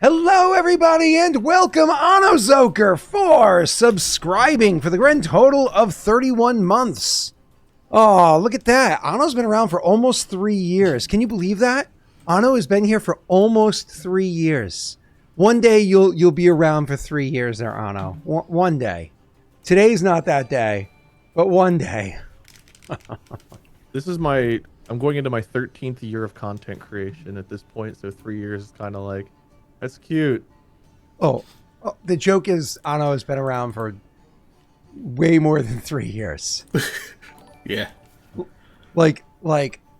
Hello, everybody, and welcome, Anozoker, for subscribing for the grand total of 31 months. Oh, look at that. Ano's been around for almost 3 years. Can you believe that? Ano has been here for almost 3 years. One day you'll be around for 3 years there, Ano. One day. Today's not that day, but one day. I'm going into my 13th year of content creation at this point, so 3 years is kind of like, that's cute. Oh, the joke is Ano has been around for way more than 3 years. Yeah. Like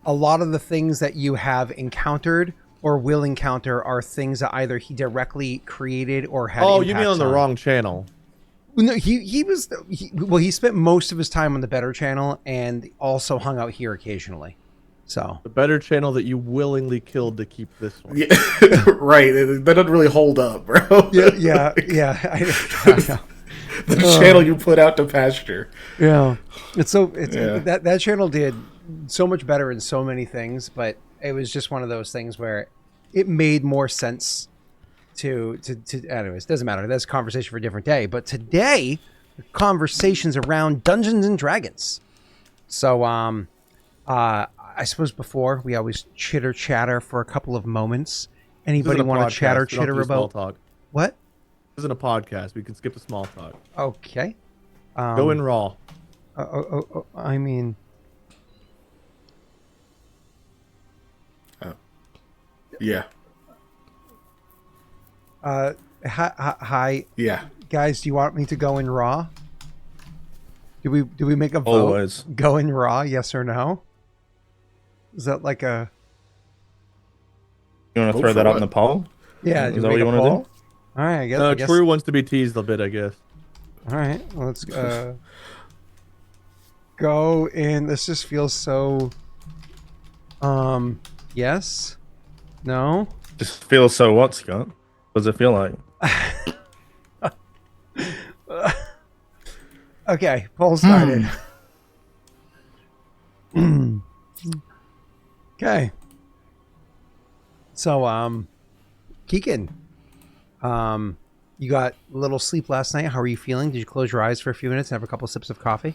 a lot of the things that you have encountered or will encounter are things that either he directly created or had. Oh, you mean on the wrong channel? No, he spent most of his time on the Better channel and also hung out here occasionally. So the Better channel that you willingly killed to keep this one. Yeah. Right. That doesn't really hold up, bro. Yeah. I know. The channel you put out to pasture. Yeah. That channel did so much better in so many things, but it was just one of those things where it made more sense to anyways, doesn't matter. That's a conversation for a different day. But today, the conversation's around Dungeons and Dragons. So I suppose before we always chitter chatter for a couple of moments. Anybody want to chitter about talk? What? This isn't a podcast. We can skip the small talk. Okay. Go in raw. I mean, Yeah. Hi. Yeah. Guys, do you want me to go in raw? Do we make a vote? Always. Go in raw, yes or no? Is that like a... You want to throw that out in the poll? Yeah. Is that what you want to do? All right, I guess. True wants to be teased a bit, I guess. All right, well, let's go in. This just feels so... Yes? No? Just feels so what, Scott? What does it feel like? Okay, poll started. Okay. So, Keegan, you got a little sleep last night. How are you feeling? Did you close your eyes for a few minutes and have a couple sips of coffee?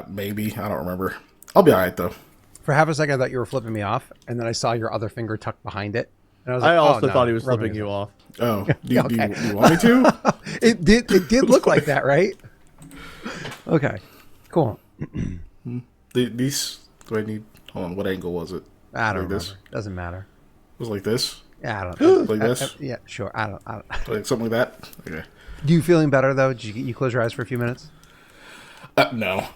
Maybe. I don't remember. I'll be all right, though. For half a second, I thought you were flipping me off, and then I saw your other finger tucked behind it. And I was like, I also no, thought he was flipping you off. Oh, do you want me to? It did look like that, right? Okay, cool. These, do I need, hold on, what angle was it? I don't like remember. this? Doesn't matter. It was like this? Yeah, I don't. Like this? Yeah, sure. I don't. Like something like that? Okay. You feeling better though? Did you close your eyes for a few minutes? No.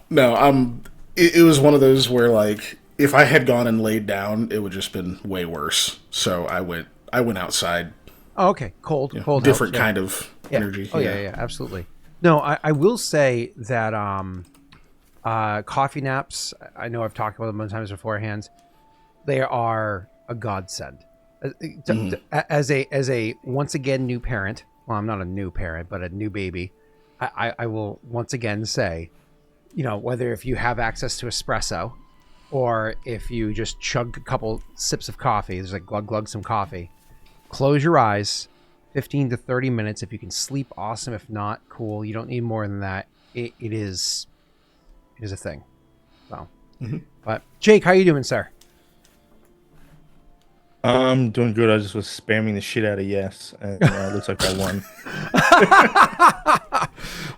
It was one of those where, like, if I had gone and laid down, it would just been way worse. So I went outside. Oh, okay. Cold. Cold. Different helps, kind of energy. Oh yeah, absolutely. No, I will say that coffee naps, I know I've talked about them many times beforehand. They are a godsend. As a once again new parent, well, I'm not a new parent, but a new baby, I will once again say, you know, whether if you have access to espresso or if you just chug a couple sips of coffee, there's like glug some coffee, close your eyes, 15 to 30 minutes. If you can sleep, awesome. If not, cool. You don't need more than that. It is a thing. So, But Jake, how you doing, sir? I'm doing good. I just was spamming the shit out of yes, and it looks like I won.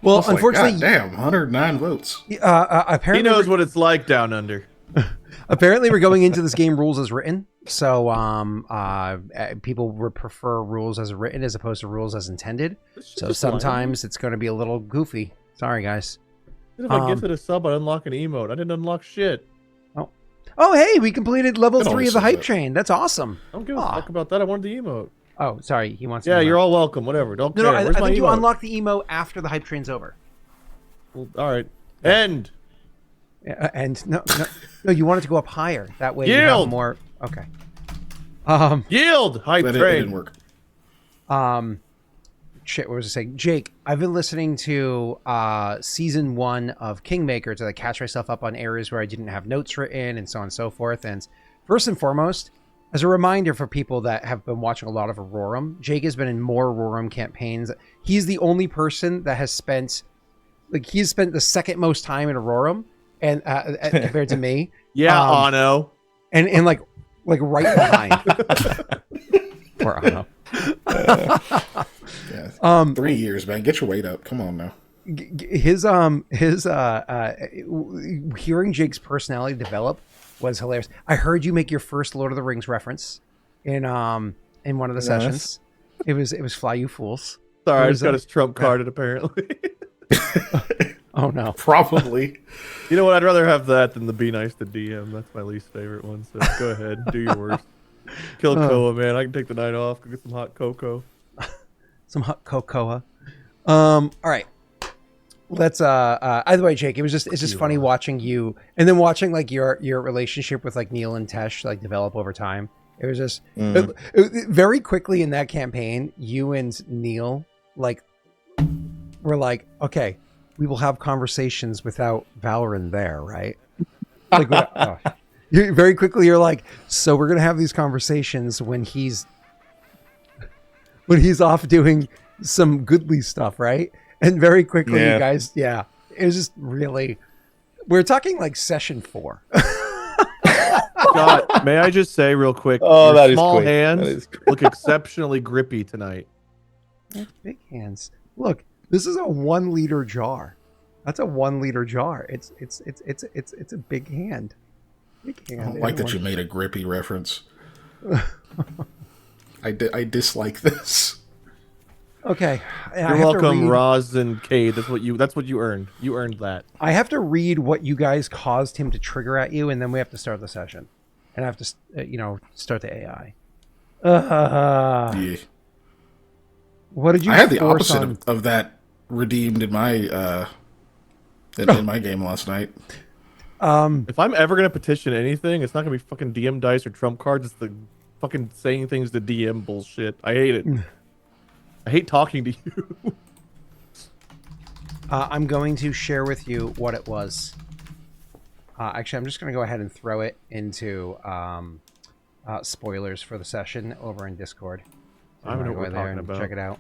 Well, unfortunately, God damn, 109 votes. apparently He knows what it's like down under. Apparently, we're going into this game rules as written. So, people would prefer rules as written as opposed to rules as intended. So sometimes it's going to be a little goofy. Sorry, guys. If I gifted a sub, I'd unlock an emote. I didn't unlock shit. Oh, hey, we completed level It 3 always of the says hype that. train. That's awesome. I don't give a fuck about that. I wanted the emote. Oh, sorry. He wants. Yeah, an you're emote. all welcome. Whatever. Don't No, care. no. I Where's my think you emote? unlock the emote after the hype train's over. Well, all right. End. And no, you want it to go up higher. That way you have Yield! more. Okay. Yield. Hype But it train. didn't work. Shit, what was I saying? Jake, I've been listening to season 1 of Kingmaker to catch myself up on areas where I didn't have notes written and so on and so forth. And first and foremost, As a reminder for people that have been watching a lot of Aurorum, Jake has been in more Aurorum campaigns. He's the only person that has spent, he's spent the second most time in Aurorum, and compared to me. Yeah, Ano. And like right behind. Poor Ano. Yeah. 3 years, man. Get your weight up. Come on now. His hearing Jake's personality develop was hilarious. I heard you make your first Lord of the Rings reference in one of the sessions. It was Fly You Fools. Sorry, I just got his trump carded apparently. Oh no. Probably. You know what? I'd rather have that than the Be Nice to DM. That's my least favorite one. So go ahead, do your worst. Kill Koa, man. I can take the night off. Go get some hot cocoa. Some hot cocoa. All right. Let's either way, Jake, it's just funny watching you and then watching like your relationship with like Neil and Tesh like develop over time. It was just very quickly in that campaign, you and Neil like were like, okay, we will have conversations without Valorant there, right? Like very quickly you're like, so we're gonna have these conversations when he's off doing some goodly stuff, right? And very quickly, you guys, it was just really, we're talking like session 4. God, may I just say real quick, Oh, that is small quick. hands look exceptionally grippy tonight. Big hands. Look, this is a 1 liter jar. That's a 1 liter jar. It's a big hand. Big hand. I don't like that you made a grippy reference. I dislike this. Okay. You're welcome, Roz and Cade. That's what you earned. You earned that. I have to read what you guys caused him to trigger at you, and then we have to start the session. And I have to, start the AI. Yeah. What did you? I had the opposite of that redeemed in my in my game last night. If I'm ever gonna petition anything, it's not gonna be fucking DM dice or trump cards. It's the fucking saying things to DM bullshit. I hate it. I hate talking to you. I'm going to share with you what it was. Actually, I'm just going to go ahead and throw it into spoilers for the session over in Discord. So I don't know what we're there talking and about. check it out.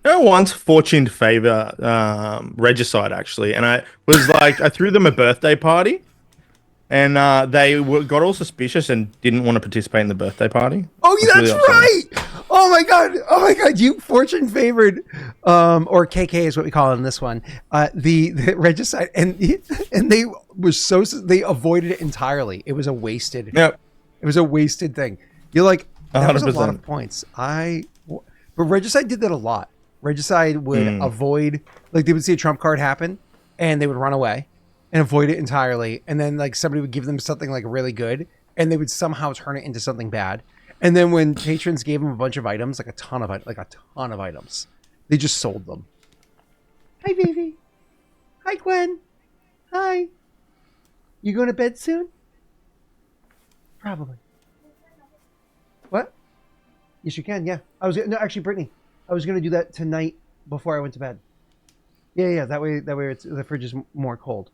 Once fortune to favor Regicide actually, and I threw them a birthday party, and they got all suspicious and didn't want to participate in the birthday party. Oh, yeah, that's right! Oh my god! You fortune favored, or KK is what we call it in this one. The Regicide, and they they avoided it entirely. It was a wasted. Yep. It was a wasted thing. You're like, that was a lot 100%. of points. But Regicide did that a lot. Regicide would avoid, like they would see a trump card happen, and they would run away and avoid it entirely. And then like somebody would give them something like really good, and they would somehow turn it into something bad. And then when patrons gave them a bunch of items, like a ton of items, they just sold them. Hi, baby. Hi, Gwen. Hi. You going to bed soon? Probably. What? Yes, you can. Yeah. Actually, Brittany, I was going to do that tonight before I went to bed. Yeah. That way, the fridge is more cold.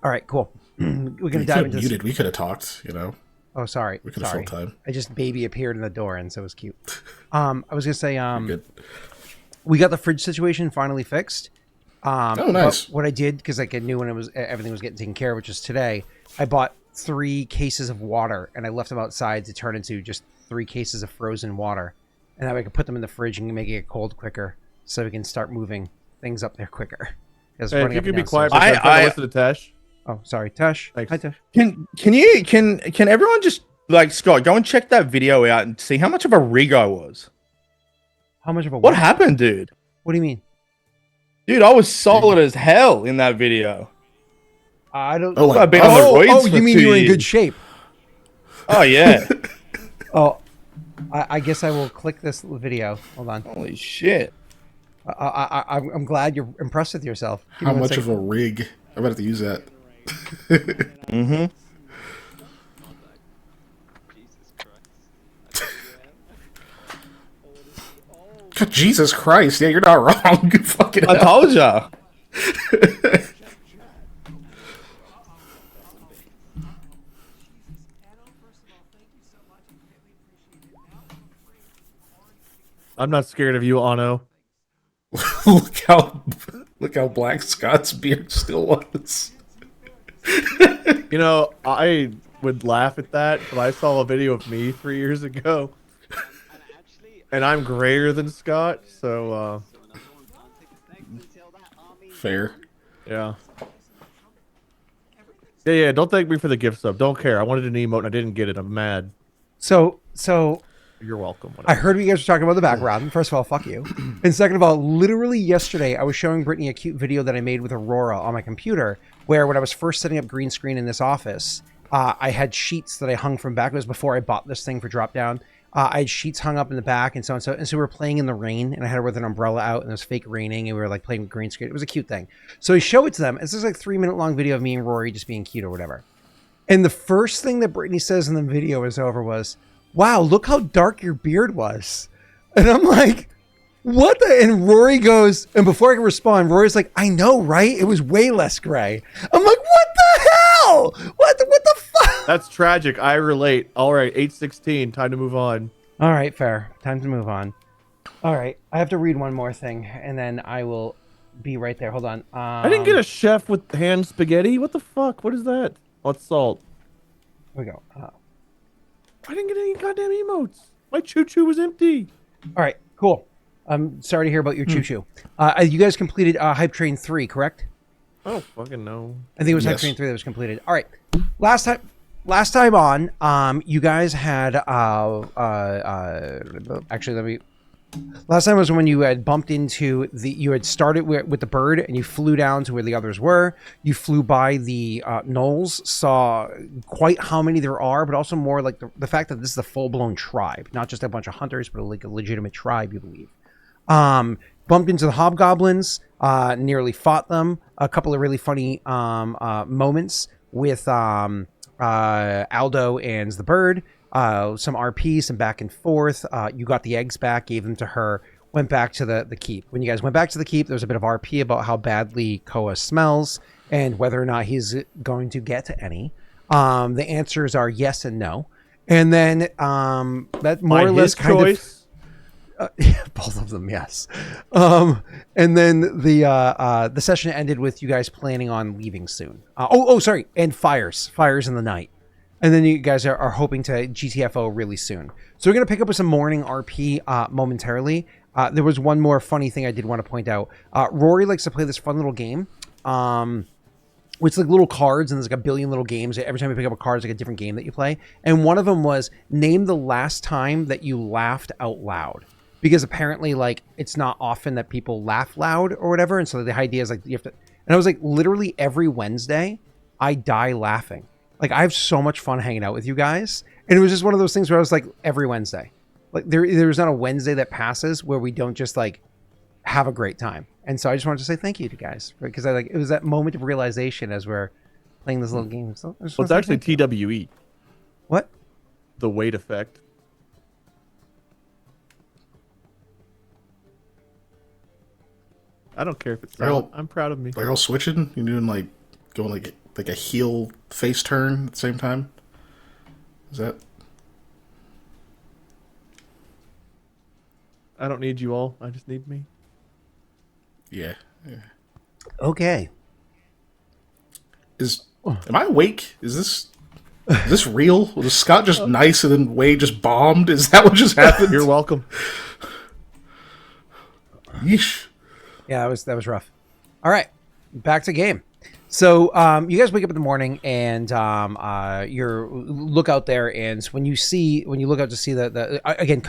All right. Cool. We're going to dive into this. We could have talked, Oh, sorry. We could have filled time. I just baby appeared in the door, and so it was cute. I was gonna say, Good. we got the fridge situation finally fixed. Oh, nice. What I did, because like I knew when everything was getting taken care of, which is today, I bought 3 cases of water, and I left them outside to turn into just 3 cases of frozen water, and that way I could put them in the fridge and make it get cold quicker, so we can start moving things up there quicker. Hey, if you could be quiet, I- I listen to Tash. Oh, sorry, Tash. Thanks. Hi, Tash. Can everyone just like Scott go and check that video out and see how much of a rig I was? How much of a What happened, dude? What do you mean? Dude, I was solid as hell in that video. I don't. Oh, like, I've been on the roids for you mean 2 you were in years. good shape? Oh yeah. Oh, I guess I will click this video. Hold on. Holy shit. I'm glad you're impressed with yourself. Give How me one much second. of a rig? I'm about to use that. Mm-hmm. God, Jesus Christ. Yeah, you're not wrong. Fucking I hell. told ya. I'm not scared of you, Ano. look how black Scott's beard still was. You know, I would laugh at that, but I saw a video of me 3 years ago, and I'm grayer than Scott, so Fair. yeah. Yeah, don't thank me for the gift sub. Don't care. I wanted an emote and I didn't get it. I'm mad. So You're welcome. I heard what you guys were talking about the background. First of all, fuck you. And second of all, literally yesterday, I was showing Brittany a cute video that I made with Aurora on my computer, where when I was first setting up green screen in this office, I had sheets that I hung from back. It was before I bought this thing for drop down. I had sheets hung up in the back and so on. And so we were playing in the rain, and I had her with an umbrella out, and it was fake raining, and we were like playing with green screen. It was a cute thing. So I show it to them. It's just like 3-minute long video of me and Rory just being cute or whatever. And the first thing that Brittany says in the video is over was, "Wow, look how dark your beard was." And I'm like, what the? And Rory goes, and before I can respond, Rory's like, "I know, right? It was way less gray." I'm like, what the hell? What the fuck? That's tragic. I relate. All right, 8:16. Time to move on. All right, fair. Time to move on. All right, I have to read one more thing, and then I will be right there. Hold on. I didn't get a chef with hand spaghetti. What the fuck? What is that? What's salt? Here we go. I didn't get any goddamn emotes. My choo-choo was empty. All right, cool. I'm sorry to hear about your choo-choo. You guys completed Hype Train 3, correct? I don't fucking know. I think it was Hype Train 3 that was completed. All right. Last time on, you guys had actually last time was when you had bumped into you had started with the bird, and you flew down to where the others were. You flew by the gnolls, saw quite how many there are, but also more like the fact that this is a full-blown tribe, not just a bunch of hunters, but like a legitimate tribe, you believe. Bumped into the hobgoblins, nearly fought them. A couple of really funny moments with Aldo and the bird. Some RP, some back and forth. You got the eggs back, gave them to her, went back to the keep. When you guys went back to the keep, there was a bit of RP about how badly Koa smells and whether or not he's going to get to any. The answers are yes and no. And then that more or less kind choice. both of them, yes. And then the session ended with you guys planning on leaving soon. Sorry, and fires in the night. And then you guys are hoping to GTFO really soon. So we're going to pick up with some morning RP momentarily. There was one more funny thing I did want to point out. Rory likes to play this fun little game. It's like little cards, and there's like a billion little games. Every time you pick up a card, it's like a different game that you play. And one of them was, name the last time that you laughed out loud. Because apparently, like, it's not often that people laugh loud or whatever. And so the idea is like, you have to... And I was like, literally every Wednesday, I die laughing. Like, I have so much fun hanging out with you guys. And it was just one of those things where I was like, every Wednesday. Like, there's not a Wednesday that passes where we don't just, like, have a great time. And so I just wanted to say thank you to guys. Because it was that moment of realization as we're playing this little game. So well, it's actually TWE. What? The weight effect. I don't care if it's silent. I'm proud of me. They're all switching? You're doing, like, going, like a heel face turn at the same time? Is that... I don't need you all. I just need me. Yeah. Okay. Am I awake? Is this real? Was Scott just nice and then Wade just bombed? Is that what just happened? You're welcome. Yeesh. Yeah, that was rough. All right, back to game. So you guys wake up in the morning, and you look out there, and when you look out to see again,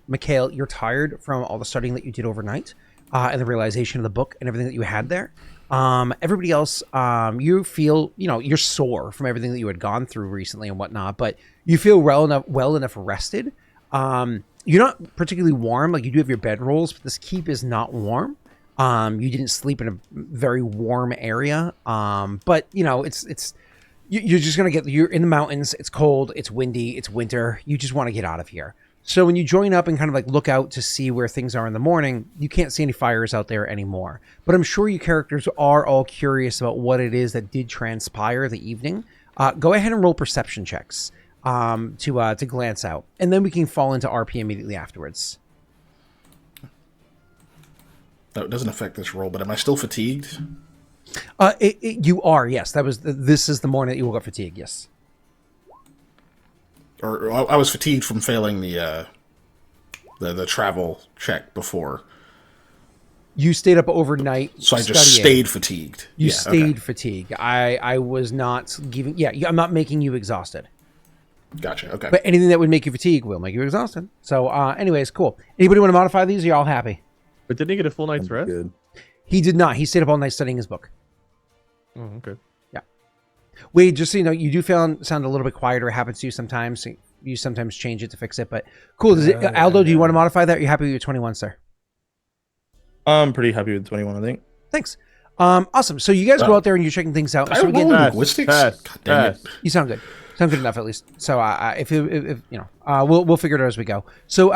Mikhail, you're tired from all the studying that you did overnight, and the realization of the book and everything that you had there. Everybody else, you feel, you're sore from everything that you had gone through recently and whatnot, but you feel well enough rested. You're not particularly warm, like you do have your bedrolls, but this keep is not warm. You didn't sleep in a very warm area. But you're just going to you're in the mountains. It's cold. It's windy. It's winter. You just want to get out of here. So when you join up and kind of like look out to see where things are in the morning, you can't see any fires out there anymore. But I'm sure you characters are all curious about what it is that did transpire the evening. Go ahead and roll perception checks, to glance out, and then we can fall into RP immediately afterwards. That doesn't affect this roll, but am I still fatigued? You are, yes. This is the morning that you woke up fatigued, yes. Or I was fatigued from failing the travel check before. You stayed up overnight. So I just stayed fatigued. You stayed fatigued. I was not giving. Yeah, I'm not making you exhausted. Gotcha. Okay. But anything that would make you fatigued will make you exhausted. So, anyways, cool. Anybody want to modify these? Are you all happy? But didn't he get a full night's rest? Good. He did not. He stayed up all night studying his book. Oh, okay. Yeah. Wade, just so you know, you do sound a little bit quieter. It happens to you sometimes. So you sometimes change it to fix it. But cool. Aldo, do you want to modify that? Are you happy with your 21, sir? I'm pretty happy with 21, I think. Thanks. Awesome. So you guys go out there and you're checking things out. So again, linguistics? God dang it. You sound good. Sound good enough, at least. So, if you know, we'll figure it out as we go. So,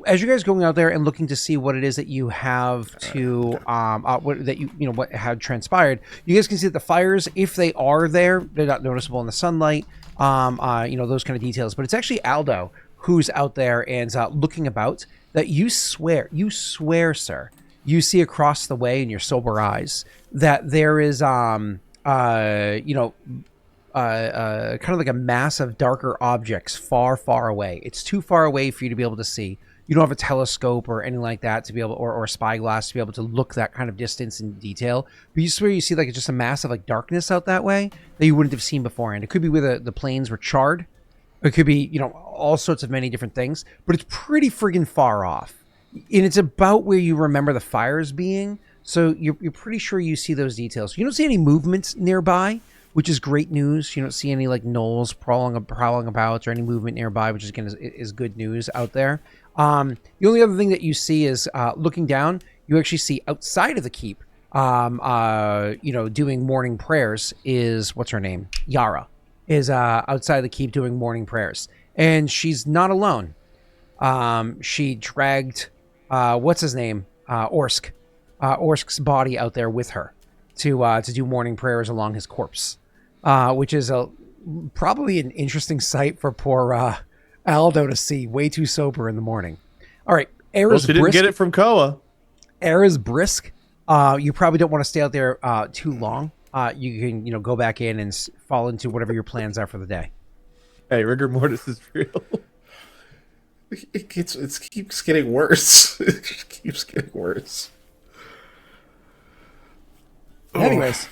as you guys going out there and looking to see what it is that you have to, what had transpired, you guys can see that the fires, if they are there, they're not noticeable in the sunlight. Those kind of details. But it's actually Aldo who's out there and looking about. That you swear, sir, you see across the way in your sober eyes that there is, kind of like a mass of darker objects far, far away. It's too far away for you to be able to see. You don't have a telescope or anything like that to be able, or a spyglass to be able to look that kind of distance in detail. But you swear you see like just a mass of like darkness out that way that you wouldn't have seen beforehand. It could be where the plains were charred. It could be, all sorts of many different things. But it's pretty friggin' far off. And it's about where you remember the fires being. So you're pretty sure you see those details. You don't see any movements nearby, which is great news. You don't see any like gnolls prowling about or any movement nearby, which is again is good news out there. The only other thing that you see is looking down. You actually see outside of the keep, doing morning prayers. Is what's her name? Yara is outside the keep doing morning prayers, and she's not alone. She dragged what's his name, Orsk, Orsk's body out there with her to do morning prayers along his corpse. Which is probably an interesting sight for poor Aldo to see. Way too sober in the morning. All right, Era's she didn't get it from Koa. Era's brisk. You probably don't want to stay out there too long. You can go back in and fall into whatever your plans are for the day. Hey, rigor mortis is real. It keeps getting worse. It just keeps getting worse. Anyways.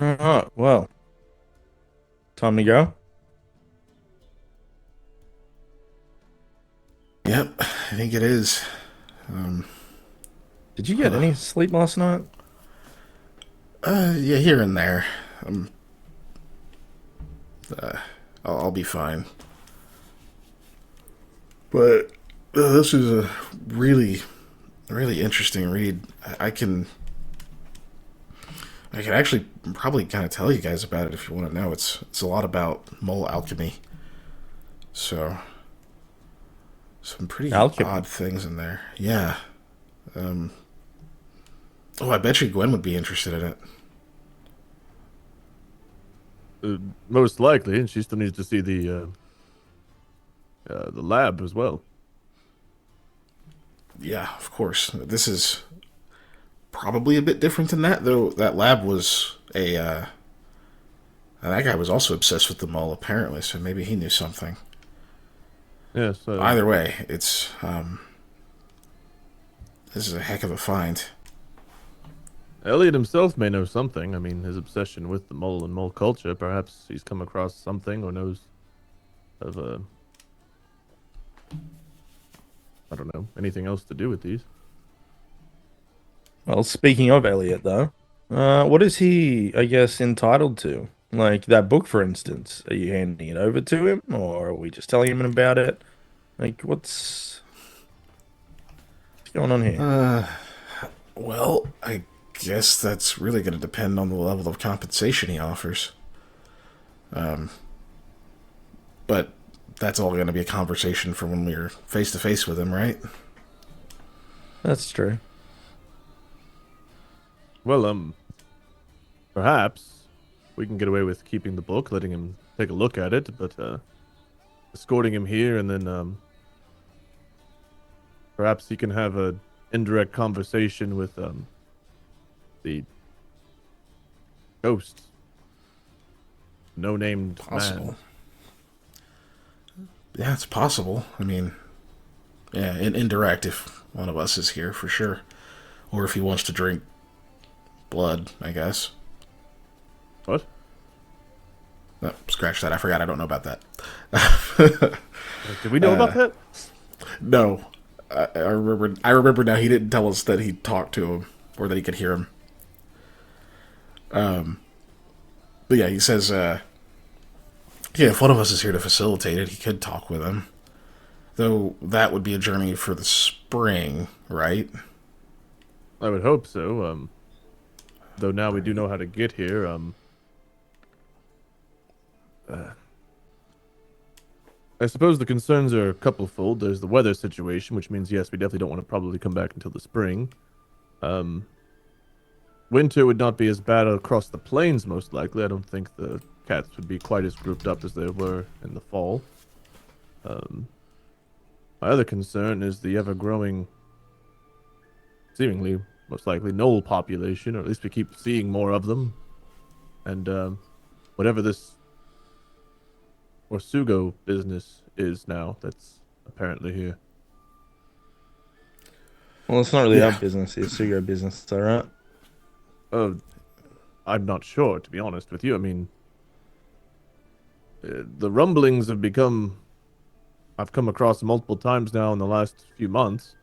All right, well, time to go. Yep, I think it is. Did you get any sleep last night? Yeah, here and there. I'll be fine. But this is a really, really interesting read. I can actually probably kind of tell you guys about it if you want to know. It's a lot about mole alchemy. So some pretty odd things in there. Yeah. I bet you Gwen would be interested in it. Most likely, and she still needs to see the lab as well. Yeah, of course. This is probably a bit different than that, though. That lab was that guy was also obsessed with the mole, apparently, so maybe he knew something. Yeah, so either way, it's this is a heck of a find. Elliot himself may know something. I mean, his obsession with the mole and mole culture. Perhaps he's come across something or knows of I don't know, anything else to do with these. Well, speaking of Elliot, though, what is he, I guess, entitled to? Like that book, for instance. Are you handing it over to him, or are we just telling him about it? Like, what's going on here? Well, I guess that's really going to depend on the level of compensation he offers. But that's all going to be a conversation for when we're face to face with him, right? That's true. Well, perhaps we can get away with keeping the book, letting him take a look at it, but escorting him here and then Perhaps he can have an indirect conversation with the ghost. No named Possible. man. Yeah, it's possible. I mean, yeah, indirect if one of us is here for sure, or if he wants to drink blood, I guess. What? No, scratch that. I forgot. I don't know about that. Did we know about that? No, I remember. I remember now. He didn't tell us that he talked to him or that he could hear him. But yeah, he says, yeah, if one of us is here to facilitate it, he could talk with him. Though that would be a journey for the spring, right? I would hope so. Though now we do know how to get here. I suppose the concerns are couple-fold. There's the weather situation, which means, yes, we definitely don't want to probably come back until the spring. Winter would not be as bad across the plains, most likely. I don't think the cats would be quite as grouped up as they were in the fall. My other concern is the ever-growing, seemingly, most likely, gnoll population, or at least we keep seeing more of them. And whatever this Orsugo business is now, that's apparently here. Well, it's not really our business. It's your business, all right? I'm not sure, to be honest with you. I mean, the rumblings have become... I've come across multiple times now in the last few months.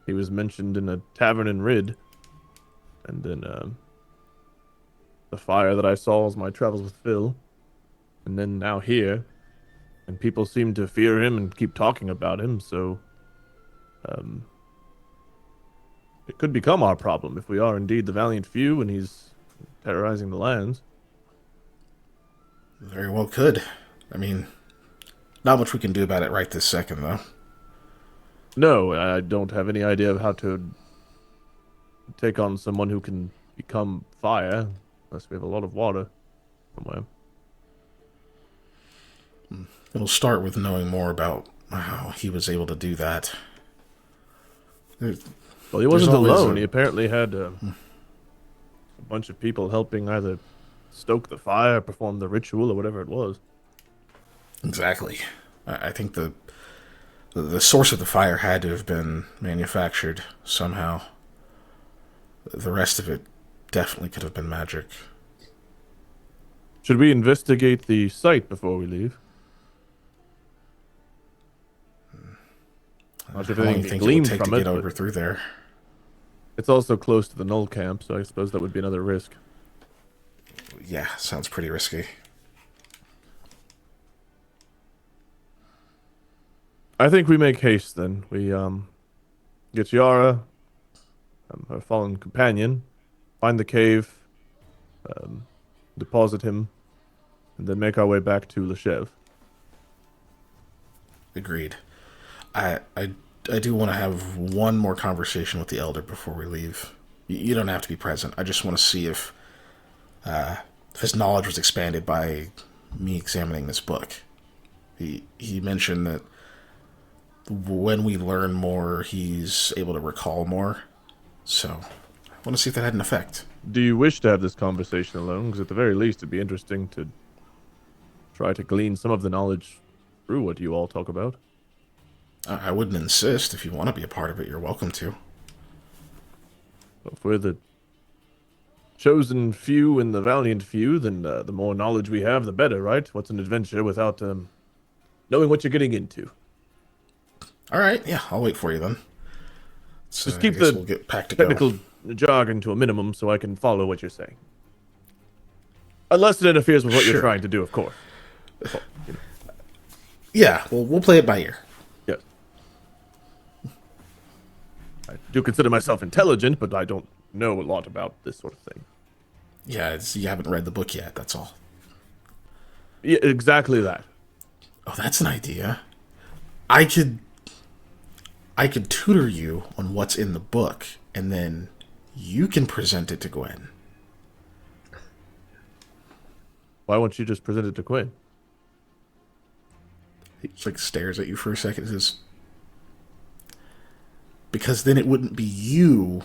He was mentioned in a tavern in Rid. And then the fire that I saw as my travels with Phil. And then now here. And people seem to fear him and keep talking about him, so... it could become our problem if we are indeed the Valiant Few and he's terrorizing the lands. Very well could. I mean, not much we can do about it right this second, though. No, I don't have any idea of how to take on someone who can become fire, unless we have a lot of water somewhere. It'll start with knowing more about how he was able to do that. Well, he wasn't alone. a- He apparently had a bunch of people helping either stoke the fire, perform the ritual, or whatever it was. Exactly. I think the source of the fire had to have been manufactured somehow. The rest of it definitely could have been magic. Should we investigate the site before we leave? Not sure if How long anything do you can think be it would gleaned take to from get it, over but through there? it's also close to the Null camp, so I suppose that would be another risk. Yeah, sounds pretty risky. I think we make haste then. We get Yara, her fallen companion, find the cave, deposit him, and then make our way back to Leshev. Agreed. I do want to have one more conversation with the Elder before we leave. You don't have to be present. I just want to see if his knowledge was expanded by me examining this book. He mentioned that when we learn more, he's able to recall more. So I want to see if that had an effect. Do you wish to have this conversation alone? Because at the very least, it'd be interesting to try to glean some of the knowledge through what you all talk about. I wouldn't insist. If you want to be a part of it, you're welcome to. If we're the chosen few and the valiant few, then the more knowledge we have, the better, right? What's an adventure without knowing what you're getting into? All right, yeah, I'll wait for you then. So Just keep I guess the we'll get packed to technical go. jargon to a minimum so I can follow what you're saying. Unless it interferes with what you're Sure. trying to do, of course. Yeah, well, we'll play it by ear. Yes. I do consider myself intelligent, but I don't know a lot about this sort of thing. Yeah, you haven't read the book yet, that's all. Yeah, exactly that. Oh, that's an idea. I could tutor you on what's in the book, and then you can present it to Gwen. Why won't you just present it to Quinn? He just, like, stares at you for a second and says, because then it wouldn't be you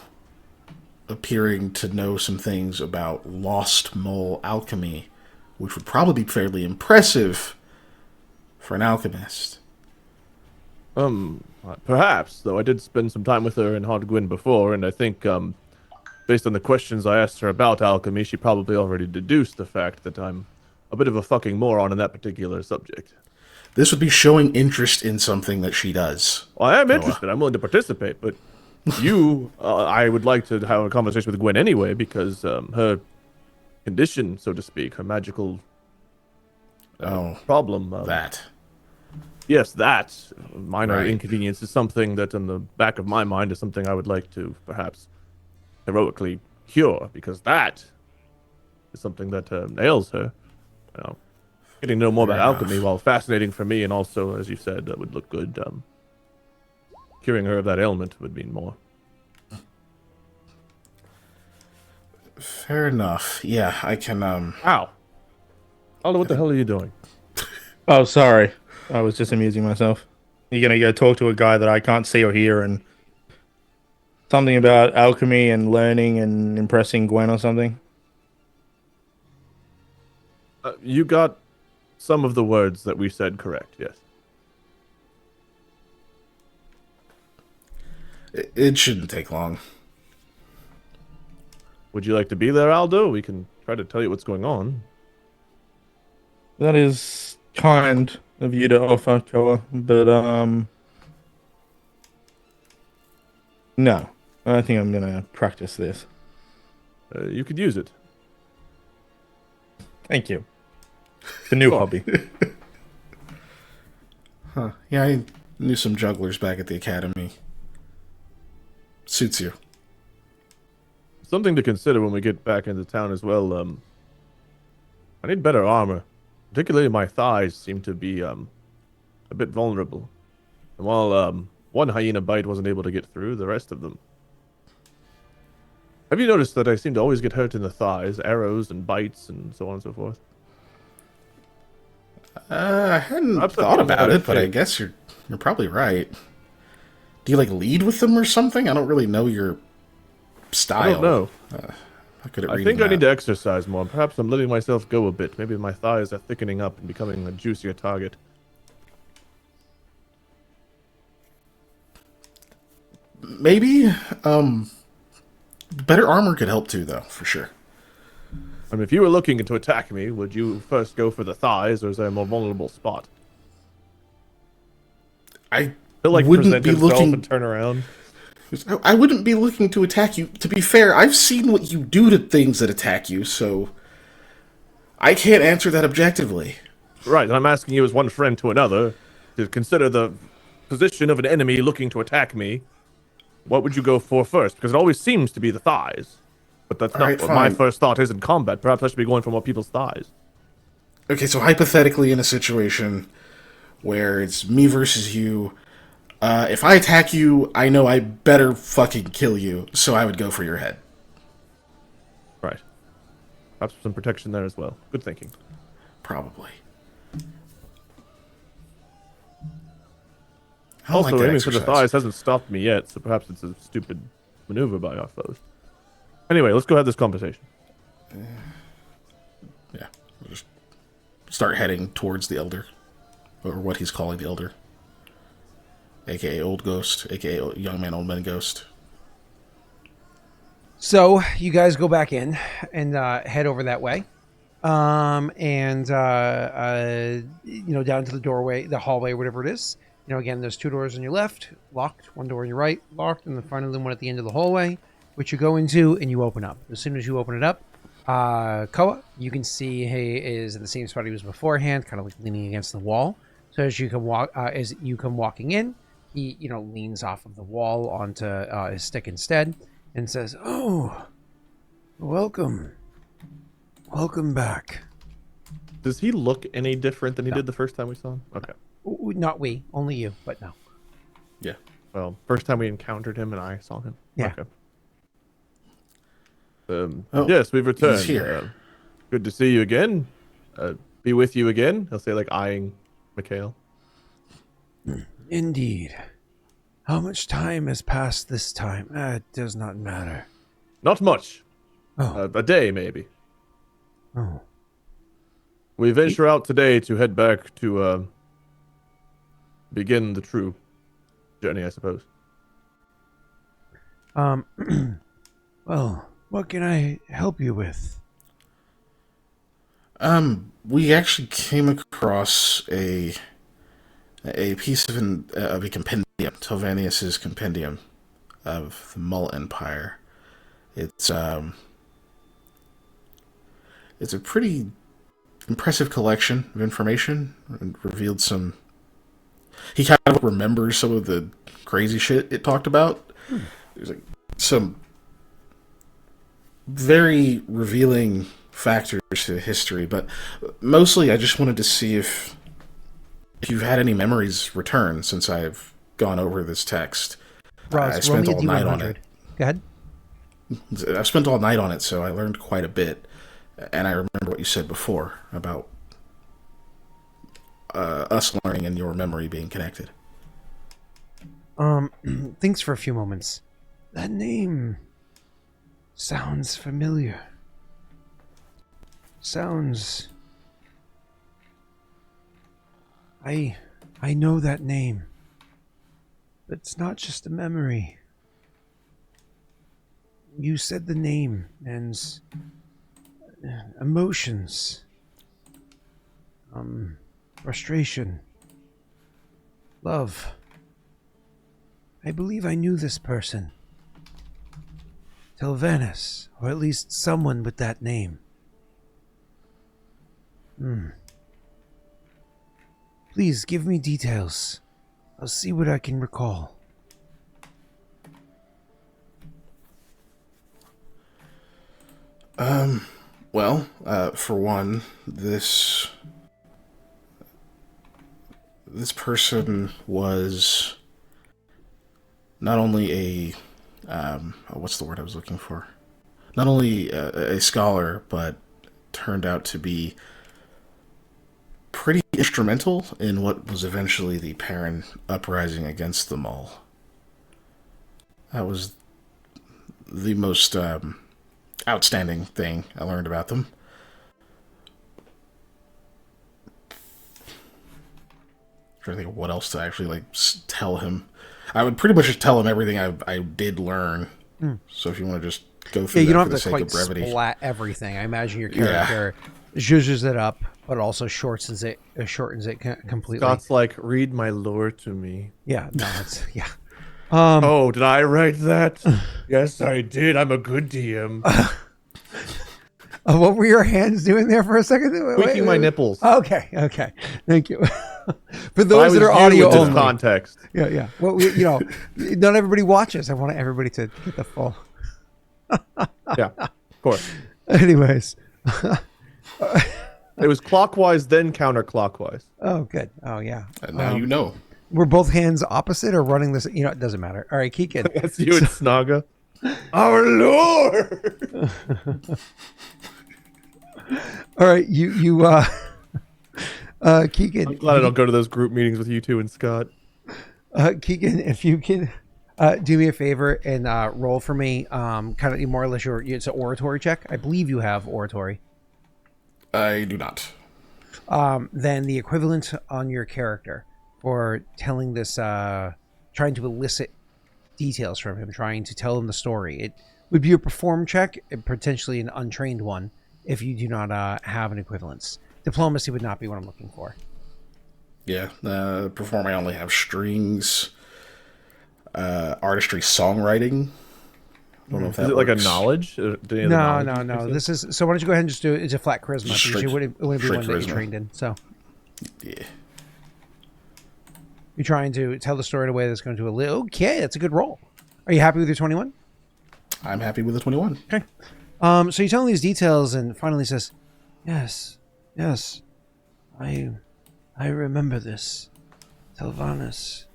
appearing to know some things about lost mole alchemy, which would probably be fairly impressive for an alchemist. Perhaps, though I did spend some time with her in Haudh-Gwenn before, and I think, based on the questions I asked her about alchemy, she probably already deduced the fact that I'm a bit of a fucking moron in that particular subject. This would be showing interest in something that she does. Well, I am interested. I'm willing to participate, but I would like to have a conversation with Gwen anyway, because her condition, so to speak, her magical problem. That. Yes, that minor Right. inconvenience is something that in the back of my mind is something I would like to perhaps heroically cure, because that is something that ails her. You know, getting to know more about Fair alchemy, enough. while fascinating for me, and also, as you said, that would look good. Curing her of that ailment would mean more. Fair enough. Yeah, I can, Ow! Aldo, what the hell are you doing? Oh, sorry. I was just amusing myself. You're gonna go talk to a guy that I can't see or hear, and something about alchemy and learning and impressing Gwen or something. You got some of the words that we said correct, yes. it shouldn't take long. Would you like to be there, Aldo? We can try to tell you what's going on. That is kind of you to offer, Koa, but no. I think I'm gonna practice this. You could use it. Thank you. The new Sure. hobby. Huh. Yeah, I knew some jugglers back at the academy. Suits you. Something to consider when we get back into town as well. I need better armor. Particularly my thighs seem to be a bit vulnerable. And while one hyena bite wasn't able to get through, the rest of them. Have you noticed that I seem to always get hurt in the thighs, arrows and bites and so on and so forth? I hadn't Perhaps thought I'm about out it, of but I shape. guess you're probably right. Do you like lead with them or something? I don't really know your style. I don't know. I could I think I need to exercise more. Perhaps I'm letting myself go a bit. Maybe my thighs are thickening up and becoming a juicier target. Maybe. Better armor could help too, though, for sure. I mean, if you were looking to attack me, would you first go for the thighs, or is there a more vulnerable spot? I He'll like wouldn't present be himself looking. and turn around. I wouldn't be looking to attack you. To be fair, I've seen what you do to things that attack you, so I can't answer that objectively. Right, and I'm asking you as one friend to another to consider the position of an enemy looking to attack me. What would you go for first? Because it always seems to be the thighs. But that's not Alright, what my fine. first thought is in combat. Perhaps I should be going for more people's thighs. Okay, so hypothetically, in a situation where it's me versus you, if I attack you, I know I better fucking kill you, so I would go for your head. Right. Perhaps some protection there as well. Good thinking. Probably. I don't Also, like that aiming for the exercise. thighs hasn't stopped me yet, so perhaps it's a stupid maneuver by our foes. Anyway, let's go have this conversation. Yeah. We'll just start heading towards the Elder. Or what he's calling the Elder. A.k.a. Old Ghost. A.k.a. Young Man, Old Man Ghost. So you guys go back in and head over that way, down to the doorway, the hallway, whatever it is. Again, there's two doors on your left, locked. One door on your right, locked, and the front of them one at the end of the hallway, which you go into and you open up. As soon as you open it up, Koa, you can see he is in the same spot he was beforehand, kind of like leaning against the wall. So as you come walking in, he leans off of the wall onto his stick instead, and says, "Oh, welcome back." Does he look any different than he No. did the first time we saw him? Okay. Not we, only you, but no. Yeah. Well, first time we encountered him and I saw him. Yeah. Okay. Oh, Yes, we've returned. he's here. Good to see you again. Be with you again. He'll say, like, eyeing Mikhail. Indeed. How much time has passed this time? It does not matter. Not much. Oh. A day, maybe. Oh. We venture out today to head back to begin the true journey, I suppose. Well, what can I help you with? We actually came across a piece of a compendium, Telvanius's compendium of the Mull Empire. It's a pretty impressive collection of information, and revealed some. He kind of remembers some of the crazy shit it talked about. There's like some very revealing factors to history, but mostly I just wanted to see if you've had any memories return since I've gone over this text. Ross, I spent all night on it. Go ahead. I spent all night on it, so I learned quite a bit. And I remember what you said before about us learning and your memory being connected. Thanks for a few moments. That name sounds familiar. Sounds... I know that name. But it's not just a memory. You said the name and emotions. Frustration. Love. I believe I knew this person. Telvanus, or at least someone with that name. Please give me details. I'll see what I can recall. Well, for one, this person was not only what's the word I was looking for? Not only a scholar, but turned out to be pretty instrumental in what was eventually the Perrin uprising against the Mull. That was the most outstanding thing I learned about them. I'm trying to think of what else to actually tell him. I would pretty much just tell him everything I did learn. So if you want to just go through, you that don't for have to the sake quite of brevity. splat everything. I imagine your character zhuzhes it up, but also shortens it completely. Scott's like, read my lore to me. Yeah, no, it's Oh, did I write that? Yes, I did. I'm a good DM. What were your hands doing there for a second? Tweaking my nipples. Okay, thank you. For those that are audio with this only, context. yeah. Well, not everybody watches. I want everybody to get the full. Yeah, of course. Anyways, It was clockwise, then counterclockwise. oh, good. Oh, yeah. And now you know. We're both hands opposite or running this? It doesn't matter. All right, Keegan. That's you and Snaga. Our Lord. All right, you Keegan. I'm glad I don't go to those group meetings with you two and Scott. Keegan, if you can do me a favor and roll for me, kind of more or less it's an oratory check. I believe you have oratory. I do not. Then the equivalent on your character for telling this, trying to elicit details from him, trying to tell him the story. It would be a perform check, and potentially an untrained one, if you do not have an equivalence. Diplomacy would not be what I'm looking for. Yeah, perform. I only have strings, artistry, songwriting. I don't know if that Is it like a works. knowledge? No. This is so. Why don't you go ahead and just do it? It's a flat charisma. Just Because it wouldn't be one that you're charisma. trained in. So Yeah. you're trying to tell the story in a way that's going to okay. That's a good roll. Are you happy with your 21? I'm happy with the 21. Okay. So you're telling these details, and finally says, "Yes, I remember this, Telvanus.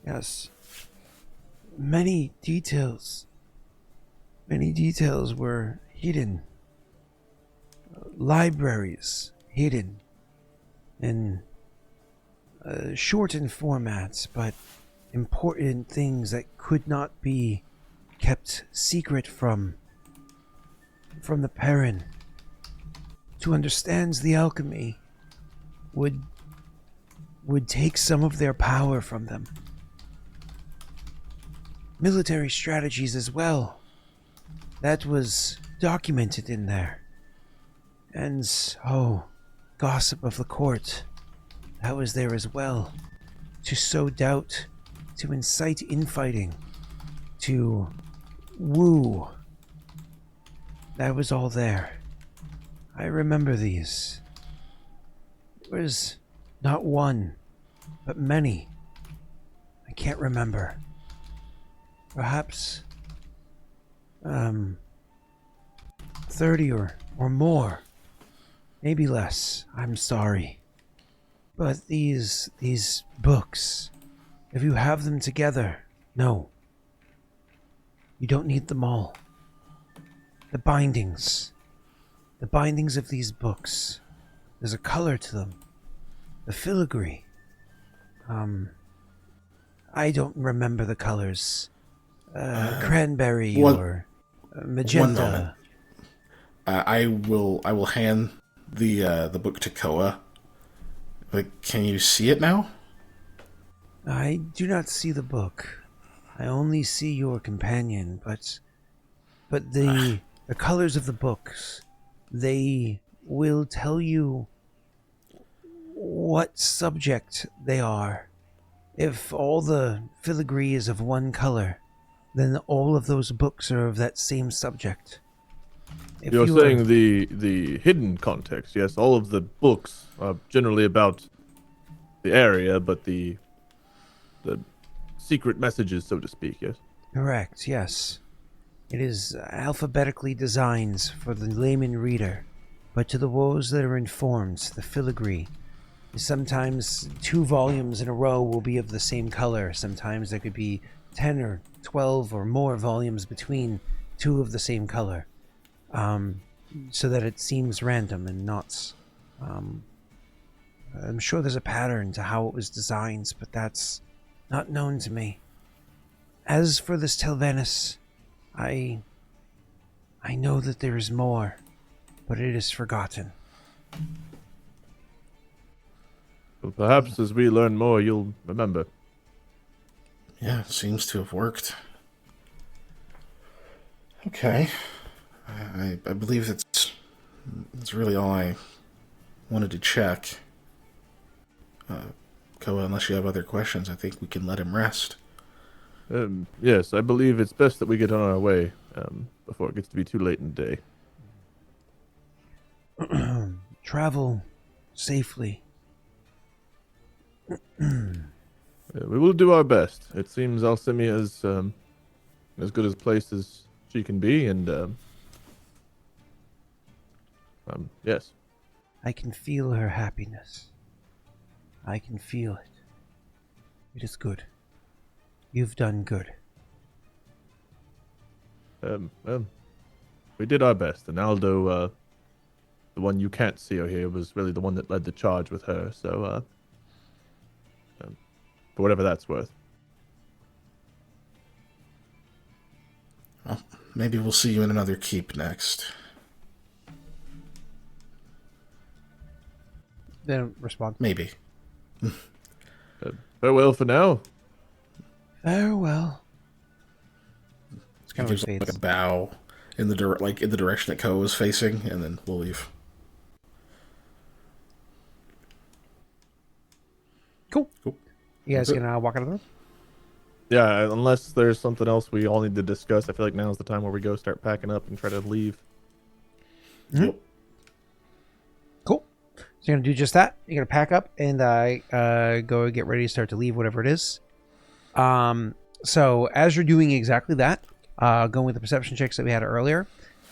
Yes, many details were hidden. Libraries hidden in shortened formats, but important things that could not be kept secret from the parent. To understand the alchemy would take some of their power from them. Military strategies as well. That was documented in there. And, gossip of the court. That was there as well. To sow doubt, to incite infighting, to woo. That was all there. I remember these. There was not one, but many. I can't remember. Perhaps 30 or more. Maybe less. I'm sorry. But these books, if you have them together, no. You don't need them all. The bindings of these books, there's a color to them. The filigree. I don't remember the colors. Cranberry or magenta. I will hand the book to Koa. Like, can you see it now? I do not see the book. I only see your companion, but the colors of the books, they will tell you what subject they are. If all the filigree is of one color, then all of those books are of that same subject. If You're you saying the hidden context, yes. All of the books are generally about the area, but the secret messages, so to speak, yes. Correct, yes. It is alphabetically designed for the layman reader, but to the those that are informed, the filigree. Sometimes 2 volumes in a row will be of the same color. Sometimes there could be 10 or 12 or more volumes between 2 of the same color. So that it seems random and not... I'm sure there's a pattern to how it was designed, but that's not known to me. As for this Telvanus, I know that there is more, but it is forgotten. Well, perhaps as we learn more, you'll remember. Yeah, it seems to have worked. Okay. I believe that's really all I wanted to check. Koa, unless you have other questions, I think we can let him rest. Yes, I believe it's best that we get on our way before it gets to be too late in the day. Travel safely. We will do our best. It seems Alcimia is as good a place as she can be, and yes. I can feel her happiness. I can feel it. It is good. You've done good. We did our best, and Aldo, the one you can't see or hear, was really the one that led the charge with her, so, for whatever that's worth. Well, maybe we'll see you in another keep next. They don't respond. Maybe. Farewell for now. Farewell. It's kind of Gives like a bow in the direction that Koa was facing, and then we'll leave. Cool. Cool. You guys That's it. can walk out of the room? Yeah, unless there's something else we all need to discuss, I feel like now's the time where we go start packing up and try to leave. Mm-hmm. Yep. Cool. So you're going to do just that. You're going to pack up and go get ready to start to leave, whatever it is. So as you're doing exactly that, going with the perception checks that we had earlier,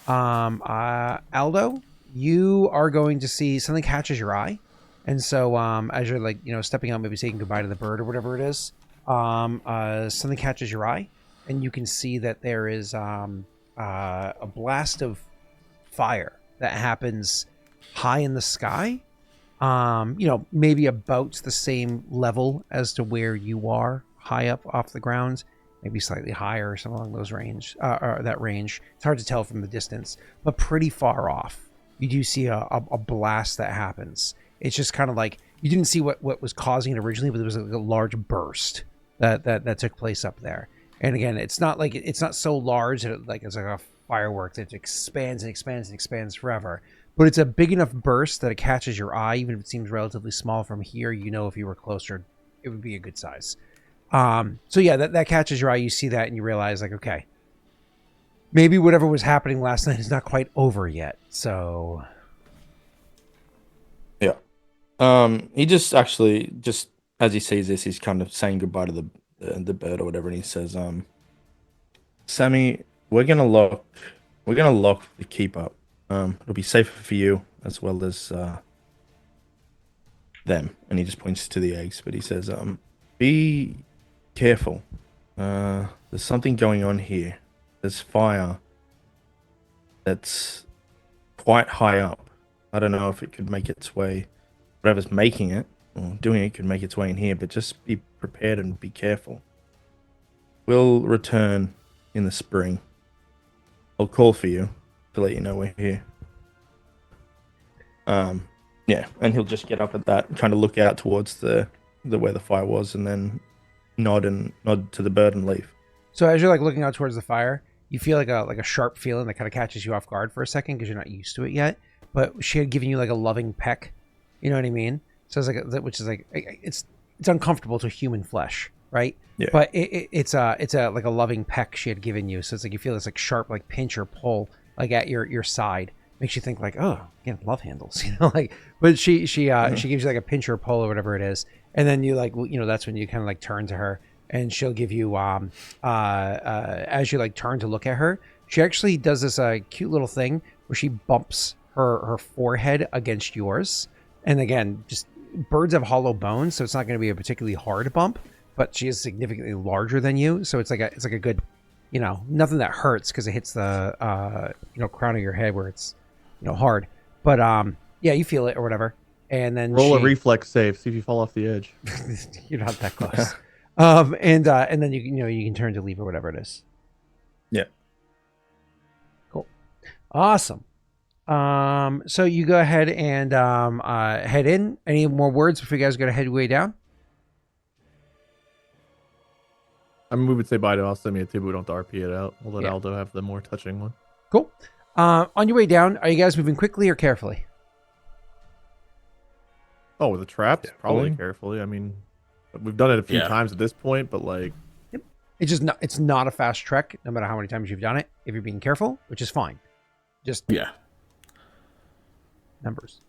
Aldo, you are going to see something catches your eye. And so as you're stepping out, maybe saying goodbye to the bird or whatever it is, something catches your eye, and you can see that there is a blast of fire that happens high in the sky, maybe about the same level as to where you are, high up off the ground, maybe slightly higher or something along those range, or that range. It's hard to tell from the distance, but pretty far off. You do see a blast that happens. It's just kind of like you didn't see what was causing it originally, but there was like a large burst that took place up there. And again, it's not so large that it's like a firework that expands and expands and expands forever. But it's a big enough burst that it catches your eye, even if it seems relatively small from here. You know, if you were closer, it would be a good size. So yeah, that catches your eye. You see that and you realize, like, okay, maybe whatever was happening last night is not quite over yet. So yeah. He just as he sees this, he's kind of saying goodbye to the bird or whatever, and he says, Sammy, we're gonna lock the keep up. It'll be safer for you as well as them. And he just points to the eggs, but he says, be careful. There's something going on here. There's fire that's quite high up. I don't know if it could make its way, whatever's making it or doing it could make its way in here, but just be prepared and be careful. We'll return in the spring. I'll call for you to let you know we're here. Yeah, and he'll just get up at that, kind of look out towards the where the fire was, and then nod to the bird and leave. So as you're like looking out towards the fire, you feel like a sharp feeling that kind of catches you off guard for a second because you're not used to it yet. But she had given you like a loving peck, you know what I mean? So it's like which is like it's uncomfortable to human flesh, right? Yeah. But it's like a loving peck she had given you. So it's like you feel this like sharp like pinch or pull like at your side. Makes you think like, oh, again, love handles, you know, like. But she gives you like a pinch or pull or whatever it is, and then you like, you know, that's when you kind of like turn to her, and she'll give you as you like turn to look at her, she actually does this cute little thing where she bumps her forehead against yours, and again, just birds have hollow bones, so it's not going to be a particularly hard bump, but she is significantly larger than you, so it's like a good, you know, nothing that hurts because it hits the crown of your head where it's, you know, hard, but yeah, you feel it or whatever, and then roll a reflex save, see if you fall off the edge. You're not that close. And then you can turn to leave or whatever it is. Yeah. Cool. Awesome. So you go ahead and head in. Any more words before you guys go to head way down? I mean, we would say bye to Alchemy too, but we don't RP it out. We'll let Yeah. Aldo have the more touching one. Cool. On your way down, are you guys moving quickly or carefully? Oh, with the traps? Probably Carefully. carefully. I mean, we've done it a few Yeah. times at this point, but like, It's not a fast trek, no matter how many times you've done it, if you're being careful, which is fine. Just Yeah. numbers.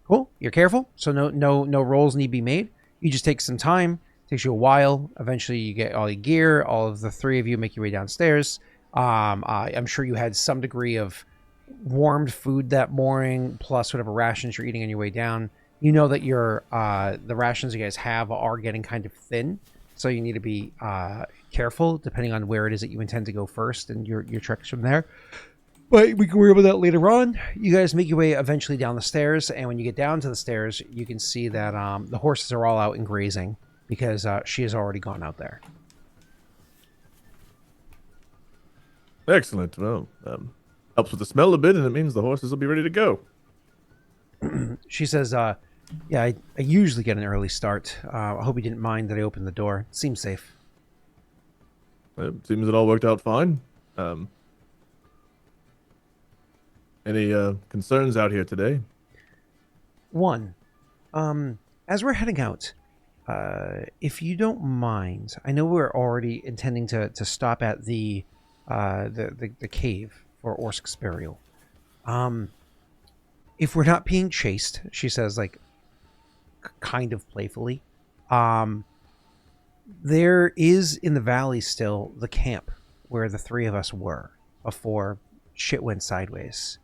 Cool. You're careful, so no rolls need to be made. You just take some time. Takes you a while. Eventually, you get all your gear. All of the three of you make your way downstairs. I'm sure you had some degree of warmed food that morning, plus whatever rations you're eating on your way down. You know that the rations you guys have are getting kind of thin, so you need to be careful depending on where it is that you intend to go first and your treks from there. But we can worry about that later on. You guys make your way eventually down the stairs, and when you get down to the stairs, you can see that the horses are all out and grazing because she has already gone out there. excellent. Well, helps with the smell a bit, and it means the horses will be ready to go. She says, yeah, I usually get an early start. I hope you didn't mind that I opened the door. It seems safe. It seems it all worked out fine. Any concerns out here today? One, as we're heading out, if you don't mind, I know we're already intending to stop at the cave for Orsk's burial. If we're not being chased, she says, like, kind of playfully, there is in the valley still the camp where the three of us were before shit went sideways.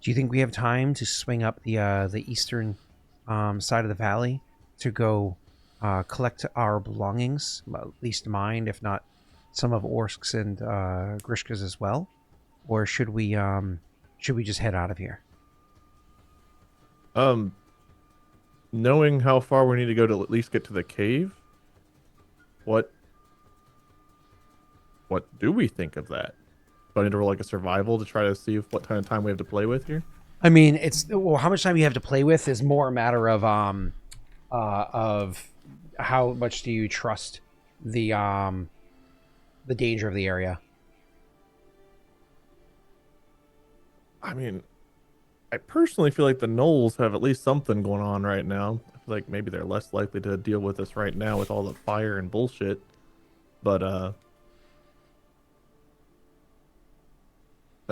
Do you think we have time to swing up the eastern side of the valley to go collect our belongings, at least mine, if not some of Orsk's and Grishka's as well? Or should we just head out of here? Knowing how far we need to go to at least get to the cave, what what do we think of that? Do I need to roll like a survival to try to see what kind of time we have to play with here? I mean, how much time you have to play with is more a matter of how much do you trust the danger of the area. I mean, I personally feel like the gnolls have at least something going on right now. I feel like maybe they're less likely to deal with us right now with all the fire and bullshit. But I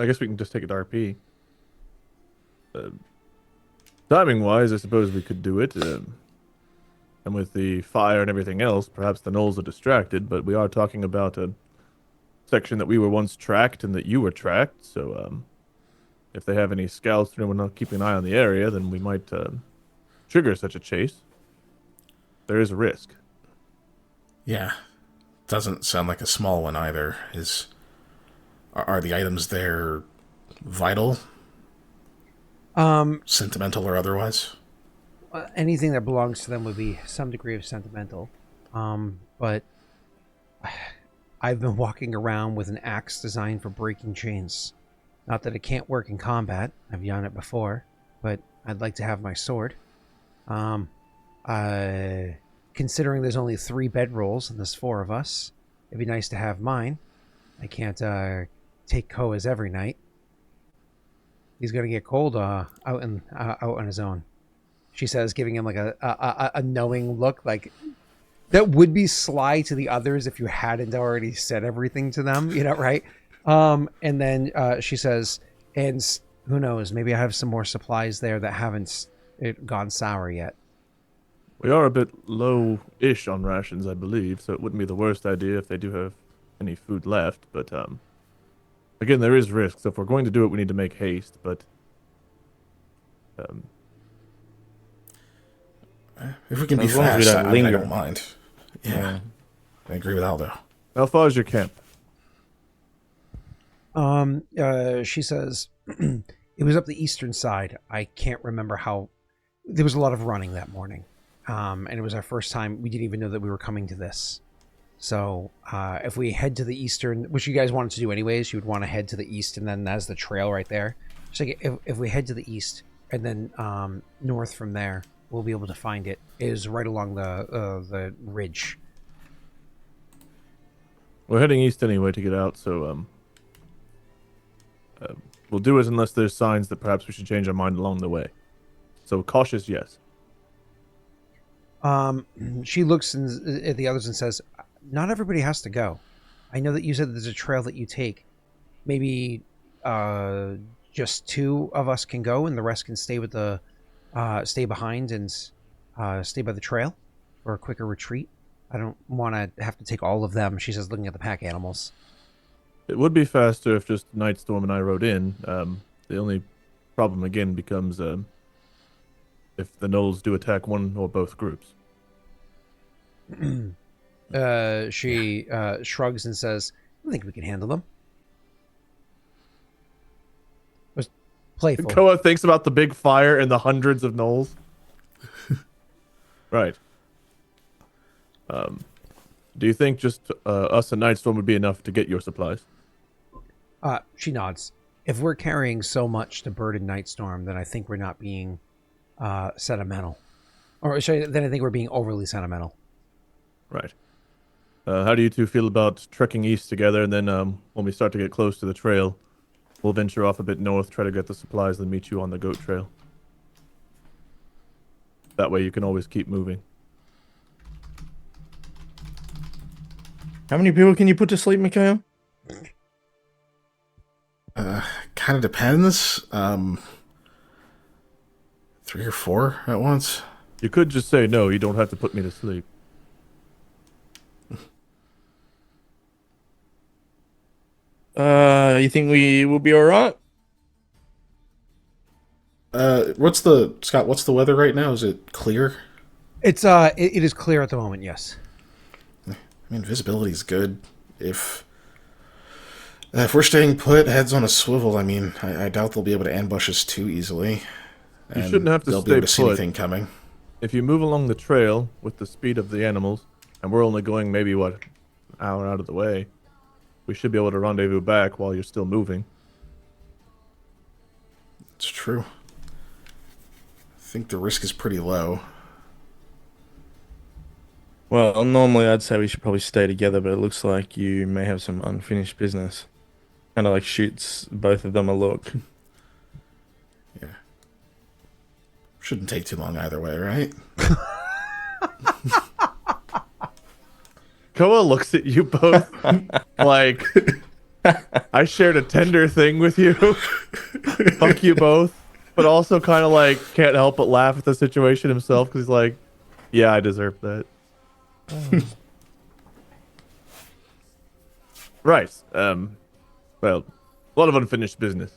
guess we can just take it to RP. Timing wise, I suppose we could do it. And with the fire and everything else, perhaps the gnolls are distracted, but we are talking about a section that we were once tracked and that you were tracked, so if they have any scouts or anyone not keeping an eye on the area, then we might trigger such a chase. There is a risk. Yeah. Doesn't sound like a small one either. Are the items there vital? Sentimental or otherwise? Anything that belongs to them would be some degree of sentimental. But I've been walking around with an axe designed for breaking chains. Not that it can't work in combat. I've done it before, but I'd like to have my sword. Considering there's only 3 bedrolls and there's 4 of us, it'd be nice to have mine. I can't take Koa's every night. He's gonna get cold out on his own. She says, giving him like a knowing look, like that would be sly to the others if you hadn't already said everything to them, right? And then she says, and who knows, maybe I have some more supplies there that haven't gone sour yet. We are a bit low-ish on rations, I believe, so it wouldn't be the worst idea if they do have any food left, but again, there is risk, so if we're going to do it, we need to make haste, but if we can be as long as we fast, don't I linger. don't mind. Yeah. I agree with Aldo. how far is your camp? She says, it was up the eastern side. I can't remember how. There was a lot of running that morning. And it was our first time. We didn't even know that we were coming to this. So if we head to the eastern, which you guys wanted to do anyways, you would want to head to the east, and then that's the trail right there. So if we head to the east and then north from there, we'll be able to find it. It is right along the ridge. We're heading east anyway to get out, so we'll do it unless there's signs that perhaps we should change our mind along the way. So cautious, yes. She looks at the others and says, not everybody has to go. I know that you said there's a trail that you take. Maybe just 2 of us can go and the rest can stay with stay behind and stay by the trail for a quicker retreat. I don't want to have to take all of them, she says, looking at the pack animals. It would be faster if just Nightstorm and I rode in. The only problem again becomes if the gnolls do attack one or both groups. She shrugs and says, I think we can handle them. It was playful. Koa thinks about the big fire and the hundreds of gnolls. Right. Do you think just us and Nightstorm would be enough to get your supplies? She nods. If we're carrying so much to burden Nightstorm, then I think we're not being sentimental. Or then I think we're being overly sentimental. Right. How do you two feel about trekking east together, and then when we start to get close to the trail, we'll venture off a bit north, try to get the supplies, and meet you on the goat trail. That way you can always keep moving. How many people can you put to sleep, Mikhail? Kind of depends. 3 or 4 at once. You could just say no, you don't have to put me to sleep. You think we will be alright? What's the weather right now? Is it clear? It is clear at the moment, yes. I mean, visibility's good. If we're staying put, heads on a swivel, I mean, I doubt they'll be able to ambush us too easily. You shouldn't have to they'll stay be able to see put. anything coming. If you move along the trail with the speed of the animals, and we're only going maybe, an hour out of the way, we should be able to rendezvous back while you're still moving. It's true. I think the risk is pretty low. Well, normally I'd say we should probably stay together, but it looks like you may have some unfinished business. Kind of like shoots both of them a look. Yeah. Shouldn't take too long either way, right? Koa looks at you both like, I shared a tender thing with you. Fuck you both. But also kind of like can't help but laugh at the situation himself because he's like, yeah, I deserve that. Right. Well, a lot of unfinished business.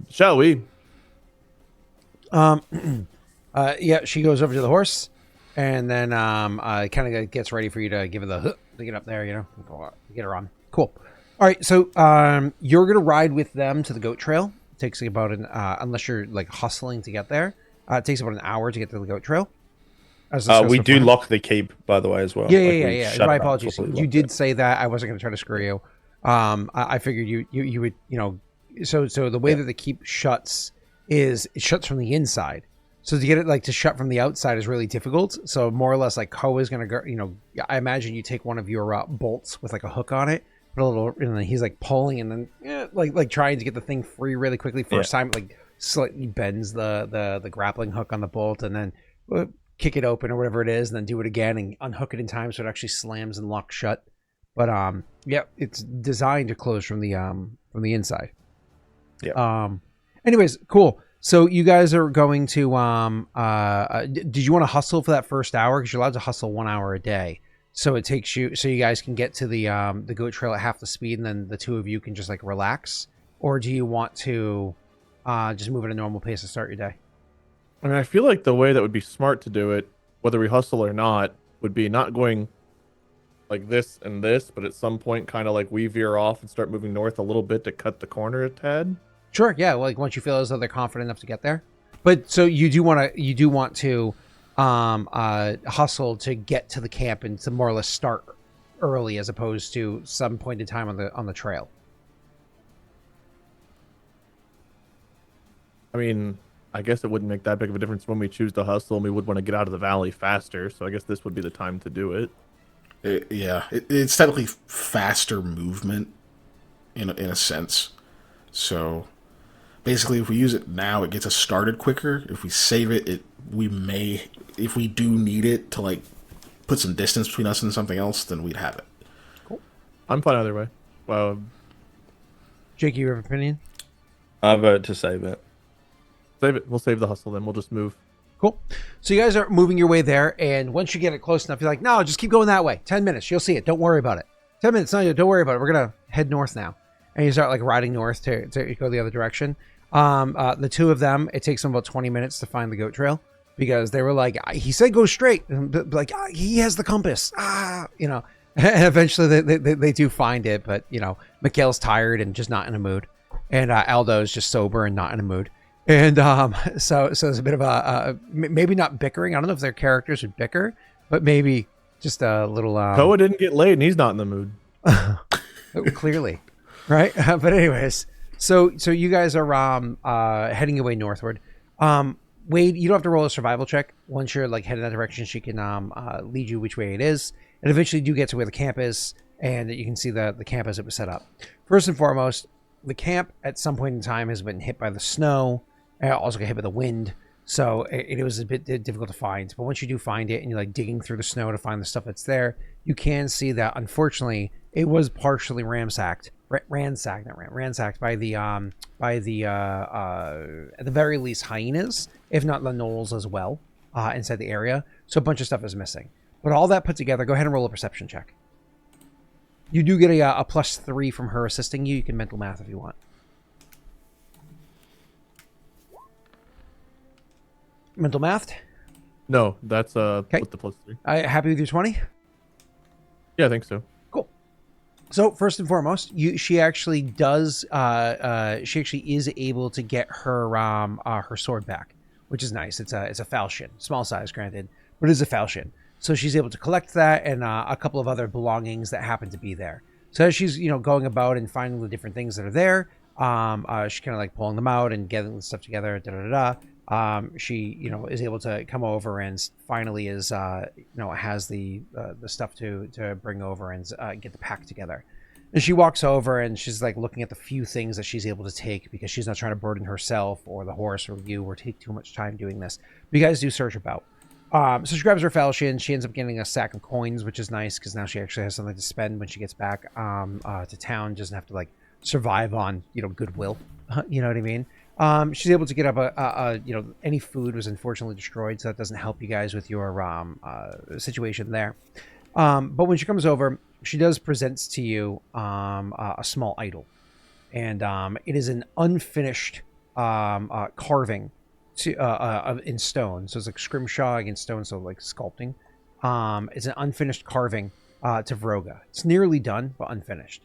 Shall we? Yeah, she goes over to the horse, and then kind of gets ready for you to give her the to get up there, get her on. Cool. All right, so you're gonna ride with them to the goat trail. It takes about unless you're like hustling to get there, it takes about an hour to get to the goat trail. We do lock the keep, by the way, as well. Yeah. My apologies. You did say that. I wasn't going to try to screw you. I figured you would, So the way that the keep shuts is it shuts from the inside. So to get it to shut from the outside is really difficult. So more or less, like Koa is going to go. I imagine you take one of your bolts with like a hook on it, put a little, and then he's like pulling, and then like trying to get the thing free really quickly. First time, like slightly bends the grappling hook on the bolt, and then kick it open or whatever it is, and then do it again and unhook it in time so it actually slams and locks shut. But yeah, it's designed to close from the inside. Yeah. Anyways, cool. So you guys are going to did you want to hustle for that first hour? Because you're allowed to hustle 1 hour a day. So it takes you so you guys can get to the goat trail at half the speed, and then the two of you can just like relax. Or do you want to just move at a normal pace to start your day? I mean, I feel like the way that would be smart to do it, whether we hustle or not, would be not going like this and this, but at some point kind of like we veer off and start moving north a little bit to cut the corner a tad. Sure, yeah. Like once you feel as though they're confident enough to get there. But so you do want to hustle to get to the camp and to more or less start early as opposed to some point in time on the trail. I mean, I guess it wouldn't make that big of a difference when we choose to hustle, and we would want to get out of the valley faster. So I guess this would be the time to do it. It's technically faster movement in a sense. So basically, if we use it now, it gets us started quicker. If we save it, if we do need it to like put some distance between us and something else, then we'd have it. Cool. I'm fine either way. Well, Jake, you have an opinion? I vote to save it. Save it. We'll save the hustle then. We'll just move. Cool. So you guys are moving your way there, and once you get it close enough, you're like, no, just keep going that way. 10 minutes. You'll see it. Don't worry about it. 10 minutes. No, don't worry about it. We're going to head north now. And you start like riding north to go the other direction. The two of them, it takes them about 20 minutes to find the goat trail because they were like, he said go straight. And like, he has the compass. And eventually they do find it. But, Mikhail's tired and just not in a mood. And Aldo's just sober and not in a mood. And so there's a bit of a maybe not bickering. I don't know if their characters would bicker, but maybe just a little. Koa didn't get laid, and he's not in the mood. Clearly, right? But anyways, so you guys are heading away northward. Wade, you don't have to roll a survival check. Once you're like heading that direction, she can lead you which way it is, and eventually you do get to where the camp is, and you can see the camp as it was set up. First and foremost, the camp at some point in time has been hit by the snow. Also got hit by the wind, so it was a bit difficult to find. But once you do find it and you're like digging through the snow to find the stuff that's there, you can see that unfortunately it was partially ransacked by the at the very least hyenas, if not the gnolls as well, inside the area. So a bunch of stuff is missing. But all that put together, go ahead and roll a perception check. You do get a +3 from her assisting you. You can mental math if you want. Mental math? No, that's Okay. with the +3. Happy with your 20? Yeah, I think so. Cool. So first and foremost, she actually does. She actually is able to get her sword back, which is nice. It's a falchion, small size, granted, but it is a falchion. So she's able to collect that and a couple of other belongings that happen to be there. So as she's, going about and finding the different things that are there, she's kind of like pulling them out and getting the stuff together. She, is able to come over and finally is, has the stuff to bring over and get the pack together. And she walks over and she's like looking at the few things that she's able to take because she's not trying to burden herself or the horse or you or take too much time doing this. But you guys do search about. So she grabs her falchion. She ends up getting a sack of coins, which is nice because now she actually has something to spend when she gets back to town. Doesn't have to like survive on goodwill. You know what I mean? She's able to get up any food was unfortunately destroyed, so that doesn't help you guys with your situation there. But when she comes over, she does presents to you a small idol, and it is an unfinished carving in stone. So it's like scrimshaw against stone, so like sculpting. It's an unfinished carving to Vroga. It's nearly done, but unfinished.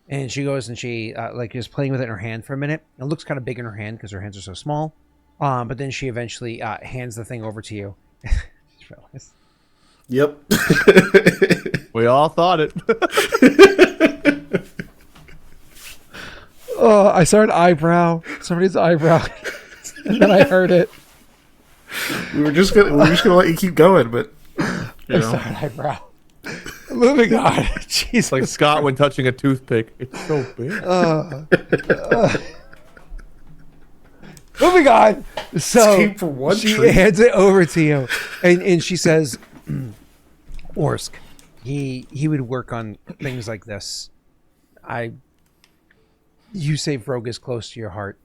And she goes and she is playing with it in her hand for a minute. It looks kind of big in her hand because her hands are so small. But then she eventually hands the thing over to you. Just realized. Yep. We all thought it. Oh, I saw an eyebrow. Somebody's eyebrow. And then I heard it. We were just gonna let you keep going, but I saw an eyebrow. Moving on. Jeez. Like Scott when touching a toothpick. It's so big. Moving on. So for one she treat. hands it over to you, and she says, "Orsk, he would work on things like this. You say Vroga's close to your heart.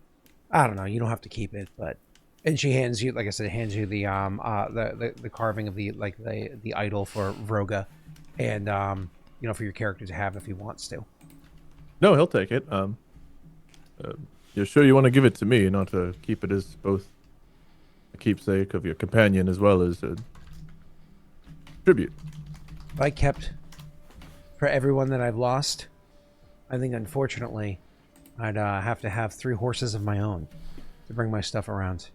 I don't know. You don't have to keep it, but." And she hands you, like I said, the carving of the idol for Vroga, and for your character to have if he wants to. No, he'll take it. You're sure you want to give it to me, not to keep it as both a keepsake of your companion as well as a tribute? If I kept for everyone that I've lost, I think unfortunately I'd have to have 3 horses of my own to bring my stuff around.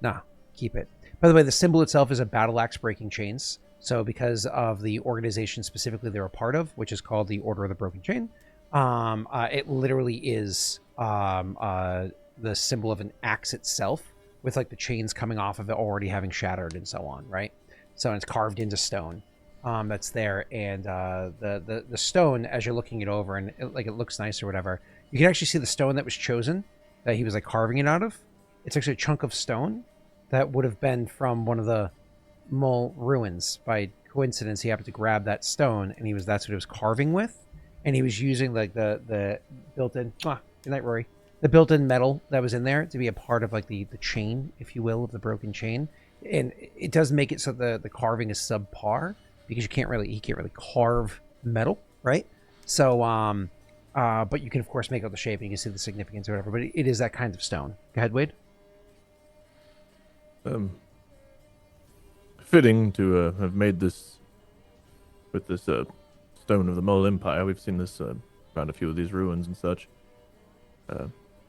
Nah, keep it. By the way, the symbol itself is a battle axe breaking chains. So because of the organization specifically they're a part of, which is called the Order of the Broken Chain, it literally is the symbol of an axe itself with like the chains coming off of it already having shattered and so on, right? So it's carved into stone. That's there, and the stone, as you're looking it over and it looks nice or whatever, you can actually see the stone that was chosen that he was like carving it out of. It's actually a chunk of stone that would have been from one of the mole ruins. By coincidence, he happened to grab that stone, and that's what he was carving with, and he was using like the built-in good night, Rory, the built-in metal that was in there to be a part of like the chain, if you will, of the broken chain. And it does make it so the carving is subpar because he can't really carve metal, right? So but you can of course make out the shape and you can see the significance or whatever, but it is that kind of stone. Go ahead, Wade. Fitting to have made this with this stone of the Mole Empire. We've seen this around a few of these ruins and such.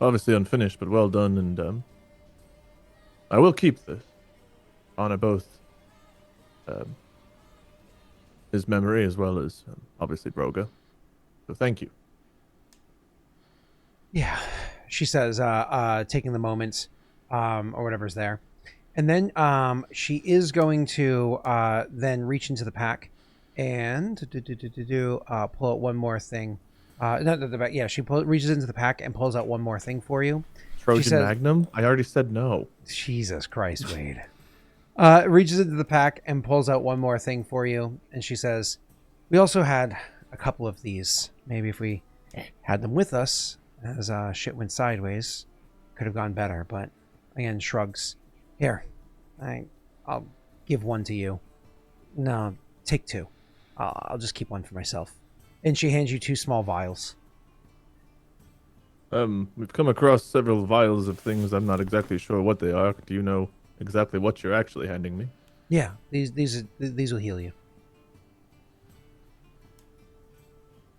Obviously unfinished, but well done, and I will keep this. Honor both his memory as well as obviously Broga. So thank you. Yeah, she says, taking the moment or whatever's there. And then she is going to then reach into the pack and pull out one more thing. She reaches into the pack and pulls out one more thing for you. Trojan Magnum? I already said no. Jesus Christ, Wade. Reaches into the pack and pulls out one more thing for you. And she says, we also had a couple of these. Maybe if we had them with us as shit went sideways, could have gone better. But again, shrugs. Here, I'll give one to you. No, take 2. I'll just keep one for myself. And she hands you 2 small vials. We've come across several vials of things. I'm not exactly sure what they are. Do you know exactly what you're actually handing me? Yeah, these will heal you.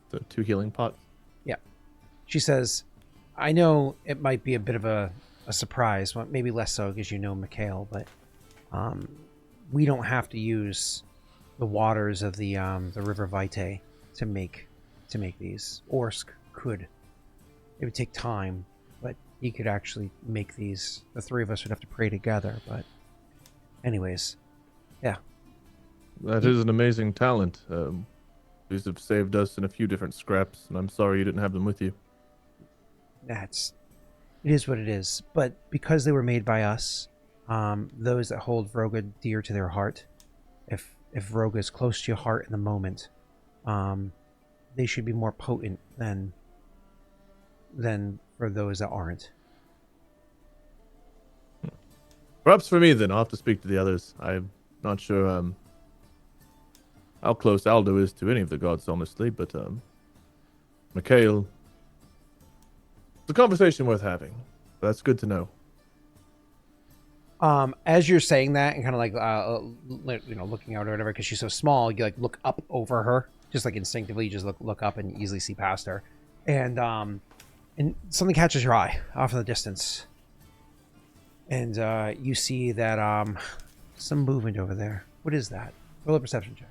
The 2 healing pots? Yeah. She says, I know it might be a bit of a surprise, maybe less so because you know Mikhail, but we don't have to use the waters of the River Vitae to make to make these. Orsk could. It would take time, but he could actually make these. The three of us would have to pray together, but anyways, yeah. That is an amazing talent. These have saved us in a few different scraps, and I'm sorry you didn't have them with you. It is what it is. But because they were made by us, those that hold Vroga dear to their heart, if Vroga is close to your heart in the moment, they should be more potent than for those that aren't. Perhaps for me, then. I'll have to speak to the others. I'm not sure how close Aldo is to any of the gods, honestly, but Mikhail, it's a conversation worth having. That's good to know. As you're saying that and kind of like looking out or whatever, because she's so small, you like look up over her, just like instinctively, you just look up and easily see past her, and something catches your eye off in the distance, and you see that some movement over there. What is that? Roll a perception check.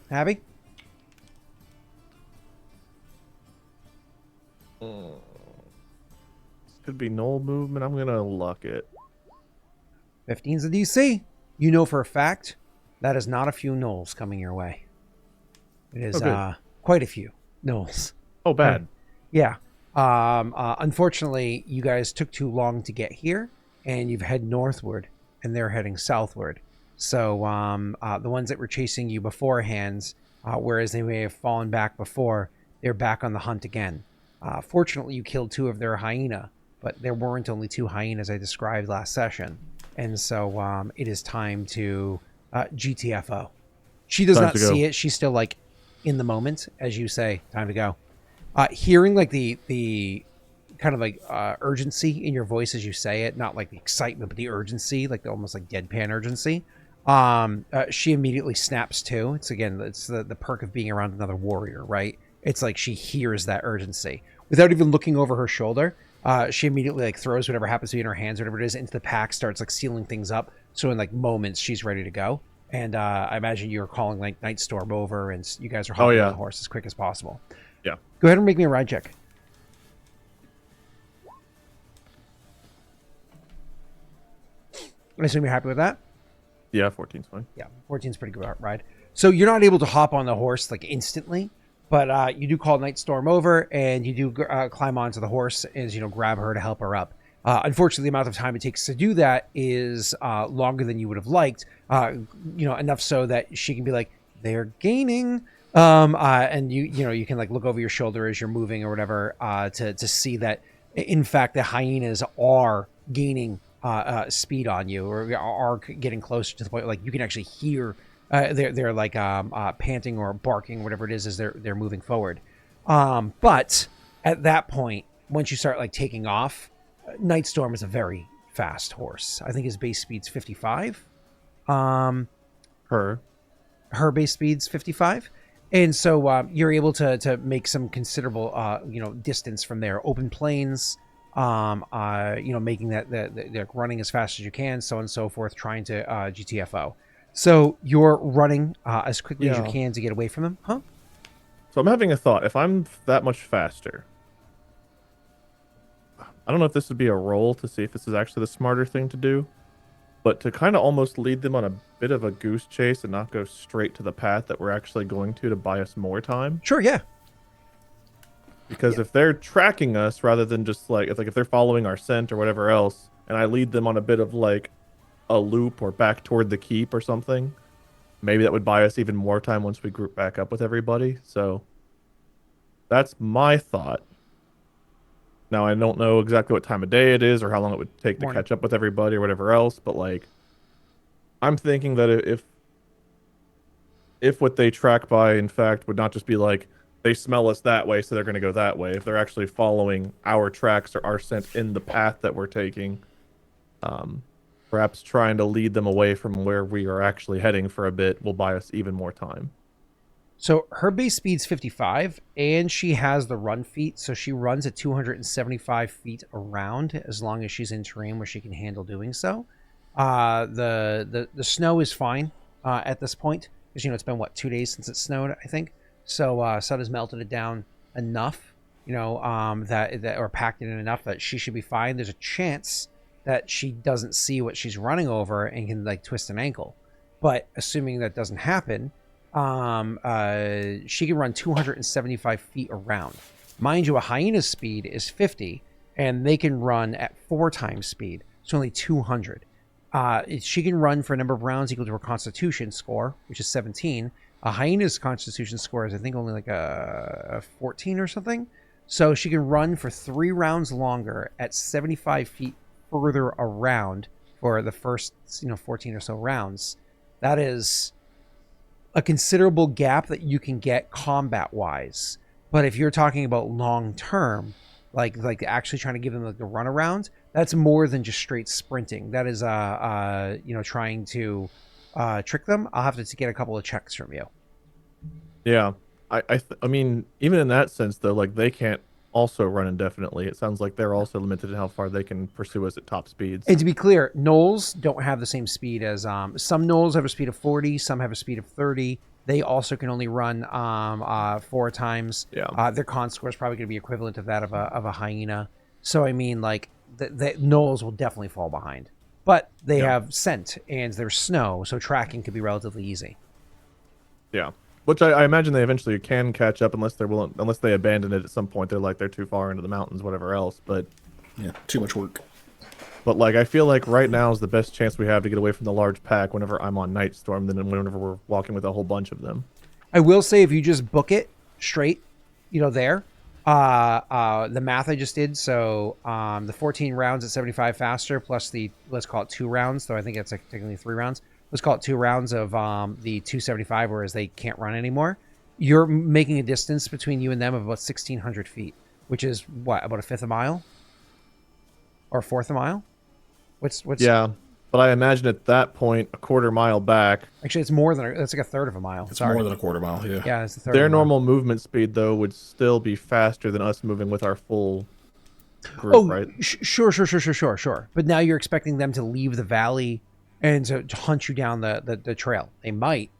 Abby? Could be null movement. I'm gonna luck it. 15's the DC. You know for a fact that is not a few gnolls coming your way. It is quite a few gnolls. Oh, bad. Yeah. Unfortunately, you guys took too long to get here, and you've head northward, and they're heading southward. So the ones that were chasing you beforehand, whereas they may have fallen back before, they're back on the hunt again. Fortunately, you killed 2 of their hyena, but there weren't only 2 hyenas I described last session. And so it is time to GTFO. She does not see it. She's still like in the moment as you say, time to go. Hearing like the kind of like urgency in your voice as you say it, not like the excitement, but the urgency, like the almost like deadpan urgency. She immediately snaps to. It's the perk of being around another warrior, right? It's like she hears that urgency without even looking over her shoulder. She immediately like throws whatever happens to be in her hands, whatever it is, into the pack, starts like sealing things up. So in like moments, she's ready to go. And I imagine you're calling like Nightstorm over, and you guys are hopping on the horse as quick as possible. Yeah. Go ahead and make me a ride check. I assume you're happy with that? Yeah, 14's fine. Yeah, 14's pretty good ride. So you're not able to hop on the horse like instantly, but you do call Nightstorm over, and you do climb onto the horse and grab her to help her up. Unfortunately, the amount of time it takes to do that is longer than you would have liked. Enough so that she can be like, they're gaining, and you can like look over your shoulder as you're moving or whatever to see that in fact the hyenas are gaining speed on you, or are getting closer to the point like you can actually hear they're like panting or barking, whatever it is as they're moving forward. But at that point, once you start like taking off, Nightstorm is a very fast horse. I think his base speed's 55. Her base speed's 55. And so you're able to make some considerable distance from there. Open plains, making that running as fast as you can, so on and so forth, trying to GTFO. So you're running as quickly as you can to get away from them, huh? So I'm having a thought. If I'm that much faster, I don't know if this would be a roll to see if this is actually the smarter thing to do, but to kind of almost lead them on a bit of a goose chase and not go straight to the path that we're actually going to buy us more time. Sure, yeah. Because if they're tracking us rather than just if they're following our scent or whatever else, and I lead them on a bit of like a loop or back toward the keep or something, maybe that would buy us even more time once we group back up with everybody. So that's my thought. Now, I don't know exactly what time of day it is or how long it would take to catch up with everybody or whatever else, but like, I'm thinking that if what they track by, in fact, would not just be like, they smell us that way, so they're going to go that way. If they're actually following our tracks or our scent in the path that we're taking, perhaps trying to lead them away from where we are actually heading for a bit will buy us even more time. So her base speed's 55, and she has the run feat, so she runs at 275 feet around as long as she's in terrain where she can handle doing so. The snow is fine at this point, because it's been 2 days since it snowed, I think. So Sun has melted it down enough, that or packed it in enough that she should be fine. There's a chance that she doesn't see what she's running over and can twist an ankle, but assuming that doesn't happen, she can run 275 feet around. Mind you, a hyena's speed is 50, and they can run at 4 times speed. It's only 200. She can run for a number of rounds equal to her constitution score, which is 17. A hyena's constitution score is, I think, only a 14 or something. So she can run for 3 rounds longer at 75 feet further around for the first 14 or so rounds. That is a considerable gap that you can get combat wise. But if you're talking about long term, like actually trying to give them the runaround, that's more than just straight sprinting. That is trying to trick them. I'll have to get a couple of checks from you. Yeah, I mean, even in that sense though, they can't also run indefinitely. It sounds like they're also limited in how far they can pursue us at top speeds. And to be clear, gnolls don't have the same speed as some gnolls have a speed of 40, some have a speed of 30. They also can only run 4 times. Yeah. Their con score is probably going to be equivalent to that of a hyena. So I mean, the gnolls will definitely fall behind, but they have scent and there's snow, so tracking could be relatively easy. Yeah. Which I imagine they eventually can catch up unless they abandon it at some point. They're too far into the mountains, whatever else. But yeah, too much work. But I feel like right now is the best chance we have to get away from the large pack whenever I'm on Night Storm than whenever we're walking with a whole bunch of them. I will say, if you just book it straight, there, the math I just did. So the 14 rounds at 75 faster plus let's call it 2 rounds. So I think it's technically 3 rounds. Let's call it 2 rounds of the 275, whereas they can't run anymore. You're making a distance between you and them of about 1,600 feet, which is about a fifth a mile or a fourth a mile. What's yeah, but I imagine at that point a quarter mile back. Actually, it's more than that's a third of a mile. It's more than a quarter mile. Yeah. Yeah, it's a third. Their of a normal mile. movement speed though would still be faster than us moving with our full group, right? Sure. But now you're expecting them to leave the valley and to hunt you down the trail. They might.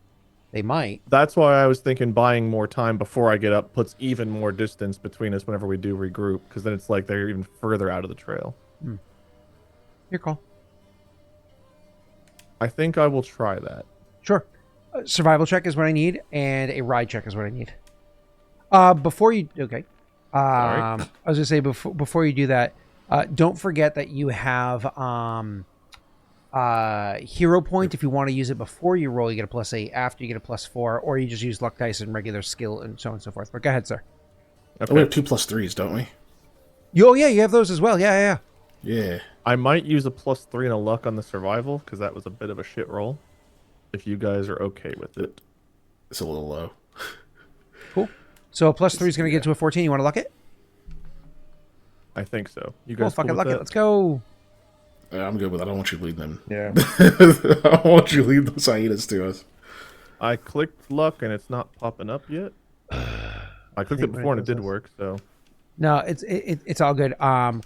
That's why I was thinking buying more time before I get up puts even more distance between us whenever we do regroup, because then it's they're even further out of the trail. Your call. I think I will try that. Sure. Survival check is what I need, and a ride check is what I need. Before you... Okay. I was going to say, before you do that, don't forget that you have hero point. If you want to use it before you roll, you get a +8. After, you get a +4. Or you just use luck dice and regular skill and so on and so forth. But go ahead, sir. Okay. We have 2 +3s, don't we? Oh, yeah, you have those as well. Yeah. I might use a +3 and a luck on the survival, because that was a bit of a shit roll. If you guys are okay with it. It's a little low. Cool. So a +3 is going to get to a 14. You want to luck it? I think so. You guys fucking cool luck with it. that? Let's go. I'm good with it. I don't want you to lead them. Yeah. I don't want you to lead those hyenas to us. I clicked luck and it's not popping up yet. I clicked it before and it did work, so. No, it's all good. I'm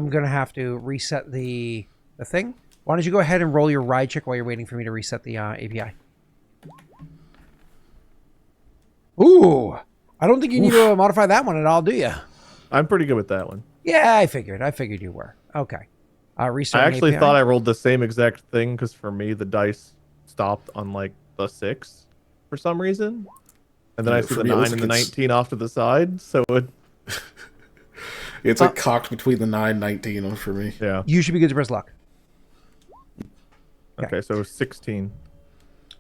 gonna have to reset the thing. Why don't you go ahead and roll your ride check while you're waiting for me to reset the API? Ooh, I don't think you need to modify that one at all, do you? I'm pretty good with that one. Yeah, I figured you were. Okay. Restart. I actually API. thought I rolled the same exact thing, because for me the dice stopped on the 6 for some reason, and then I see the 9 and the 19 off to the side, so it. It's cocked between the 9 and 19 for me. Yeah. You should be good to press luck. Okay, so 16.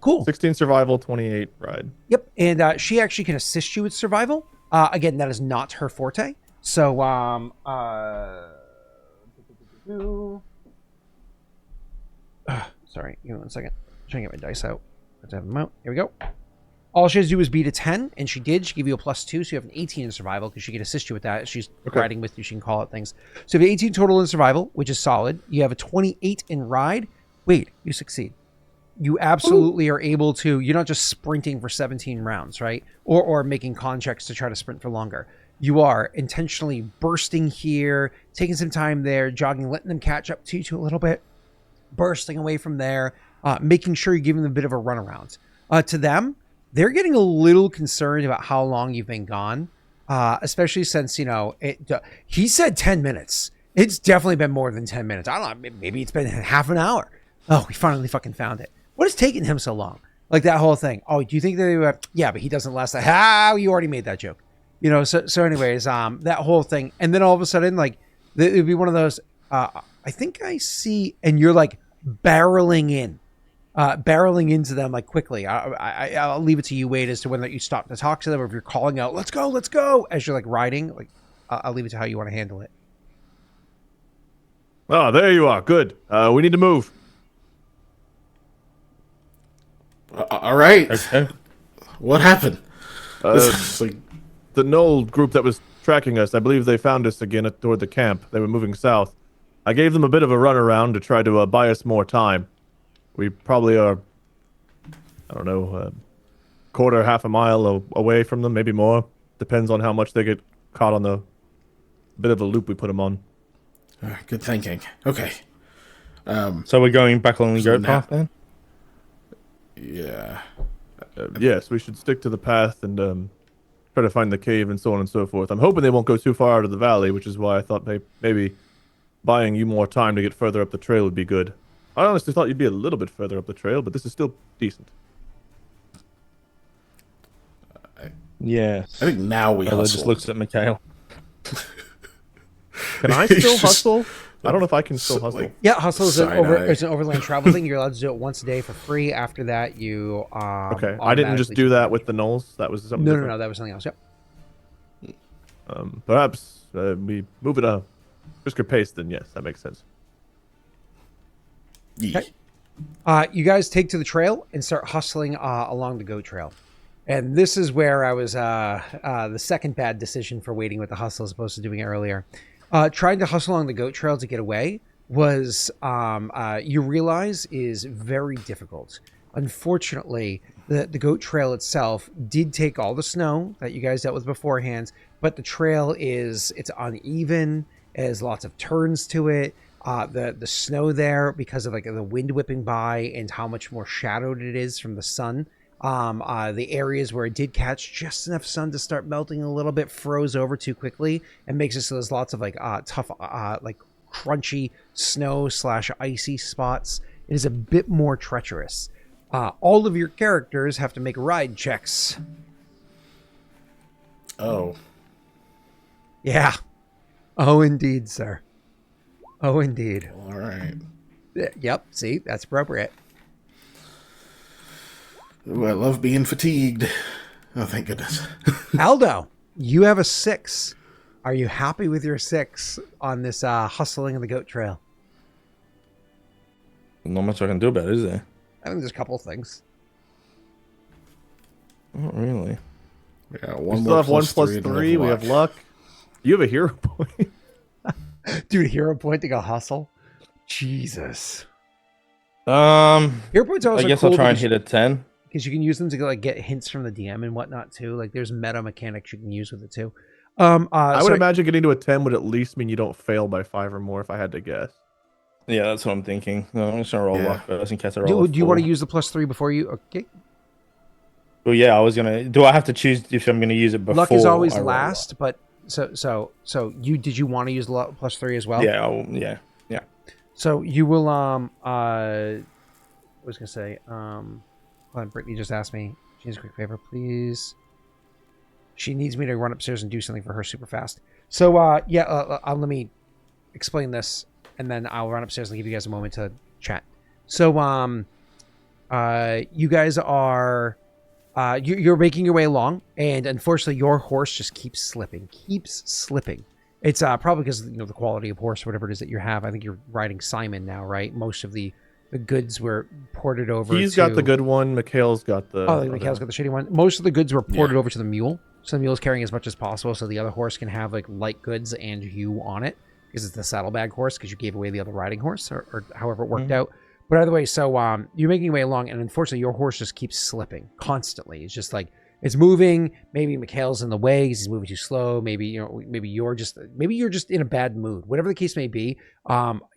Cool. 16 survival, 28 ride. Yep, and she actually can assist you with survival. Again, that is not her forte. So, sorry, give me 1 second. I'm trying to get my dice out. Let's have them out. Here we go. All she has to do is beat a 10, and she did. She gave you a +2, so you have an 18 in survival, because she can assist you with that. She's riding with you. She can call it things. So you have 18 total in survival, which is solid. You have a 28 in ride. Wait, you succeed. You absolutely are able to. You're not just sprinting for 17 rounds, right? Or making con checks to try to sprint for longer. You are intentionally bursting here, taking some time there, jogging, letting them catch up to you a little bit, bursting away from there, making sure you're giving them a bit of a runaround. To them, they're getting a little concerned about how long you've been gone, especially since, he said 10 minutes. It's definitely been more than 10 minutes. I don't know, maybe it's been half an hour. Oh, we finally fucking found it. What is taking him so long? Like that whole thing. Oh, do you think that they were, yeah, but he doesn't last that. How you already made that joke. So anyways, that whole thing. And then all of a sudden, like, it would be one of those, I think I see, and you're like barreling into them like quickly. I'll leave it to you, Wade, as to whether you stop to talk to them or if you're calling out, let's go, as you're like riding. Like, I'll leave it to how you want to handle it. Oh, there you are. Good. We need to move. All right. Okay. What happened? The Knoll group that was tracking us, I believe they found us again toward the camp. They were moving south. I gave them a bit of a runaround to try to buy us more time. We probably are, I don't know, quarter, half a mile away from them, maybe more. Depends on how much they get caught on the bit of a loop we put them on. Good thinking. Okay. So we're going back along the So goat now- path then? Yeah. Yes, we should stick to the path and try to find the cave and so on and so forth. I'm hoping they won't go too far out of the valley, which is why I thought maybe buying you more time to get further up the trail would be good. I honestly thought you'd be a little bit further up the trail, but this is still decent. Yes. I think now we Ella hustle. just looks at Mikhail. Can I He's still just- hustle? I don't know if I can still hustle. like, Yeah, hustle is Cyanide. it's an overland travel thing. You're allowed to do it once a day for free. After that, you Okay, I didn't just automatically do that change. with the Knolls. That was something No, different. that was something else. Yep. Perhaps we move at a brisker pace, then yes, that makes sense. Yeah. Okay. You guys take to the trail and start hustling along the goat trail. And this is where I was the second bad decision for waiting with the hustle as opposed to doing it earlier. Trying to hustle along the goat trail to get away was, you realize, is very difficult. Unfortunately, the goat trail itself did take all the snow that you guys dealt with beforehand, but the trail it's uneven, it has lots of turns to it. The snow there, because of like the wind whipping by and how much more shadowed it is from the sun. The areas where it did catch just enough sun to start melting a little bit froze over too quickly and makes it so there's lots of like tough, like crunchy snow / icy spots. It is a bit more treacherous. All of your characters have to make ride checks. Oh. Yeah. Oh, indeed, sir. Oh, indeed. All right. Yep. See, that's appropriate. Ooh, I love being fatigued. Oh, thank goodness. Aldo, you have a 6. Are you happy with your 6 on this hustling on the goat trail? Not much I can do about it, is there? I think there's a couple of things. Not really. Yeah, We one still more have 1 plus plus 3 to 3. We have luck. You have a hero point. Dude, hero point to go hustle? Jesus. Hero points are also I guess cool I'll try and because- hit a 10. Because you can use them to like get hints from the DM and whatnot too. Like there's meta mechanics you can use with it too. I would imagine getting to a 10 would at least mean you don't fail by 5 or more, if I had to guess. Yeah, that's what I'm thinking. No, I'm just gonna roll Yeah. luck first in case I roll. Do you want to use the +3 before you? Okay. Well, yeah, I was gonna. Do I have to choose if I'm gonna use it before? Luck is always I roll last, but so did you want to use the +3 as well? luck? Yeah, yeah. So you will I was gonna say hold on, Brittany just asked me. She needs a quick favor, please. She needs me to run upstairs and do something for her super fast. So let me explain this, and then I'll run upstairs and give you guys a moment to chat. So you guys are you're making your way along, and unfortunately your horse just keeps slipping. It's probably because the quality of horse or whatever it is that you have. I think you're riding Simon now, right? Most of the goods were ported over. He's got the good one. Mikhail's got the. Mikhail's got the shitty one. Most of the goods were ported over to the mule, so the mule's carrying as much as possible, so the other horse can have like light goods and you on it, because it's the saddlebag horse, because you gave away the other riding horse, or however it worked out. But either way, so you're making your way along, and unfortunately your horse just keeps slipping constantly. It's just like It's moving. Maybe Mikhail's in the way because he's moving too slow. Maybe you're just in a bad mood. Whatever the case may be,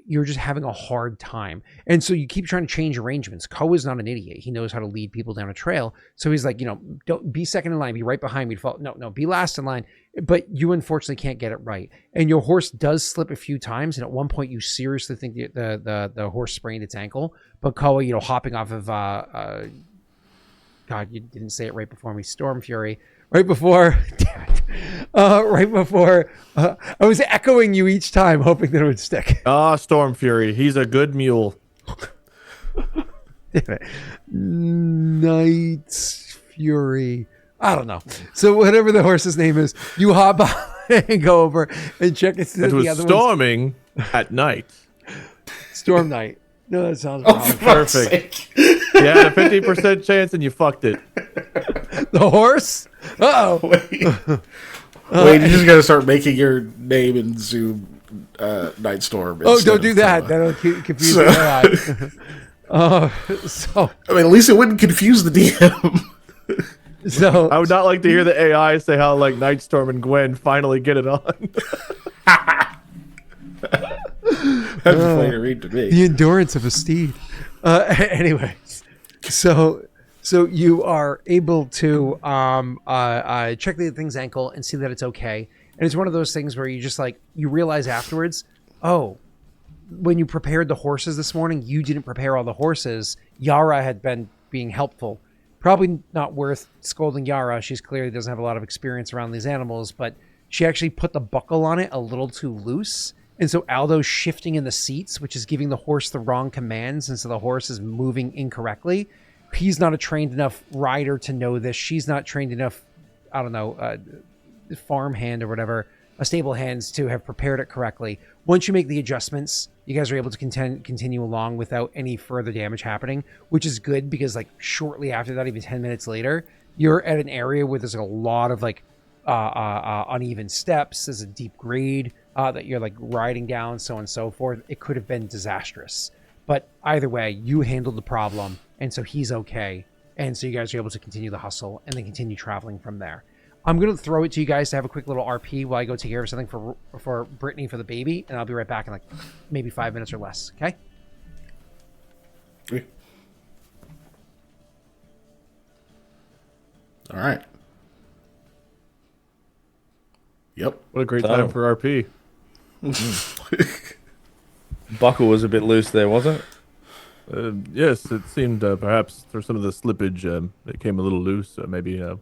you're just having a hard time. And so you keep trying to change arrangements. Ko is not an idiot. He knows how to lead people down a trail. So he's like, don't be second in line, be right behind me. No, be last in line. But you unfortunately can't get it right. And your horse does slip a few times. And at one point you seriously think the horse sprained its ankle. But Koa, hopping off of God, you didn't say it right before me. Storm Fury. Right before, damn it. I was echoing you each time, hoping that it would stick. Storm Fury. He's a good mule. Damn it. Knight's Fury. I don't know. So whatever the horse's name is, you hop on and go over and check it. It was storming at night. Storm Knight. No, that sounds wrong. Perfect. You had a 50% chance and you fucked it. The horse? Uh-oh. Wait, you just gotta start making your name in Zoom Nightstorm. Oh, don't do that. That'll confuse the AI. So I mean, at least it wouldn't confuse the DM. So I would not like to hear the AI say how like Nightstorm and Gwen finally get it on. That'd be funny to read to me. The endurance of a steed. Anyways, so you are able to check the thing's ankle and see that it's okay. And it's one of those things where you just you realize afterwards, oh, when you prepared the horses this morning, you didn't prepare all the horses. Yara had been being helpful. Probably not worth scolding Yara. She's clearly doesn't have a lot of experience around these animals, but she actually put the buckle on it a little too loose. And so Aldo's shifting in the seats, which is giving the horse the wrong commands. And so the horse is moving incorrectly. He's not a trained enough rider to know this. She's not trained enough, I don't know, farm hand or whatever, a stable hands to have prepared it correctly. Once you make the adjustments, you guys are able to continue along without any further damage happening, which is good because shortly after that, even 10 minutes later, you're at an area where there's a lot of uneven steps. There's a deep grade that you're riding down, so on and so forth. It could have been disastrous, but either way, you handled the problem, and so he's okay. And so you guys are able to continue the hustle and then continue traveling from there. I'm going to throw it to you guys to have a quick little RP while I go take care of something for Brittany for the baby, and I'll be right back in maybe 5 minutes or less. Okay? All right. Yep. What a great time for RP. Buckle was a bit loose there, wasn't it? Yes, it seemed perhaps for some of the slippage it came a little loose. Maybe who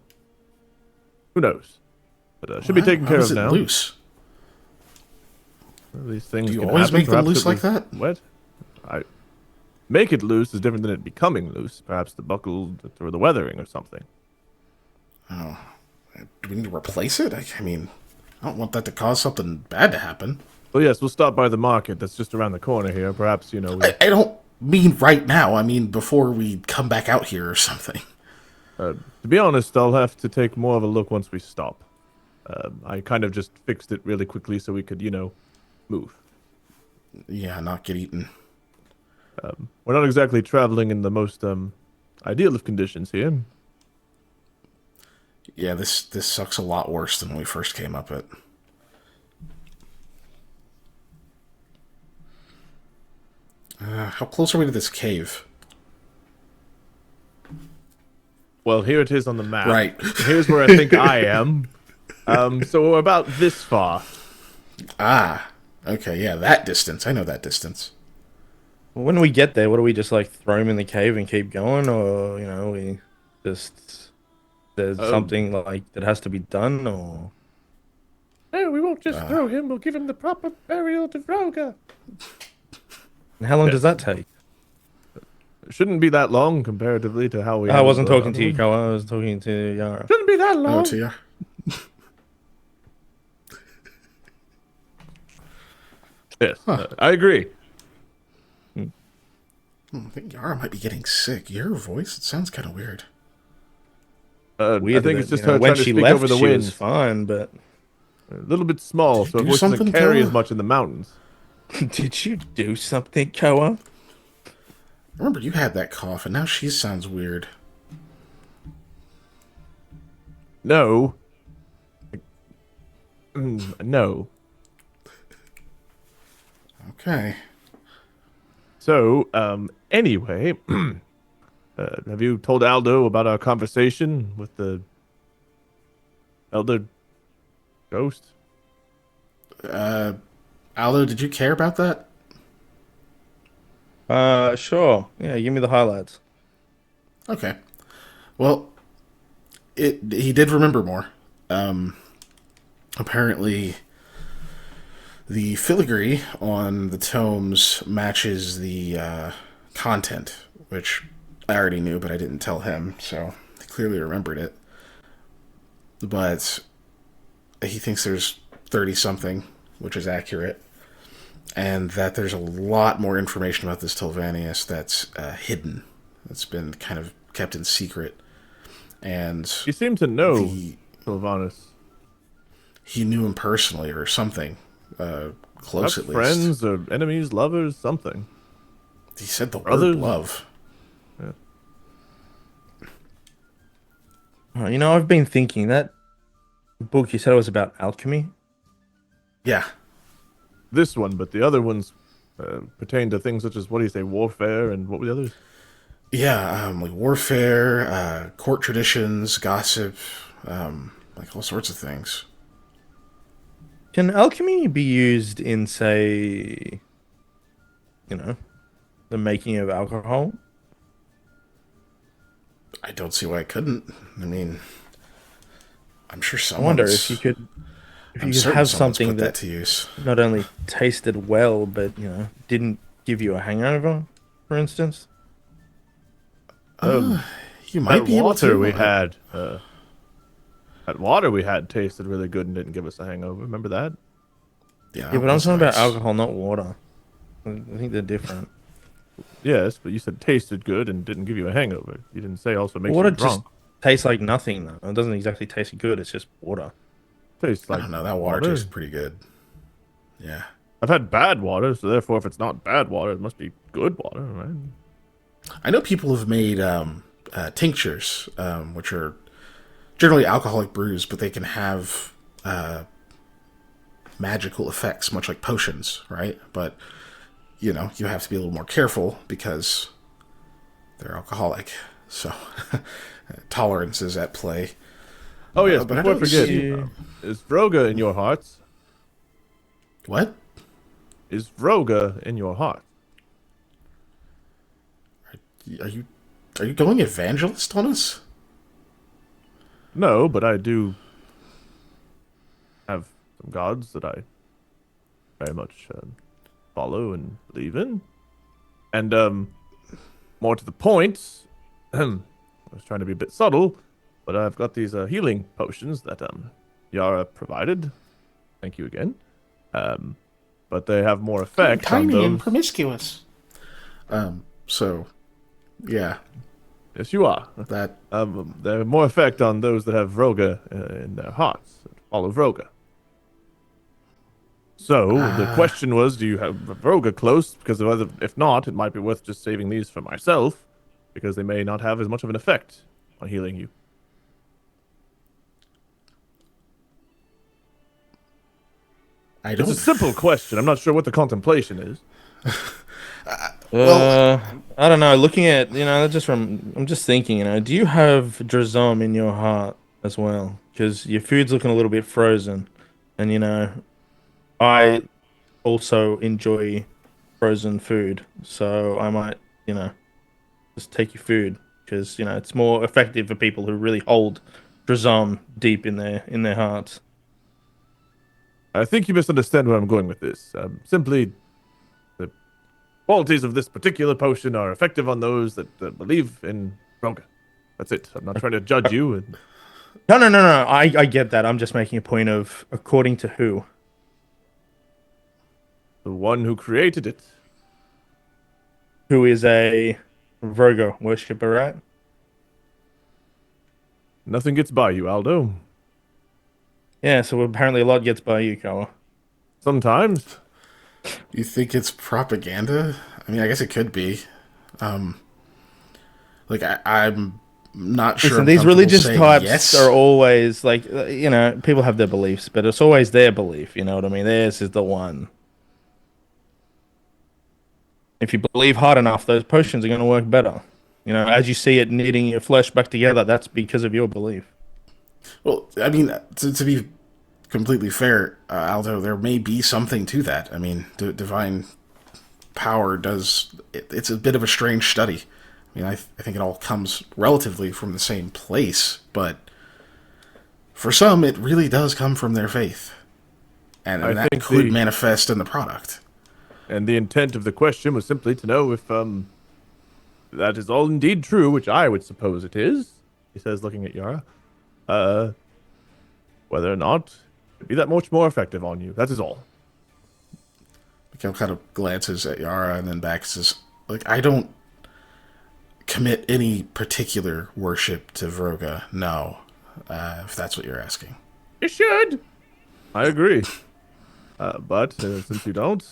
knows? But should be taken care of now. Loose. Well, these things Do you can always happen. make them Perhaps loose it like was that? Wet. I make it loose is different than it becoming loose. Perhaps the buckle or the weathering or something. Oh, do we need to replace it? I mean, I don't want that to cause something bad to happen. Well, yes, we'll stop by the market that's just around the corner here. Perhaps we... I don't mean right now. I mean before we come back out here or something. To be honest, I'll have to take more of a look once we stop. I kind of just fixed it really quickly so we could, move. Yeah, not get eaten. We're not exactly traveling in the most ideal of conditions here. Yeah, this sucks a lot worse than when we first came up it. How close are we to this cave? Well, here it is on the map. Right. Here's where I think I am. So we're about this far. Ah, okay, yeah, that distance. I know that distance. Well, when we get there, what do we just throw him in the cave and keep going, or we just there's something that has to be done, or? No, we won't just throw him. We'll give him the proper burial to Vroga. And how long does that take? It shouldn't be that long comparatively to how we. I wasn't talking to you, Koa. I was talking to Yara. Shouldn't be that long. Oh, to you. Yes, I agree. I think Yara might be getting sick. Your voice, it sounds kind of weird. Weird. I think it's just her her when trying to she speak left, over the she wind. was fine, but A little bit small, so her do voice doesn't something, carry Koa? as much in the mountains. did you do something, Koa? Remember, you had that cough, and now she sounds weird. No. No. Okay. So, anyway, have you told Aldo about our conversation with the elder ghost? Aldo, did you care about that? Sure. Yeah, give me the highlights. Okay. Well, he did remember more. Apparently, the filigree on the tomes matches the content, which I already knew, but I didn't tell him, so he clearly remembered it. But he thinks there's 30 something, which is accurate, and that there's a lot more information about this Tilvanius that's hidden. It's been kind of kept in secret. And You seem to know Sylvanus. he knew him personally or something. Close Not at least. friends or enemies, lovers, something. He said the Brothers. word love. You know, I've been thinking that book you said it was about alchemy. Yeah. This one, but the other ones pertain to things such as, what do you say, warfare, and what were the others? Yeah, like warfare, court traditions, gossip, like all sorts of things. Can alchemy be used in, say, you know, the making of alcohol? I don't see why I couldn't. I mean, I'm sure I someone's... wonder if you could, I'm have certain someone's something put that to use. not only tasted well, but didn't give you a hangover, for instance. You might be able to. That water we had tasted really good and didn't give us a hangover. Remember that? Yeah, Yeah, but I'm that's talking about nice. alcohol, not water. I think they're different. Yes, but you said tasted good and didn't give you a hangover. You didn't say also makes Water you drunk. just tastes like nothing, though. It doesn't exactly taste good. It's just water. Tastes I like don't know. That water tastes pretty good. Yeah. I've had bad water, so therefore, if it's not bad water, it must be good water, right? I know people have made tinctures, which are generally alcoholic brews, but they can have magical effects, much like potions, right? But, you have to be a little more careful because they're alcoholic. So, tolerance is at play. Oh, yes, but I before I don't forget, see- is Vroga in your hearts? What? Is Vroga in your heart? Are you going evangelist on us? No, but I do have some gods that I very much follow and believe in. And more to the point, I was trying to be a bit subtle, but I've got these healing potions that Yara provided. Thank you again. But they have more effect on Tiny and those. promiscuous. So, yeah, Yes, you are. that They have more effect on those that have Vroga in their hearts. Follow Vroga. So the question was, do you have Vroga close? Because if not, it might be worth just saving these for myself, because they may not have as much of an effect on healing you. I It's don't. a simple question. I'm not sure what the contemplation is. I don't know. Looking at, I'm just thinking, do you have Drazom in your heart as well? Because your food's looking a little bit frozen, and I also enjoy frozen food, so I might, just take your food because it's more effective for people who really hold Drazom deep in their hearts. I think you misunderstand where I'm going with this. Simply, the qualities of this particular potion are effective on those that believe in Vroga. That's it. I'm not trying to judge you. No. I get that. I'm just making a point of according to who. The one who created it. Who is a Virgo worshipper, right? Nothing gets by you, Aldo. Yeah, so apparently a lot gets by you, Carla. Sometimes. You think it's propaganda? I mean, I guess it could be. Like I'm not sure. Listen, I'm these comfortable religious saying types yes. are always like, people have their beliefs, but it's always their belief. You know what I mean? Theirs is the one. If you believe hard enough, those potions are going to work better. As you see it knitting your flesh back together, that's because of your belief. Well, I mean, to be completely fair, Aldo, there may be something to that. I mean, divine power does... It's a bit of a strange study. I mean, I think it all comes relatively from the same place, but for some, it really does come from their faith. And that could manifest in the product. And the intent of the question was simply to know if that is all indeed true, which I would suppose it is, he says, looking at Yara. Whether or not it'd be that much more effective on you. That is all. Mikhail kind of glances at Yara and then back and says, I don't commit any particular worship to Vroga, no, if that's what you're asking. You should. I agree. But since you don't...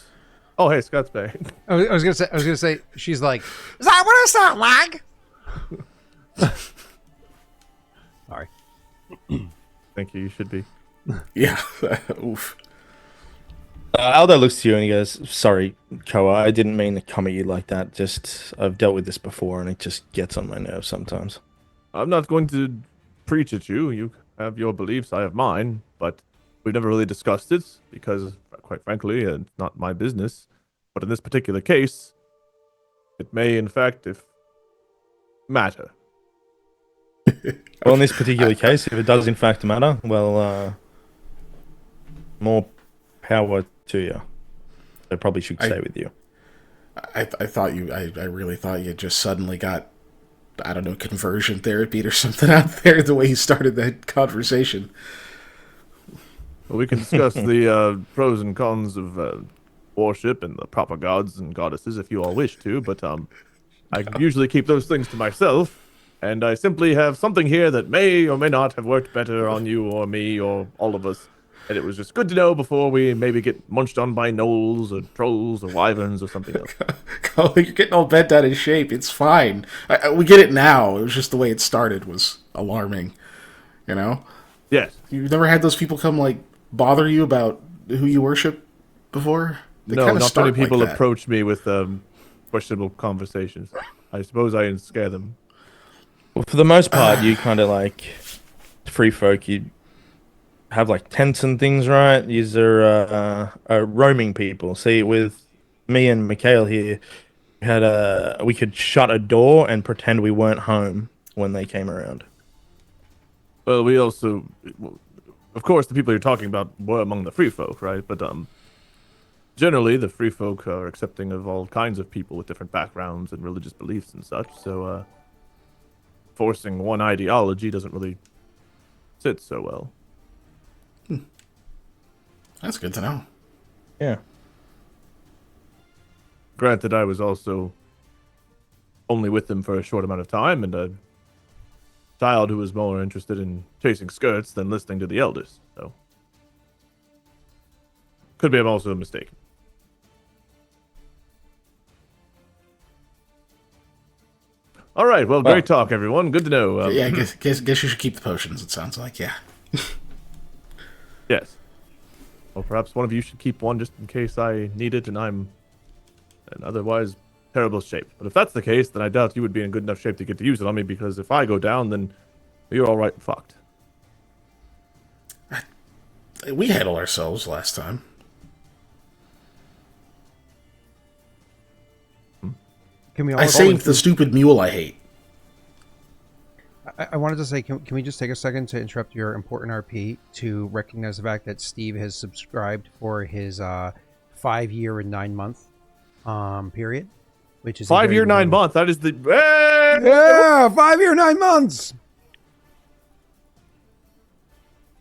Oh, hey, Scott's back. I was gonna say. She's like, is that what I sound like? Sorry. Thank you. You should be. Yeah. Oof. Aldo looks to you and he goes, "Sorry, Koa, I didn't mean to come at you like that. Just I've dealt with this before, and it just gets on my nerves sometimes." I'm not going to preach at you. You have your beliefs. I have mine. But we've never really discussed it because, quite frankly, it's not my business. But in this particular case, it may, in fact, matter. Well, in this particular case, if it does in fact matter, well, more power to you. I probably should stay with you. I thought you... I really thought you just suddenly got, I don't know, conversion therapy or something out there, the way you started that conversation. Well, we can discuss the pros and cons of worship and the proper gods and goddesses if you all wish to, but I usually keep those things to myself, and I simply have something here that may or may not have worked better on you or me or all of us, and it was just good to know before we maybe get munched on by gnolls or trolls or wyverns or something else. You're getting all bent out of shape. It's fine. We get it now. It was just the way it started was alarming, Yes. You've never had those people come, bother you about who you worship before? They No, not many people like approach me with questionable conversations. I suppose I scare them. Well, for the most part, you kind of free folk. You have tents and things, right? These are roaming people. See, with me and Mikhail here, we could shut a door and pretend we weren't home when they came around. Well, we also, of course, the people you're talking about were among the free folk, right? But generally, the free folk are accepting of all kinds of people with different backgrounds and religious beliefs and such. So forcing one ideology doesn't really sit so well. That's good to know. Yeah. Granted, I was also only with them for a short amount of time, and a child who was more interested in chasing skirts than listening to the elders. So could be I'm also mistaken. All right. Well, great talk, everyone. Good to know. Yeah, I guess you should keep the potions. It sounds like, yeah. Yes. Well, perhaps one of you should keep one just in case I need it and I'm in otherwise terrible shape. But if that's the case, then I doubt you would be in good enough shape to get to use it on me, because if I go down, then you're all right and fucked. We handled ourselves last time. Can we all I saved the stupid mule I hate. I wanted to say, can we just take a second to interrupt your important RP to recognize the fact that Steve has subscribed for his 5-year and 9-month period, which is 5-year, 9 month. That is the 5-year, 9 months.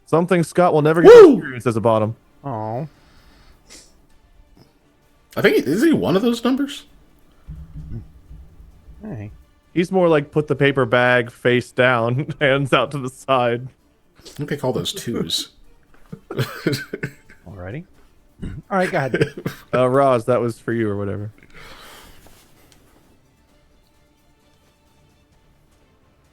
Something Scott will never get to experience as a bottom. Oh, I think is he one of those numbers? hey. He's more like put the paper bag face down, hands out to the side. I think they call those twos. Alrighty. All right, go ahead. Roz, that was for you or whatever.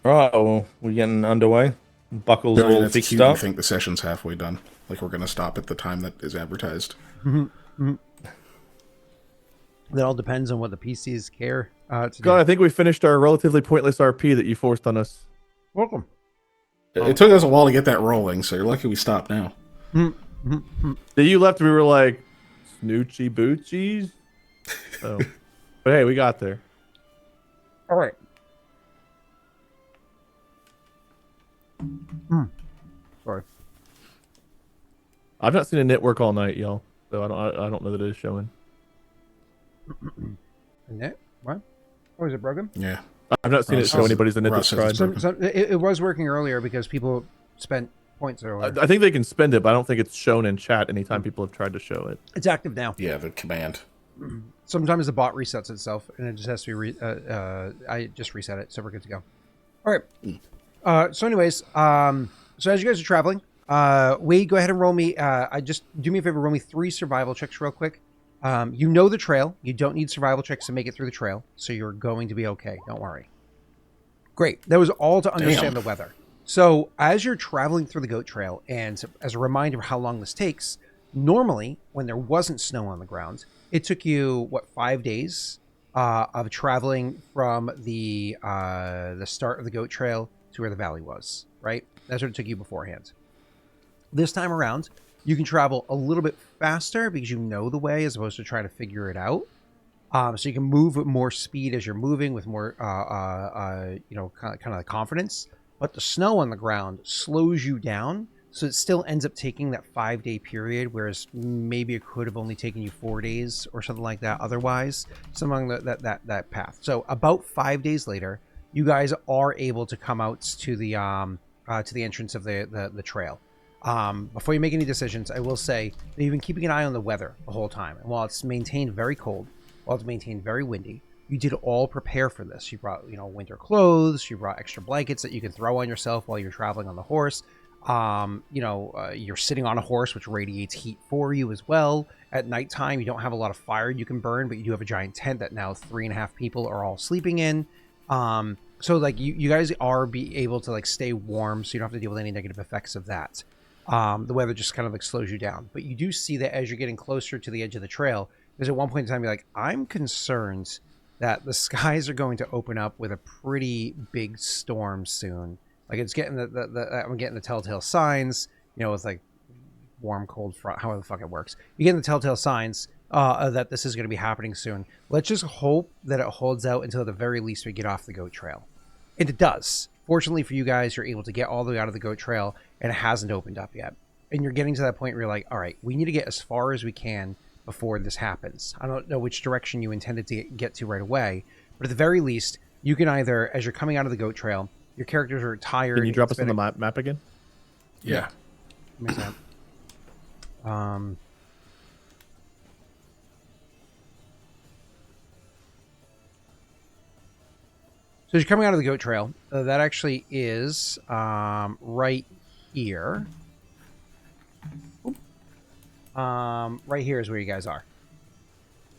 All right, well, we're getting underway. Buckles Billy, all that's fixed cute. You up. think the session's halfway done? Like we're gonna stop at the time that is advertised? That all depends on what the PCs care to do. God, I think we finished our relatively pointless RP that you forced on us. Welcome. It took us a while to get that rolling, so you're lucky we stopped now. That you left, we were like, snoochie boochies. Oh, but hey, we got there. All right. Sorry. I've not seen a knit work all night, y'all. So I don't know that it is showing. Net? What? Oh, is it broken? Yeah. I've not seen it show anybody's a knit Russ that's says it's tried. broken. It was working earlier because people spent points earlier. I think they can spend it, but I don't think it's shown in chat anytime people have tried to show it. It's active now. Yeah, the command. Sometimes the bot resets itself, and it just has to be. I just reset it, so we're good to go. All right. So, anyways, so as you guys are traveling, Wade, go ahead and roll me. I just do me a favor, roll me 3 survival checks real quick. You know the trail. You don't need survival checks to make it through the trail, so you're going to be okay. Don't worry. Great. That was all to understand the weather. So as you're traveling through the goat trail, and as a reminder of how long this takes, normally when there wasn't snow on the ground, it took you 5 days of traveling from the start of the goat trail to where the valley was. Right. That's what it took you beforehand. This time around, you can travel a little bit faster because you know the way as opposed to trying to figure it out. So you can move with more speed as you're moving with more, kind of confidence. But the snow on the ground slows you down. So it still ends up taking that 5-day period, whereas maybe it could have only taken you 4 days or something like that otherwise, something along that path. So about 5 days later, you guys are able to come out to the entrance of the trail. Before you make any decisions, I will say that you've been keeping an eye on the weather the whole time. And while it's maintained very cold, while it's maintained very windy, you did all prepare for this. You brought, winter clothes, you brought extra blankets that you can throw on yourself while you're traveling on the horse. You're sitting on a horse, which radiates heat for you as well. At nighttime, you don't have a lot of fire you can burn, but you do have a giant tent that now 3.5 people are all sleeping in. So like you guys are be able to like stay warm, so you don't have to deal with any negative effects of that. The weather just kind of like slows you down. But you do see that as you're getting closer to the edge of the trail, there's at one point in time you're like, I'm concerned that the skies are going to open up with a pretty big storm soon. Like it's getting I'm getting the telltale signs, it's like warm, cold front, however the fuck it works. You're getting the telltale signs that this is going to be happening soon. Let's just hope that it holds out until at the very least we get off the goat trail. And it does. Fortunately for you guys, you're able to get all the way out of the goat trail and it hasn't opened up yet. And you're getting to that point where you're like, all right, we need to get as far as we can before this happens. I don't know which direction you intended to get to right away, but at the very least, you can either, as you're coming out of the goat trail, your characters are tired. Can you drop us on the map again? Yeah. Let me see that. So as you're coming out of the goat trail, that actually is right here. Right here is where you guys are.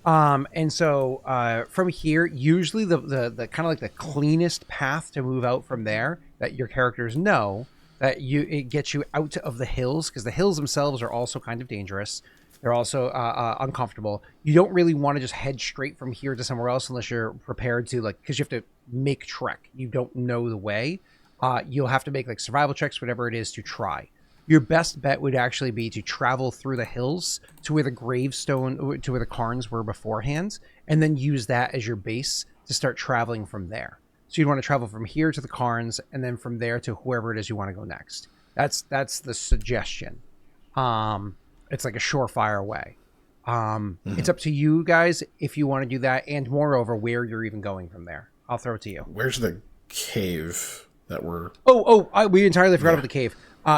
And so from here, usually the kind of like the cleanest path to move out from there that your characters know that it gets you out of the hills, because the hills themselves are also kind of dangerous. They're also uncomfortable. You don't really want to just head straight from here to somewhere else unless you're prepared to, like, because you have to make trek. You don't know the way. You'll have to make like survival checks, whatever it is, to try. Your best bet would actually be to travel through the hills to where the gravestone, to where the cairns were beforehand, and then use that as your base to start traveling from there. So you'd want to travel from here to the cairns, and then from there to wherever it is you want to go next. That's the suggestion. It's like a surefire way. It's up to you guys if you want to do that, and moreover, where you're even going from there. I'll throw it to you. Where's the cave that we're... We entirely forgot about the cave.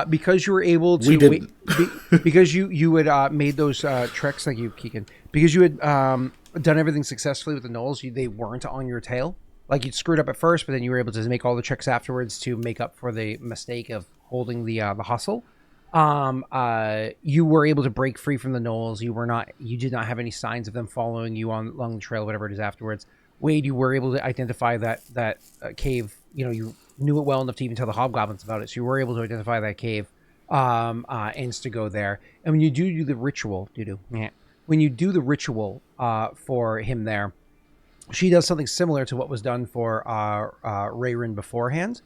Because you were able to... because you had made those treks, like you, Keegan. Because you had done everything successfully with the gnolls, they weren't on your tail. Like, you'd screwed up at first, but then you were able to make all the checks afterwards to make up for the mistake of holding the hustle. You were able to break free from the gnolls. You did not have any signs of them following you along the trail, whatever it is afterwards. Wade, you were able to identify that cave. You knew it well enough to even tell the hobgoblins about it. So you were able to identify that cave, and to go there. And when you do the ritual, when you do the ritual for him there, she does something similar to what was done for Rayrin beforehand,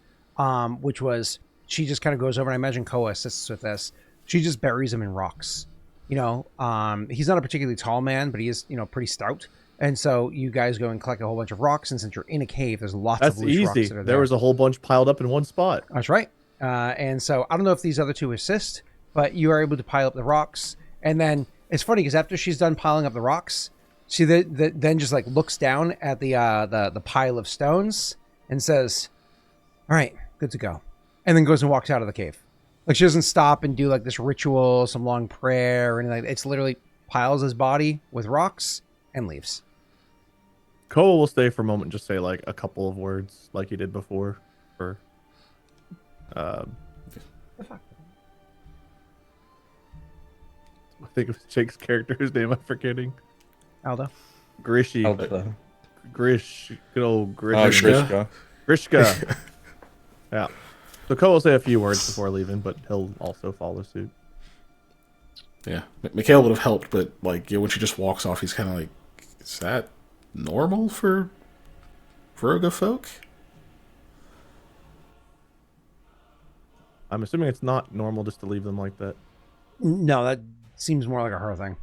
which was she just kind of goes over, and I imagine Koa assists with this. She just buries him in rocks. He's not a particularly tall man, but he is, pretty stout. And so you guys go and collect a whole bunch of rocks, and since you're in a cave, there's lots of loose rocks that are there. There was a whole bunch piled up in one spot. That's right. And so I don't know if these other two assist, but you are able to pile up the rocks. And then it's funny because after she's done piling up the rocks, she then just like looks down at the pile of stones and says, "All right, good to go," and then goes and walks out of the cave. Like, she doesn't stop and do like this ritual, some long prayer or anything like that. It's literally piles his body with rocks and leaves. Cole will stay for a moment and just say like a couple of words like he did before. For I think of Jake's character, whose name I'm forgetting. Aldo. Grishy. Aldo. Grish. Good old Grish. Grishka. Grishka. Yeah. So Cole will say a few words before leaving, but he'll also follow suit. Yeah, Mikhail would have helped, but like when she just walks off, he's kind of like, "Is that normal for Vroga folk?" I'm assuming it's not normal just to leave them like that. No, that seems more like a her thing,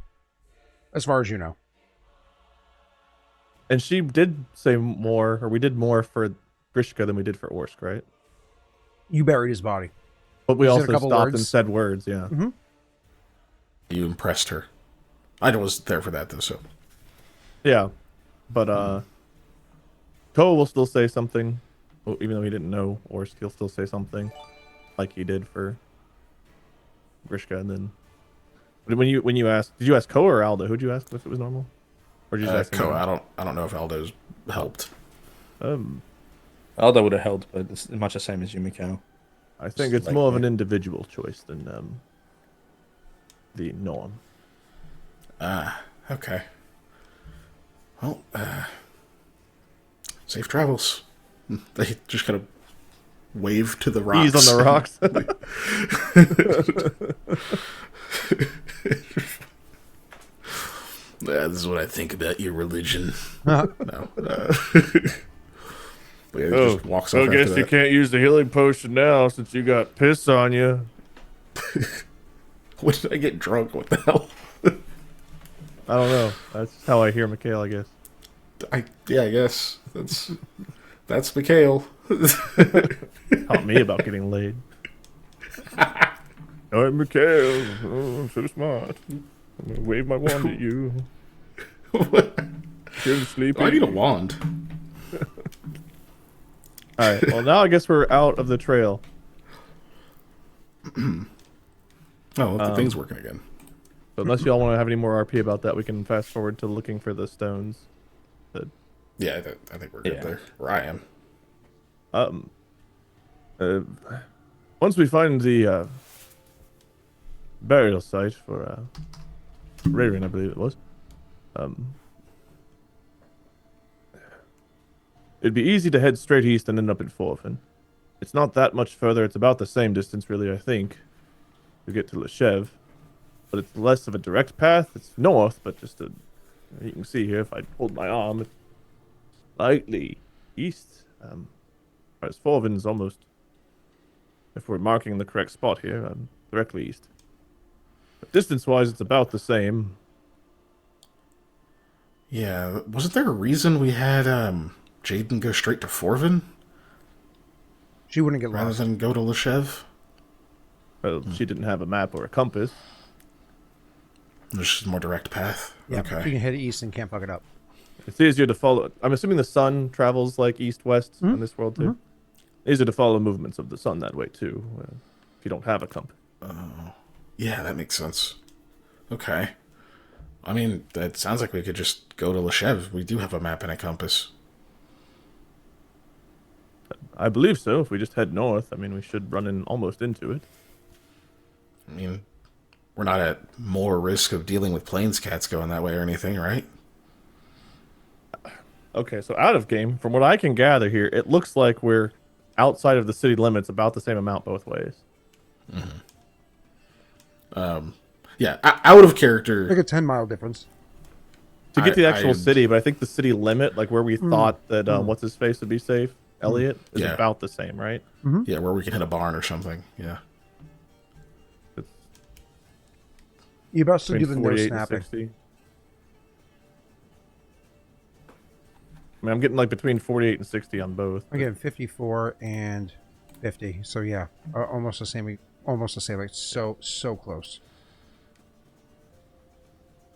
as far as you know. And she did say more, or we did more for Grishka than we did for Orsk, right? You buried his body. But we You said a also couple stopped words. and said words, yeah. Mm-hmm. You impressed her. I wasn't there for that though, so Yeah. But Cole will still say something, well, even though he didn't know Orsk, he'll still say something like he did for Grishka. And then when you asked, did you ask Cole or Aldo? Who'd you ask if it was normal? Or did you just ask him? Koa. I don't know if Aldo's helped. Aldo would have helped, but it's much the same as you, Mikhail. I think it's Like more of me. an individual choice than the norm. Okay. Well, safe travels. They just kind of wave to the rocks. He's on the rocks. Yeah, this is what I think about your religion. No. But yeah, he just walks off after that. can't use the healing potion now since you got piss on you. When did I get drunk? What the hell? I don't know. That's how I hear Mikhail, I guess. I guess that's Mikhail. Taught me about getting laid. I'm Mikhail. Oh, I'm so smart. I'm gonna wave my wand at you. You're sleeping. I need a wand. Alright, well now I guess we're out of the trail. Oh, the thing's working again. So unless y'all want to have any more RP about that, we can fast forward to looking for the stones. Yeah, I think we're good there. Where I am. Once we find the burial site for Rayrin, I believe it was, it'd be easy to head straight east and end up in Forfin. It's not that much further. It's about the same distance, really, I think, to get to Leshev. But it's less of a direct path. It's north, but just you can see here, if I hold my arm, it's slightly east. Whereas Forvin is almost, if we're marking the correct spot here, directly east. But distance-wise, it's about the same. Yeah, wasn't there a reason we had Jaden go straight to Forvin She wouldn't get rather lost. than go to Leshev? Well, she didn't have a map or a compass. There's just a more direct path. Yeah, Okay. you can head east and can't fuck it up. It's easier to follow. I'm assuming the sun travels like east-west in this world, too. Easier to follow movements of the sun that way, too, if you don't have a compass. Yeah, that makes sense. Okay. I mean, that sounds like we could just go to Leshev. We do have a map and a compass. I believe so. If we just head north, I mean, we should run in almost into it. I mean, we're not at more risk of dealing with plains cats going that way or anything, right? Okay, so out of game, from what I can gather here, it looks like we're outside of the city limits about the same amount both ways. Yeah, out of character. Like a 10-mile difference. To get to the actual I- city, but I think the city limit, like where we thought that what's his face would be safe, Elliot, is Yeah. about the same, right? Yeah, where we can hit a barn or something. Yeah. It's You best to do between the no 48 and snapping. 60. I mean, I'm getting like between 48 and 60 on both. I'm getting 54 and 50. So yeah, almost the same. Almost the same. Like so close.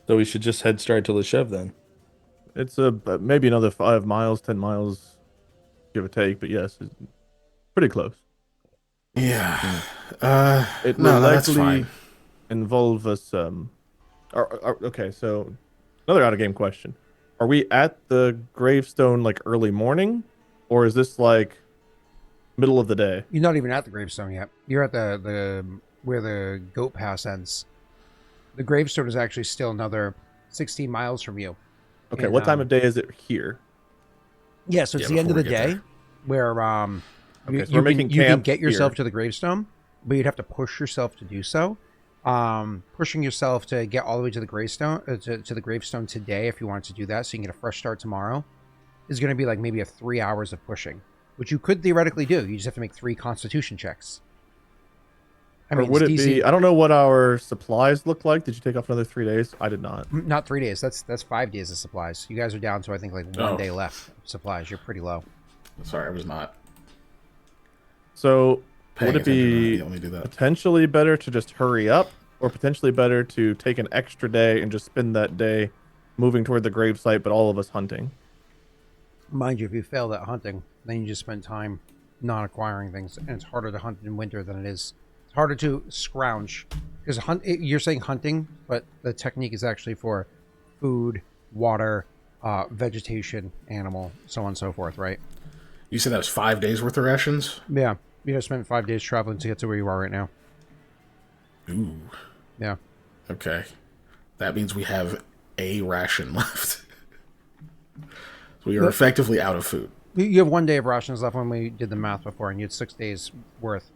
So we should just head straight to Leshev then. It's maybe another 5 miles, 10 miles, give or take. But yes, it's pretty close. Yeah. It No, will that's likely fine. involve us. Okay, so another out of game question: are we at the gravestone like early morning, or is this like middle of the day? You're not even at the gravestone yet. You're at the where the goat pass ends. The gravestone is actually still another 16 miles from you. Okay, And, what time of day is it here? Yeah, so it's Yeah, the end of before the we get day there. where Okay, so we're making you can camp get yourself here. to the gravestone, but you'd have to push yourself to do so. Pushing yourself to get all the way to the gravestone to the gravestone today, if you wanted to do that, so you can get a fresh start tomorrow, is going to be like maybe 3 hours of pushing, which you could theoretically do. You just have to make 3 Constitution checks. I Or mean, would it it's be? DC I don't know what our supplies look like. Did you take off another 3 days? I did not. not 3 days. That's 5 days of supplies. You guys are down to I think like 1 Oh. day left of supplies. You're pretty low. Sorry, I was not So paying would it attention. be Yeah, let me do that. potentially better to just hurry up, or potentially better to take an extra day and just spend that day moving toward the gravesite, but all of us hunting? Mind you, if you fail at hunting, then you just spend time not acquiring things, and it's harder to hunt in winter than it is. It's harder to scrounge because you're saying hunting, but the technique is actually for food, water, vegetation, animal, so on and so forth, right? You said that was 5 days worth of rations? Yeah, you just spent 5 days traveling to get to where you are right now. Ooh. Yeah, Okay. That means we have a ration left. So we are effectively out of food. you have 1 day of rations left when we did the math before, and you had 6 days worth.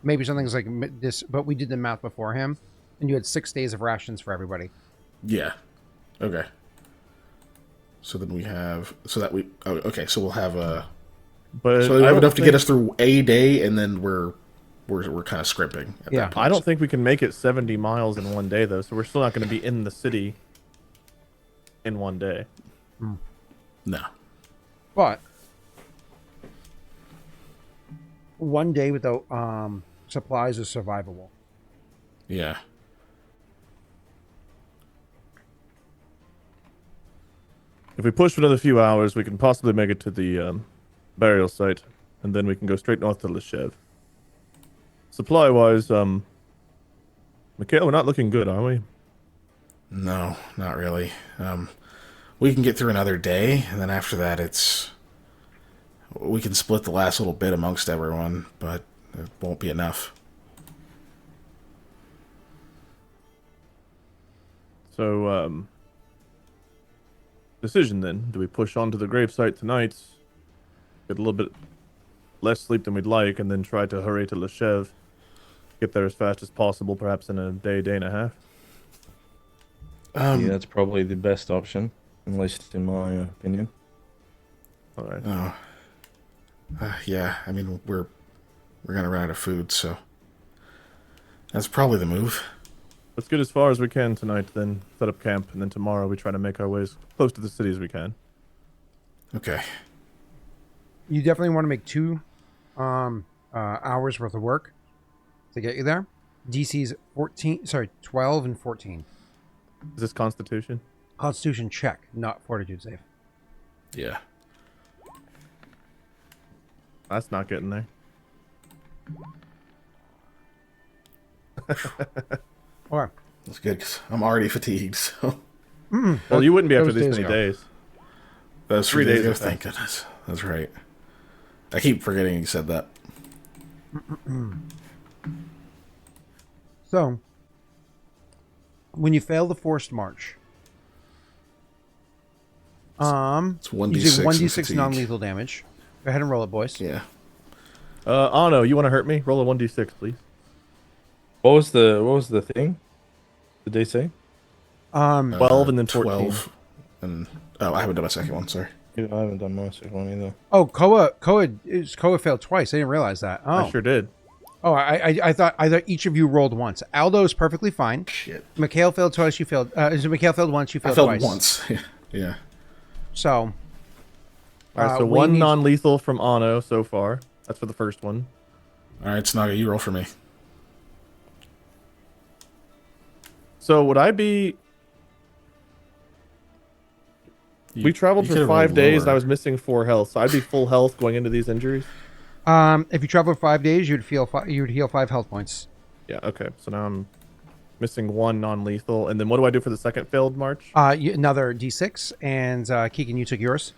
Maybe something's like this, but we did the math before him, and you had 6 days of rations for everybody. Yeah. Okay. So then we have okay, so we'll have But so we I have don't enough to get think- us through a day, and then we're kind of scrimping at Yeah. that point. I don't think we can make it 70 miles in 1 day, though. So we're still not going to be in the city in 1 day. No. But 1 day without supplies is survivable. Yeah. If we push for another few hours, we can possibly make it to the burial site, and then we can go straight north to Leshev. Supply-wise, Mikhail, we're not looking good, are we? No, not really. We can get through another day, and then after that, we can split the last little bit amongst everyone, but it won't be enough. So, decision then. Do we push on to the gravesite tonight, get a little bit less sleep than we'd like, and then try to hurry to Leshev, get there as fast as possible, perhaps in a day, day and a half? Yeah, that's probably the best option, at least in my opinion. All right. Oh. Yeah, I mean, we're gonna run out of food, so that's probably the move. Let's get as far as we can tonight, then set up camp, and then tomorrow we try to make our way as close to the city as we can. Okay. You definitely want to make 2 hours worth of work to get you there. DC's 12 and 14. Is this Constitution? Constitution check, not fortitude save. Yeah. That's not getting there. Or That's good, 'cause I'm already fatigued, so... Well, you wouldn't be after those these days many ago. days. That was 3 3 days days, ago, I think. thank goodness. That's right. I keep forgetting you said that. so, when you fail the forced march, It's you 1d6 do and 1d6 fatigue. non-lethal damage. Go ahead and roll it, boys. Yeah. Anno, you want to hurt me? Roll a 1d6, please. What was the thing? Did they say? 12 and then 14. 12. And I haven't done my second one. Sorry. Yeah, I haven't done my second one either. Oh, Koa failed twice. I didn't realize that. Oh, I sure did. Oh, I thought each of you rolled once. Aldo is perfectly fine. Shit. Mikhail failed twice. You failed. Mikhail failed once. You I failed failed twice. once. Yeah. So. All right, so we one need- non-lethal from Anno so far. That's for the first one. All right, Snaga, you roll for me. So would I be... We traveled you for could've 5 rolled days and I lower. was missing 4 health, so I'd be full health going into these injuries? If you travel for 5 days, you'd heal 5 health points. Yeah, okay. So now I'm missing 1 non-lethal. And then what do I do for the second failed march? Another D6, and Keegan, you took yours.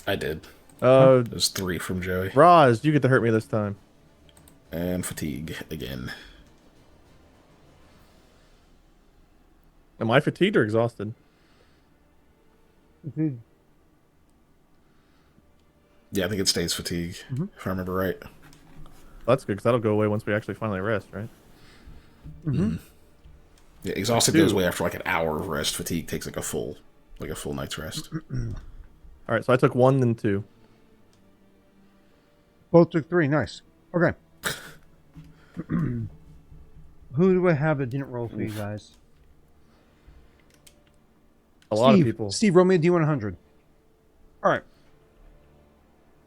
I did. Uh, There's 3 from Joey. Roz, you get to hurt me this time. And fatigue again. Am I fatigued or exhausted? Yeah, I think it stays fatigue, if I remember right. That's good, because that'll go away once we actually finally rest, right? Yeah, exhausted Dude. goes away after like an hour of rest. Fatigue takes like a full night's rest. All right, so I took 1 and 2. Both took 3. Nice. Okay. Who do I have that didn't roll for you guys? A lot of people. Steve, roll me a D100. All right.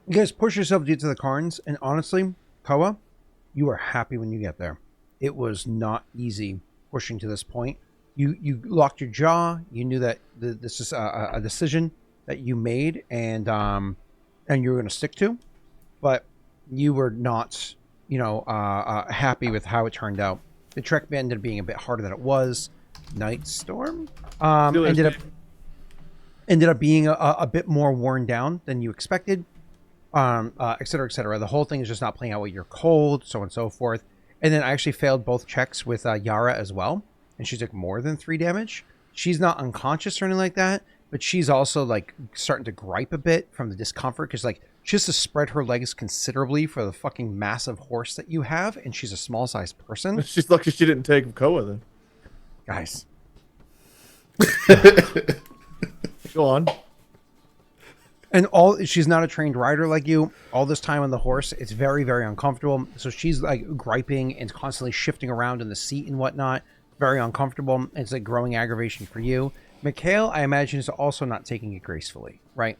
You guys push yourself to get to the Carns, and honestly, Koa, you are happy when you get there. It was not easy pushing to this point. You locked your jaw. You knew that this is a decision that you made, and you were going to stick to, but you were not, happy with how it turned out. The trek ended up being a bit harder than it was. Night Storm ended up being a bit more worn down than you expected, et cetera, et cetera. The whole thing is just not playing out what you're cold, so on and so forth. And then I actually failed both checks with Yara as well, and she took more than 3 damage. She's not unconscious or anything like that, but she's also like starting to gripe a bit from the discomfort, because like she has to spread her legs considerably for the fucking massive horse that you have, and she's a small sized person. She's lucky she didn't take Koa then. Guys. Go on. And she's not a trained rider like you. All this time on the horse, it's very, very uncomfortable. So she's like griping and constantly shifting around in the seat and whatnot. Very uncomfortable. It's like growing aggravation for you. Mikhail, I imagine, is also not taking it gracefully, right?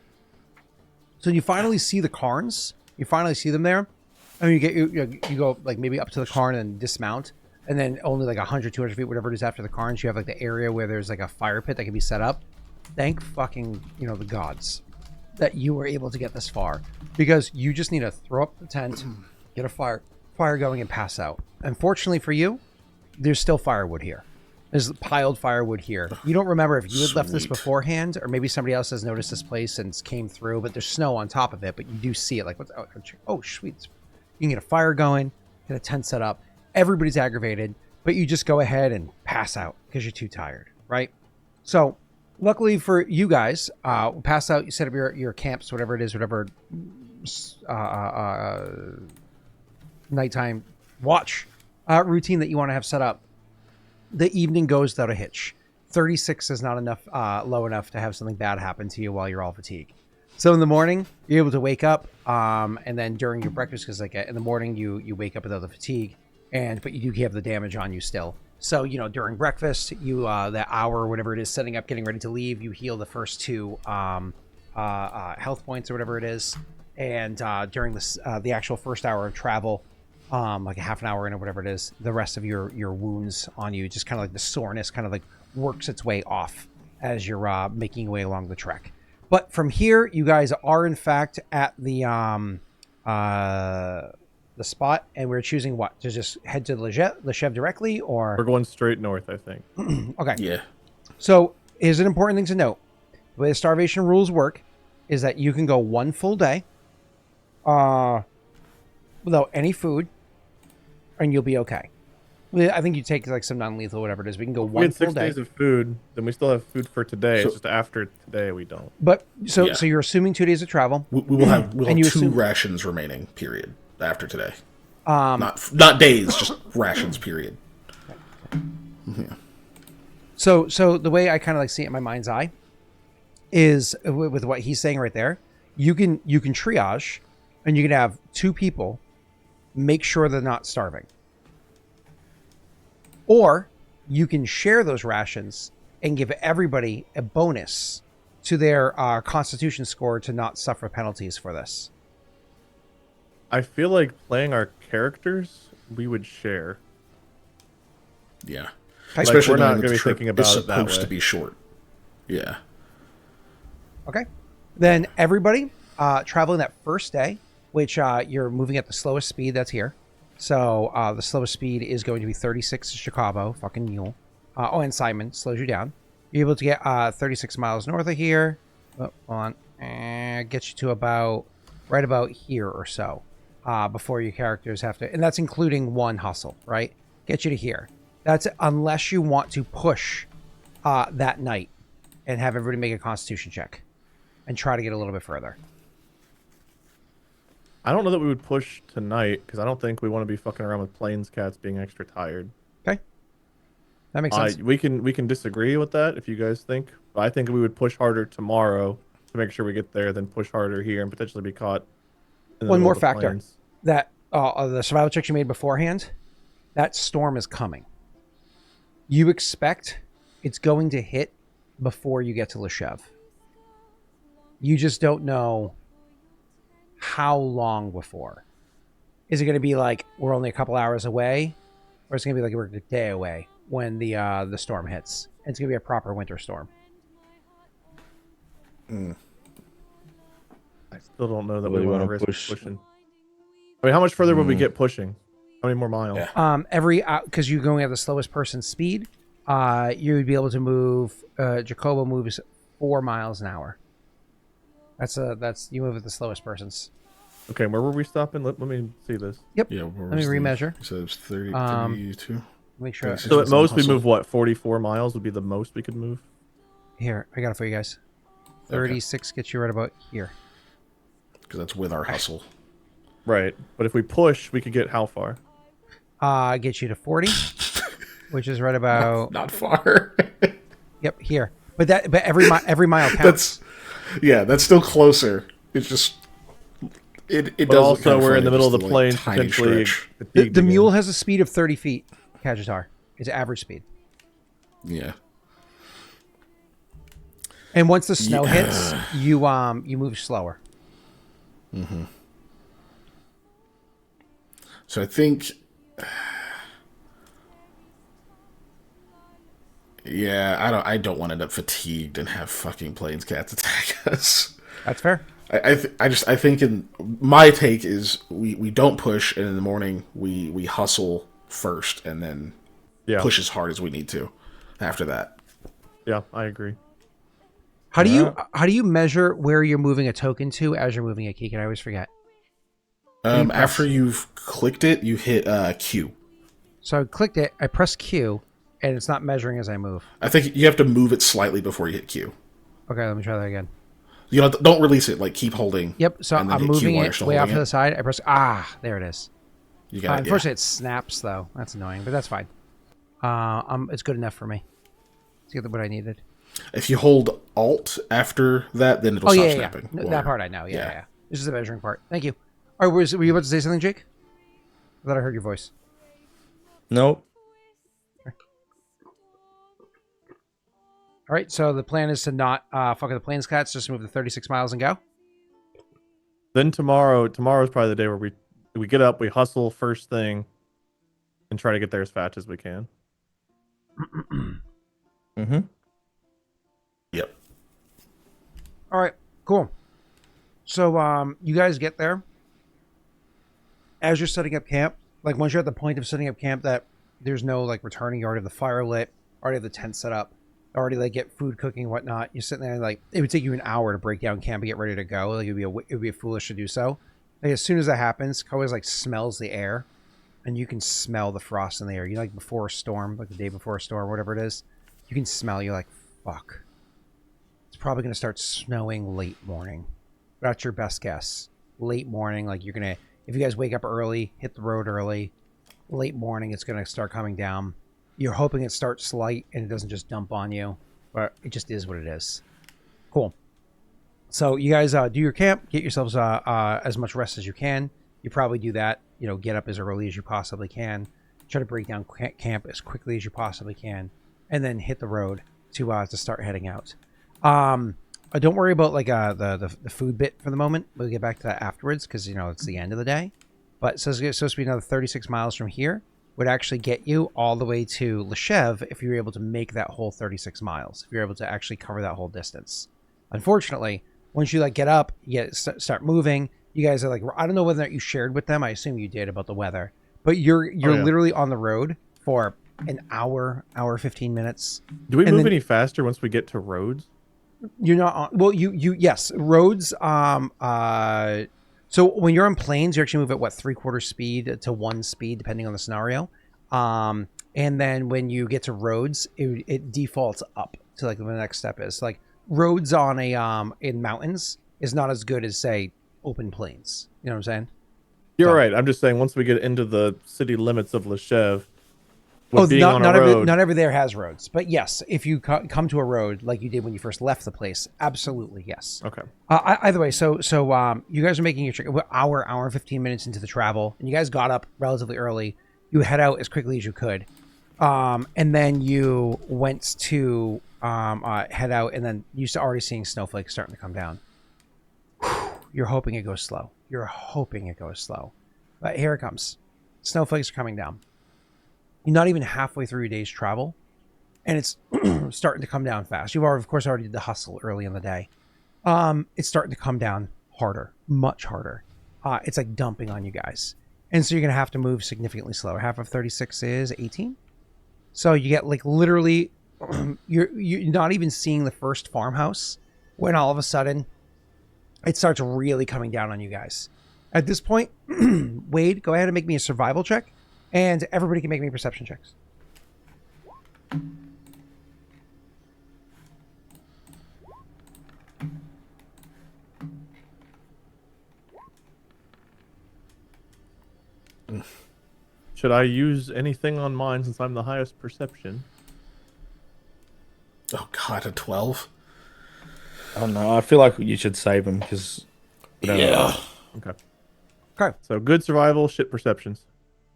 So you finally see the Carns. You finally see them there. And you go like maybe up to the Carn and dismount. And then only like 100, 200 feet, whatever it is after the Carns, you have like the area where there's like a fire pit that can be set up. Thank fucking, the gods that you were able to get this far, because you just need to throw up the tent, get a fire going, and pass out. Unfortunately for you, there's still firewood here. There's piled firewood here. You don't remember if you had left this Sweet. beforehand, or maybe somebody else has noticed this place and came through, but there's snow on top of it, but you do see it. Like, oh sweet. You can get a fire going, get a tent set up. Everybody's aggravated, but you just go ahead and pass out because you're too tired, right? So luckily for you guys, pass out, you set up your camps, whatever nighttime watch routine that you want to have set up. The evening goes without a hitch. 36 is not enough, low enough to have something bad happen to you while you're all fatigued. So in the morning, you're able to wake up, and then during your breakfast, because like in the morning you wake up without the fatigue, but you do have the damage on you still. So, during breakfast, you, that hour or whatever it is, setting up, getting ready to leave, you heal the first 2 health points or whatever it is. And during the actual first hour of travel, like a half an hour in or whatever it is, the rest of your wounds on you, just kind of like the soreness kind of like works its way off as you're making your way along the trek. But from here, you guys are in fact at the spot, and we're choosing what to just head to Lechev directly, or We're going straight north, I think. okay. Yeah. So here's an important thing to note: the way the starvation rules work is that you can go 1 full day, without any food, and you'll be okay. I think you take like some non-lethal, whatever it is. We can go We 1 had full 6 day. days of food, then we still have food for today. So- It's just after today we don't. But so Yeah. you're assuming 2 days of travel. We'll have And you 2 assume- rations remaining, period. after today. Not days, just rations. Period. Yeah. So the way I kind of like see it in my mind's eye is with what he's saying right there. You can triage, and you can have 2 people make sure they're not starving, or you can share those rations and give everybody a bonus to their Constitution score to not suffer penalties for this. I feel like playing our characters, we would share. Yeah. Okay. Especially we're not knowing going to be trip thinking about is it that supposed way. to be short. Yeah. Okay. Then everybody traveling that first day, which you're moving at the slowest speed that's here. So the slowest speed is going to be 36 to Chicago, fucking mule. And Simon slows you down. You're able to get 36 miles north of here. Oh, hold on. And get you to right about here or so before your characters have to. And that's including 1 hustle, right? Get you to here. That's unless you want to push that night and have everybody make a Constitution check and try to get a little bit further. I don't know that we would push tonight because I don't think we want to be fucking around with plains cats being extra tired. Okay, that makes sense. We can disagree with that if you guys think. But I think we would push harder tomorrow to make sure we get there, then push harder here and potentially be caught. In the One middle more of the factor plains. that the survival checks you made beforehand, that storm is coming. You expect it's going to hit before you get to Leshev. You just don't know how long before. Is it going to be like we're only a couple hours away, or is it going to be like we're a day away when the storm hits? And it's going to be a proper winter storm. I still don't know that Well, we you want to wanna risk push. pushing. I mean, how much further would we get pushing? How many more miles? Yeah. Every because you're going at the slowest person speed, you would be able to move. Jacobo moves 4 miles an hour. That's you move at the slowest persons. Okay, where were we stopping? Let me see this. Yep. Yeah. Let me remeasure. So it's 30, Um, 32. Make sure. 36. So at most we hustle. move what? 44 miles would be the most we could move. Here, I got it for you guys. 36 gets you right about here. Because that's with our hustle. Right, but if we push, we could get how far? Get you to 40, which is right about Not far. yep here. But every mile counts. That's still closer. It's just it But does. also, we're in the middle of the plains, tiny potentially. stretch. The mule has a speed of 30 feet. Kajitar, it's average speed. Yeah. And once the snow Yeah. hits, you move slower. So I think. Yeah, I don't want to end up fatigued and have fucking plains cats attack us. That's fair. I think in my take is we don't push, and in the morning we hustle first and then push as hard as we need to after that. Yeah, I agree. How do you measure where you're moving a token to as you're moving a key? Can I always forget? After you've clicked it, you hit Q. So I clicked it, I press Q, and it's not measuring as I move. I think you have to move it slightly before you hit Q. Okay, let me try that again. You know, don't release it. Like keep holding. Yep. So and then I'm hit Q moving while you're it still way off holding to it. the side. I press there it is. You got it. Unfortunately, it snaps though. That's annoying, but that's fine. It's good enough for me to get what I needed. If you hold Alt after that, then it'll stop snapping. No, Or- that part I know. Yeah. This is the measuring part. Thank you. All right, were you about to say something, Jake? I thought I heard your voice. Nope. All right, so the plan is to not fuck with the plains cats, just move the 36 miles and go. Then tomorrow's probably the day where we get up, we hustle first thing, and try to get there as fast as we can. Mm-hmm. Yep. All right, cool. So you guys get there. As you're setting up camp, like once you're at the point of setting up camp that there's no like returning, you already have the fire lit, already have the tent set up, already like get food cooking and whatnot. You're sitting there and like it would take you an hour to break down camp and get ready to go. Like it would be foolish to do so. Like as soon as that happens, Koa's like smells the air, and you can smell the frost in the air. You know, like before a storm, like the day before a storm, whatever it is, you can smell. You're like, fuck. It's probably gonna start snowing late morning. That's your best guess. Late morning, like you're gonna If you guys wake up early, hit the road early, late morning, it's going to start coming down. You're hoping it starts light and it doesn't just dump on you, but it just is what it is. Cool. So you guys do your camp, get yourselves as much rest as you can. You probably do that, get up as early as you possibly can. Try to break down camp as quickly as you possibly can, and then hit the road to start heading out. Don't worry about like the food bit for the moment. We'll get back to that afterwards because it's the end of the day. But so it's supposed to be another 36 miles from here. Would actually get you all the way to Leshev if you were able to make that whole 36 miles. If you're able to actually cover that whole distance. Unfortunately, once you get up, you start moving. You guys are I don't know whether or not you shared with them. I assume you did about the weather, but you're literally on the road for an hour 15 minutes. Do we move any faster once we get to roads? You're not on. Well, yes, roads. So when you're on planes, you actually move at 3/4 speed to 1 speed, depending on the scenario. And then when you get to roads, it defaults up to the next step is roads on in mountains is not as good as say open plains. You know what I'm saying? You're right. I'm just saying once we get into the city limits of Leshev, not every there has roads, but yes, if you come to a road like you did when you first left the place, absolutely yes. Okay. Either way, so you guys are making your trip hour and 15 minutes into the travel, and you guys got up relatively early. You head out as quickly as you could, and then you went to head out, and then you're already seeing snowflakes starting to come down. You're hoping it goes slow. But here it comes. Snowflakes are coming down. You're not even halfway through your day's travel, and it's starting to come down fast. You've of course already did the hustle early in the day. It's starting to come down harder, much harder. It's dumping on you guys, and so you're gonna have to move significantly slower. Half of 36 is 18, so you get literally you're not even seeing the first farmhouse when all of a sudden it starts really coming down on you guys. At this point, Wade, go ahead and make me a survival check. And everybody can make me perception checks. Should I use anything on mine since I'm the highest perception? Oh god, a 12? I don't know. I feel like you should save them because... Yeah. Okay. So good survival, shit perceptions.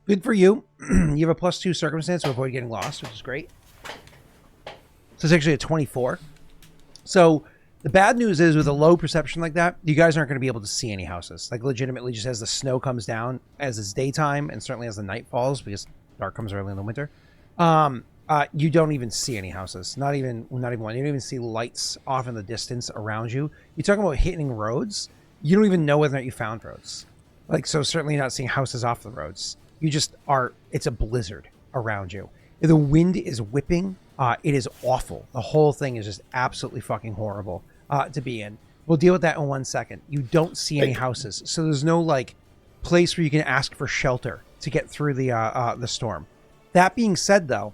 Good for you. You have a +2 circumstance to avoid getting lost, which is great. So it's actually a 24. So the bad news is with a low perception like that, you guys aren't going to be able to see any houses. Legitimately, just as the snow comes down, as it's daytime, and certainly as the night falls, because dark comes early in the winter, you don't even see any houses. Not even one. You don't even see lights off in the distance around you. You're talking about hitting roads. You don't even know whether or not you found roads. So certainly not seeing houses off the roads. You just are, it's a blizzard around you. The wind is whipping. It is awful. The whole thing is just absolutely fucking horrible to be in. We'll deal with that in 1 second. You don't see any houses. So there's no place where you can ask for shelter to get through the storm. That being said though,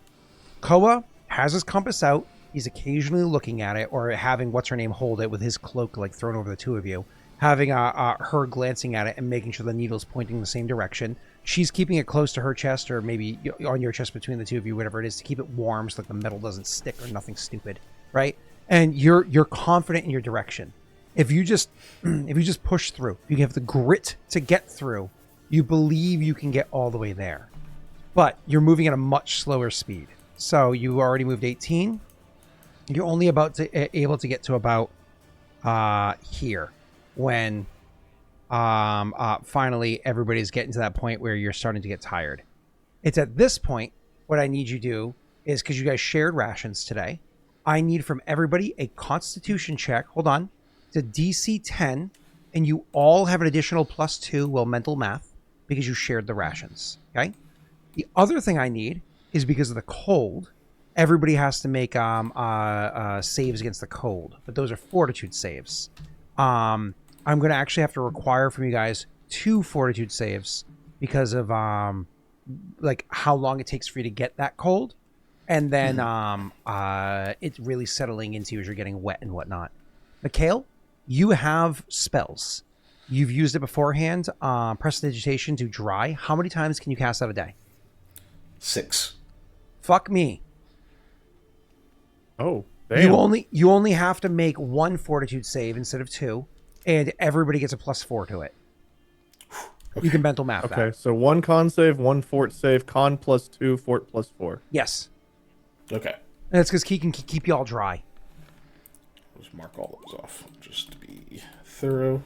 Koa has his compass out. He's occasionally looking at it or having what's her name hold it with his cloak thrown over the two of you. Having her glancing at it and making sure the needle's pointing the same direction. She's keeping it close to her chest or maybe on your chest between the two of you, whatever it is, to keep it warm so the metal doesn't stick or nothing stupid, right? And you're confident in your direction. If you just push through, you have the grit to get through, you believe you can get all the way there. But you're moving at a much slower speed. So you already moved 18. You're only able to get to about here when finally everybody's getting to that point where you're starting to get tired. It's at this point what I need you to do is, because you guys shared rations today, I need from everybody a constitution check. Hold on. It's a DC 10, and you all have an additional +2, mental math, because you shared the rations. Okay. The other thing I need is, because of the cold, everybody has to make saves against the cold, but those are fortitude saves. I'm going to actually have to require from you guys 2 fortitude saves because of how long it takes for you to get that cold, and then it's really settling into you as you're getting wet and whatnot. Mikhail, you have spells. You've used it beforehand. Prestidigitation to dry. How many times can you cast that a day? 6. Fuck me. Oh, damn. You only have to make 1 fortitude save instead of 2, and everybody gets a +4 to it. Okay. You can mental math Okay, that. so 1 con save, 1 fort save, con +2, fort +4. Yes. Okay. And that's because he can keep you all dry. Let's mark all those off just to be thorough.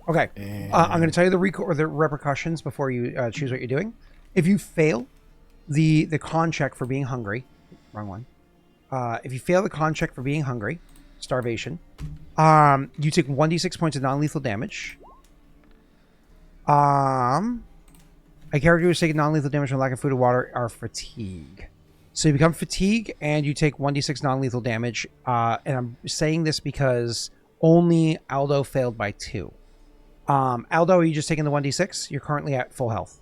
Okay. I'm going to tell you the repercussions before you choose what you're doing. If you fail the con check for being hungry, wrong one. If you fail the con check for being hungry, starvation, you take 1d6 points of non-lethal damage. A character who is taking non-lethal damage from lack of food or water are fatigue. So you become fatigue and you take 1d6 non-lethal damage. And I'm saying this because only Aldo failed by 2. Aldo, are you just taking the 1d6? You're currently at full health.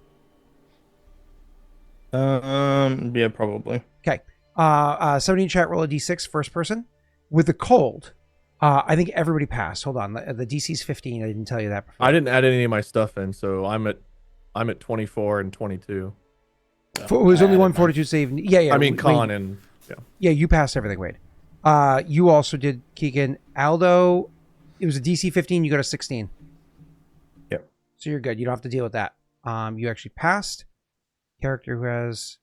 Yeah, probably. Okay. 17 chat, roll a d6, first person. With the cold, I think everybody passed. Hold on. The DC's 15. I didn't tell you that before. I didn't add any of my stuff in, so I'm at 24 and 22. It was only 1 fortitude save. Yeah. I mean, con Wade. and yeah. Yeah, you passed everything, Wade. You also did, Keegan. Aldo, it was a DC 15. You got a 16. Yep. So you're good. You don't have to deal with that. You actually passed. Character who has...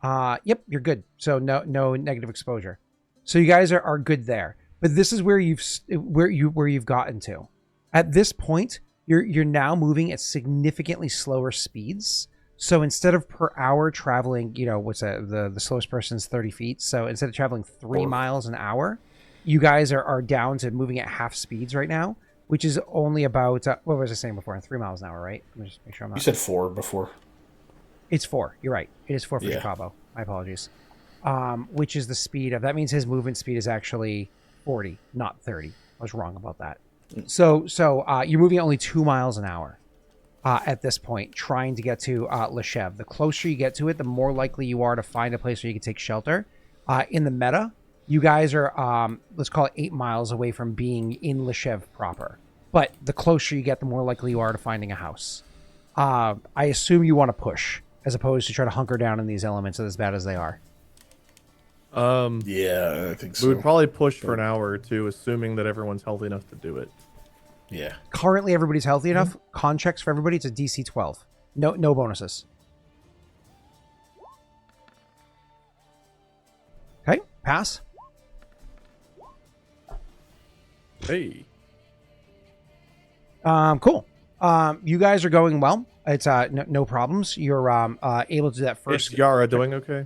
Yep, you're good. So no negative exposure. So you guys are good there. But this is where you've gotten to. At this point, you're now moving at significantly slower speeds. So instead of per hour traveling, what's that? The slowest person's 30 feet. So instead of traveling 3 miles an hour, you guys are down to moving at half speeds right now, which is only about what was I saying before? 3 miles an hour, right? Let me just make sure I'm not. You said 4 before. It's 4. You're right. It is 4 for Chicago. My apologies. Which is the speed of... That means his movement speed is actually 40, not 30. I was wrong about that. So you're moving at only 2 miles an hour at this point, trying to get to Leshev. The closer you get to it, the more likely you are to find a place where you can take shelter. In the meta, you guys are, let's call it 8 miles away from being in Leshev proper. But the closer you get, the more likely you are to finding a house. I assume you want to push, as opposed to try to hunker down in these elements as bad as they are. Yeah, I think so. We would probably push for an hour or two, assuming that everyone's healthy enough to do it. Yeah. Currently, everybody's healthy enough. Con checks for everybody, it's a DC 12. No bonuses. Okay, pass. Hey. Cool. You guys are going well. It's no problems. You're able to do that first. Is Yara doing okay?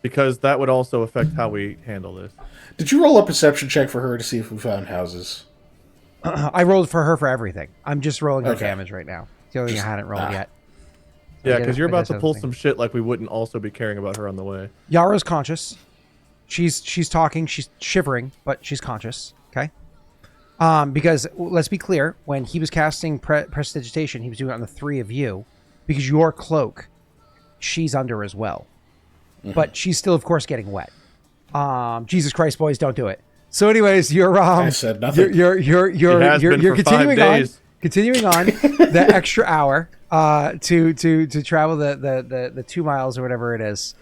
Because that would also affect how we handle this. Did you roll a perception check for her to see if we found houses? I rolled for her for everything. I'm just rolling her Okay. damage right now. The only thing I hadn't rolled yet. Yeah, because you're about to pull some shit like we wouldn't also be caring about her on the way. Yara's conscious. She's talking. She's shivering, but she's conscious. Okay. Because let's be clear, when he was casting prestidigitation, he was doing it on the 3 of you, because your cloak, she's under as well, but she's still, of course, getting wet. Jesus Christ, boys, don't do it. So, anyways, you're I said nothing. You're continuing on. Continuing on the extra hour to travel the 2 miles or whatever it is.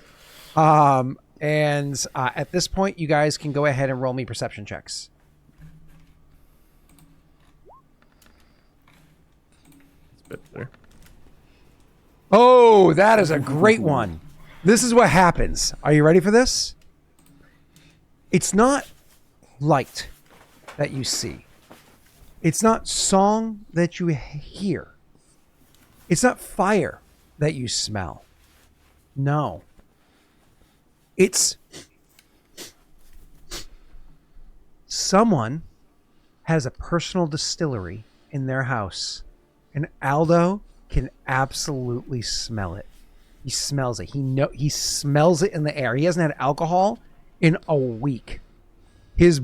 And at this point, you guys can go ahead and roll me perception checks. It's a bit there. Oh, that is a great one. This is what happens. Are you ready for this? It's not light that you see. It's not song that you hear. It's not fire that you smell. No. It's someone has a personal distillery in their house, and Aldo can absolutely smell it. He smells it. He smells it in the air. He hasn't had alcohol in a week. His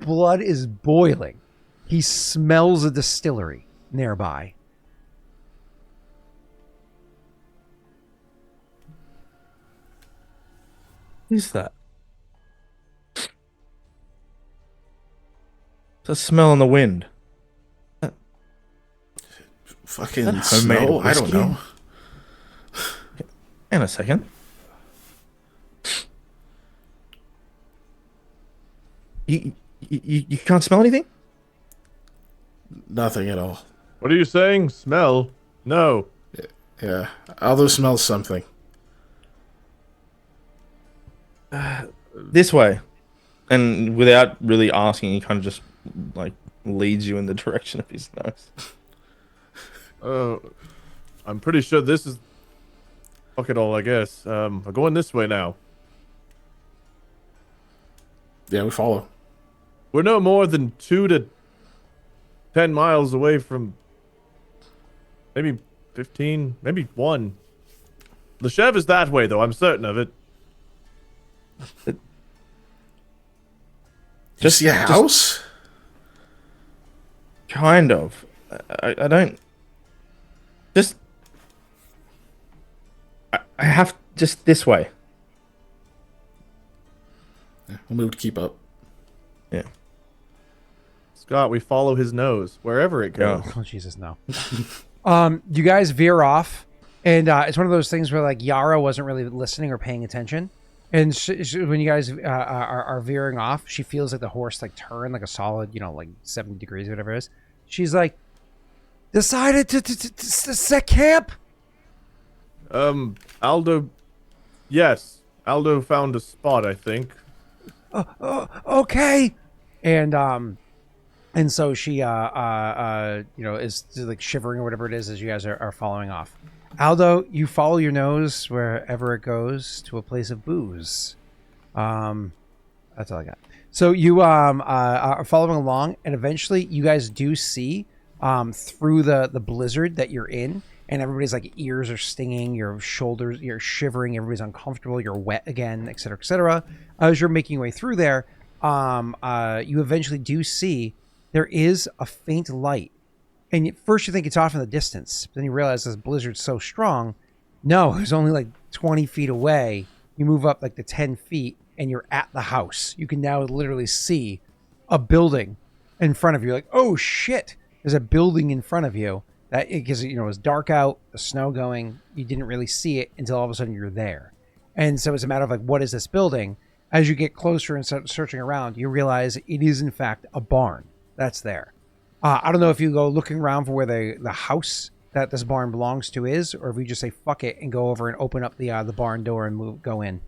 blood is boiling. He smells a distillery nearby. Who's that? It's a smell in the wind. Fucking Homemade snow? I don't whiskey? know. Hang on a second. You can't smell anything? Nothing at all. What are you saying? Smell? No. Yeah. Aldo smells something. This way. And without really asking, he kind of just like leads you in the direction of his nose. I'm pretty sure this is... Fuck it all, I guess. We're going this way now. Yeah, we follow. We're no more than 2 to 10 miles away from... Maybe 15, maybe 1. The Chev is that way, though. I'm certain of it. Just see a house? Kind of. I don't... Just... I have... Just this way. Yeah, we'll move to keep up. Yeah. Scott, we follow his nose, wherever it goes. Oh, Jesus, no. You guys veer off, and it's one of those things where, like, Yara wasn't really listening or paying attention. And when you guys are veering off, she feels like the horse, like, turn, like, a solid, like, 70 degrees, whatever it is. She's like, decided to set camp? Aldo... Yes. Aldo found a spot, I think. Okay. And so she, is like shivering or whatever it is as you guys are following off. Aldo, you follow your nose wherever it goes to a place of booze. That's all I got. So you are following along, and eventually you guys do see through the blizzard that you're in, and everybody's like ears are stinging, your shoulders, you're shivering, everybody's uncomfortable, you're wet again, etc., etc. As you're making your way through there, you eventually do see there is a faint light. And at first you think it's off in the distance, but then you realize this blizzard's so strong. No, it's only like 20 feet away. You move up like the 10 feet and you're at the house. You can now literally see a building in front of you. Like, oh shit, there's a building in front of you. That because it was dark out, the snow going. You didn't really see it until all of a sudden you're there. And so it's a matter of like, what is this building? As you get closer and start searching around, you realize it is in fact a barn that's there. I don't know if you go looking around for where the house that this barn belongs to is, or if you just say fuck it and go over and open up the barn door and go in.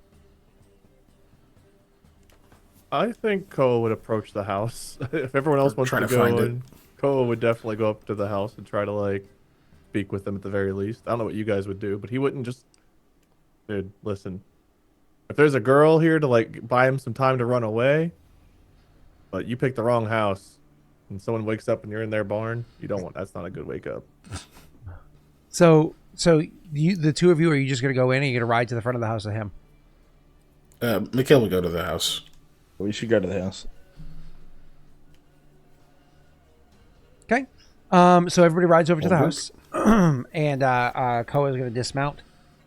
I think Koa would approach the house. If everyone else wants to go in, Koa would definitely go up to the house and try to, like, speak with them at the very least. I don't know what you guys would do, but he wouldn't just... Dude, listen. If there's a girl here to, like, buy him some time to run away, but you picked the wrong house, and someone wakes up and you're in their barn, you don't want... That's not a good wake up. So the two of you, are you just going to go in and you're going to ride to the front of the house with him? Mikhail will go to the house. We should go to the house. Okay. So everybody rides over to the house, and Koa is going to dismount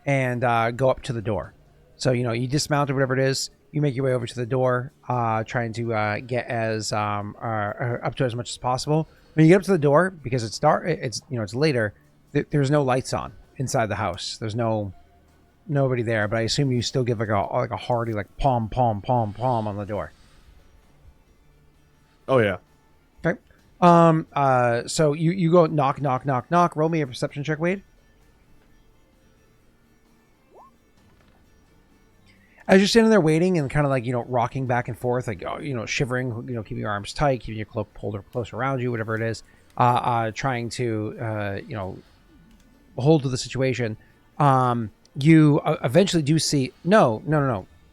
and go up to the door. So, you dismount or whatever it is, you make your way over to the door, trying to get as up to as much as possible. When you get up to the door, because it's dark, it's later, there's no lights on inside the house. There's nobody there, but I assume you still give like a hearty like palm on the door. Oh yeah. Okay. So you go knock. Roll me a perception check, Wade. As you're standing there waiting and kind of like, rocking back and forth, like, shivering, keeping your arms tight, keeping your cloak pulled close around you, whatever it is, trying to, hold to the situation. You eventually do see, no,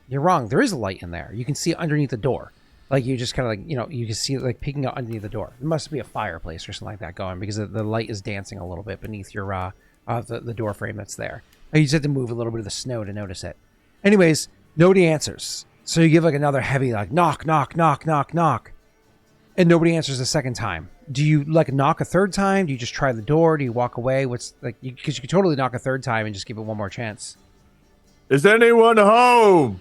you're wrong. There is a light in there. You can see it underneath the door. Like, you just kind of like, you can see it like peeking out underneath the door. There must be a fireplace or something like that going because the light is dancing a little bit beneath your, the door frame that's there. You just have to move a little bit of the snow to notice it. Anyways, nobody answers. So you give like another heavy, like, knock. And nobody answers the second time. Do you like knock a third time? Do you just try the door? Do you walk away? What's like, because you could totally knock a third time and just give it one more chance. Is anyone home?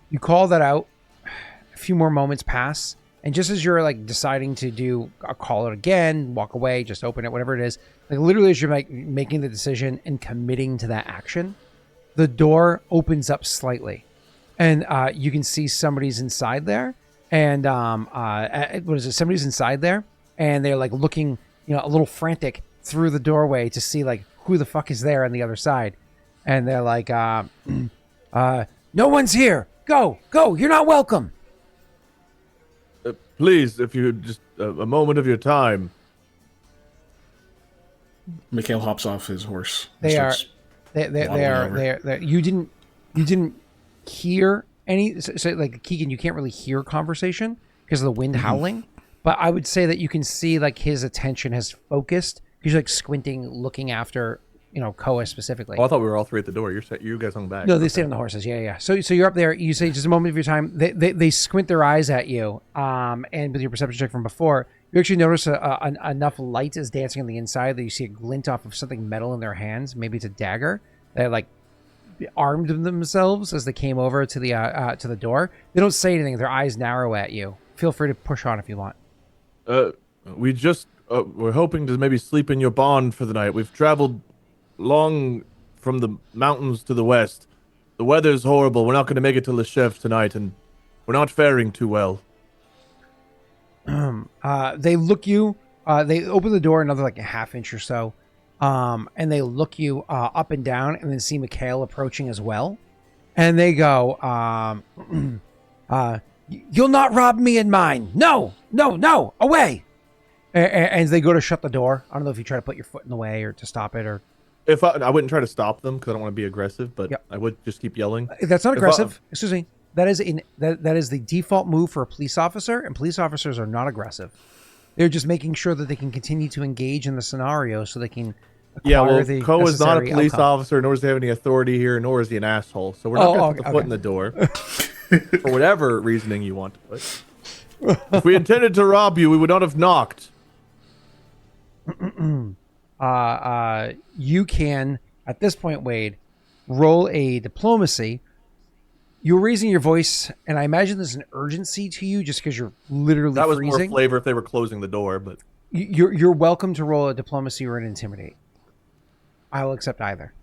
You call that out. A few more moments pass, And just as you're like deciding to do call it again, walk away, just open it, whatever it is, like literally as you're like making the decision and committing to that action, the door opens up slightly, and you can see somebody's inside there. And what is it? Somebody's inside there, and they're like looking, a little frantic through the doorway to see like who the fuck is there on the other side. And they're like, no one's here. Go, you're not welcome. Please, if you just a moment of your time. Mikhail hops off his horse. They are. You didn't hear any. So like Keegan, you can't really hear conversation because of the wind howling. But I would say that you can see like his attention has focused. He's like squinting, looking after Koa specifically. Oh, I thought we were all three at the door. You guys hung back. No, they stayed on the horses. Yeah. So you're up there. You say just a moment of your time. They squint their eyes at you. And with your perception check from before, you actually notice enough light is dancing on the inside that you see a glint off of something metal in their hands. Maybe it's a dagger. They like armed themselves as they came over to the door. They don't say anything. Their eyes narrow at you. Feel free to push on if you want. We just we're hoping to maybe sleep in your barn for the night. We've traveled long from the mountains to the west. The weather's horrible. We're not going to make it to Le Chef tonight, and we're not faring too well. They look you. They open the door another like a half inch or so, and they look you up and down, and then see Mikhail approaching as well, and they go, "You'll not rob me and mine. No, away!" And they go to shut the door. I don't know if you try to put your foot in the way or to stop it or. If I wouldn't try to stop them because I don't want to be aggressive, but yep. I would just keep yelling. That's not aggressive. Excuse me. That is the default move for a police officer, and police officers are not aggressive. They're just making sure that they can continue to engage in the scenario so they can acquire the Ko is not a police outcome. Officer, nor does he have any authority here, nor is he an asshole. So we're not going to put the foot in the door for whatever reasoning you want to put. If we intended to rob you, we would not have knocked. You can, at this point, Wade, roll a diplomacy. You're raising your voice, and I imagine there's an urgency to you just because you're literally that was freezing. More flavor if they were closing the door, but you're welcome to roll a diplomacy or an intimidate. I will accept either.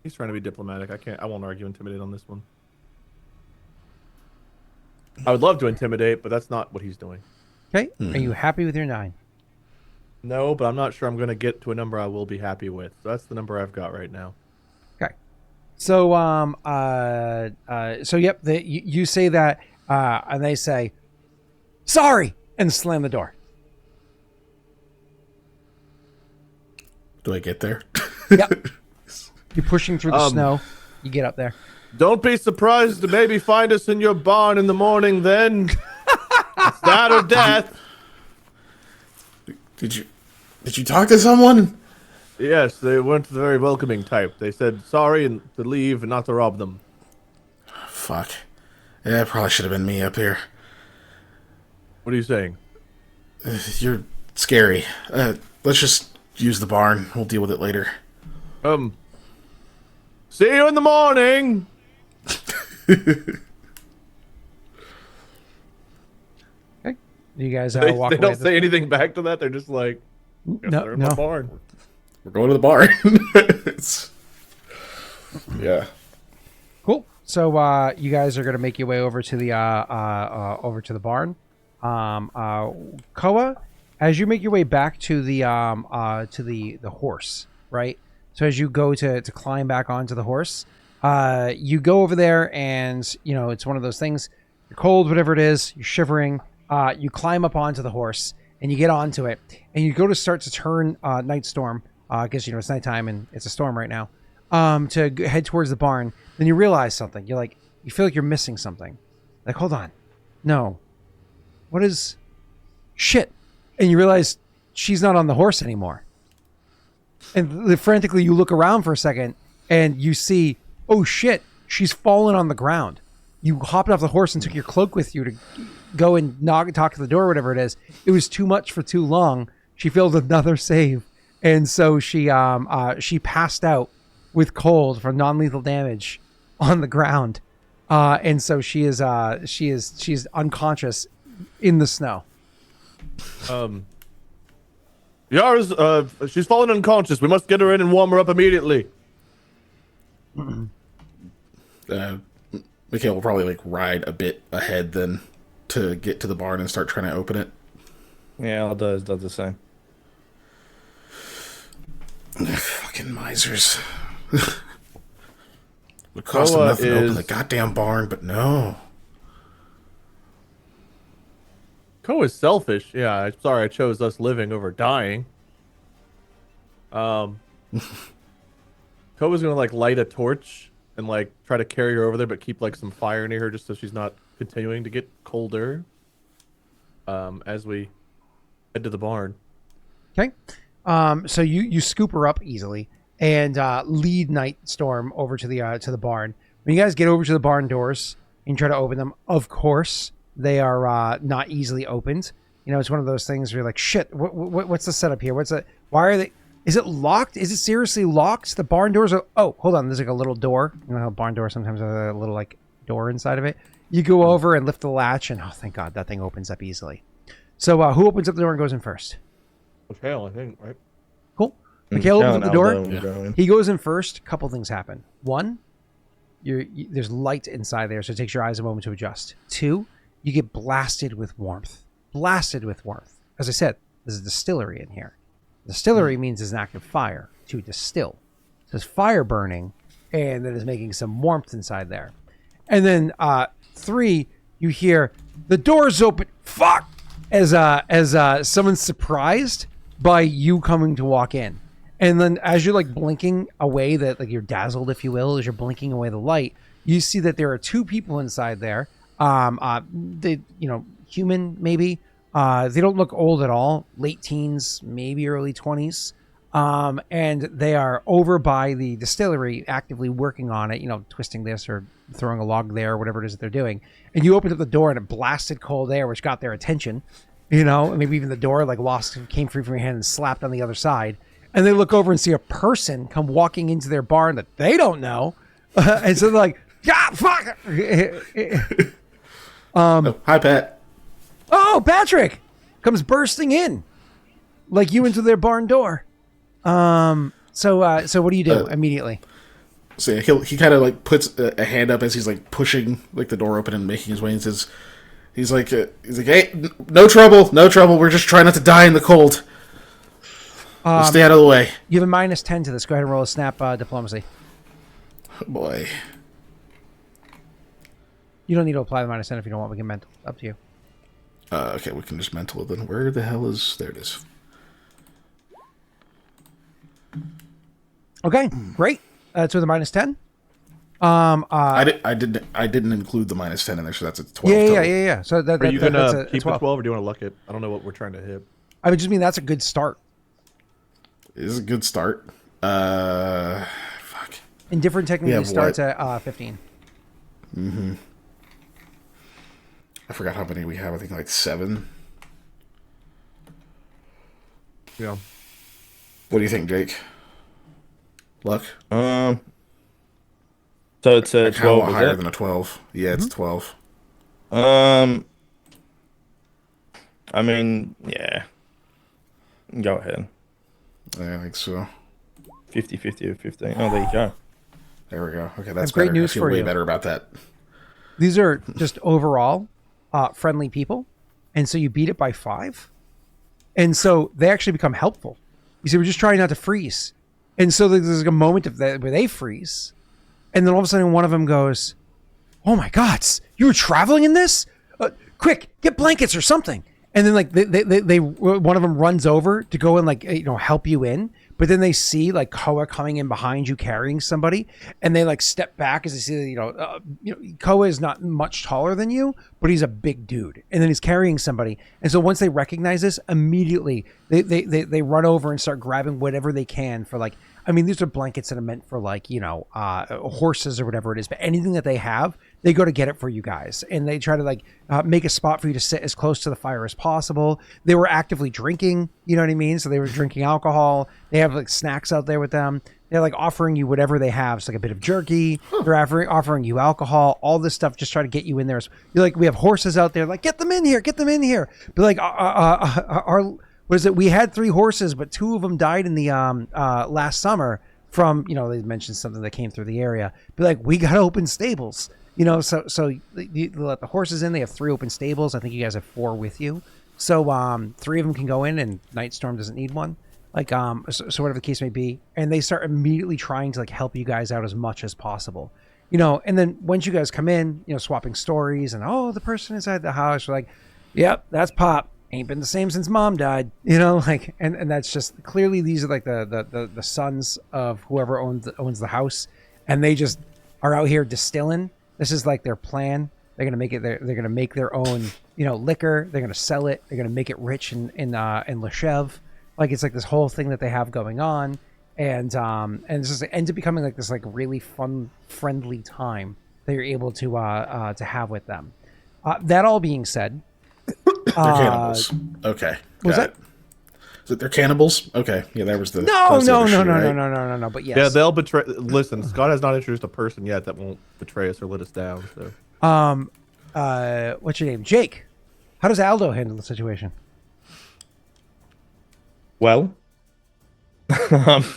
He's trying to be diplomatic. I won't argue intimidate on this one. I would love to intimidate, but that's not what he's doing. Okay. Are you happy with your 9? No, but I'm not sure I'm going to get to a number I will be happy with. So that's the number I've got right now. Okay. So, yep, you say that, and they say, sorry, and slam the door. Do I get there? Yep. You're pushing through the snow. You get up there. Don't be surprised to maybe find us in your barn in the morning then. It's that or death. Did you talk to someone? Yes, they weren't the very welcoming type. They said sorry and to leave and not to rob them. Fuck. Yeah, it probably should have been me up here. What are you saying? You're scary. Let's just use the barn. We'll deal with it later. See you in the morning. Okay. You guys They walk away. don't say anything back to that. They're just like, they're in the barn. We're going to the barn. Yeah. Cool. So you guys are going to make your way over to the barn. Koa, as you make your way back to the horse, right? So as you go to climb back onto the horse, you go over there, and it's one of those things. You're cold, whatever it is. You're shivering. You climb up onto the horse, and you get onto it, and you go to start to turn Night Storm. I guess it's nighttime and it's a storm right now. To head towards the barn. Then you realize something. You feel like you're missing something. Like, hold on, no, what is shit? And you realize she's not on the horse anymore. And frantically, you look around for a second, and you see, oh shit, she's fallen on the ground. You hopped off the horse and took your cloak with you to go and talk to the door, or whatever it is. It was too much for too long. She failed another save, and so she passed out with cold from non-lethal damage on the ground, and so she's unconscious, in the snow. Yara's, she's fallen unconscious. We must get her in and warm her up immediately. Mikhail will probably like ride a bit ahead then to get to the barn and start trying to open it. Yeah, I'll does the same. Fucking misers. Would cost them nothing to open the goddamn barn, but no. Ko is selfish. Yeah, I'm sorry I chose us living over dying. Ko was gonna like light a torch and like try to carry her over there, but keep like some fire near her just so she's not continuing to get colder. As we head to the barn. Okay. So you scoop her up easily and lead Nightstorm over to the barn. When you guys get over to the barn doors and try to open them, of course they are not easily opened. You know, it's one of those things where you're like, shit, what's the setup here? Why are they? Is it locked? Is it seriously locked? The barn doors are. Oh, hold on. There's like a little door. You know how barn doors sometimes have a little like door inside of it. You go over and lift the latch, and oh, thank God, that thing opens up easily. So who opens up the door and goes in first? Mikhail, I think, right? Cool. Mikhail opens up the door. Yeah. He goes in first. Couple things happen. One, there's light inside there, so it takes your eyes a moment to adjust. Two, you get blasted with warmth. Blasted with warmth. As I said, there's a distillery in here. Distillery means there's an active fire to distill. So there's fire burning, and then it's making some warmth inside there. And then three, you hear the doors open. Fuck! As someone's surprised by you coming to walk in. And then as you're like blinking away, that like you're dazzled, if you will, as you're blinking away the light, you see that there are two people inside there. They, human maybe. They don't look old at all. Late teens, maybe early 20s. And they are over by the distillery, actively working on it. Twisting this or throwing a log there, or whatever it is that they're doing. And you opened up the door, and it blasted cold air, which got their attention. And maybe even the door came free from your hand and slapped on the other side. And they look over and see a person come walking into their barn that they don't know. And so they're like, "God, fuck!" Hi, Pat. Oh, Patrick comes bursting in, like you into their barn door. So what do you do immediately? So he kind of like puts a hand up as he's like pushing like the door open and making his way, and says, he's like, "Hey, no trouble. We're just trying not to die in the cold. Stay out of the way." You have a -10 to this. Go ahead and roll a snap diplomacy. Oh, boy. You don't need to apply the -10 if you don't want. We can mental. Up to you. Okay, we can just mental it then. Where the hell is... There it is. Okay, great. It's with a -10. I didn't include the -10 in there, so that's a 12. Yeah. So Are you that's gonna a keep 12. the 12, or do you want to luck it? I don't know what we're trying to hit. I would just mean that's a good start. It is a good start. Fuck. In different techniques, Yeah, it starts at 15. Mm-hmm. I forgot how many we have. I think like 7. Yeah. What do you think, Jake? Luck? So it's a 12. Higher than a 12. Yeah, it's 12. I mean, yeah. Go ahead. I think so. 50-50 or 15. Oh, there you go. There we go. Okay, that's great better. news I feel for way you. better about that. These are just overall friendly people, and so you beat it by 5, and so they actually become helpful. You see, we're just trying not to freeze, and so there's like a moment where they freeze, and then all of a sudden one of them goes, "Oh my God, you were traveling in this? Quick, get blankets or something." And then like they one of them runs over to go and like help you in, but then they see like Koa coming in behind you carrying somebody, and they like step back as they see Koa is not much taller than you, but he's a big dude, and then he's carrying somebody, and so once they recognize this, immediately they run over and start grabbing whatever they can for these are blankets that are meant for horses or whatever it is, but anything that they have, they go to get it for you guys, and they try to like make a spot for you to sit as close to the fire as possible. They were actively drinking, you know what I mean? So they were drinking alcohol. They have like snacks out there with them. They're like offering you whatever they have. So like a bit of jerky. They're offering you alcohol, all this stuff, just try to get you in there. You're like, we have horses out there. Like, get them in here. But like, our what is it? We had 3 horses, but 2 of them died in the last summer from, you know, they mentioned something that came through the area. But like, we got to open stables, you know, so you let the horses in. They have 3 open stables. I think you guys have 4 with you. So 3 of them can go in, and Nightstorm doesn't need one. Like, so whatever the case may be. And they start immediately trying to like help you guys out as much as possible, you know. And then once you guys come in, you know, swapping stories and, oh, the person inside the house, we're like, yep, that's Pop. Ain't been the same since Mom died, you know, like, and that's just clearly these are like the sons of whoever owns the house, and they just are out here distilling. This is like their plan. They're gonna make it. They're gonna make their own, you know, liquor. They're gonna sell it. They're gonna make it rich in Leshev. Like, it's like this whole thing that they have going on, and it's just, it ends up becoming like this like really fun, friendly time that you're able to have with them. That all being said. They're cannibals. Okay. Was that? Is it they're cannibals? Okay. Yeah, that was the No. But yes. Yeah, they'll betray. Listen, Scott has not introduced a person yet that won't betray us or let us down. So. What's your name? Jake. How does Aldo handle the situation? Well, I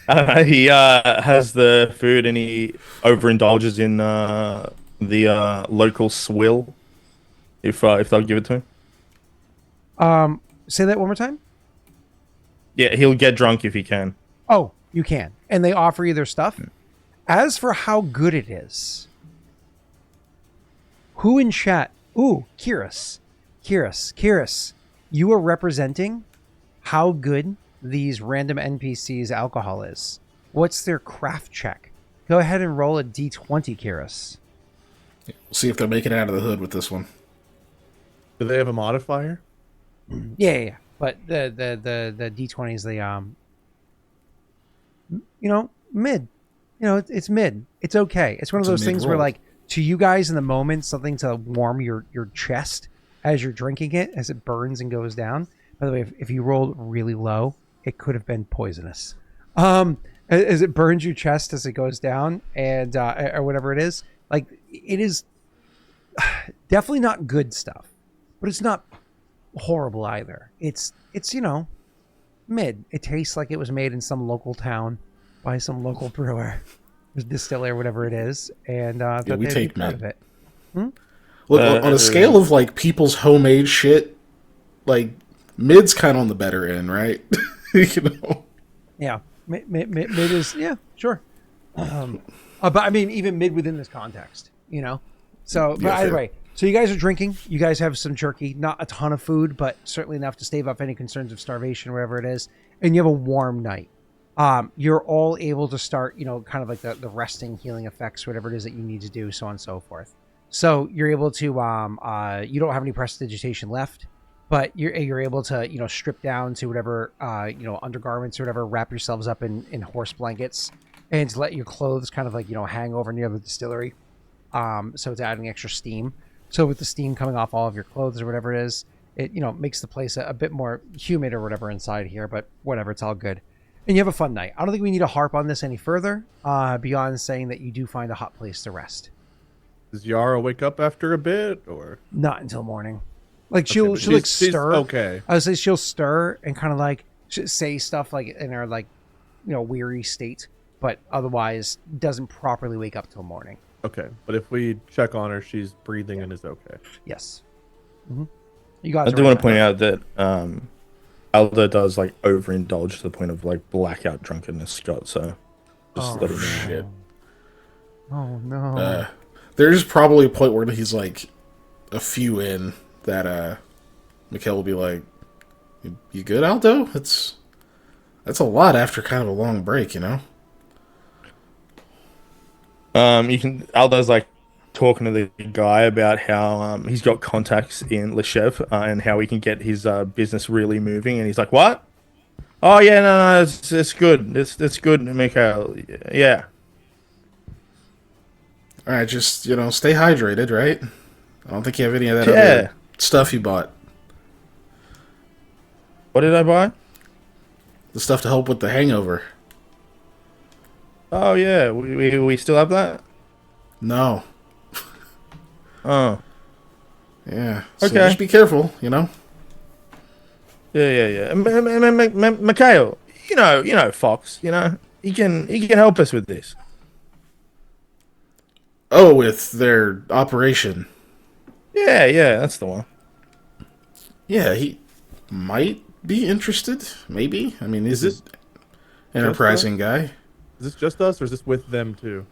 don't know. He has the food and he overindulges in the local swill. If they'll give it to him. Say that one more time. Yeah, he'll get drunk if he can. Oh, you can. And they offer you their stuff. As for how good it is, who in chat? Ooh, Kiris. You are representing how good these random NPCs' alcohol is. What's their craft check? Go ahead and roll a D20, Kiris. We'll see if they're making it out of the hood with this one. Do they have a modifier? Yeah. But the D20 is the you know, mid. You know, it's mid. It's okay. It's one of those things where, like, to you guys in the moment, something to warm your chest as you're drinking it, as it burns and goes down. By the way, if you rolled really low, it could have been poisonous. As it burns your chest as it goes down, and or whatever it is, like, it is definitely not good stuff. But it's not horrible either. It's you know, mid. It tastes like it was made in some local town by some local brewer, distiller, whatever it is. And yeah, we take mid. Of it. Look, on a scale of like people's homemade shit, like mid's kind of on the better end, right? You know. Yeah, mid is, yeah, sure. But I mean, even mid within this context, you know. So, but either way. So you guys are drinking. You guys have some jerky, not a ton of food, but certainly enough to stave off any concerns of starvation, whatever it is. And you have a warm night. You're all able to start, you know, kind of like the resting, healing effects, whatever it is that you need to do, so on and so forth. So you're able to, you don't have any prestidigitation left, but you're able to, you know, strip down to whatever, you know, undergarments or whatever, wrap yourselves up in horse blankets, and to let your clothes kind of like, you know, hang over near the distillery. So it's adding extra steam. So with the steam coming off all of your clothes or whatever it is, it, you know, makes the place a bit more humid or whatever inside here, but whatever, it's all good. And you have a fun night. I don't think we need to harp on this any further, beyond saying that you do find a hot place to rest. Does Yara wake up after a bit, or not until morning? Like, she'll like stir. Okay. I would say she'll stir and kind of like say stuff like in her, like, you know, weary state, but otherwise doesn't properly wake up till morning. Okay, but if we check on her, she's breathing and is okay. Yes. Mm-hmm. You guys. I do want to point out that Aldo does like overindulge to the point of like blackout drunkenness, Scott. So just let him know. Shit. Oh no. There's probably a point where he's like a few in that Mikhail will be like, "You good, Aldo? That's a lot after kind of a long break, you know." Aldo's like talking to the guy about how he's got contacts in Leshev and how he can get his business really moving, and he's like, "What? Oh yeah, no, it's good. It's good, Mikhail. Yeah." All right, just stay hydrated, right? I don't think you have any of that Yeah. other stuff you bought. What did I buy? The stuff to help with the hangover. Oh yeah, we still have that. No. Oh Yeah. So Okay. just be careful. yeah. Mikhail, Fox. He can help us with this. Oh, with their operation. Yeah, that's the one. Yeah, he might be interested. Maybe. I mean, he's Is an enterprising guy. Is this just us, or is this with them too?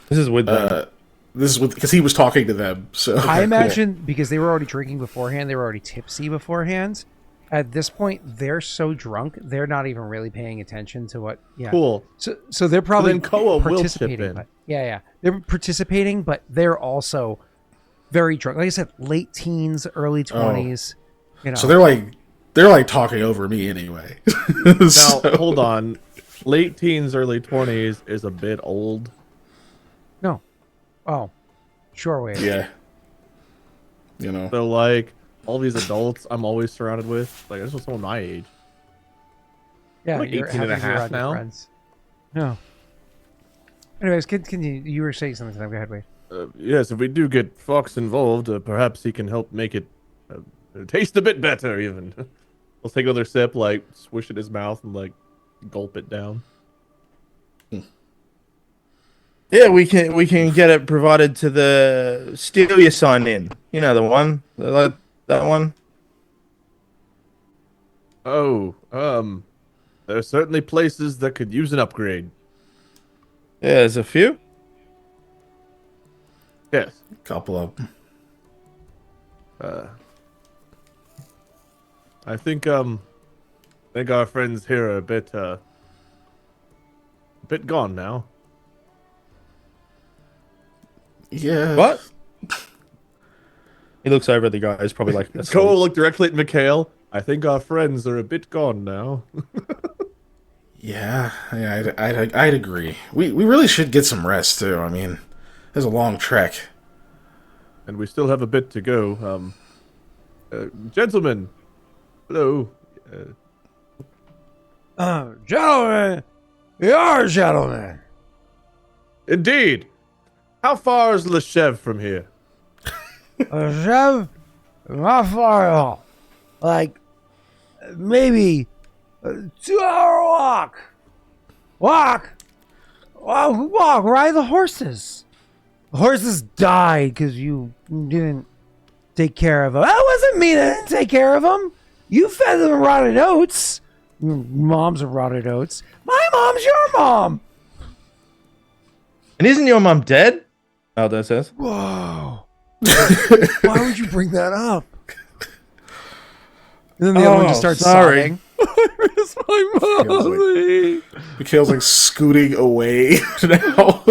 This is with them. This is because he was talking to them. So I imagine because they were already drinking beforehand, they were already tipsy beforehand. At this point, they're so drunk, they're not even really paying attention to what. Yeah. Cool. So they're probably then Koa will chip participating. in. But, yeah. They're participating, but they're also very drunk. Like I said, late teens, early 20s. So they're like talking over me anyway. Now, hold on. Late teens, early 20s is a bit old. No. Oh. Sure way. Yeah. So, like, all these adults I'm always surrounded with, like, this was someone my age. Yeah, like you're 18 and a having your half other now. friends. No. Anyways, continue. You were saying something. Go ahead, Wade. Yes, if we do get Fox involved, perhaps he can help make it taste a bit better, even. We'll take another sip, like, swish it in his mouth and, like, gulp it down. Yeah, we can get it provided to the steel you signed in. The one, that one. Oh, there are certainly places that could use an upgrade. Yeah, there's a few. Yes. Couple of them. I think our friends here are a bit gone now. Yeah. What? He looks over at the guy. He's probably like, Cole looked directly at Mikhail. I think our friends are a bit gone now. Yeah, I'd agree. We really should get some rest too. I mean, there's a long trek. And we still have a bit to go. Gentlemen, hello. Gentlemen, you're gentlemen. Indeed. How far is Le Chev from here? Chef, not far at all. Like, maybe a 2-hour walk. Walk, ride the horses. The horses died because you didn't take care of them. That wasn't me that didn't take care of them. You fed them rotted oats. Your mom's a rotted oats. My mom's your mom. And isn't your mom dead? Aldo says. Whoa. Why would you bring that up? And then the other one just starts sobbing. Where's my mommy? Mikhail's like scooting away now.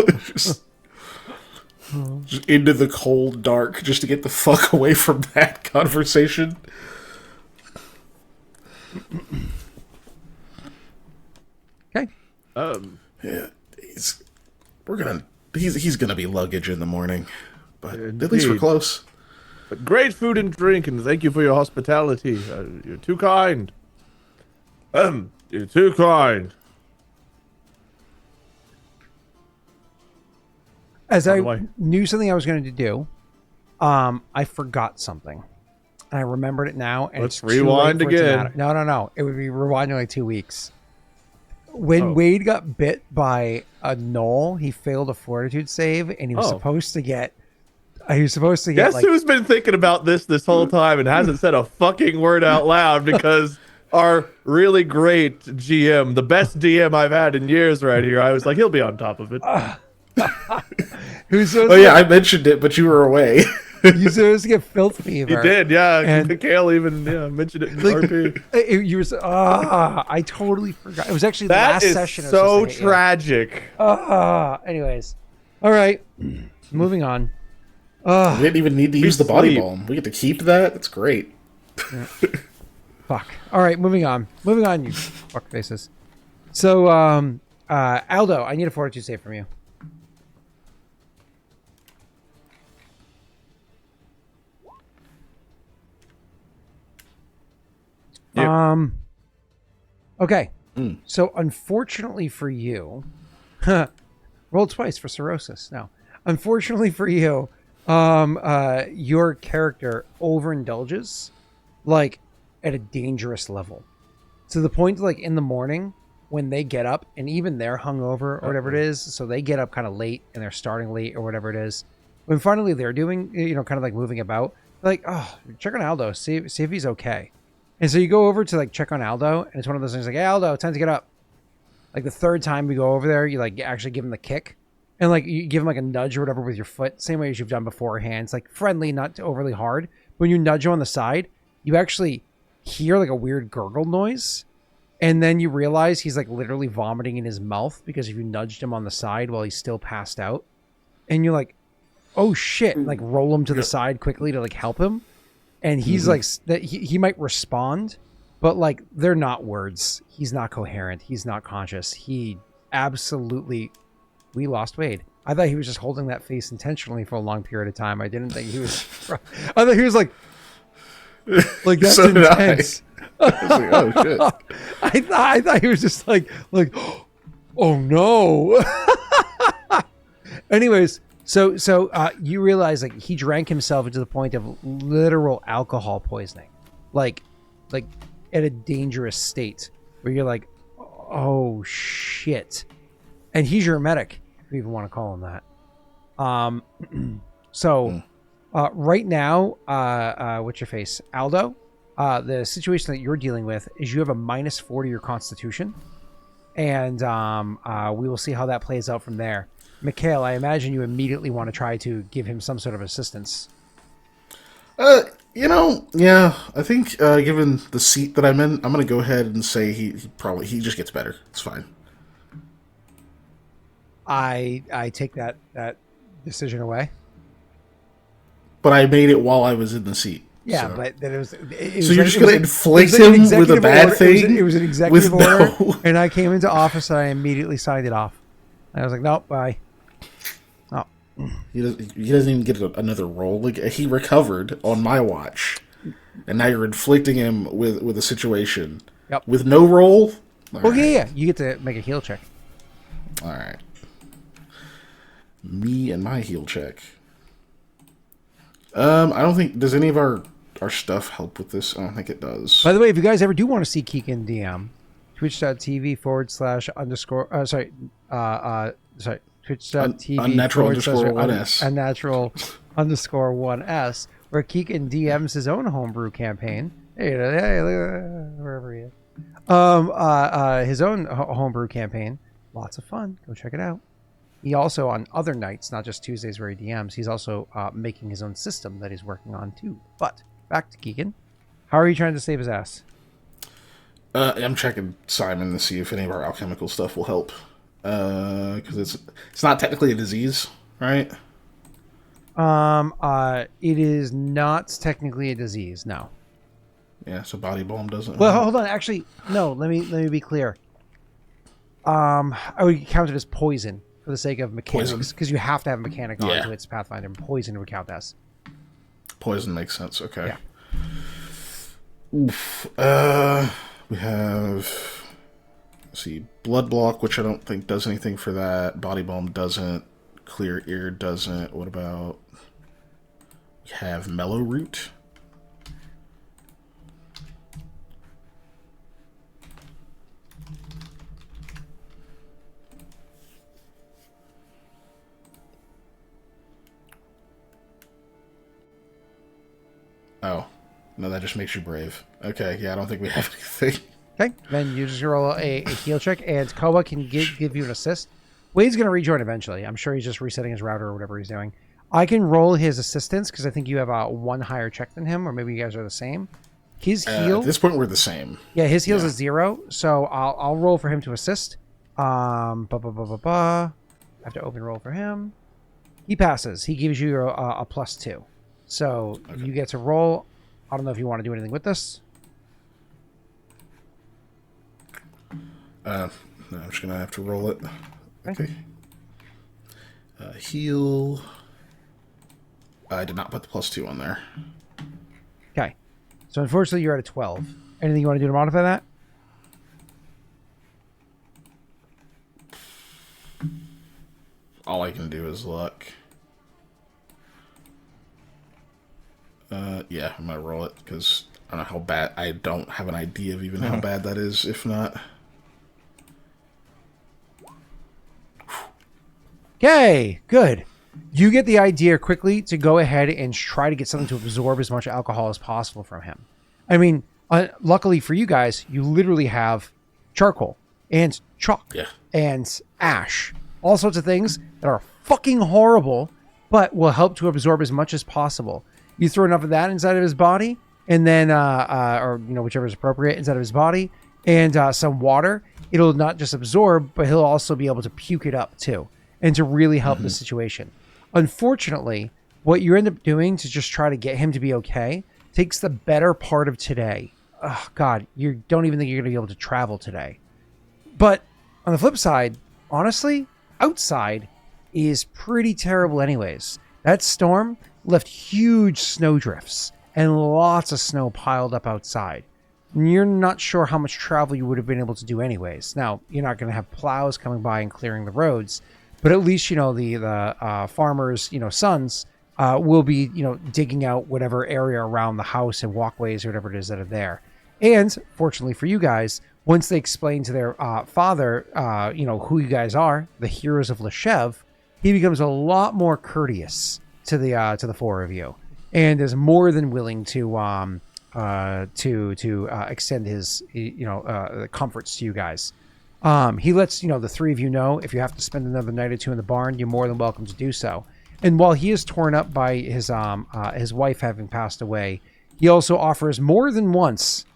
just into the cold dark just to get the fuck away from that conversation. Okay. Yeah, he's gonna be luggage in the morning, but at least we're Indeed. close. But great food and drink, and thank you for your hospitality. You're too kind. You're too kind. As By I the way. knew something I was going to do, I forgot something. And I remembered it now. And Let's it's too late rewind for it to again. matter. No. It would be rewinding like 2 weeks. When Oh. Wade got bit by a gnoll, he failed a fortitude save, and he was Oh. supposed to get. He was supposed to get Guess like. who's been thinking about this whole time and hasn't said a fucking word out loud because our really great GM, the best DM I've had in years right here, I was like, he'll be on top of it. Who's supposed Oh to yeah, I mentioned it, but you were away. you supposed to get filth He fever. did, yeah. And- Mikhail even mentioned it in RP. You were. I totally forgot. It was actually the That last is session. I was so supposed to hit you. tragic. Anyways, all right. Moving on. We didn't even need to use the body sleep. balm. We get to keep that. That's great. Fuck. All right, moving on. You fuck faces. So, Aldo, I need a fortitude save from you. Okay. So unfortunately for you, rolled twice for cirrhosis. No, unfortunately for you, your character overindulges, like at a dangerous level, to the point like in the morning when they get up, and even they're hungover or whatever it is, so they get up kind of late and they're starting late or whatever it is. When finally they're doing, kind of like moving about, like, oh, check on Aldo, see if he's okay. And so you go over to like check on Aldo, and it's one of those things like, hey, Aldo, time to get up. Like the third time you go over there, you like actually give him the kick, and like you give him like a nudge or whatever with your foot, same way as you've done beforehand. It's like friendly, not overly hard. But when you nudge him on the side, you actually hear like a weird gurgle noise, and then you realize he's like literally vomiting in his mouth because if you nudged him on the side while he's still passed out, and you're like, oh shit, and, like roll him to the side quickly to like help him, and he's like that he might respond, but like they're not words. He's not coherent. He's not conscious. He absolutely. We lost Wade. I thought he was just holding that face intentionally for a long period of time. I didn't think he was. I thought he was like that's so intense. I was like, oh shit. I thought he was just like, oh no. Anyways, so you realize like he drank himself into the point of literal alcohol poisoning, like at a dangerous state where you're like, oh shit. And he's your medic, if you even want to call him that. Right now, what's your face? Aldo, the situation that you're dealing with is you have a -4 to your constitution. And we will see how that plays out from there. Mikhail, I imagine you immediately want to try to give him some sort of assistance. Yeah, I think given the seat that I'm in, I'm going to go ahead and say he just gets better. It's fine. I take that decision away. But I made it while I was in the seat. Yeah, so. but then it was So you're just going to inflict him with a bad thing? It was an executive order, and I came into office and I immediately signed it off. I was like, nope, bye. Oh. He doesn't even get another roll. Like, he recovered on my watch, and now you're inflicting him with a situation with no roll? Yeah. You get to make a heal check. All right. Me and my heal check. I don't think... Does any of our stuff help with this? I don't think it does. By the way, if you guys ever do want to see Keegan DM, twitch.tv / twitch.tv unnatural_1s. unnatural_1s, where Keegan DMs his own homebrew campaign. Wherever he is. His own homebrew campaign. Lots of fun. Go check it out. He also, on other nights, not just Tuesdays where he DMs, he's also making his own system that he's working on too. But back to Keegan. How are you trying to save his ass? I'm checking Simon to see if any of our alchemical stuff will help. Because it's not technically a disease, right? It is not technically a disease, no. Yeah, so body balm doesn't. Well, hold on. Actually, no. Let me be clear. I would count it as poison for the sake of mechanics, because you have to have a mechanic on to its Pathfinder. And poison would count as. Poison makes sense. Okay. Yeah. Oof. We have. Let's see, blood block, which I don't think does anything for that. Body balm doesn't. Clear ear doesn't. What about? We have mellow root. Oh, no, that just makes you brave. Okay, yeah, I don't think we have anything. Okay, then you just roll a heal check, and Koa can give you an assist. Wade's going to rejoin eventually. I'm sure he's just resetting his router or whatever he's doing. I can roll his assistance, because I think you have a one higher check than him, or maybe you guys are the same. His heal... At this point, we're the same. Yeah, his heal's a 0, so I'll roll for him to assist. I have to open roll for him. He passes. He gives you a +2. So you get to roll. I don't know if you want to do anything with this. No, I'm just going to have to roll it. Okay. Heal. I did not put the +2 on there. Okay. So unfortunately, you're at a 12. Anything you want to do to modify that? All I can do is luck. Yeah, I'm gonna roll it because I don't know how bad. I don't have an idea of even how bad that is. If not, Okay, good. You get the idea quickly to go ahead and try to get something to absorb as much alcohol as possible from him. I mean, luckily for you guys, you literally have charcoal and chalk and ash, all sorts of things that are fucking horrible, but will help to absorb as much as possible. You throw enough of that inside of his body, and then, or whichever is appropriate inside of his body, and some water. It'll not just absorb, but he'll also be able to puke it up too, and to really help the situation. Unfortunately, what you end up doing to just try to get him to be okay takes the better part of today. Oh God, you don't even think you're going to be able to travel today. But on the flip side, honestly, outside is pretty terrible anyways. That storm left huge snowdrifts and lots of snow piled up outside. And you're not sure how much travel you would have been able to do anyways. Now, you're not going to have plows coming by and clearing the roads, but at least, the farmers, sons will be, digging out whatever area around the house and walkways or whatever it is that are there. And fortunately for you guys, once they explain to their father, who you guys are, the heroes of Leshev, he becomes a lot more courteous to the four of you, and is more than willing to extend his comforts to you guys. He lets the three of you know if you have to spend another night or two in the barn, you're more than welcome to do so. And while he is torn up by his wife having passed away, he also offers more than once,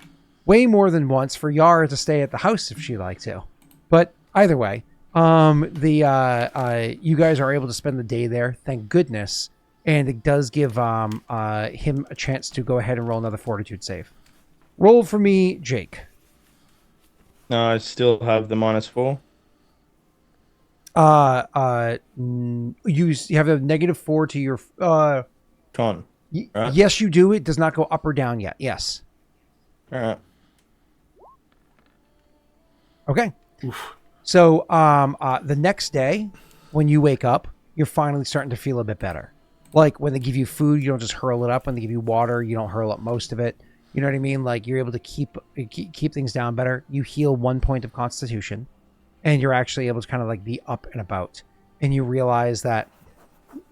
way more than once, for Yara to stay at the house if she'd like to. But either way, you guys are able to spend the day there, thank goodness. And it does give him a chance to go ahead and roll another fortitude save. Roll for me, Jake. I still have the -4. You have a -4 to your Con. Right? Yes, you do. It does not go up or down yet. Yes. All right. Okay. Oof. So the next day, when you wake up, you're finally starting to feel a bit better. Like when they give you food, you don't just hurl it up. When they give you water, you don't hurl up most of it. You know what I mean? Like you're able to keep things down better. You heal 1 point of constitution, and you're actually able to kind of like be up and about. And you realize that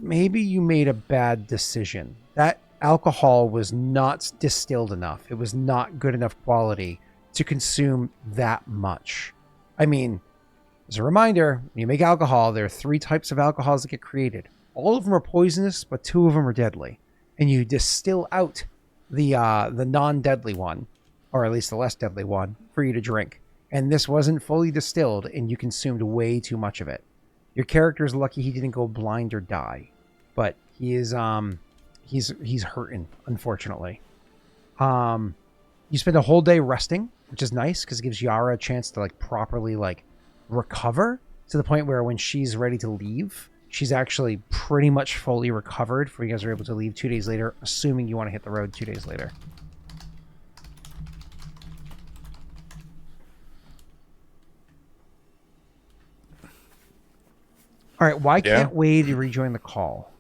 maybe you made a bad decision. That alcohol was not distilled enough. It was not good enough quality to consume that much. I mean, as a reminder, when you make alcohol, there are 3 types of alcohols that get created. All of them are poisonous, but 2 of them are deadly. And you distill out the non-deadly one, or at least the less deadly one, for you to drink. And this wasn't fully distilled, and you consumed way too much of it. Your character's lucky he didn't go blind or die, but he is he's hurting, unfortunately. You spend a whole day resting, which is nice because it gives Yara a chance to like properly like recover to the point where when she's ready to leave, she's actually pretty much fully recovered for you guys are able to leave 2 days later, assuming you want to hit the road 2 days later. All right, why can't Wade rejoin the call?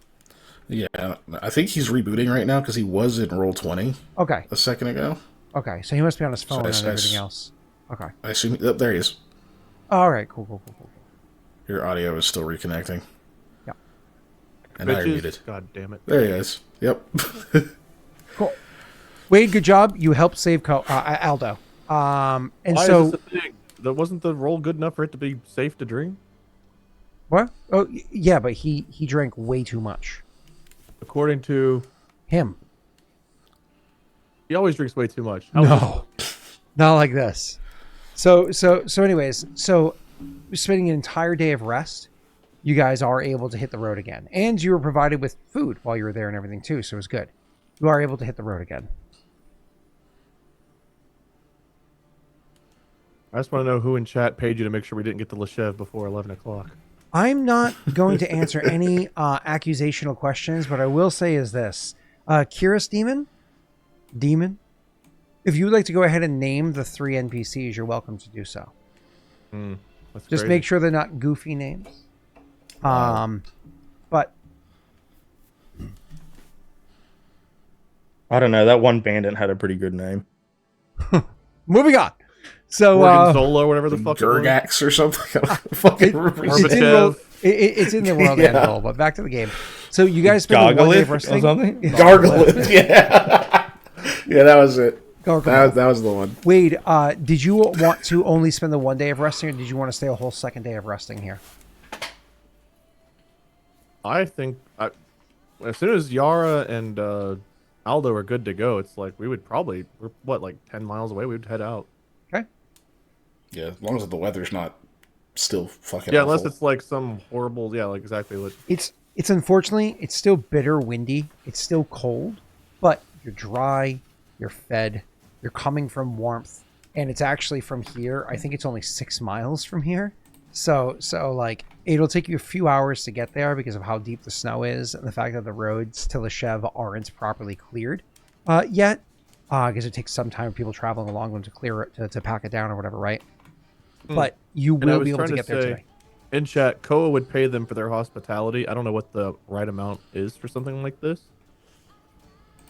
Yeah, I think he's rebooting right now because he was in Roll20 a second ago. Okay, so he must be on his phone and everything else. Okay. I assume... Oh, there he is. All right, cool. Your audio is still reconnecting. Yeah. And now you're muted. God damn it. There he is. Yep. Cool. Wade, good job. You helped save Aldo. And Why so... is this a thing? Wasn't the roll good enough for it to be safe to drink? What? Oh, yeah, but he drank way too much. According to... Him. He always drinks way too much. No. Not like this. So anyways, spending an entire day of rest, you guys are able to hit the road again. And you were provided with food while you were there and everything too, so it was good. You are able to hit the road again. I just want to know who in chat paid you to make sure we didn't get to Leshev before 11 o'clock. I'm not going to answer any accusational questions, but I will say is this. Kyrus Demon, If you would like to go ahead and name the 3 NPCs, you're welcome to do so. That's Just crazy. make sure they're not goofy names. But I don't know. That one bandit had a pretty good name. moving on. So Morgan Solo, whatever the fuck. Gurgax or something. Fucking it's in the world end roll, but back to the game. So you guys spent one day of Gargalith or resting. something? Gargalith. Yeah. Yeah, that was it. Gargalith. That was the one. Wade, did you want to only spend the one day of resting, or did you want to stay a whole second day of resting here? I think as soon as Yara and Aldo are good to go, it's like we're like 10 miles away. We'd head out. Okay. Yeah, as long as the weather's not still fucking. Yeah, awful. unless it's like some horrible. Yeah, like exactly. What, It's unfortunately it's still bitter windy. It's still cold, but you're dry. You're fed. You're coming from warmth, and it's actually from here. I think it's only 6 miles from here. So like it'll take you a few hours to get there because of how deep the snow is and the fact that the roads to Leshev aren't properly cleared yet. Because it takes some time for people traveling along them to clear it, to pack it down or whatever, right? But you And I will was be able to trying get there say, today. In chat, Koa would pay them for their hospitality. I don't know what the right amount is for something like this.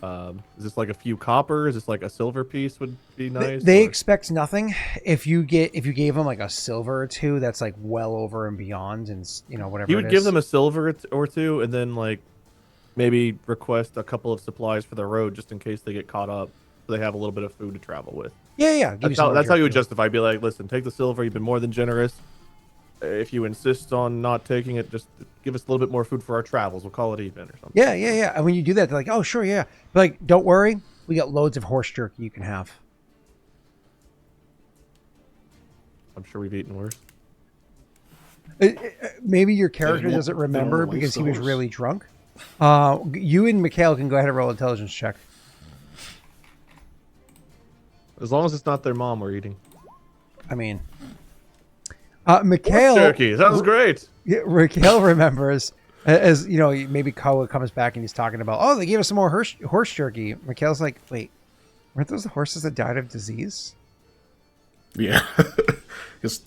Is this like a few copper? Is this like a silver piece would be nice? They or- expect nothing. If you gave them like a silver or two, that's like well over and beyond, and whatever. He would give them a silver or two, and then like maybe request a couple of supplies for the road just in case they get caught up, so they have a little bit of food to travel with. Yeah. That's how you would justify. Be like, listen, take the silver. You've been more than generous. If you insist on not taking it, just give us a little bit more food for our travels. We'll call it even or something. Yeah. And when you do that, they're like, oh, sure, yeah. But like, don't worry, we got loads of horse jerky you can have. I'm sure we've eaten worse. Maybe your character won't- doesn't they won't remember waste because he the was horse. really drunk. You and Mikhail can go ahead and roll intelligence check. As long as it's not their mom we're eating. I mean, Horse Mikhail. jerky. Sounds great. Yeah, Mikhail remembers, as maybe Koa comes back and he's talking about, oh, they gave us some more horse jerky. Mikhail's like, wait, weren't those the horses that died of disease? Yeah. Because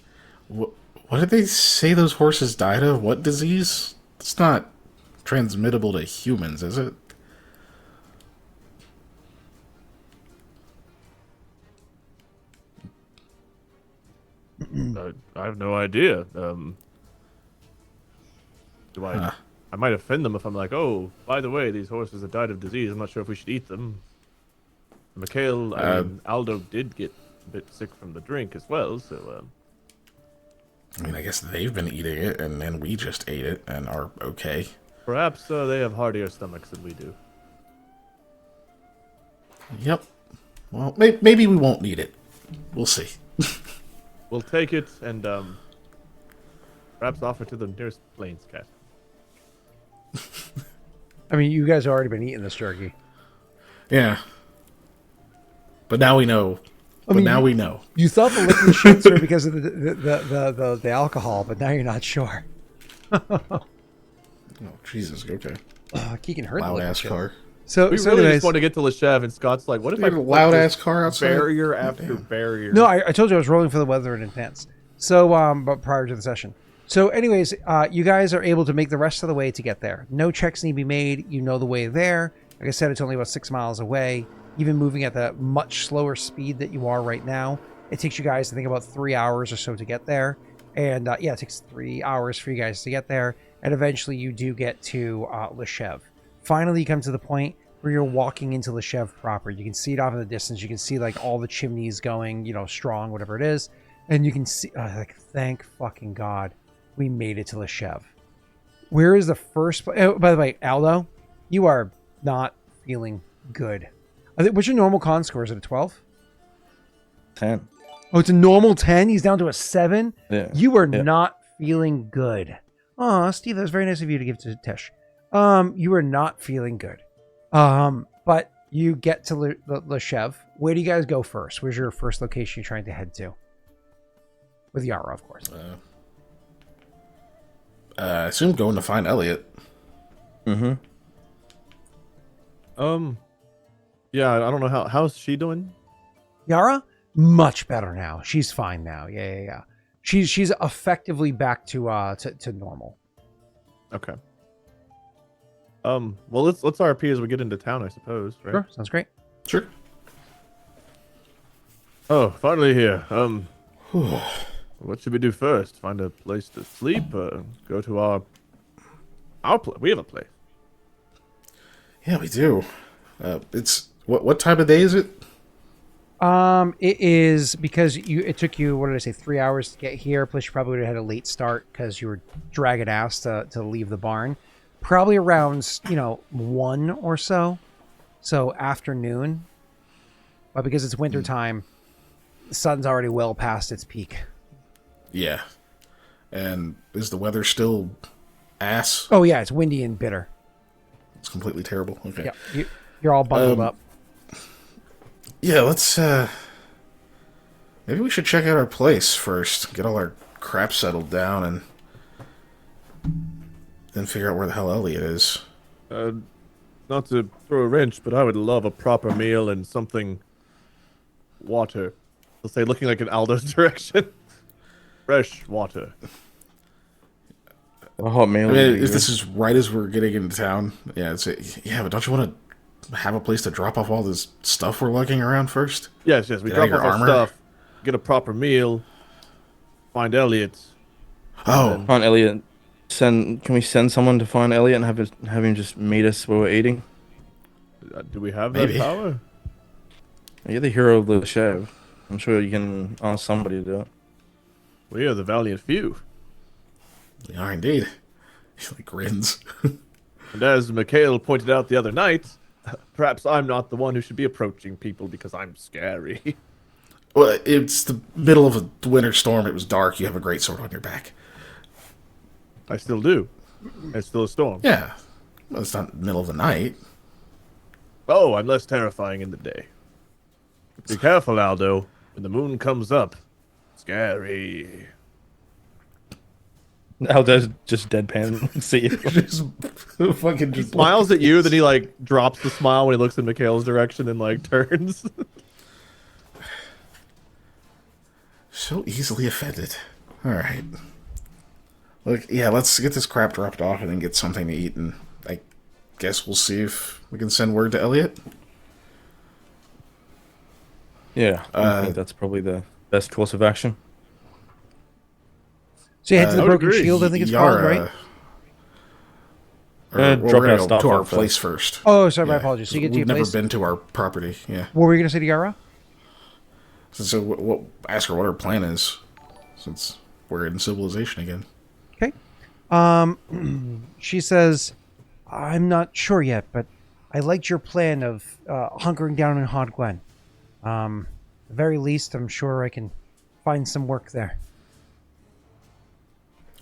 what did they say those horses died of? What disease? It's not transmittable to humans, is it? I have no idea. I might offend them if I'm like, oh, by the way, these horses have died of disease. I'm not sure if we should eat them. Mikhail and Aldo did get a bit sick from the drink as well, so. I mean, I guess they've been eating it, and then we just ate it and are okay. Perhaps they have hardier stomachs than we do. Yep. Well, maybe we won't need it. We'll see. We'll take it and perhaps offer to the nearest plains cat. I mean, you guys have already been eating this jerky. Yeah. But now we know. We know. You thought the liquid shits were because of the alcohol, but now you're not sure. Oh, Jesus. Okay. Keegan heard the Loud liquid ass shit. car. So We so really anyways, just want to get to Leshev, and Scott's like, what if I There's a loud ass car outside. barrier after barrier? no, I told you I was rolling for the weather in advance. So, but prior to the session. So, anyways, you guys are able to make the rest of the way to get there. No checks need to be made. You know the way there. Like I said, it's only about 6 miles away. Even moving at the much slower speed that you are right now, it takes you guys, I think, about 3 hours or so to get there. And it takes 3 hours for you guys to get there. And eventually you do get to Leshev. Finally, you come to the point where you're walking into Leshev proper. You can see it off in the distance. You can see like all the chimneys going, strong, whatever it is. And you can see, thank fucking God, we made it to Leshev. Where is the first? Oh, by the way, Aldo, you are not feeling good. What's your normal con score? Is it a 12? 10. Oh, it's a normal 10? He's down to a 7? Yeah. You are not feeling good. Oh, Steve, that was very nice of you to give to Tish. You are not feeling good. But you get to Leshev. Where do you guys go first? Where's your first location you're trying to head to? With Yara, of course. I assume going to find Elliot. Mm-hmm. Yeah, I don't know how's she doing. Yara, much better now. She's fine now. Yeah. She's effectively back to normal. Okay. Well, let's RP as we get into town, I suppose. Right? Sure, sounds great. Sure. Oh, finally here. What should we do first? Find a place to sleep? Go to our place. We have a place. Yeah, we do. It's what time of day is it? It is because it took you, what did I say, 3 hours to get here. Plus, you probably would have had a late start because you were dragging ass to leave the barn. Probably around 1 or so, so afternoon. But because it's winter time, the sun's already well past its peak. Yeah. And is the weather still ass? Oh yeah, it's windy and bitter. It's completely terrible. Okay. Yeah, you're all bundled up. Yeah, let's maybe we should check out our place first. Get all our crap settled down and then figure out where the hell Elliot is. Not to throw a wrench, but I would love a proper meal and something water. Let's say looking like in Aldo's direction. Fresh water. A hot meal. I mean, if this is right as we're getting into town, yeah, but don't you want to have a place to drop off all this stuff we're lugging around first? Yes. We Get drop out your off our armor. stuff, get a proper meal, find Elliot. Oh, Find Elliot. Can we send someone to find Elliot and have him just meet us while we're eating? Do we have Maybe. that power? You're the hero of the show. I'm sure you can ask somebody to do it. We are the Valiant Few. we are indeed. He like grins. And as Mikhail pointed out the other night, perhaps I'm not the one who should be approaching people because I'm scary. Well, it's the middle of a winter storm. It was dark. You have a great sword on your back. I still do. It's still a storm. Yeah. Well, it's not the middle of the night. Oh, I'm less terrifying in the day. Be careful, Aldo. When the moon comes up, scary. Aldo's just deadpan. See you. Just fucking He just smiles at you, then he like drops the smile when he looks in Mikhail's direction and like turns. So easily offended. All right. Look, yeah, let's get this crap dropped off and then get something to eat, and I guess we'll see if we can send word to Elliot. Yeah, I think that's probably the best course of action. So you head to the I would Broken agree. Shield, I think it's called, Yara, right? We're drop gonna our go stuff to our off place first. Oh, sorry, my Yeah. apologies. So you get to We've your never place. been to our property. Yeah. What were you going to say to Yara? So what? Ask her what her plan is, since we're in civilization again. Okay. She says, I'm not sure yet, but I liked your plan of hunkering down in Haudh-Gwenn. At the very least, I'm sure I can find some work there.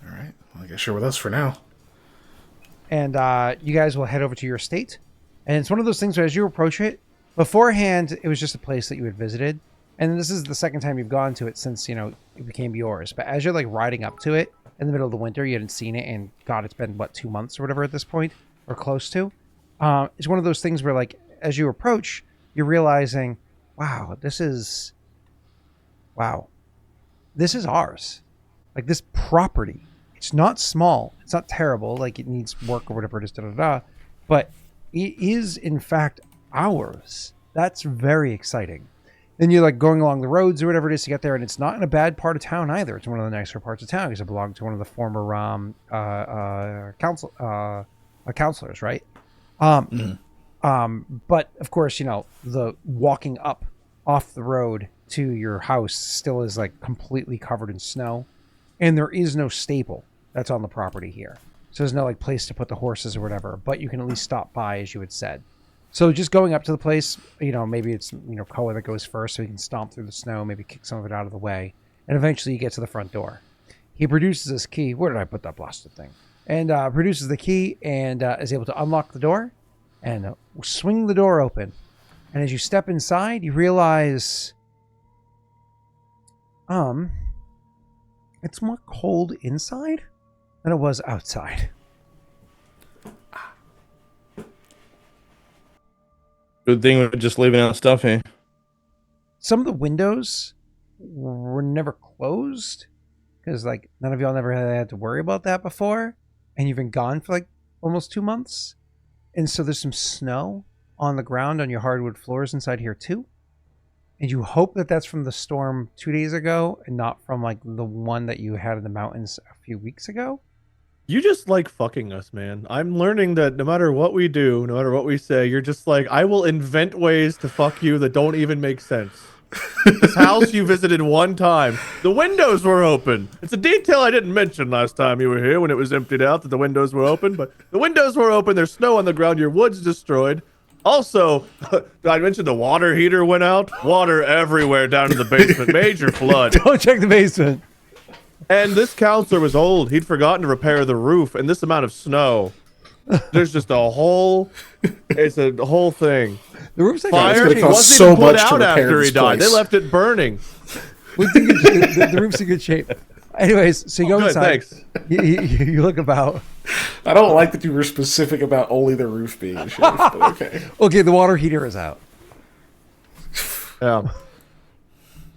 All right. Well, I guess you're with us for now. And you guys will head over to your estate. And it's one of those things where as you approach it, beforehand, it was just a place that you had visited. And this is the second time you've gone to it since, it became yours. But as you're, riding up to it in the middle of the winter, you hadn't seen it. And, God, it's been, 2 months or whatever at this point? Or close to. It's one of those things where, as you approach, you're realizing, wow, this is ours. This property. It's not small. It's not terrible. It needs work or whatever it is, but it is, in fact, ours. That's very exciting. Then you're going along the roads or whatever it is to get there, and it's not in a bad part of town either. It's one of the nicer parts of town because it belonged to one of the former counselors, right? But of course, the walking up off the road to your house still is completely covered in snow, and there is no stable that's on the property here. So there's no place to put the horses or whatever, but you can at least stop by, as you had said. So just going up to the place, maybe it's, Koa that goes first so he can stomp through the snow, maybe kick some of it out of the way. And eventually you get to the front door. He produces his key. Where did I put that blasted thing? And produces the key and is able to unlock the door and swing the door open. And as you step inside, you realize, it's more cold inside than it was outside. Good thing we're just leaving our stuff here. some of the windows were never closed because like none of y'all never had to worry about that before, and you've been gone for like almost 2 months, and so there's some snow on the ground on your hardwood floors inside here too, and you hope that that's from the storm 2 days ago and not from like the one that you had in the mountains a few weeks ago. You just like fucking us, man. I'm learning that no matter what we do, no matter what we say, you're just like, I will invent ways to fuck you that don't even make sense. This house you visited one time, the windows were open. It's a detail I didn't mention last time you were here when it was emptied out that the windows were open, but the windows were open, there's snow on the ground, your wood's destroyed. Also, I mentioned the water heater went out. Water everywhere down in the basement, major flood. Don't check the basement. And this counselor was old. He'd forgotten to repair the roof, and this amount of snow. There's just a whole. It's a whole thing. The roof's like Fire gonna cost wasn't so even put much to out repair after he this died. place. They left it burning. the roof's in good shape. Anyways, so you go Good, inside. thanks. You look about. I don't like that you were specific about only the roof being shaved, but okay. Okay, the water heater is out. Yeah.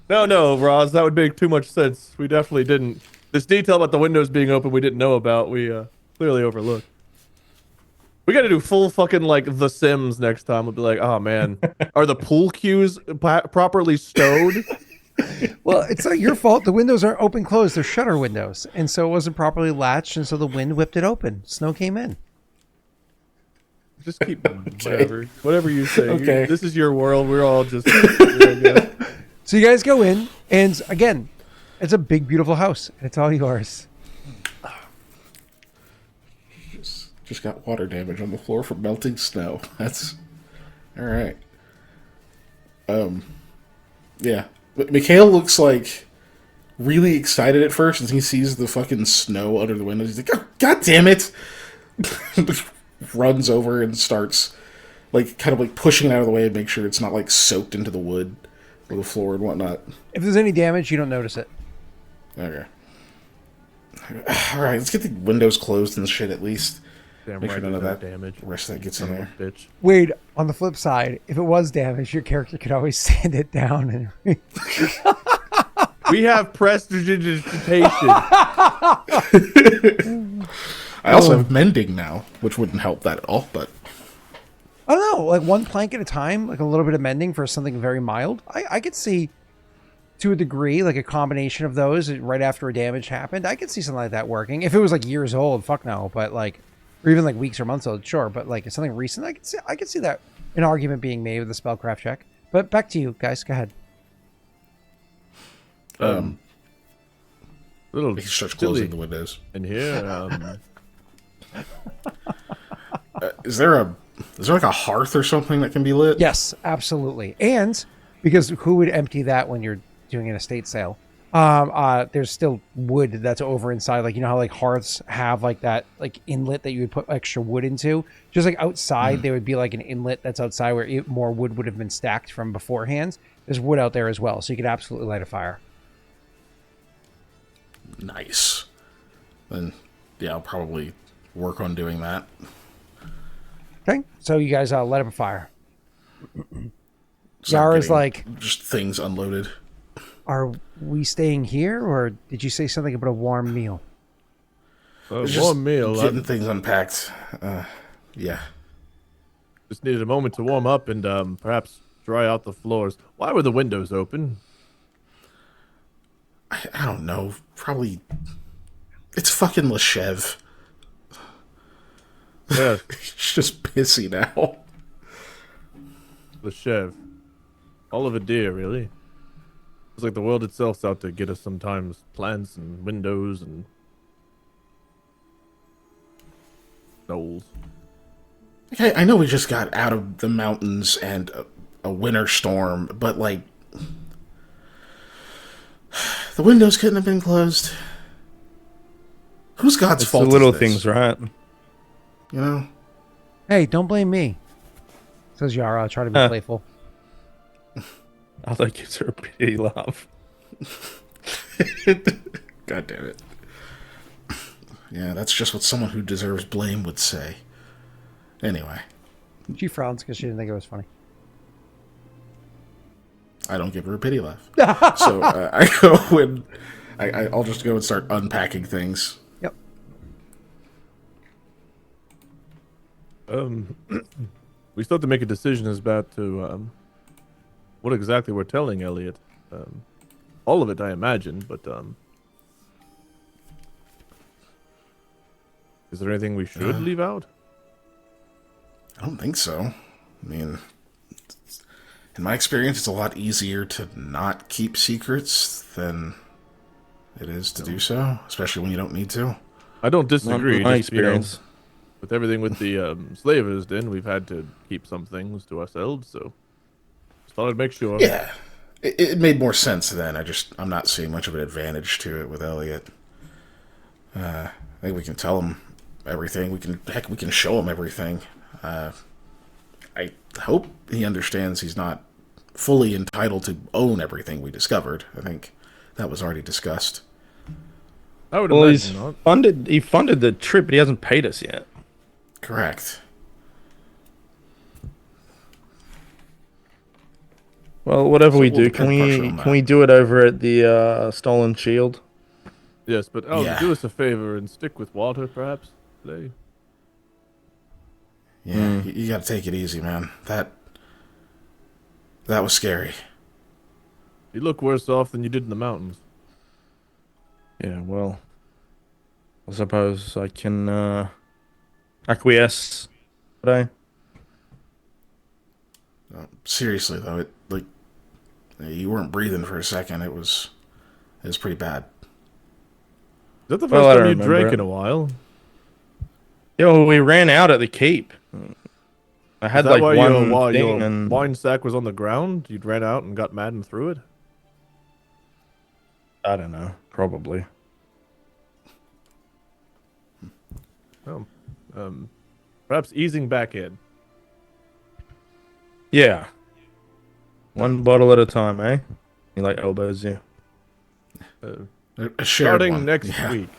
No, Roz, that would make too much sense. We definitely didn't. This detail about the windows being open we didn't know about. We clearly overlooked. We got to do full fucking like The Sims next time. We'll be like, oh man, are the pool cues properly stowed? Well, it's not your fault. The windows aren't open closed. They're shutter windows. And so it wasn't properly latched, and so the wind whipped it open. Snow came in. Just keep whatever you say. Okay. This is your world. We're all just. So you guys go in, and again, it's a big, beautiful house. And it's all yours. Just got water damage on the floor from melting snow. That's all right. Yeah. But Mikhail looks like really excited at first as he sees the fucking snow under the windows. He's like, oh, God damn it! Runs over and starts like kind of like pushing it out of the way and make sure it's not like soaked into the wood or the floor and whatnot. If there's any damage, you don't notice it. Okay. All right, let's get the windows closed and shit at least. Damn Make sure right, none of there's that no damage. rest of that gets in there. Bitch. Wait, on the flip side, if it was damaged, your character could always sand it down. And We have prestidigitation. I also have mending now, which wouldn't help that at all, but I don't know, like one plank at a time, like a little bit of mending for something very mild. I could see, to a degree, like a combination of those right after a damage happened. I could see something like that working. If it was like years old, fuck no. But like, or even like weeks or months old, sure. But like something recent, I could see that an argument being made with a spellcraft check. But back to you guys. Go ahead. Little he starts chilly closing the windows. in here. Is there like a hearth or something that can be lit? Yes, absolutely. And because who would empty that when you're doing an estate sale? There's still wood that's over inside. Like, you know how like hearths have like that like inlet that you would put extra wood into? Just like outside, there would be like an inlet that's outside where more wood would have been stacked from beforehand. There's wood out there as well, so you could absolutely light a fire. Nice. Then, yeah, I'll probably work on doing that. Okay, so you guys light up a fire. Start Yara's getting like, just things unloaded. are we staying here, or did you say something about a warm meal? Just Warm meal. Getting things unpacked. Yeah. Just needed a moment to warm up and perhaps dry out the floors. Why were the windows open? I don't know. Probably. It's fucking Leshev. Yeah, It's just pissy now. the chev. All of a deer, really. It's like the world itself's out to get us sometimes. Plants and windows and knolls. Okay, I know we just got out of the mountains and a winter storm, but like the windows couldn't have been closed. Whose God's It's the fault little is this? things, right? You know? Hey, don't blame me, says Yara. I'll try to be playful. I like gives her a pity laugh. God damn it. Yeah, that's just what someone who deserves blame would say. Anyway. She frowns because she didn't think it was funny. I don't give her a pity laugh. So I go and I'll just go and start unpacking things. Yep. We still have to make a decision as about to what exactly we're telling Elliot. All of it, I imagine, but is there anything we should leave out? I don't think so. I mean, in my experience, it's a lot easier to not keep secrets than it is to do so, especially when you don't need to. I don't disagree. My just, you know, experience. with everything with the slavers, then we've had to keep some things to ourselves, so just thought I'd make sure. Yeah, it made more sense then. I'm not seeing much of an advantage to it with Elliot. I think we can tell him everything. We can show him everything. I hope he understands he's not fully entitled to own everything we discovered. I think that was already discussed. I would Well, imagine not. he funded the trip, but he hasn't paid us yet. Correct. Well, whatever So we we'll do, put pressure on can we do it over at the Stolen Shield? Yes, but Yeah. do us a favor and stick with water, perhaps, today. Yeah, you got to take it easy, man. That was scary. You look worse off than you did in the mountains. Yeah, well, I suppose I can acquiesce today. Seriously though, you weren't breathing for a second. It was pretty bad. Is that the first Well, I time don't you drank remember in a while? Yeah, well, we ran out at the keep. I had Is that like why one thing, your and wine sack was on the ground? You ran out and got mad and threw it? I don't know, probably. Well, perhaps easing back in. Yeah, one bottle at a time, eh? He like elbows you. A shared Starting one. next Yeah. week.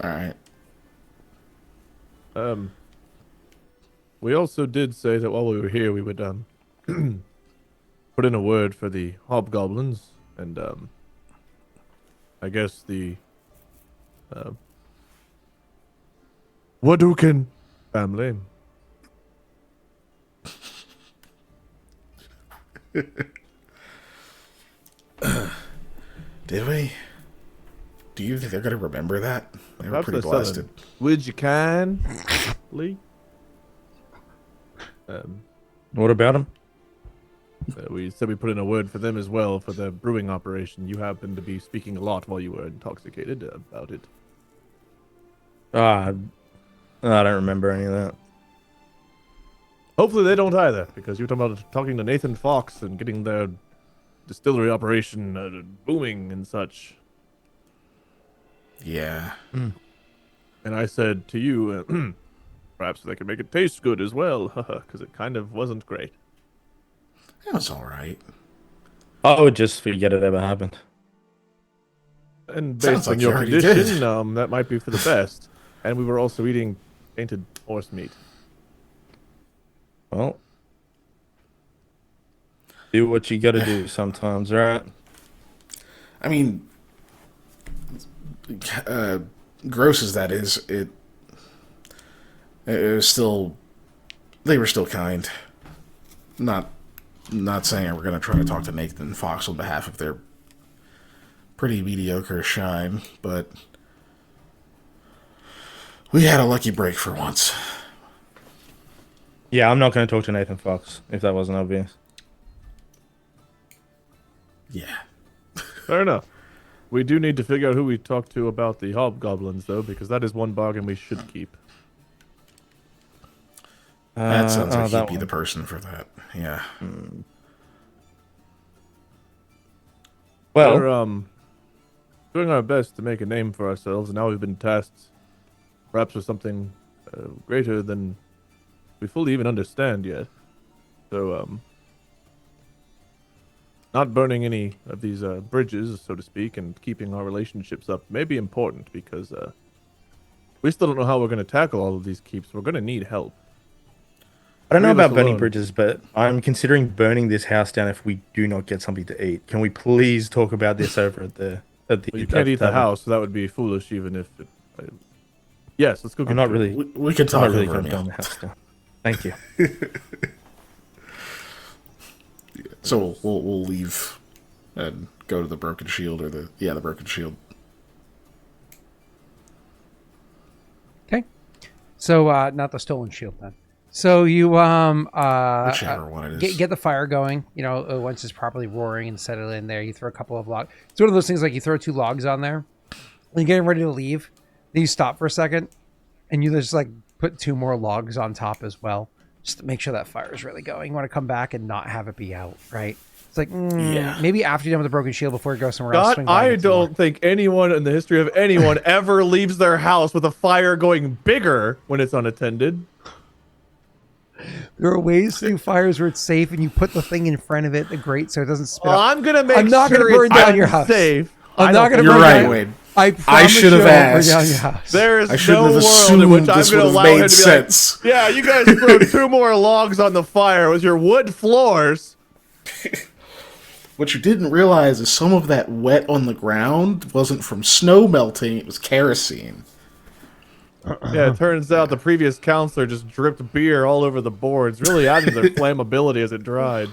All right. We also did say that while we were here, we would put in a word for the hobgoblins and I guess the Wadukan family. Did we? Do you think they're gonna remember that? They were Perhaps pretty they're blasted. Would you kindly? What about him? We said we put in a word for them as well for the brewing operation. You happened to be speaking a lot while you were intoxicated about it. I don't remember any of that. Hopefully they don't either, because you were talking to Nathan Fox and getting their distillery operation booming and such. Yeah. And I said to you, perhaps they could make it taste good as well, because it kind of wasn't great. It was all right. I would just forget it ever happened. And Sounds based on like you your already condition, did. that might be for the best. And we were also eating tainted horse meat. Well, do what you gotta do sometimes, right? I mean, gross as that is, it was still. They were still kind. Not saying we're gonna try to talk to Nathan Fox on behalf of their pretty mediocre shine, but we had a lucky break for once. Yeah, I'm not gonna talk to Nathan Fox if that wasn't obvious. Yeah. Fair enough. We do need to figure out who we talk to about the hobgoblins, though, because that is one bargain we should keep. That sounds like that he'd be one. the person for that. Yeah. Well, We're doing our best to make a name for ourselves, and now we've been tasked perhaps with something greater than we fully even understand yet. So, not burning any of these bridges, so to speak, and keeping our relationships up may be important, because we still don't know how we're going to tackle all of these keeps. We're going to need help. I don't know Leave us about burning alone. bridges, but I'm considering burning this house down if we do not get something to eat. Can we please talk about this over at the Well, you can't eat the tavern? house, so that would be foolish, even if. Yes, let's go get. I'm not food. really. We can I'm talk not really over a going to burn meal. the house down. Thank you. So we'll leave and go to the Broken Shield or the Broken Shield. Okay. So not the stolen shield then. So you Whichever one it is. get the fire going. You know, once it's properly roaring and settled in there, you throw a couple of logs. It's one of those things like you throw 2 logs on there. When you're getting ready to leave, then you stop for a second, and you just like put 2 more logs on top as well, just to make sure that fire is really going. You want to come back and not have it be out, right? It's like maybe after you're done with the broken shield before you go somewhere else. God, swing by I and get some more. don't think anyone in the history of anyone ever leaves their house with a fire going bigger when it's unattended. There are ways to do fires where it's safe, and you put the thing in front of it, the grate, so it doesn't spit Well, out. I'm gonna make I'm not sure gonna burn it's down your house. safe. I'm not going to You're burn right, down. Wade. I promise should have you I won't burn asked. down your house. There is I shouldn't no have world in which assumed I'm this going would to have allow him made to be sense. like, yeah, you guys throw 2 more logs on the fire with your wood floors. What you didn't realize is some of that wet on the ground wasn't from snow melting; it was kerosene. Yeah, it turns out the previous counselor just dripped beer all over the boards, really adding to their flammability as it dried.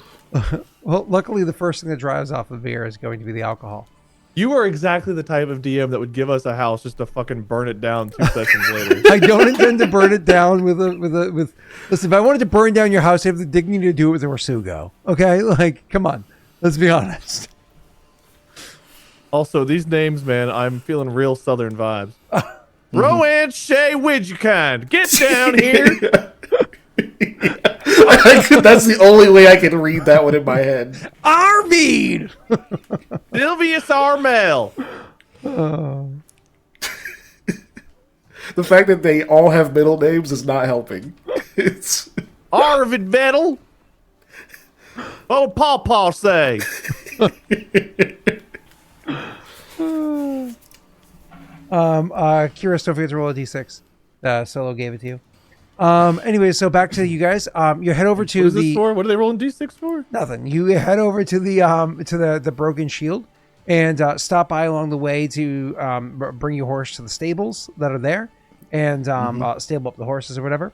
Well, luckily, the first thing that dries off of beer is going to be the alcohol. You are exactly the type of DM that would give us a house just to fucking burn it down 2 sessions later. I don't intend to burn it down with. Listen, if I wanted to burn down your house, I have the dignity to do it with a Rasugo. Okay, like, come on, let's be honest. Also, these names, man, I'm feeling real southern vibes. Rowan Shea Widgekind, get down here. That's the only way I can read that one in my head. Arvid. Sylvius Armel. The fact that they all have middle names is not helping. It's Arvid Vettel. Oh, Paw say. Kira, don't forget to roll a d6. Solo gave it to you. Anyway, so back to you guys. You head over to What is the this for? What are they rolling D6 for? nothing. You head over to the broken shield and stop by along the way to bring your horse to the stables that are there and stable up the horses or whatever,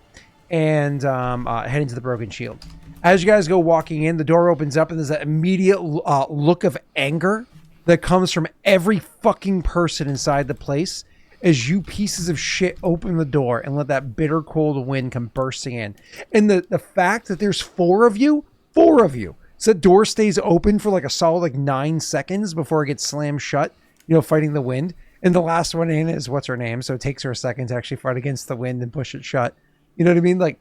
and head into the broken shield. As you guys go walking in, the door opens up and there's that immediate look of anger that comes from every fucking person inside the place as you pieces of shit open the door and let that bitter cold wind come bursting in. And the fact that there's 4 of you, so that door stays open for like a solid like 9 seconds before it gets slammed shut, you know, fighting the wind. And the last one in is what's her name, so it takes her a second to actually fight against the wind and push it shut. You know what I mean? Like,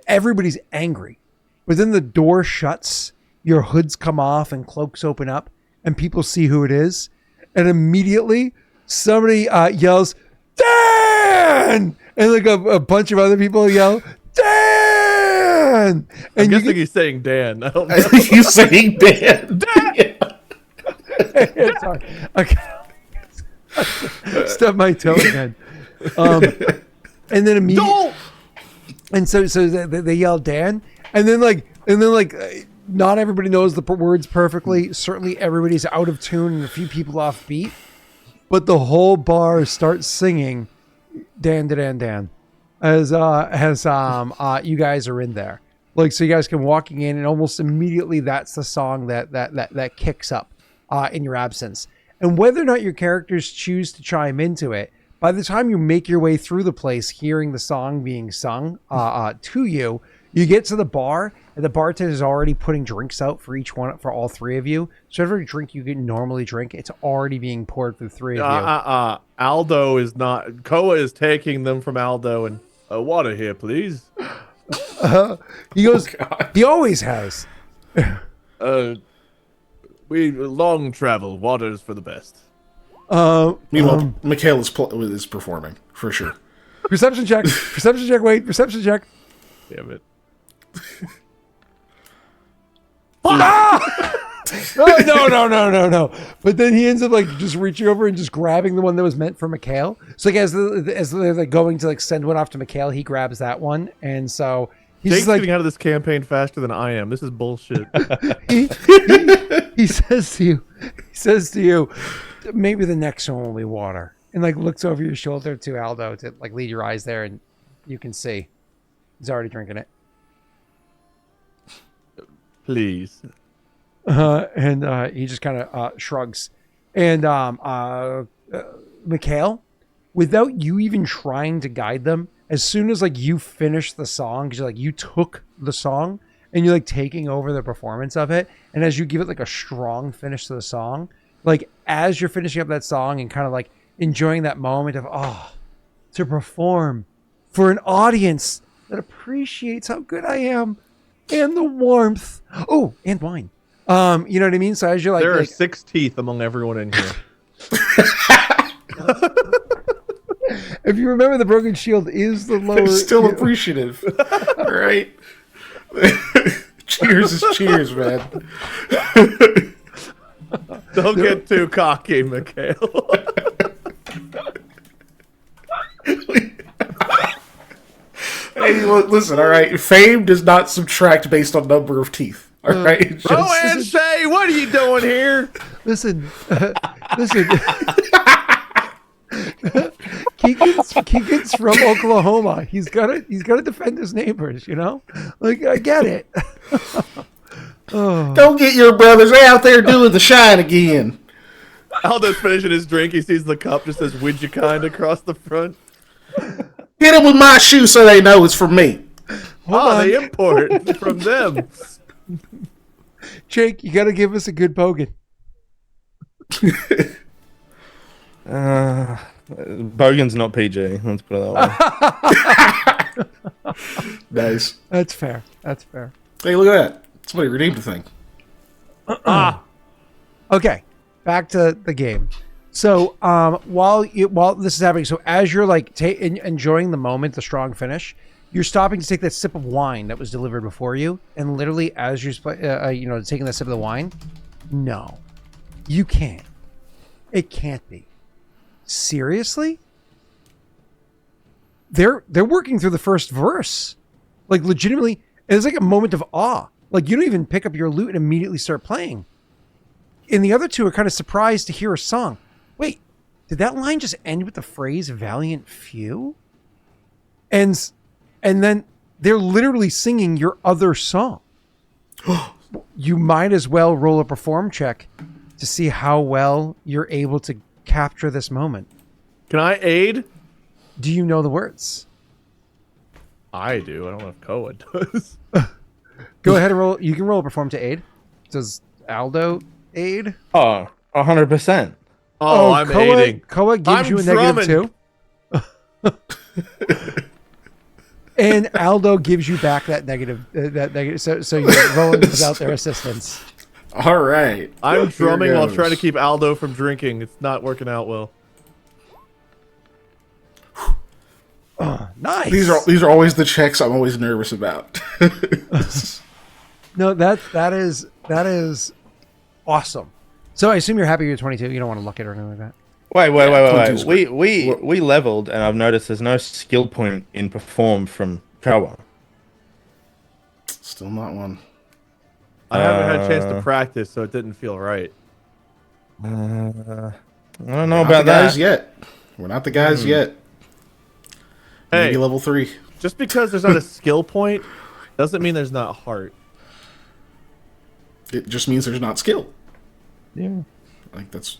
everybody's angry. But then the door shuts, your hoods come off and cloaks open up, and people see who it is. And immediately, somebody yells, Dan! And like a bunch of other people yell, Dan! I'm And guessing he's saying Dan. I don't know. I think he's saying Dan. Sorry. Okay. Stub my toe again. And then immediately, Don't! and so they yell Dan, and then not everybody knows the words perfectly. Certainly, everybody's out of tune and a few people off beat. But the whole bar starts singing Dan Dan Dan as you guys are in there. Like, so you guys come walking in, and almost immediately that's the song that kicks up in your absence. And whether or not your characters choose to chime into it, by the time you make your way through the place, hearing the song being sung to you, you get to the bar, and the bartender is already putting drinks out for each one, for all 3 of you. So every drink you can normally drink, it's already being poured for 3 of you. Aldo is not. Koa is taking them from Aldo and water here, please. He goes, he always has. We long travel. Water's for the best. Meanwhile, Mikhail is performing, for sure. Perception check. Perception check, wait. Perception check. Damn it. No. But then he ends up like just reaching over and just grabbing the one that was meant for Mikhail. So like as they're like going to like send one off to Mikhail, he grabs that one, and so He's Jake's like, getting out of this campaign faster than I am. This is bullshit. he says to you, maybe the next one will be water. And like looks over your shoulder to Aldo to like lead your eyes there, and you can see he's already drinking it. Please. And he just kind of shrugs. And Mikhail, without you even trying to guide them, as soon as like you finish the song, because like you took the song and you're like taking over the performance of it, and as you give it like a strong finish to the song, like as you're finishing up that song and kind of like enjoying that moment of to perform for an audience that appreciates how good I am and the warmth. Oh, and wine. You know what I mean? So as you're like, there are 6 teeth among everyone in here. If you remember, the broken shield is the lower. They're still appreciative. All right. Cheers is cheers, man. Don't get too cocky, Mikhail. Hey, listen, all right. Fame does not subtract based on number of teeth. All right. And Shay, what are you doing here? Listen. Keegan's from Oklahoma. He's gotta defend his neighbors, you know? Like, I get it. Don't get your brothers. They out there doing the shine again. Aldo's finishing his drink. He sees the cup just says "Widgekind" across the front. Hit them with my shoe so they know it's from me. They import it from them. Jake, you gotta give us a good bogan. Bogan's not PG. Let's put it that way. Nice. That's fair. Hey, look at that. Somebody redeemed the thing. Okay, back to the game. So while this is happening, so as you're like enjoying the moment, the strong finish, you're stopping to take that sip of wine that was delivered before you, and literally as you're taking that sip of the wine, no, you can't. It can't be. Seriously? They're working through the first verse, like legitimately. It's like a moment of awe. Like you don't even pick up your lute and immediately start playing. And the other two are kind of surprised to hear a song. Wait, did that line just end with the phrase "Valiant Few"? And then they're literally singing your other song. You might as well roll a perform check to see how well you're able to capture this moment. Can I aid? Do you know the words? I do. I don't know if Koa does. Go ahead and roll. You can roll a perform to aid. Does Aldo aid? Oh, 100%. Oh, I'm aiding. Koa gives you a drumming. -2. And Aldo gives you back that negative. So you're rolling without their assistance. All right. I'm drumming Here while goes. trying to keep Aldo from drinking. It's not working out well. Nice. These are always the checks I'm always nervous about. No, that is awesome. So I assume you're happy you're 22. You don't want to look at it or anything like that. Wait. 22's We leveled, and I've noticed there's no skill point in perform from Koa. Still not one. I haven't had a chance to practice, so it didn't feel right. I don't know Not about the guys that. yet. We're not the guys yet. Hey, Maybe level 3. just because there's not a skill point doesn't mean there's not heart. It just means there's not skill. Yeah. Like that's.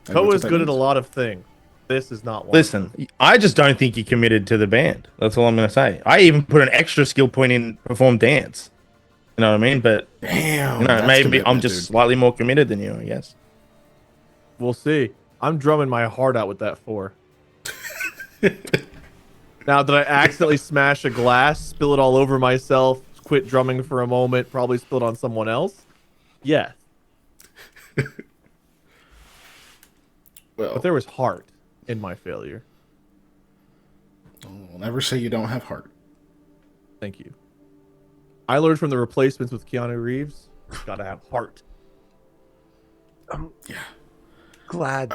Koa's good at a lot of things. This is not one. Listen, I just don't think you committed to the band. That's all I'm going to say. I even put an extra skill point in perform dance. You know what I mean? But Damn. that's maybe I'm commitment, just dude. slightly more committed than you, I guess. We'll see. I'm drumming my heart out with that 4. Now, did I accidentally smash a glass, spill it all over myself, quit drumming for a moment, probably spilled on someone else? Yes. Well, But there was heart in my failure. I'll never say you don't have heart. Thank you. I learned from the replacements with Keanu Reeves. Gotta have heart. Glad.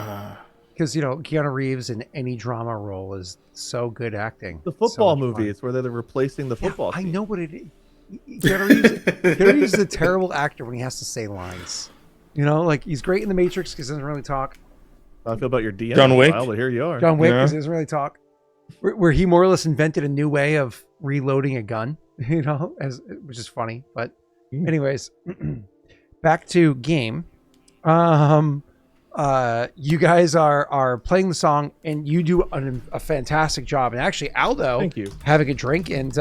because Keanu Reeves in any drama role is so good acting. The So football much movie. fun. It's where they're replacing the football. I team. know what it is. Keanu Reeves is a terrible actor when he has to say lines. Like he's great in The Matrix because he doesn't really talk. How I feel about your DM John Wick? file, but here you are. John Wick Yeah. because he doesn't really talk. Where he more or less invented a new way of reloading a gun, which is funny. But anyways, back to game. You guys are playing the song and you do a fantastic job. And actually, Aldo, Thank you. having a drink and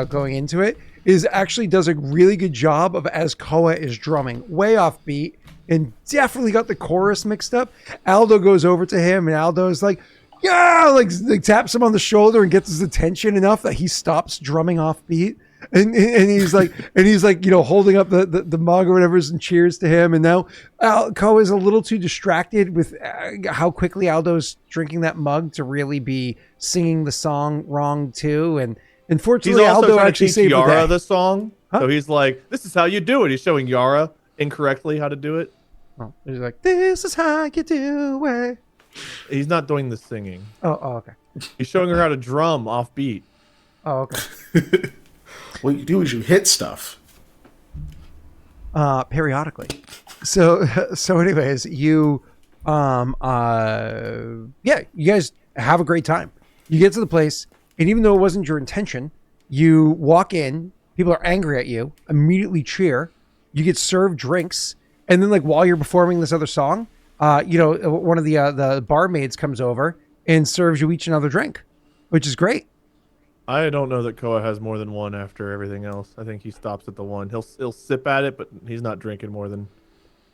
going into it, does a really good job of, as Koa is drumming way off beat and definitely got the chorus mixed up. Aldo goes over to him and Aldo's like, yeah, like taps him on the shoulder and gets his attention enough that he stops drumming off beat. And he's like, holding up the mug or whatever and cheers to him. And now Koa is a little too distracted with how quickly Aldo's drinking that mug to really be singing the song wrong too. And He's unfortunately, also Aldo trying actually to teach saved the Yara day. the song. Huh? So he's like, this is how you do it. He's showing Yara incorrectly how to do it. Oh, he's like, this is how you do it. He's not doing the singing. Oh, okay. He's showing her how to drum off beat. Oh, okay. What you do is you hit stuff. Periodically. So anyways, you you guys have a great time. You get to the place, and even though it wasn't your intention, you walk in, people are angry at you, immediately cheer, you get served drinks, and then like while you're performing this other song, one of the barmaids comes over and serves you each another drink, which is great. I don't know that Koa has more than one after everything else. I think he stops at the one. He'll sip at it, but he's not drinking more than.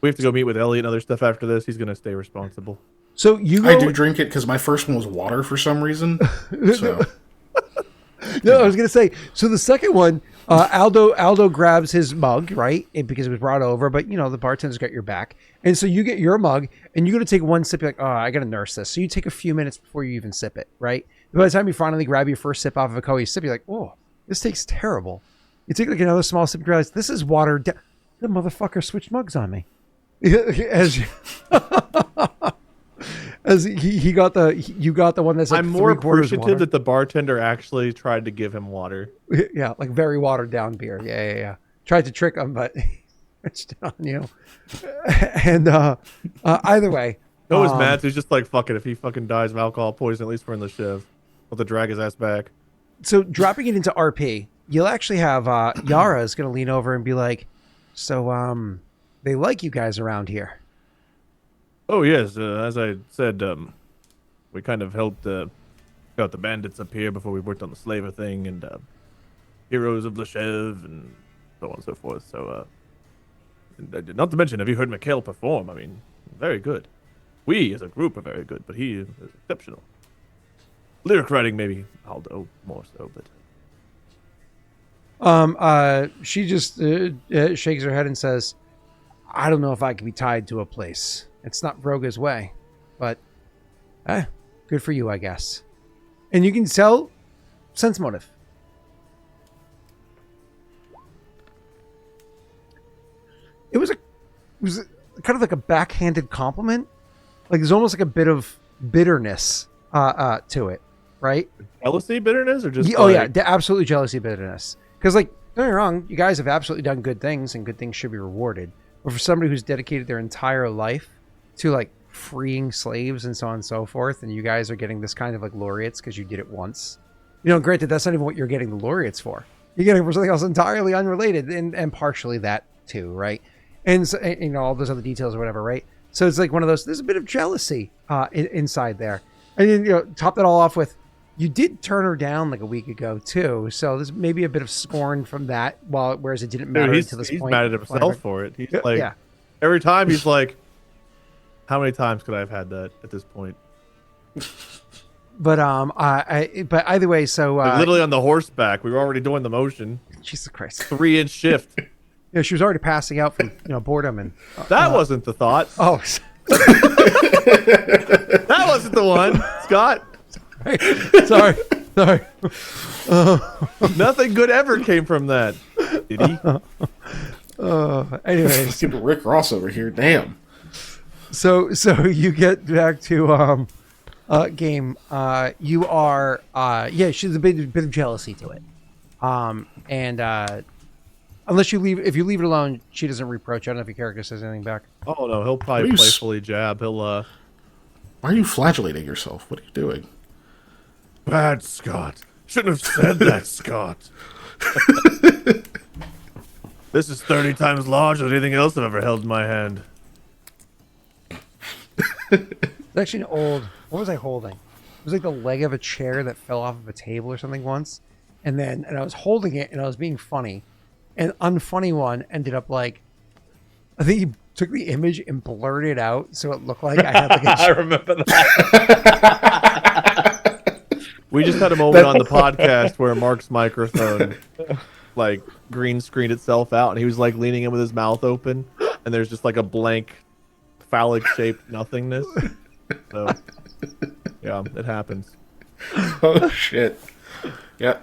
We have to go meet with Elliot and other stuff after this. He's gonna stay responsible. So you go, I do drink it because my first one was water for some reason. So No, I was gonna say. So the second one, Aldo grabs his mug, right? Because it was brought over, but the bartender's got your back, and so you get your mug, and you go to take one sip. You're like, oh, I gotta nurse this. So you take a few minutes before you even sip it, right? By the time you finally grab your first sip off of a Koei sip, you're like, oh, this tastes terrible. You take like another small sip, and realize this is watered down. The motherfucker switched mugs on me. As you got the one that's like I'm more 3/4 appreciative water. that the bartender actually tried to give him water. Yeah, like very watered down beer. Yeah. Tried to trick him, but it's on you. And either way, Noah's mad. So he's just like, fuck it. If he fucking dies of alcohol poison, at least we're in the shiv. We'll have to drag his ass back. so dropping it into RP, you'll actually have Yara is going to lean over and be like, "So, they like you guys around here." Oh yes, as I said, we kind of helped got the bandits up here before we worked on the slaver thing, and heroes of the Chev, and so on and so forth. So, not to mention, have you heard Mikhail perform? I mean, very good. We as a group are very good, but he is exceptional. Lyric writing, maybe Aldo more so, but She just shakes her head and says, "I don't know if I can be tied to a place. It's not Vroga's way, but good for you, I guess." And you can tell sense motive. It was kind of like a backhanded compliment. Like there's almost like a bit of bitterness to it, right? jealousy, bitterness, or just Absolutely jealousy, bitterness. Because like, don't get me wrong, you guys have absolutely done good things, and good things should be rewarded. But for somebody who's dedicated their entire life to like freeing slaves and so on and so forth, and you guys are getting this kind of like laureates because you did it once. Granted, that's not even what you're getting the laureates for. You're getting it for something else entirely unrelated, and partially that too, right? And so, all those other details or whatever, right? So it's like one of those. There's a bit of jealousy inside there, and then top that all off with, you did turn her down like a week ago too. So there's maybe a bit of scorn from that. Whereas it didn't matter to this he's point. mad at himself for it. He's like, yeah. every time he's like, how many times could I have had that at this point? But but either way, so Like, literally on the horseback, we were already doing the motion. Jesus Christ. 3-inch shift. Yeah, she was already passing out from boredom and. That wasn't the thought. Oh. That wasn't the one, Scott. Sorry. Nothing good ever came from that. Did he? Anyways, let's give a Rick Ross over here. Damn. So you get back to game. You are she's a bit of jealousy to it. And unless you leave, if you leave it alone, she doesn't reproach. I don't know if your character says anything back. Oh no, he'll probably playfully jab. He'll Why are you flagellating yourself? What are you doing? Bad Scott. Shouldn't have said that, Scott. This is 30 times larger than anything else I've ever held in my hand. It's actually an old. What was I holding? It was like the leg of a chair that fell off of a table or something once, and I was holding it and I was being funny, and unfunny one ended up like, I think he took the image and blurred it out so it looked like I had like a I remember that. We just had a moment on the podcast where Mark's microphone like green screened itself out and he was like leaning in with his mouth open and there's just like a blank phallic shaped nothingness. So yeah, it happens. Oh shit. Yeah.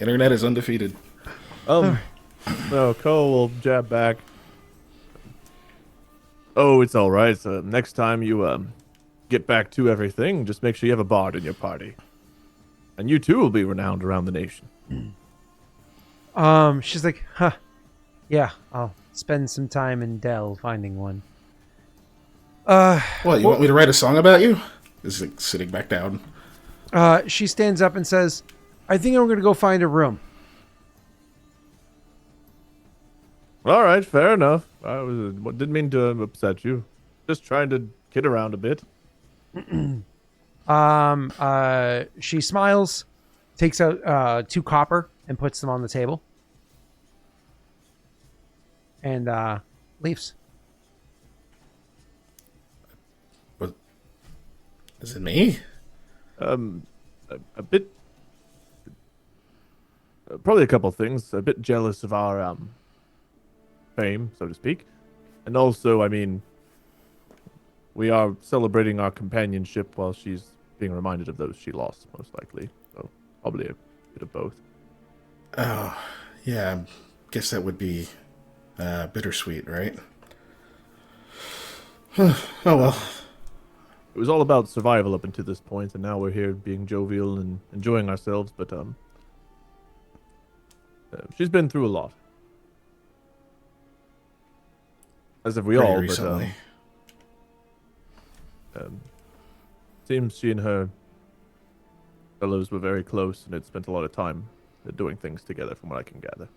Internet is undefeated. No, Cole will jab back. Oh, it's all right. So next time you get back to everything, just make sure you have a bard in your party. And you too will be renowned around the nation. She's like, huh. Yeah, I'll spend some time in Dell finding one. What, you want me to write a song about you? Is like sitting back down. She stands up and says, I think I'm going to go find a room. All right, fair enough. Didn't mean to upset you. Just trying to kid around a bit. She smiles, takes out 2 copper and puts them on the table, and leaves. What? Is it me? A bit. Probably a couple things. A bit jealous of our fame, so to speak, and also, I mean, we are celebrating our companionship while she's being reminded of those she lost, most likely. So probably a bit of both. Oh, yeah. I guess that would be bittersweet, right? Oh well. It was all about survival up until this point, and now we're here being jovial and enjoying ourselves. But she's been through a lot, as have we Pretty all. recently. But seems she and her fellows were very close, and had spent a lot of time doing things together, from what I can gather.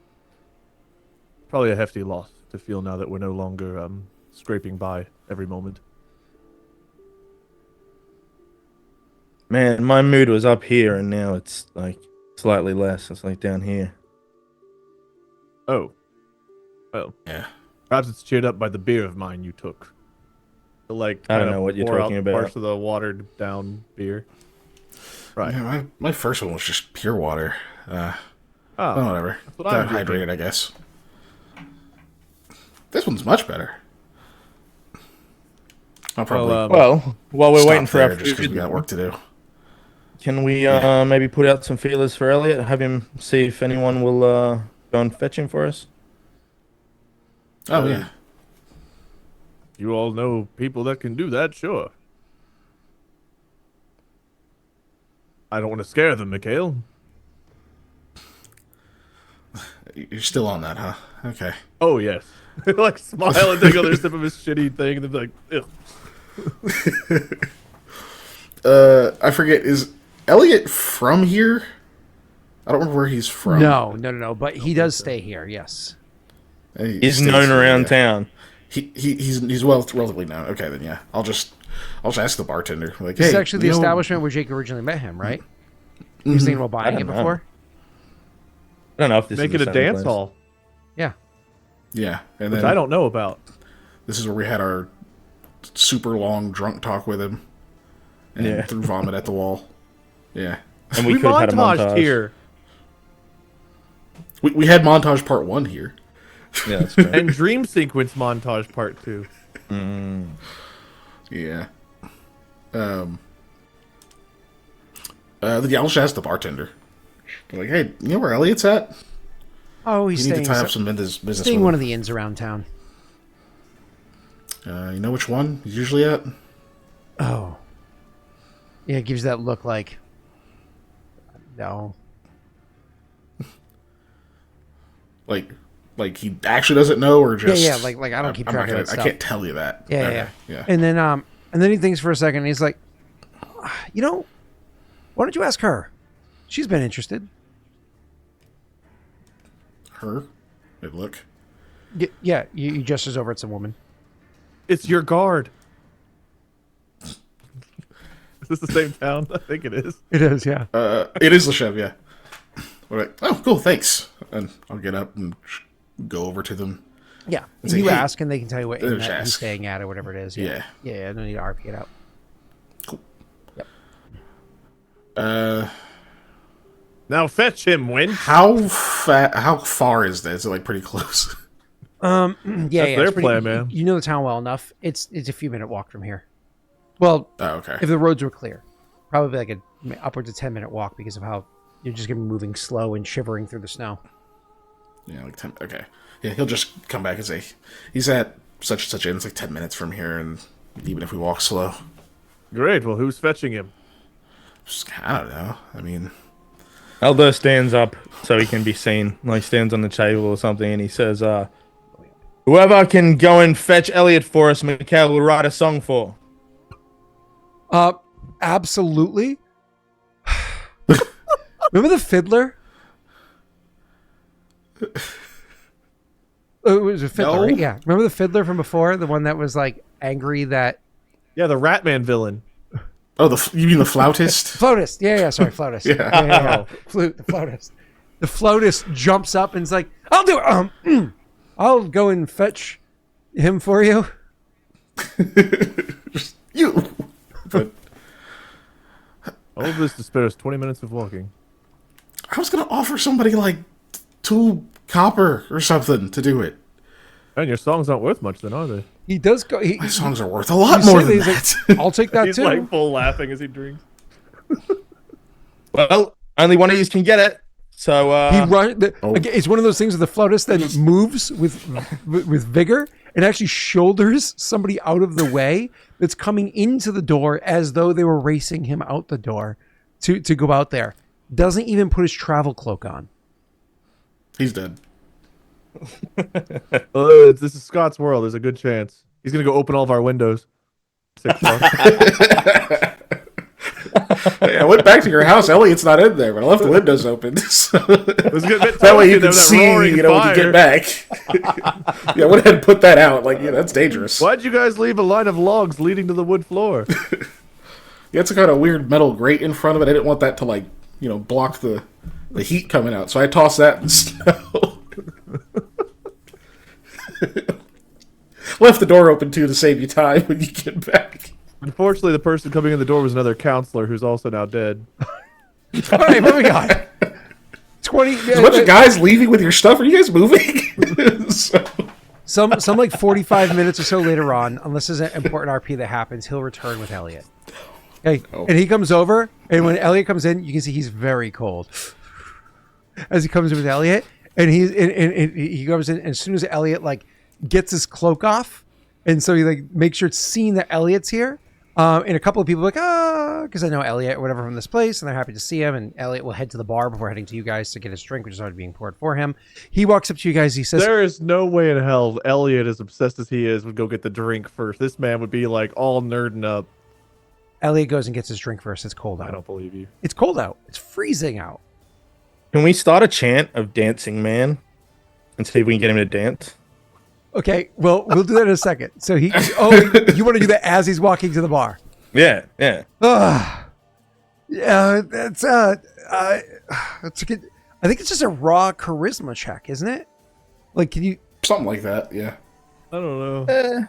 Probably a hefty loss to feel now that we're no longer scraping by every moment. Man, my mood was up here, and now it's like slightly less. It's like down here. Oh. Well. Yeah. Perhaps it's cheered up by the beer of mine you took. The, like, I don't know what you're pour talking out about. Parts of the watered down beer. Right. Yeah, my first one was just pure water. Oh, Whatever. that's what I'm Hydrated, I guess. This one's much better. I'll probably Well, while we're stop waiting for there our just because we food, got work to do. can we maybe put out some feelers for Elliot? Have him see if anyone will go and fetch him for us? Oh yeah. You all know people that can do that, sure. I don't want to scare them, Mikhail. You're still on that, huh? Okay. Oh, yes. Like, smile and take another sip of his shitty thing, and then be like, ugh. I forget, is Elliot from here? I don't remember where he's from. No. But he does stay here. Yes. He's stays known here, around yeah. town. He's relatively known. Okay, then yeah, I'll just ask the bartender. Like, This hey, is actually the you know- establishment where Jake originally met him, right? He was thinking about buying I it don't know. before. I don't know if this Make is it the a same dance place. hall, Yeah. Yeah, and which then I don't know about. this is where we had our super long drunk talk with him, and Yeah. threw vomit at the wall. Yeah, And we We could have had a montaged montage here, we had montage part 1 here. Yeah, that's true. and dream sequence montage part 2. Yeah. Then yeah, I'll just ask the bartender. Be like, hey, you know where Elliot's at? Oh, he's You need to staying, tie up some business staying with one him. of the inns around town. You know which one he's usually at? Oh. Yeah, it gives you that look like... No. Like he actually doesn't know, or just... Yeah, like I don't keep track of that stuff. I can't tell you that. Yeah. And then he thinks for a second, and he's like, you know, why don't you ask her? She's been interested. Her? Wait, look. Yeah, he gestures over at some woman. It's your guard. Is this the same town? I think it is. It is, yeah. It is Leshev, yeah. We're like, oh, cool, thanks. And I'll get up and go over to them. Yeah. And say, You hey, ask, and they can tell you what inn that ask. he's staying at or whatever it is. Yeah. Yeah, no need to RP it out. Cool. Yep. Now fetch him, Win. How far is this? Is it like pretty close? Yeah, their plan, man. You know the town well enough. It's a few minute walk from here. Well, Okay. if the roads were clear, probably like upwards of 10-minute walk because of how you're just gonna be moving slow and shivering through the snow. Yeah, like 10. Okay. Yeah, he'll just come back and say, he's at such and such inn. It's like 10 minutes from here, and even if we walk slow. Great. Well, who's fetching him? I don't know. I mean... Elder stands up so he can be seen. Like, stands on the table or something, and he says, whoever can go and fetch Elliot for us, Mikhail will write a song for. Absolutely. Remember the fiddler? Oh, it was a fiddler, No. right? Yeah. Remember the fiddler from before? The one that was like angry that... Yeah, the Ratman villain. Oh, you mean the flautist? Flautist. Yeah, sorry, flautist. Yeah. Flute, the flautist. The flautist jumps up and is like, I'll do it. I'll go and fetch him for you. You. But All of this to spare us 20 minutes of walking. I was going to offer somebody like 2 copper or something to do it. And your songs aren't worth much then, are they? He does go... My songs are worth a lot more than that. Like, I'll take that He's too. like full laughing as he drinks. Well, only one of you can get it. So, it's one of those things with the flautist that moves with vigor and actually shoulders somebody out of the way that's coming into the door as though they were racing him out the door to go out there. Doesn't even put his travel cloak on. He's dead. This is Scott's world. There's a good chance. He's going to go open all of our windows. Hey, I went back to your house. Elliot's not in there, but I left the windows open. So that that way you can see, when you get back. Yeah, I went ahead and put that out. Like, yeah, that's dangerous. Why'd you guys leave a line of logs leading to the wood floor? Yeah, it's a kind of weird metal grate in front of it. I didn't want that to, like, block the heat coming out. So I tossed that in the snow. Left the door open, too, to save you time when you get back. Unfortunately, the person coming in the door was another counselor who's also now dead. All right, what we got? 20. There's a bunch of guys leaving with your stuff. Are you guys moving? Some like 45 minutes or so later on, unless there's an important RP that happens, he'll return with Elliot. Okay, and he comes over, and when Elliot comes in, you can see he's very cold as he comes in with Elliot, and he comes in, and as soon as Elliot like gets his cloak off, and so he like makes sure it's seen that Elliot's here. And a couple of people are like, because I know Elliot or whatever from this place, and they're happy to see him. And Elliot will head to the bar before heading to you guys to get his drink, which is already being poured for him. He walks up to you guys. He says, "There is no way in hell Elliot, as obsessed as he is, would go get the drink first. This man would be like all nerding up." Elliot goes and gets his drink first. It's cold out. I don't believe you. It's cold out. It's freezing out. Can we start a chant of Dancing Man and see if we can get him to dance? Okay, well, we'll do that in a second. So you want to do that as he's walking to the bar? Yeah. Yeah, that's a good. I think it's just a raw charisma check, isn't it? Like, can you Something like that, yeah. I don't know.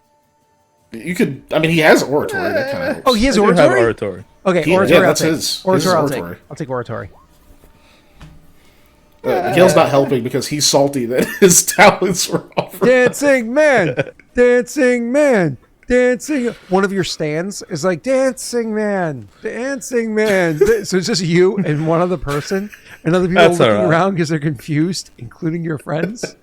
You could. I mean, he has oratory. That kind of helps. Oh, he has I do have oratory? oratory. Okay, Yeah, oratory. that's I'll take. his Oratory. oratory. I'll take oratory. Miguel's not helping because he's salty that his talents were offered. Dancing man, dancing man, dancing. One of your stands is like dancing man, dancing man. So it's just you and one other person, and other people That's looking all right. around because they're confused, including your friends.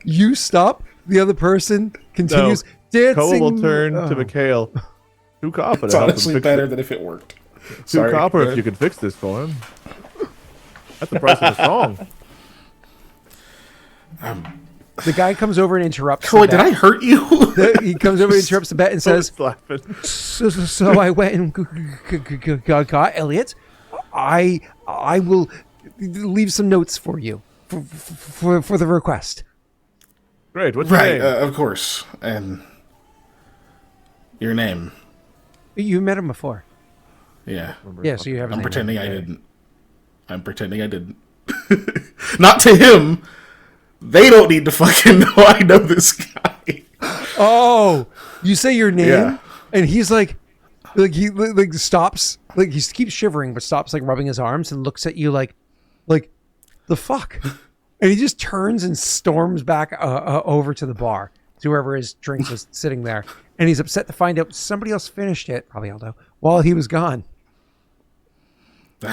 You stop. The other person continues dancing. Koa will turn to Mikhail. 2 copper. It's honestly better than if it worked. 2 copper if you could fix this for him. That's the price of a song. The guy comes over and interrupts. Koa, did I hurt you? He comes over and interrupts the bet and says, so I went and got Elliot. I will leave some notes for you for the request. Great. What's your name? Of course. And your name. You met him before. Yeah. Yeah, so you have. I'm pretending I didn't. Not to him. They don't need to fucking know I know this guy. Oh, you say your name, Yeah. and he's like he stops, like he keeps shivering, but stops like rubbing his arms and looks at you like the fuck, and he just turns and storms back over to the bar to wherever his drink was sitting there, and he's upset to find out somebody else finished it, probably Aldo, while he was gone.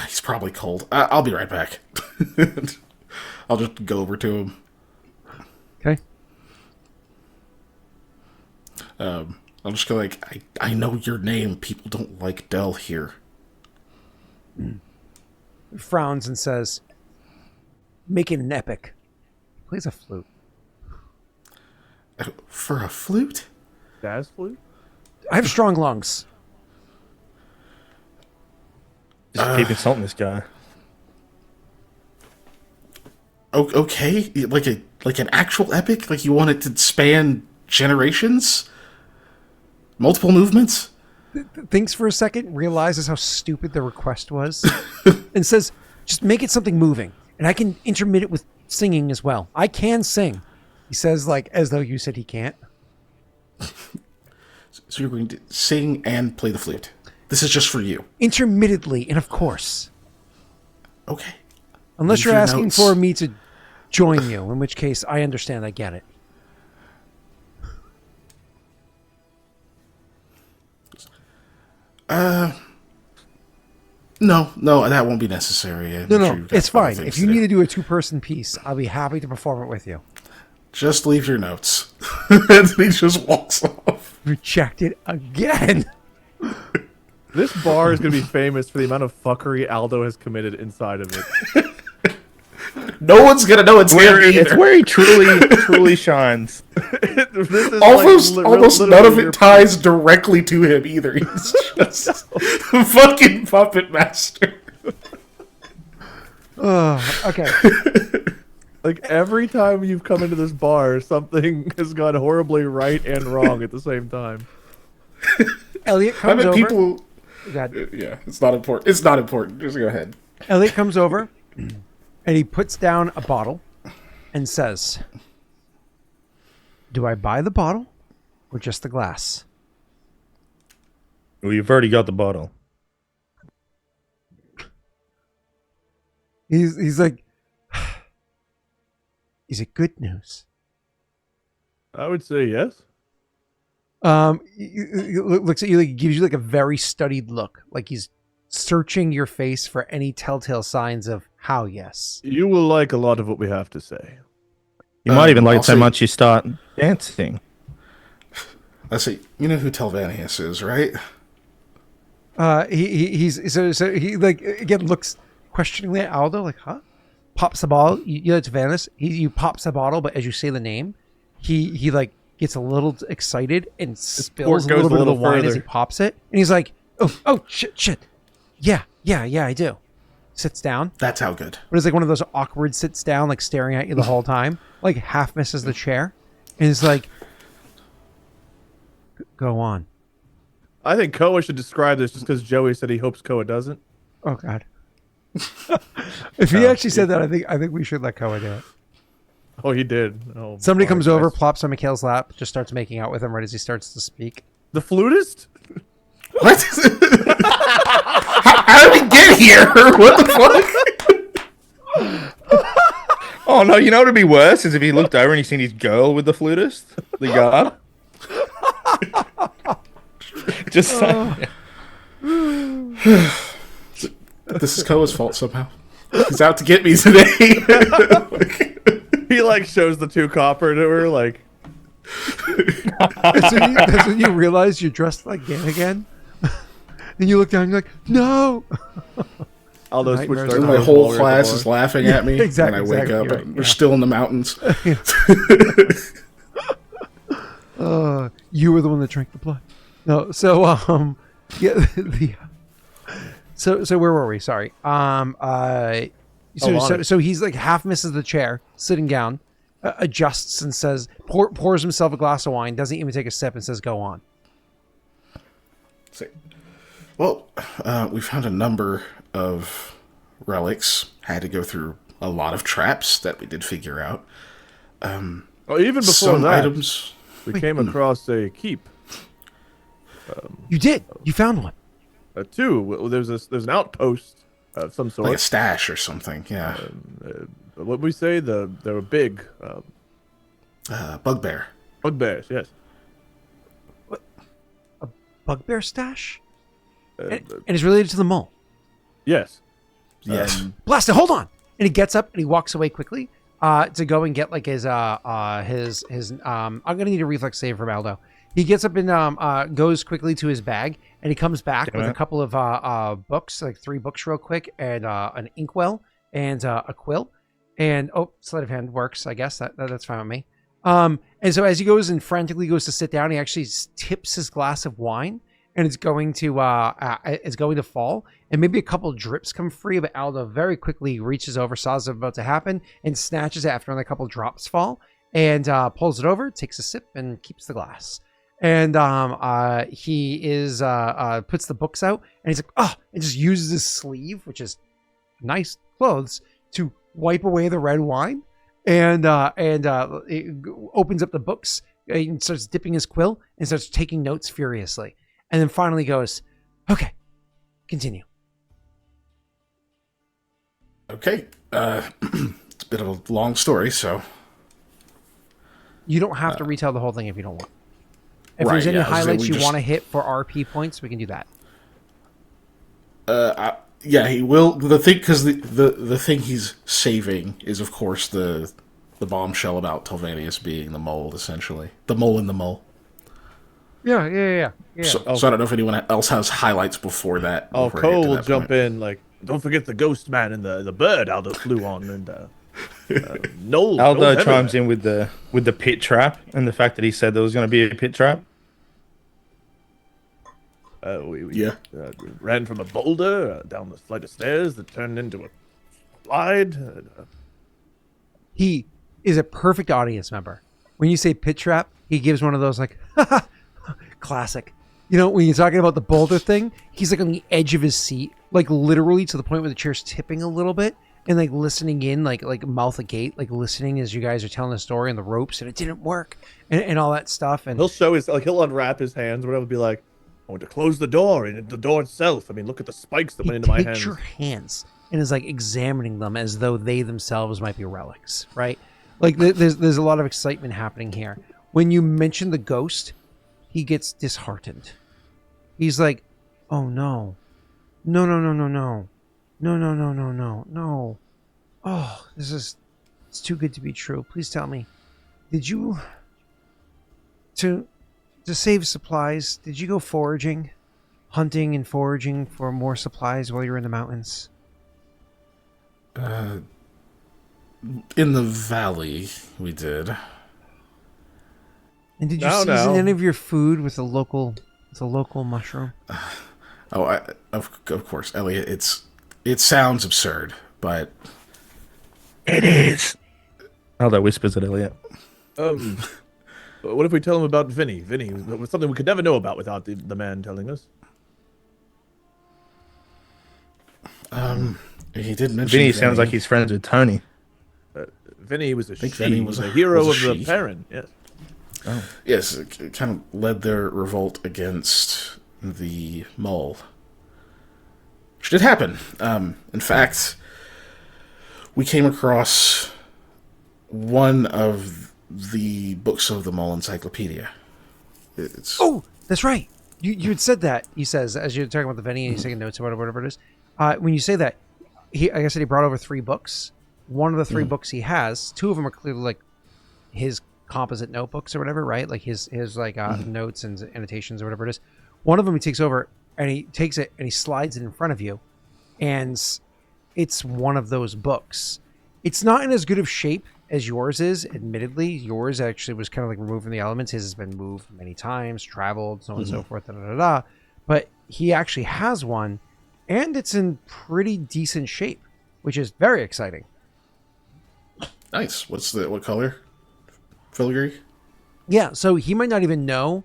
He's probably cold. I'll be right back. I'll just go over to him. Okay. I'll just go like, I know your name. People don't like Del here. Frowns and says, "Make it an epic." Plays a flute. For a flute? Jazz flute? I have strong lungs. Just keep insulting this guy. Okay, like an actual epic? Like you want it to span generations? Multiple movements? Thinks for a second, realizes how stupid the request was, and says, "Just make it something moving, and I can intermit it with singing as well. I can sing." He says, like as though you said he can't. So you're going to sing and play the flute. This is just for you. Intermittently, and of course. Okay. Unless Leave you're your asking notes. for me to join you, in which case I understand, I get it. No, that won't be necessary. I'm sure No, you've got it's other fine. things If you to need do. to do a 2-person piece, I'll be happy to perform it with you. Just leave your notes. And he just walks off. Rejected again. This bar is going to be famous for the amount of fuckery Aldo has committed inside of it. No one's gonna know it's him It's either. where he truly shines. This is Almost none of your- it ties directly to him either. He's just a fucking puppet master. Okay. Like every time you've come into this bar, something has gone horribly right and wrong at the same time. Elliot I comes bet over. people. God. Yeah, it's not important. It's not important. Just go ahead. Elliot comes over, and he puts down a bottle and says, "Do I buy the bottle or just the glass?" Well, you've already got the bottle. He's like, "Is it good news?" I would say yes. He looks at you, like gives you like a very studied look, like he's searching your face for any telltale signs of how yes. You will like a lot of what we have to say. You might even like it so I'll say- much you start dancing. Let's see. You know who Telvanius is, right? He's so he like again looks questioningly at Aldo, like, huh? Pops the bottle. You know it's Vanis. You pops the bottle, but as you say the name, he like gets a little excited and spills a goes little a bit of the little wine as further. he pops it, and he's like, oh shit, yeah, I do. Sits down, That's how good. but it's like one of those awkward sits down, like staring at you the whole time, like half misses the chair, and it's like, go on. I think Koa should describe this just because Joey said he hopes Koa doesn't. Oh God. If he actually said that, I think we should let Koa do it. Oh, he did. Oh, Somebody boy, comes over, guys. plops on Mikhail's lap, just starts making out with him right as he starts to speak. The flutist? What? How did we get here? What the fuck? Oh no, you know what'd be worse is if he looked over and he seen his girl with the flutist, the guard. Just saying. This is Koa's fault somehow. He's out to get me today. He like shows the 2 copper to her, like, That's when you realize you're dressed like Gan again. And you look down and you're like, no! All those Nightmares. And my whole class is laughing at me Exactly, when I wake exactly. up. Right, and yeah. We're still in the mountains. You were the one that drank the blood. No, so yeah, so where were we? Sorry. So he's like half misses the chair, sitting down, adjusts and says, pours himself a glass of wine, doesn't even take a sip, and says, "Go on." Well, we found a number of relics. Had to go through a lot of traps that we did figure out. Even before Some that, items. we came across a keep. You did. You found one. Two. There's an outpost of some sort. Like a stash or something, yeah. What we say? They were big Bugbear. bugbears. Yes. Bugbear stash? And Uh, it's related to the mole. yes. Yes. Blast it, hold on. And he gets up and he walks away quickly to go and get like his I'm gonna need a reflex save from Aldo. He gets up and goes quickly to his bag, and he comes back with a couple of books, like 3 books real quick, and an inkwell and a quill. And sleight of hand works, I guess. That's fine with me. And so as he goes and frantically goes to sit down, he actually tips his glass of wine, and it's going to fall, and maybe a couple drips come free, but Aldo very quickly reaches over, saws what's about to happen, and snatches it after a couple drops fall, and pulls it over, takes a sip, and keeps the glass. And he puts the books out, and he's like, and just uses his sleeve, which is nice clothes, to wipe away the red wine, and it opens up the books, and starts dipping his quill, and starts taking notes furiously. And then finally goes, okay, continue. Okay. It's a bit of a long story, so... You don't have to retell the whole thing if you don't want. If Right, there's any yeah, I was gonna say highlights we you just- want to hit for RP points, we can do that. Yeah, he will. The thing, because the thing he's saving is, of course, the bombshell about Telvanius being the mole, essentially. The mole in the mole. Yeah. So I don't know if anyone else has highlights before that. Oh, before I get Cole to will that jump point. in like, don't forget the ghost man and the bird Aldo flew on, and Noel. Aldo chimes in with the pit trap and the fact that he said there was going to be a pit trap. We Yeah. ran from a boulder down the flight of stairs that turned into a slide. He is a perfect audience member. When you say pit trap, he gives one of those like, classic. You know, when you're talking about the boulder thing, he's like on the edge of his seat, like literally to the point where the chair's tipping a little bit, and like listening in, like mouth agape, like listening as you guys are telling the story and the ropes, and it didn't work, and all that stuff. And He'll show he'll unwrap his hands, whatever, be like, I want to close the door, and the door itself. I mean, look at the spikes that he went into my takes hands. your hands and is like examining them as though they themselves might be relics, right? Like there's a lot of excitement happening here. When you mention the ghost, he gets disheartened. He's like, oh no. No. Oh, it's too good to be true. Please tell me. Did you to save supplies, did you go hunting and foraging for more supplies while you were in the mountains? In the valley, we did. And did you No, season no. any of your food with a local mushroom? Of course, Elliot. It sounds absurd, but It is. Aldo whispers at Elliot. What if we tell him about Vinny? Vinny was something we could never know about without the man telling us. he did mention. Vinny sounds like he's friends with Tony. Vinny was a think she. Vinny He was was a- a hero was a of the she. Perrin. Yes. Yes, it kind of led their revolt against the mole, which did happen. In fact, we came across one of the books of the mole encyclopedia. It's Oh, that's right. You had said that. He says as you're talking about the Venny and he's taking notes or whatever it is. When you say that, like I said, he brought over 3 books. One of the 3 books he has, 2 of them are clearly like his composite notebooks or whatever, right? Like his like notes and annotations or whatever it is. One of them he takes over and he takes it and he slides it in front of you, and it's one of those books. It's not in as good of shape as yours is, admittedly. Yours actually was kind of like removed from the elements. His has been moved many times, traveled, so on and so forth, But he actually has one, and it's in pretty decent shape, which is very exciting. Nice. What color? Filigree? Yeah, so he might not even know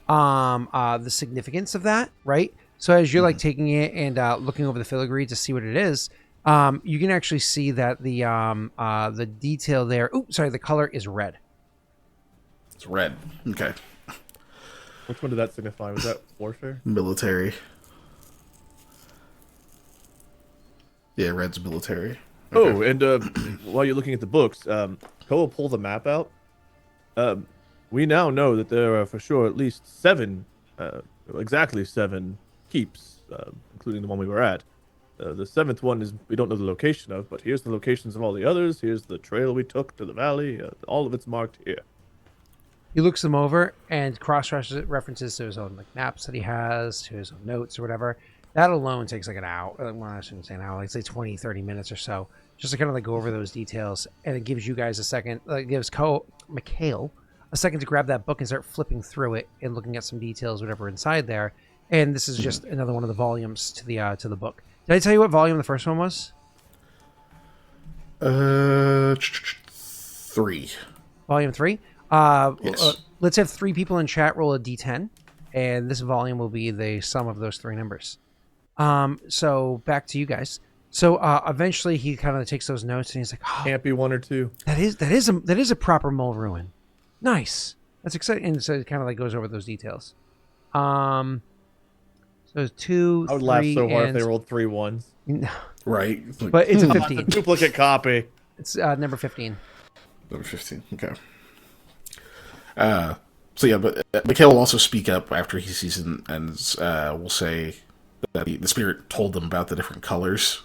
the significance of that, right? So as you're like taking it and looking over the filigree to see what it is, you can actually see that the detail there. The color is red. It's red. Okay. Which one did that signify? Was that warfare? Military. Yeah, red's military. Okay. Oh, and while you're looking at the books, Cole will pull the map out. We now know that there are for sure at least exactly seven keeps, including the one we were at. The seventh one is we don't know the location of, but here's the locations of all the others. Here's the trail we took to the valley. All of it's marked here. He looks them over and cross-references to his own like maps that he has, to his own notes or whatever. That alone takes like an hour. Well, I shouldn't say an hour. Like say 20, 30 minutes or so, just to kind of like go over those details. And it gives you guys a second, gives Mikhail a second to grab that book and start flipping through it and looking at some details, whatever inside there. And this is just another one of the volumes to the book. Did I tell you what volume the first one was? 3. Volume 3. Yes. Let's have 3 people in chat roll a d10, and this volume will be the sum of those 3 numbers. So back to you guys. So eventually he kind of takes those notes and he's like, "Oh, Can't be 1 or 2. that is a proper mole ruin. Nice. That's exciting." And so it kind of like goes over those details. So 2, I would 3, laugh so hard if and they rolled 3 1s. Right. but it's a A 15. duplicate copy. It's number 15. Number 15. Okay. So yeah, but Mikhail will also speak up after he sees it and will say that the spirit told him about the different colors,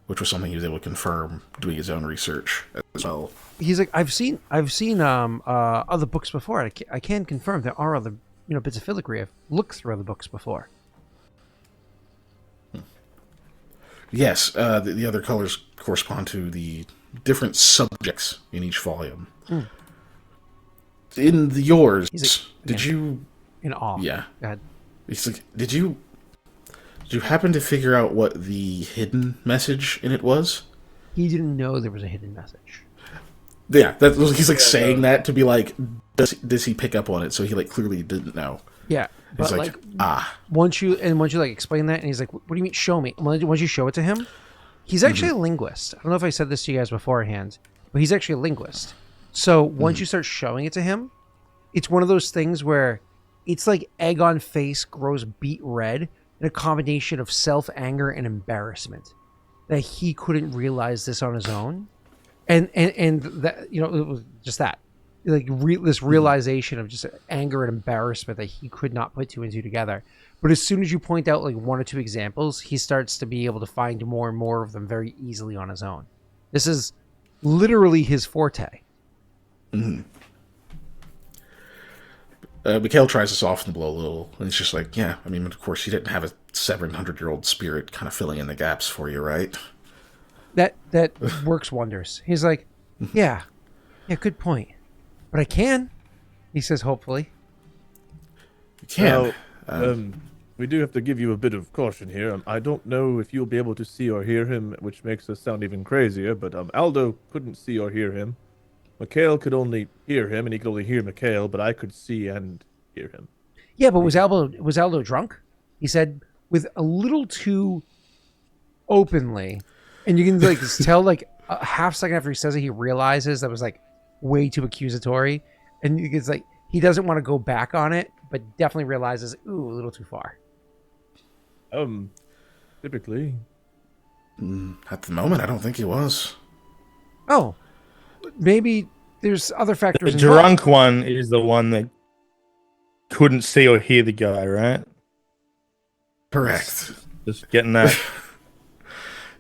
which was something he was able to confirm doing his own research as well. He's like, I've seen other books before. I can confirm there are other bits of filigree. I've looked through other books before. Yes, the other colors correspond to the different subjects in each volume. In yours, did you? In awe. Yeah. Go ahead. He's like, did you happen to figure out what the hidden message in it was? He didn't know there was a hidden message. Yeah, he's like saying that to be like, does he pick up on it? So he like clearly didn't know. Yeah, He's but like, once you like explain that, and he's like, "What do you mean? Show me." Once you show it to him, he's actually a linguist. I don't know if I said this to you guys beforehand, but he's actually a linguist. So once you start showing it to him, it's one of those things where it's like egg on face grows beet red, in a combination of self-anger and embarrassment that he couldn't realize this on his own, and that it was just that. Like this realization of just anger and embarrassment that he could not put 2 and 2 together. But as soon as you point out like 1 or 2 examples, he starts to be able to find more and more of them very easily on his own. This is literally his forte. Mm-hmm. Mikhail tries to soften the blow a little, and it's just like, yeah, I mean, of course, you didn't have a 700-year-old spirit kind of filling in the gaps for you, right? That works wonders. He's like, yeah, good point. But I can, he says, hopefully. You can. Now, we do have to give you a bit of caution here. I don't know if you'll be able to see or hear him, which makes us sound even crazier, but Aldo couldn't see or hear him. Mikhail could only hear him, and he could only hear Mikhail, but I could see and hear him. Yeah, but was Aldo drunk? He said with a little too openly, and you can like tell like a half second after he says it, he realizes that was like way too accusatory, and it's like he doesn't want to go back on it, but definitely realizes, ooh, a little too far. Typically. At the moment, I don't think he was. Oh, maybe there's other factors. The drunk one is the one that couldn't see or hear the guy, right? Correct. Just getting that.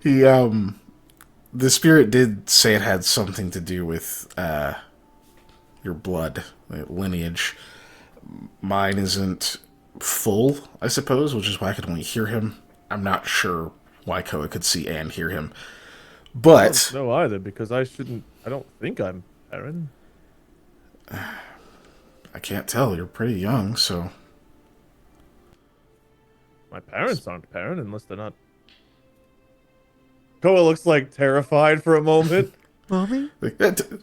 The spirit did say it had something to do with your blood lineage. Mine isn't full, I suppose, which is why I could only hear him. I'm not sure why Koa could see and hear him. But I don't know either, because I don't think I'm Aaron. I can't tell. You're pretty young, so... My parents aren't Perrin, unless they're not... Koa looks like terrified for a moment. Mommy?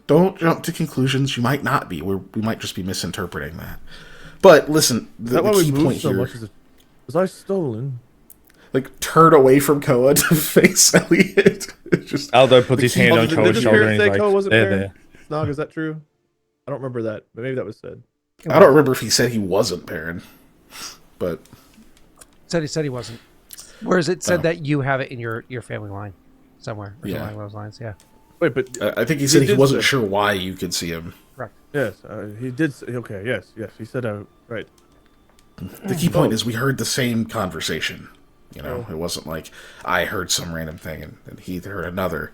Don't jump to conclusions. You might not be. We might just be misinterpreting that. But listen, the key point here... Was I stolen? Like, turn away from Koa to face Elliot. Just, Aldo puts his hand on Koa's shoulder and he's like, there. Snog, is that true? I don't remember that, but maybe that was said. I don't remember if he said he wasn't Perrin, but... He said he wasn't. Whereas it said that you have it in your family line somewhere. Or something along those lines, yeah. Wait, but... I think he said he wasn't sure why you could see him. Correct. Yes, he did say... Okay, yes, he said... right. The key point is we heard the same conversation. You know, it wasn't like I heard some random thing and he heard another.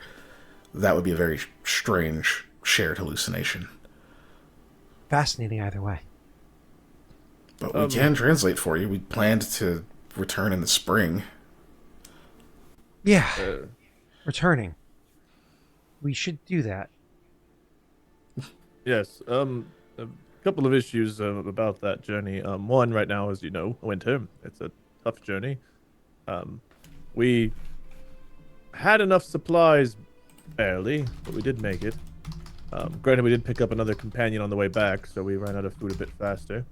That would be a very strange shared hallucination. Fascinating either way. But we can translate for you. We planned to return in the spring. Yeah. Returning. We should do that. Yes. A couple of issues about that journey. One, right now, as you know, winter. It's a tough journey. We had enough supplies, barely, but we did make it. Granted, we did pick up another companion on the way back, so we ran out of food a bit faster.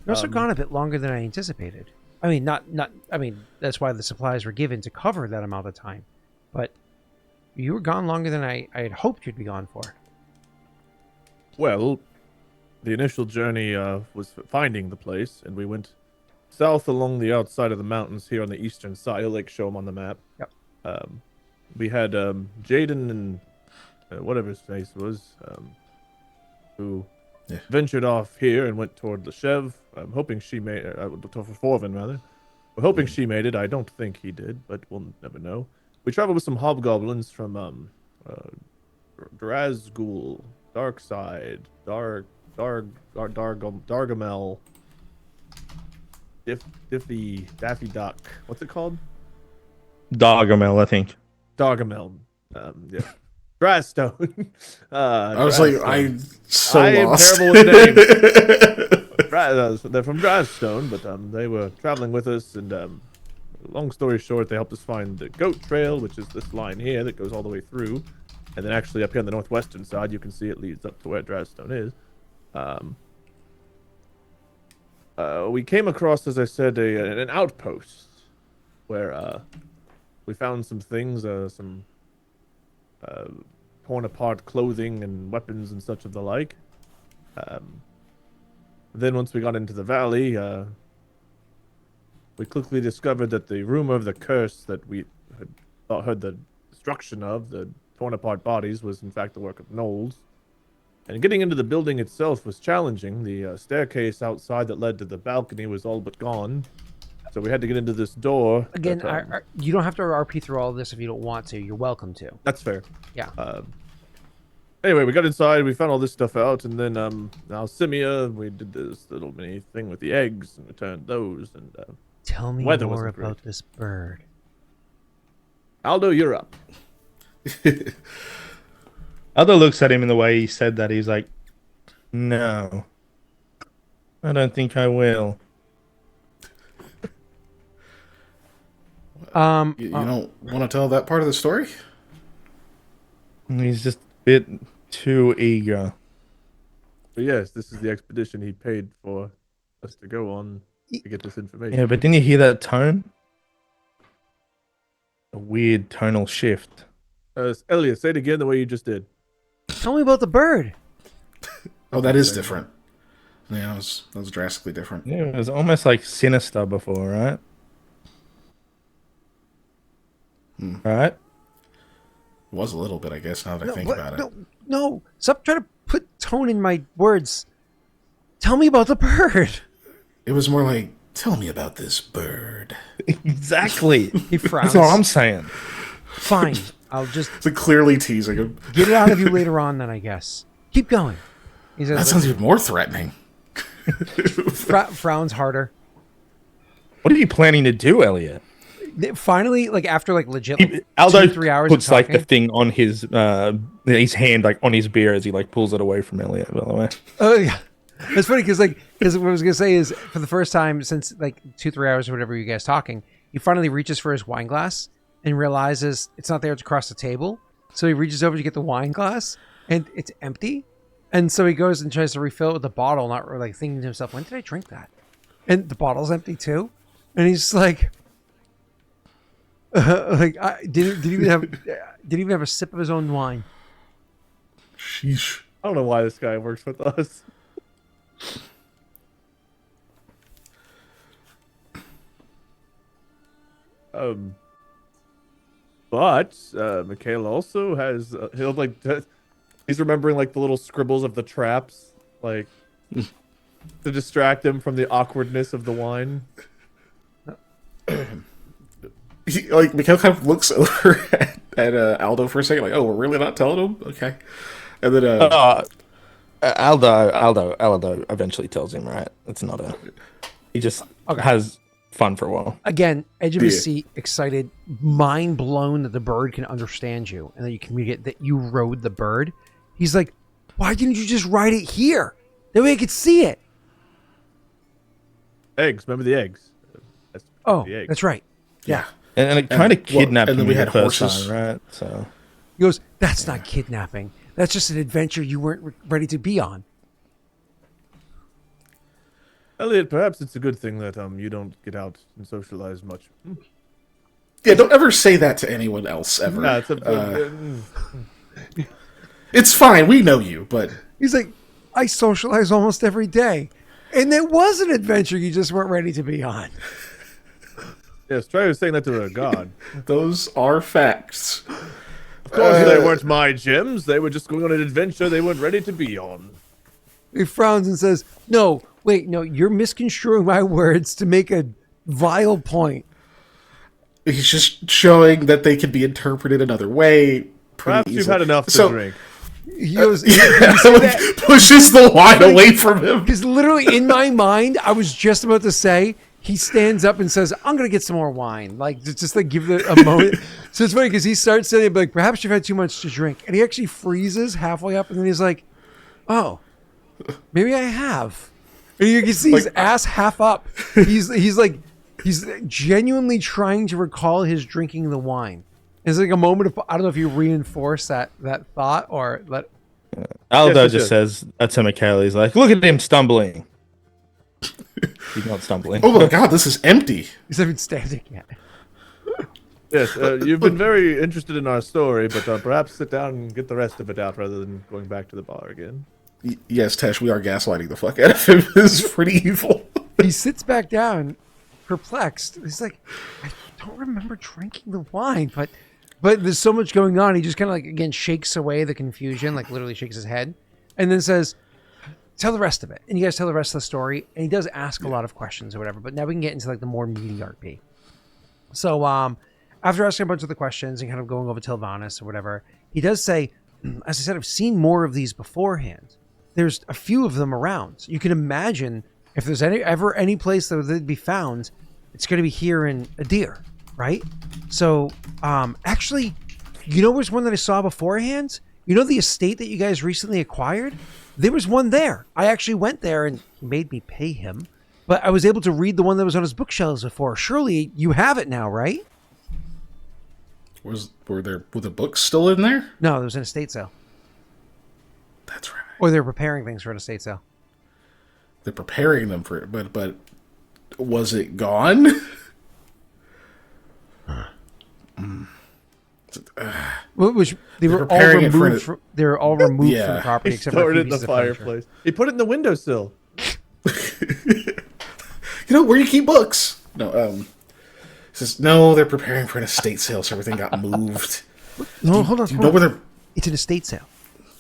You're also gone a bit longer than I anticipated. I mean, I mean, that's why the supplies were given to cover that amount of time. But you were gone longer than I had hoped you'd be gone for. Well, the initial journey was finding the place, and we went south along the outside of the mountains here on the eastern side. I'll show them on the map. Yep. We had Jaden and whatever his face was, who ventured off here and went toward the Chev. I'm hoping she made it. For Forvin, rather. We're hoping she made it. I don't think he did, but we'll never know. We traveled with some hobgoblins from Drazgul, Darkside, Dargamel, Daffy Duck. What's it called? Gargamel, I think. Dargamel. Yeah. Drazstone. I was like, I am lost. Am terrible with names. They're from Drazstone, but they were traveling with us, and long story short, they helped us find the goat trail, which is this line here that goes all the way through. And then actually up here on the northwestern side, you can see it leads up to where Drazstone is. We came across, as I said, an outpost where we found some things, some torn apart clothing and weapons and such of the like. Then once we got into the valley, we quickly discovered that the rumor of the curse that we had heard the destruction of, the torn apart bodies, was in fact the work of gnolls. And getting into the building itself was challenging. The staircase outside that led to the balcony was all but gone. So we had to get into this door. Again, you don't have to RP through all of this if you don't want to. You're welcome to. That's fair. Yeah. Anyway, we got inside, we found all this stuff out, and then Alcymia, we did this little mini thing with the eggs and returned those. And tell me more about this bird. Aldo, you're up. Aldo looks at him in the way he said that. He's like, no, I don't think I will. You don't want to tell that part of the story? He's just a bit too eager. But yes, this is the expedition he paid for us to go on to get this information. Yeah, but didn't you hear that tone? A weird tonal shift. Elliot, say it again the way you just did. Tell me about the bird. Oh, that is different. Yeah, that was drastically different. Yeah, it was almost like sinister before, right? Right? It was a little bit, I guess, now that I think about it. No, stop trying to put tone in my words. Tell me about the bird. It was more like, tell me about this bird. Exactly. He frowns. That's all I'm saying. Fine. I'll just... It's like clearly teasing him. Get it out of you later on then, I guess. Keep going. He says, That sounds even more threatening. frowns harder. What are you planning to do, Elliot? Finally, like after like legit like Aldo 2-3 hours puts of like the talking. thing on his hand, like on his beer as he like pulls it away from Elliot. By the way, Oh yeah, it's funny because what I was gonna say is for the first time since like 2-3 hours or whatever you guys talking, he finally reaches for his wine glass and realizes it's not there; it's across the table. So he reaches over to get the wine glass and it's empty, and so he goes and tries to refill it with the bottle, not really, like thinking to himself, "When did I drink that?" And the bottle's empty too, and he's just like. Like I didn't even have a sip of his own wine. Sheesh. I don't know why this guy works with us. But Mikhail also has he'll like he's remembering like the little scribbles of the traps, like to distract him from the awkwardness of the wine. Like Mikhail kind of looks over at Aldo for a second, like, "Oh, we're really not telling him?" Okay, and then Aldo eventually tells him, right? It's not a. He just has fun for a while. Again, edge of his seat, excited, mind blown that the bird can understand you and that you communicate that you rode the bird. He's like, "Why didn't you just ride it here? That way I could see it." Eggs, remember the eggs? The eggs. That's right. yeah. And it kind of kidnapped and then him we the had first horses. time, right? So He goes, "That's not kidnapping. That's just an adventure you weren't ready to be on." Elliot, perhaps it's a good thing that you don't get out and socialize much. Yeah, don't ever say that to anyone else ever. Nah, It's fine, we know you, but He's like, "I socialize almost every day. And it was an adventure you just weren't ready to be on." yes, try saying that to a god. those are facts. Of course, they weren't my gems. They were just going on an adventure they weren't ready to be on. He frowns and says, "No, wait, no, you're misconstruing my words to make a vile point." He's just showing that they can be interpreted another way. Perhaps you've had enough to drink. He goes, pushes the wine away from him. because literally in my mind, I was just about to say, he stands up and says, "I'm going to get some more wine." Like, just like give it a moment. So it's funny because he starts saying, like, "Perhaps you've had too much to drink." And he actually freezes halfway up and then he's like, "Oh, maybe I have." And you can see his ass half up. He's genuinely trying to recall his drinking the wine. It's like a moment of, I don't know if you reinforce that thought or let. Aldo just says to Mikhail, he's like, "Look at him stumbling." He's not stumbling. Oh my god, this is empty. He's not even standing yet. Yes, you've been very interested in our story, but perhaps sit down and get the rest of it out rather than going back to the bar again. Yes, Tesh, we are gaslighting the fuck out of him. This is pretty evil. He sits back down, perplexed. He's like, "I don't remember drinking the wine, but there's so much going on." He just kind of like, again, shakes away the confusion, like literally shakes his head, and then says, "Tell the rest of it." And you guys tell the rest of the story, and he does ask a lot of questions or whatever, but now we can get into like the more meaty RP. So after asking a bunch of the questions and kind of going over Tilvanus or whatever, he does say, "As I said, I've seen more of these beforehand. There's a few of them around. You can imagine if there's ever any place that they'd be found, it's going to be here in Adir, right? So, actually, you know, there's one that I saw beforehand. You know the estate that you guys recently acquired? There was one there. I actually went there and he made me pay him, but I was able to read the one that was on his bookshelves before. Surely you have it now, right?" Were the books still in there? No, there was an estate sale. That's right. Or they're preparing things for an estate sale. They're preparing them for it, but was it gone? Which they were all preparing it for removed. They were all removed from the Yeah. property He except for a stored few it in the pieces of furniture. fireplace. He put it in the windowsill. You know, where you keep books. No, says, no, they're preparing for an estate sale, so everything got moved. No, hold on. Do you know where they're... It's an estate sale.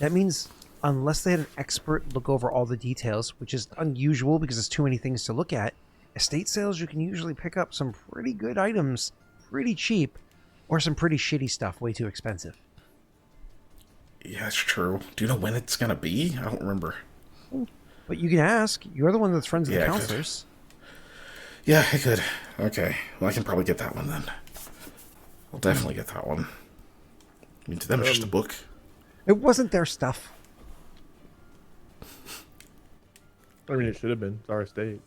That means unless they had an expert look over all the details, which is unusual because there's too many things to look at, estate sales you can usually pick up some pretty good items pretty cheap, or some pretty shitty stuff way too expensive. Yeah, that's true. Do you know when it's gonna be? I don't remember. But you can ask. You're the one that's friends with Yeah, the I could. counselors. Yeah, I could. Okay. Well, I can probably get that one then. I'll definitely get that one. I mean, to them, it's just a book. It wasn't their stuff. I mean, it should have been. It's our estate.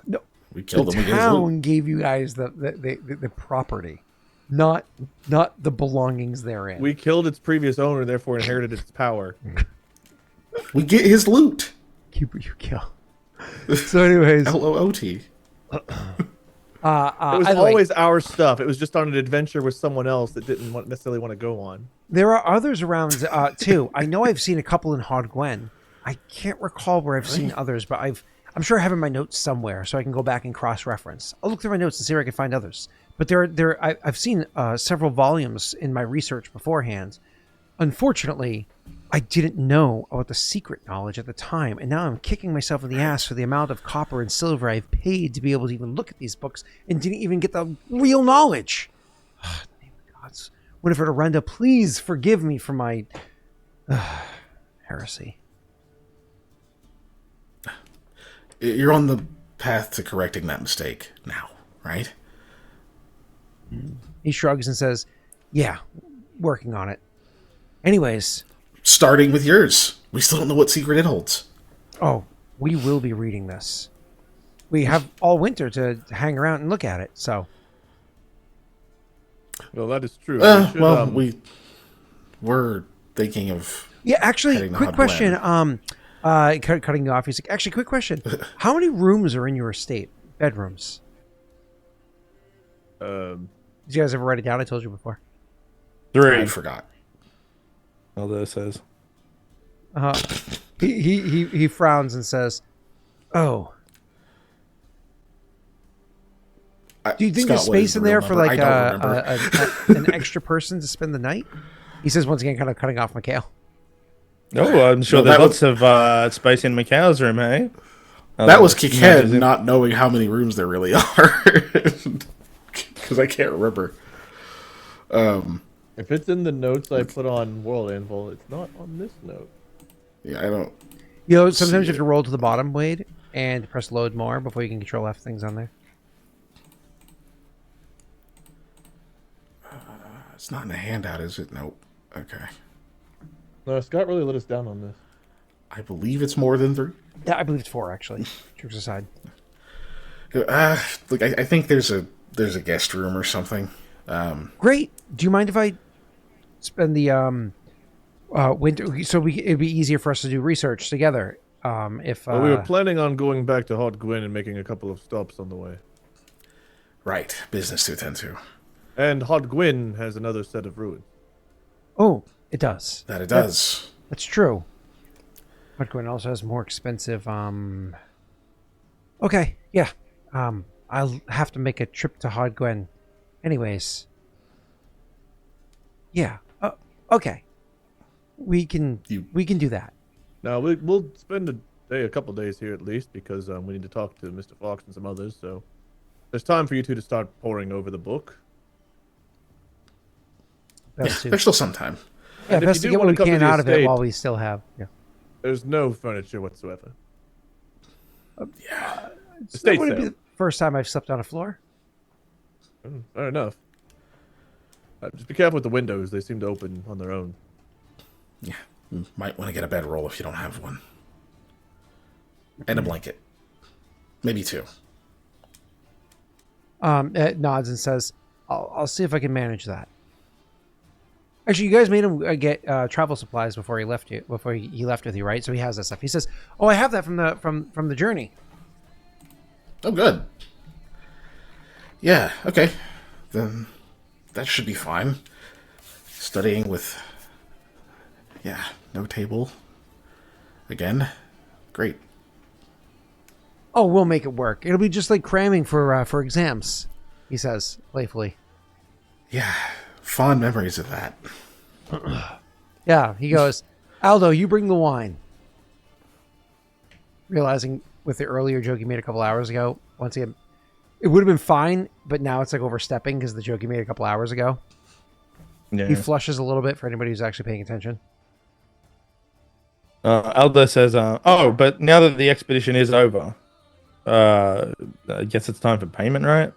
No, We killed the them. We gave his loot. town gave you guys the property, not the belongings therein. We killed its previous owner, therefore inherited its power. We get his loot. Keep what you kill. So, anyways, LOOT. It was always our stuff. It was just on an adventure with someone else that didn't necessarily want to go on. there are others around too. I know I've seen a couple in Haudh-Gwenn. I can't recall where I've seen others, but I'm sure I have in my notes somewhere, so I can go back and cross-reference. I'll look through my notes and see if I can find others. But I've seen several volumes in my research beforehand. Unfortunately, I didn't know about the secret knowledge at the time, and now I'm kicking myself in the ass for the amount of copper and silver I've paid to be able to even look at these books and didn't even get the real knowledge. In the name of gods. Winifred Arenda, please forgive me for my heresy. You're on the path to correcting that mistake now, right? He shrugs and says, yeah, working on it. Anyways, Starting with yours. We still don't know what secret it holds. oh, we will be reading this. We have all winter to hang around and look at it, so. Well, that is true. We're thinking of... Yeah, actually, Heading to quick Haudh-Gwenn. question. Cutting you off, he's like, actually, quick question. How many rooms are in your estate? Bedrooms? Did you guys ever write it down? I told you before. 3. I forgot. Although says. He frowns and says, "Oh, do you think there's space in there for like an extra person to spend the night?" He says once again, kind of cutting off Mikhail. Oh, I'm sure No, there's that lots of space in Mikhail's room, eh? That was Kiked Imagine- not knowing how many rooms there really are. Because I can't remember. If it's in the notes I put on World Anvil, it's not on this note. Yeah, I don't... You know, sometimes See you have to roll to the bottom, Wade, and press load more before you can control F things on there. It's not in the handout, is it? Nope. Okay. No, Scott really let us down on this. I believe it's more than 3. Yeah, I believe it's 4 actually. Jokes aside. Look, I think there's a guest room or something. Great. Do you mind if I spend the winter so it'd be easier for us to do research together? If Well, we were planning on going back to Haudh-Gwenn and making a couple of stops on the way. Right. Business to attend to. And Haudh-Gwenn has another set of ruins. oh, it does. That it does. That's true. Haudh-Gwenn also has more expensive. Okay, yeah. I'll have to make a trip to Haudh-Gwenn. Anyways. Yeah. Okay. We can do that. Now, we'll spend a couple days here at least, because we need to talk to Mr. Fox and some others, so... There's time for you two to start poring over the book. Best to, There's still some time. yeah, and if best you to do get what wanna we come to can the out of it estate- while we still have. Yeah. There's no furniture whatsoever. It's Estate not going to be sale. the first time I've slept on a floor. Fair enough. Just be careful with the windows. They seem to open on their own. Yeah. You might want to get a bedroll if you don't have one. And a blanket. Maybe 2. It nods and says, I'll see if I can manage that. Actually, you guys made him get travel supplies before he left he left with you, right? So he has that stuff. He says, "Oh, I have that from the journey." Oh, good. Yeah, okay. Then that should be fine. Studying with... Yeah, no table. Again. Great. Oh, we'll make it work. It'll be just like cramming for exams, he says playfully. Yeah, fond memories of that. Yeah, he goes, Aldo, you bring the wine. Realizing with the earlier joke he made a couple hours ago, once again, it would have been fine, but now it's like overstepping because the joke he made a couple hours ago. Yeah. He flushes a little bit for anybody who's actually paying attention. Elder says, "Oh, but now that the expedition is over, I guess it's time for payment, right?"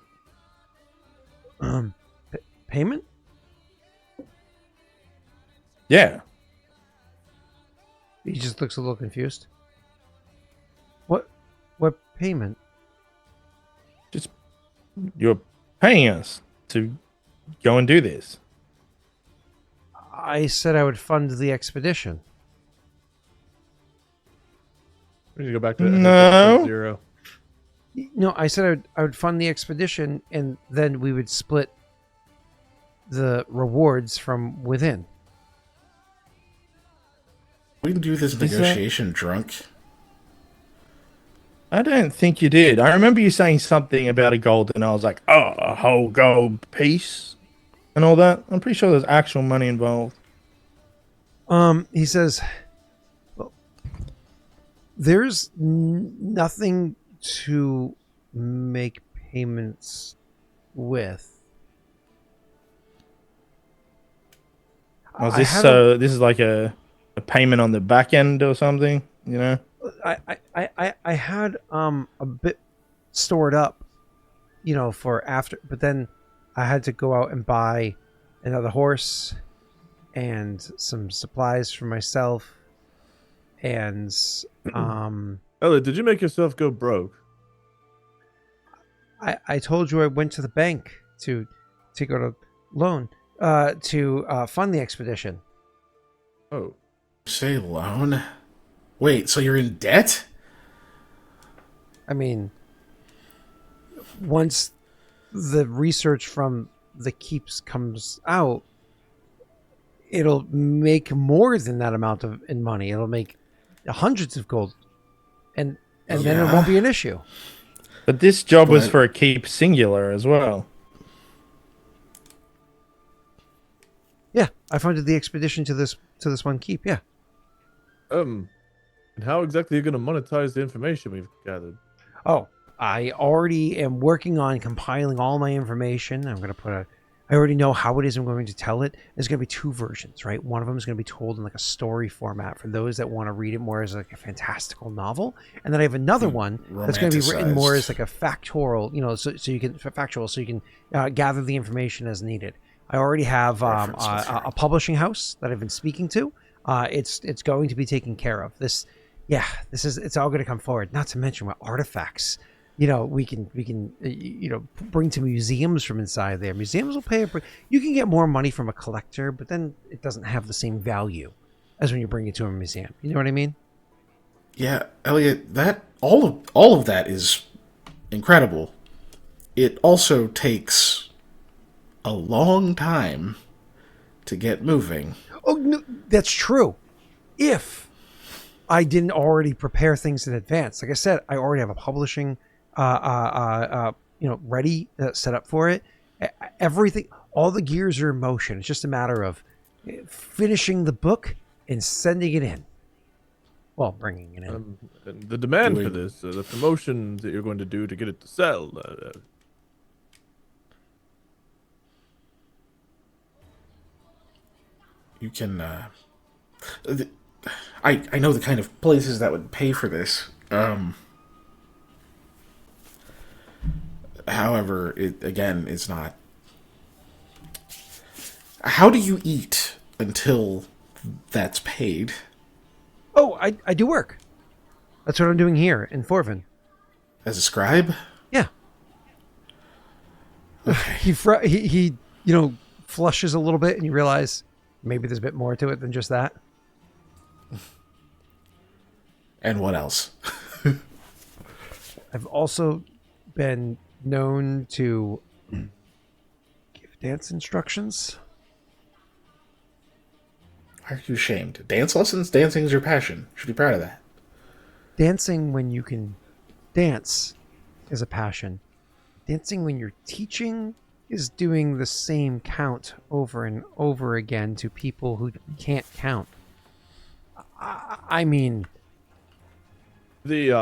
Payment? Yeah. He just looks a little confused. What payment? Just you're paying us to go and do this. I said I would fund the expedition. We need to go back to No. 0. No, I said I would fund the expedition, and then we would split the rewards from within. We can do this that- negotiation drunk. I don't think you did. I remember you saying something about a gold, and I was like, "Oh, a whole gold piece," and all that. I'm pretty sure there's actual money involved. He says, well, there's nothing to make payments with. Was this is like a payment on the back end or something, you know? I had a bit stored up, for after, but then I had to go out and buy another horse and some supplies for myself, and Elliot, did you make yourself go broke? I told you I went to the bank to take out a loan to fund the expedition. Oh. Say loan? Wait, so you're in debt? I mean, once the research from the keeps comes out, it'll make more than that amount in money. It'll make hundreds of gold, and then it won't be an issue. But this job was for a keep singular as well. Yeah, I funded the expedition to this one keep. Yeah. And how exactly are you going to monetize the information we've gathered? Oh, I already am working on compiling all my information. I'm going to I already know how it is I'm going to tell it. There's going to be 2 versions, right? One of them is going to be told in like a story format for those that want to read it more as like a fantastical novel. And then I have another one that's going to be written more as like a factorial, so you can gather the information as needed. I already have a publishing house that I've been speaking to. It's going to be taken care of. It's all going to come forward. Not to mention what artifacts, we can bring to museums from inside there. Museums will pay. You can get more money from a collector, but then it doesn't have the same value as when you bring it to a museum. You know what I mean? Yeah, Elliot. That all of that is incredible. It also takes a long time to get moving. Oh, no, that's true. If I didn't already prepare things in advance, like I said, I already have a publishing, ready, set up for it. Everything, all the gears are in motion. It's just a matter of finishing the book and sending it in. Well, bringing it in. And the demand for this, the promotion that you're going to do to get it to sell. You can. I know the kind of places that would pay for this. However, it's not. How do you eat until that's paid? Oh, I do work. That's what I'm doing here in Forvin. As a scribe? Yeah. Okay. He flushes a little bit, and you realize maybe there's a bit more to it than just that. And what else? I've also been known to give dance instructions. Why are you ashamed? Dance lessons? Dancing is your passion. You should be proud of that. Dancing when you can dance is a passion. Dancing when you're teaching is doing the same count over and over again to people who can't count. I mean... The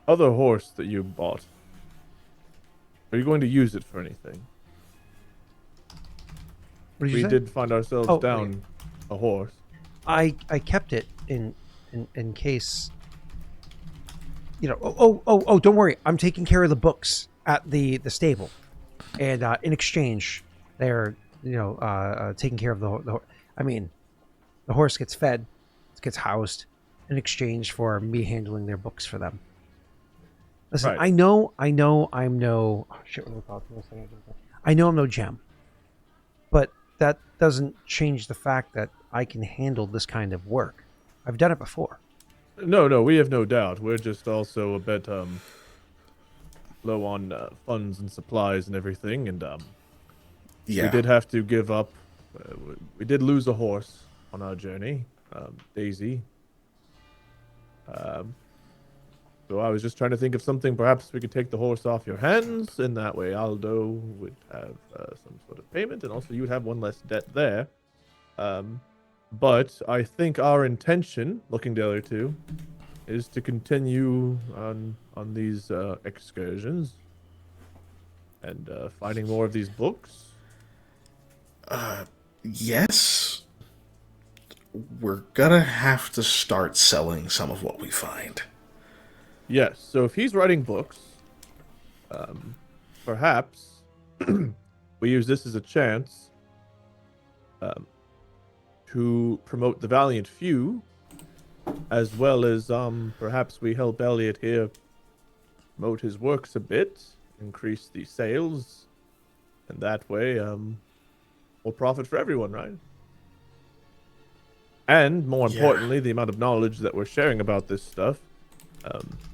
other horse that you bought, are you going to use it for anything? What did you say? We did find ourselves down a horse. I kept it in in case. You know, don't worry. I'm taking care of the books at the stable, and in exchange, they're taking care of the. I mean, the horse gets fed, gets housed, in exchange for me handling their books for them. Listen, Right. I know, I'm no. Oh, shit, what do we call it? I know I'm no gem, but that doesn't change the fact that I can handle this kind of work. I've done it before. No, we have no doubt. We're just also a bit low on funds and supplies and everything, and Yeah. we did have to give up. We did lose a horse on our journey, Daisy. So I was just trying to think of something. Perhaps we could take the horse off your hands, and that way Aldo would have some sort of payment, and also you would have one less debt there. But I think our intention, looking to the other two, is to continue on these excursions and finding more of these books. Yes. We're gonna have to start selling some of what we find. Yes, so if he's writing books, perhaps we use this as a chance to promote the Valiant Few, as well as perhaps we help Elliot here promote his works a bit, increase the sales, and that way we'll profit for everyone, right? And more importantly, the amount of knowledge that we're sharing about this stuff.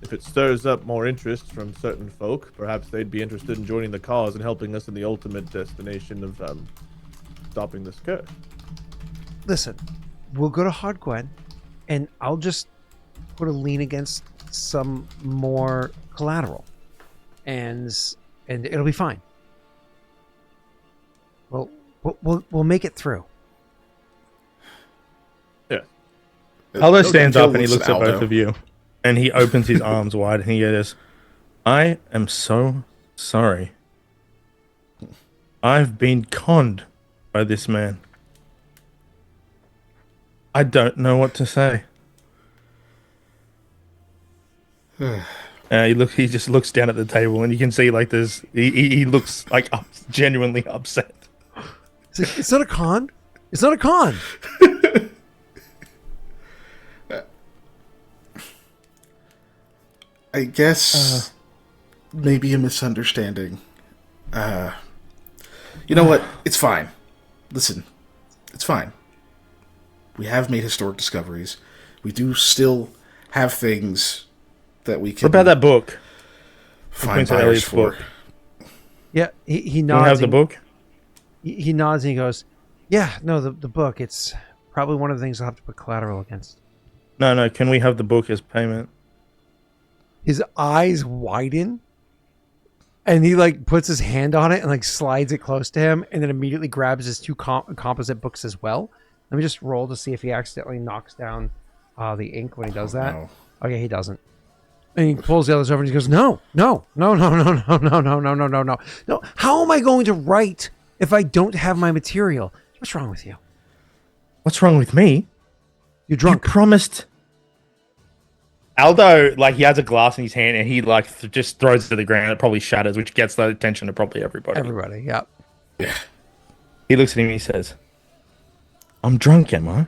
If it stirs up more interest from certain folk, perhaps they'd be interested in joining the cause and helping us in the ultimate destination of stopping this curse. Listen, we'll go to Haudh-Gwenn, and I'll just put a lien against some more collateral, and it'll be fine. We'll make it through. Yeah. Aldo stands up and he looks looks at Aldo. both of you, and he opens his arms wide and he goes, "I am so sorry. I've been conned by this man. I don't know what to say." He just looks down at the table, and you can see like there's he looks like genuinely upset. It's not a con. It's not a con. I guess maybe a misunderstanding. You know what? It's fine. Listen, it's fine. We have made historic discoveries. We do still have things that we can. What about that book? Find Points at buyers Elliot's for. book. Yeah, he Do you nods. have the book? He nods and he goes, "Yeah, no, the book. It's probably one of the things I'll have to put collateral against." No. Can we have the book as payment? His eyes widen, and he like puts his hand on it and like slides it close to him, and then immediately grabs his two composite books as well. Let me just roll to see if he accidentally knocks down the ink when he does that. No. Okay, he doesn't. And he pulls the others over and he goes, No. How am I going to write if I don't have my material? What's wrong with you? What's wrong with me? You're drunk. You promised. Aldo, like, he has a glass in his hand and he like just throws it to the ground. It probably shatters, which gets the attention of probably everybody. Everybody, yeah. Yeah. He looks at him and he says, "I'm drunk, am I?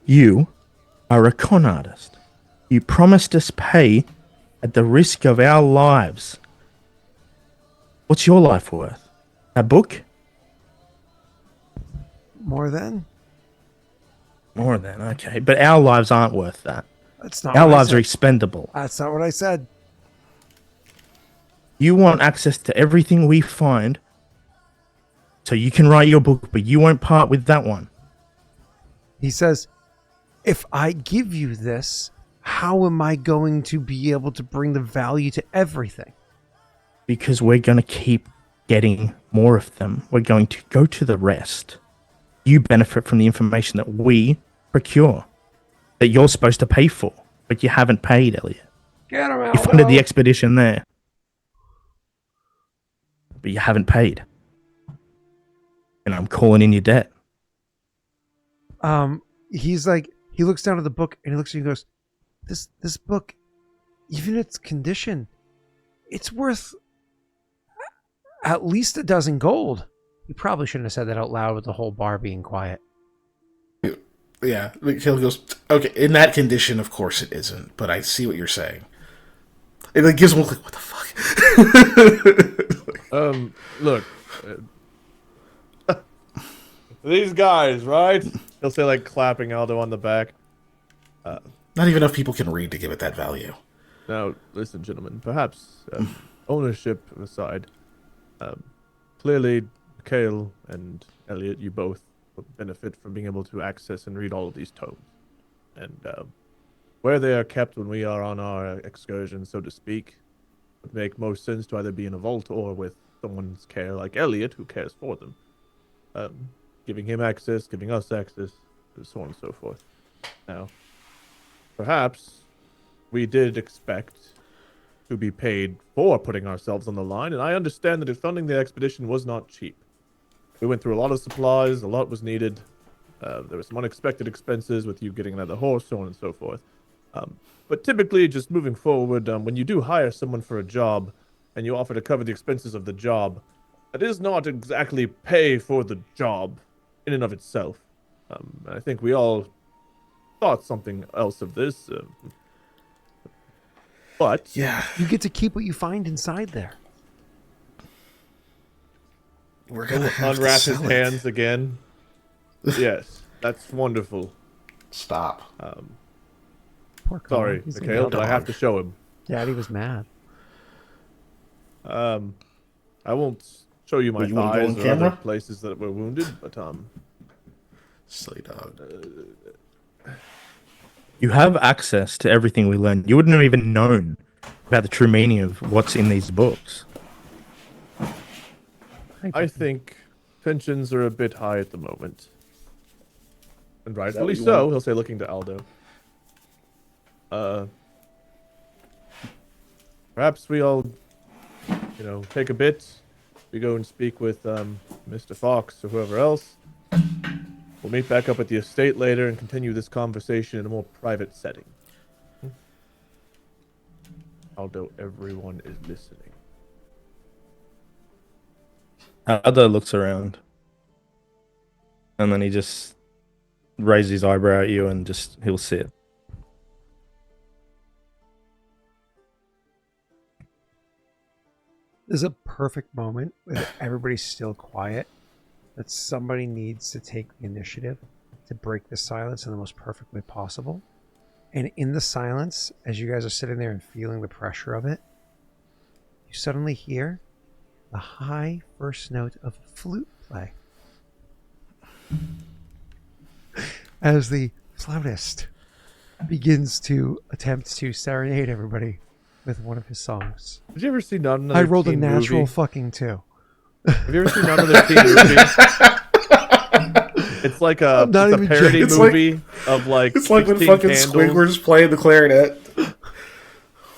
You are a con artist. You promised us pay at the risk of our lives. What's your life worth? A book? More than? More than, okay. But our lives aren't worth that. That's not Our what I lives said. are expendable. That's not what I said. You want access to everything we find so you can write your book, but you won't part with that one." He says, if I give you this, how am I going to be able to bring the value to everything? Because we're going to keep getting more of them. We're going to go to the rest. You benefit from the information that we procure, that you're supposed to pay for, but you haven't paid, Elliot. Get him out. You funded the expedition there, but you haven't paid. And I'm calling in your debt. He's like, He looks down at the book and he looks at you and goes, This book, even its condition, it's worth at least 12 gold. You probably shouldn't have said that out loud with the whole bar being quiet. Yeah, Mikhail goes, okay, in that condition, of course it isn't, but I see what you're saying. It like gives him a look like, what the fuck? Look. These guys, right? He'll say, like, clapping Aldo on the back. Not even enough people can read to give it that value. Now, listen, gentlemen, perhaps ownership aside, clearly, Mikhail and Elliot, you both would benefit from being able to access and read all of these tomes. And where they are kept when we are on our excursion, so to speak, would make most sense to either be in a vault or with someone's care, like Elliot, who cares for them. Giving him access, giving us access, so on and so forth. Now, perhaps we did expect to be paid for putting ourselves on the line, and I understand that funding the expedition was not cheap. We went through a lot of supplies, a lot was needed. There were some unexpected expenses with you getting another horse, so on and so forth. But typically, just moving forward, when you do hire someone for a job, and you offer to cover the expenses of the job, that is not exactly pay for the job in and of itself. I think we all thought something else of this. But Yeah, You get to keep what you find inside there. we're gonna have unwrap to his sell hands it. again. Yes, that's wonderful. Stop. Poor Colin. Sorry, He's gonna Mikhail, yell but I at have to show him. Daddy was mad. I won't show you my Would you wanna go thighs on or camera? other places that were wounded, but Silly dog. You have access to everything we learned. You wouldn't have even known about the true meaning of what's in these books. I think tensions are a bit high at the moment. And rightfully what you so, want? he'll say, looking to Aldo. Perhaps we all, take a bit. We go and speak with Mr. Fox or whoever else. We'll meet back up at the estate later and continue this conversation in a more private setting. Aldo, everyone is listening. Aldo looks around. And then he just raises his eyebrow at you and he'll sit. There's a perfect moment where everybody's still quiet, that somebody needs to take the initiative to break the silence in the most perfect way possible. And in the silence, as you guys are sitting there and feeling the pressure of it, you suddenly hear the high first note of flute play. As the flautist begins to attempt to serenade everybody with one of his songs. Did you ever see another I rolled a teen natural movie? fucking 2. Have you ever seen another teen movie? It's like I'm not it's a even parody joking. It's movie of like It's like when 16 fucking candles. Squidward's playing the clarinet.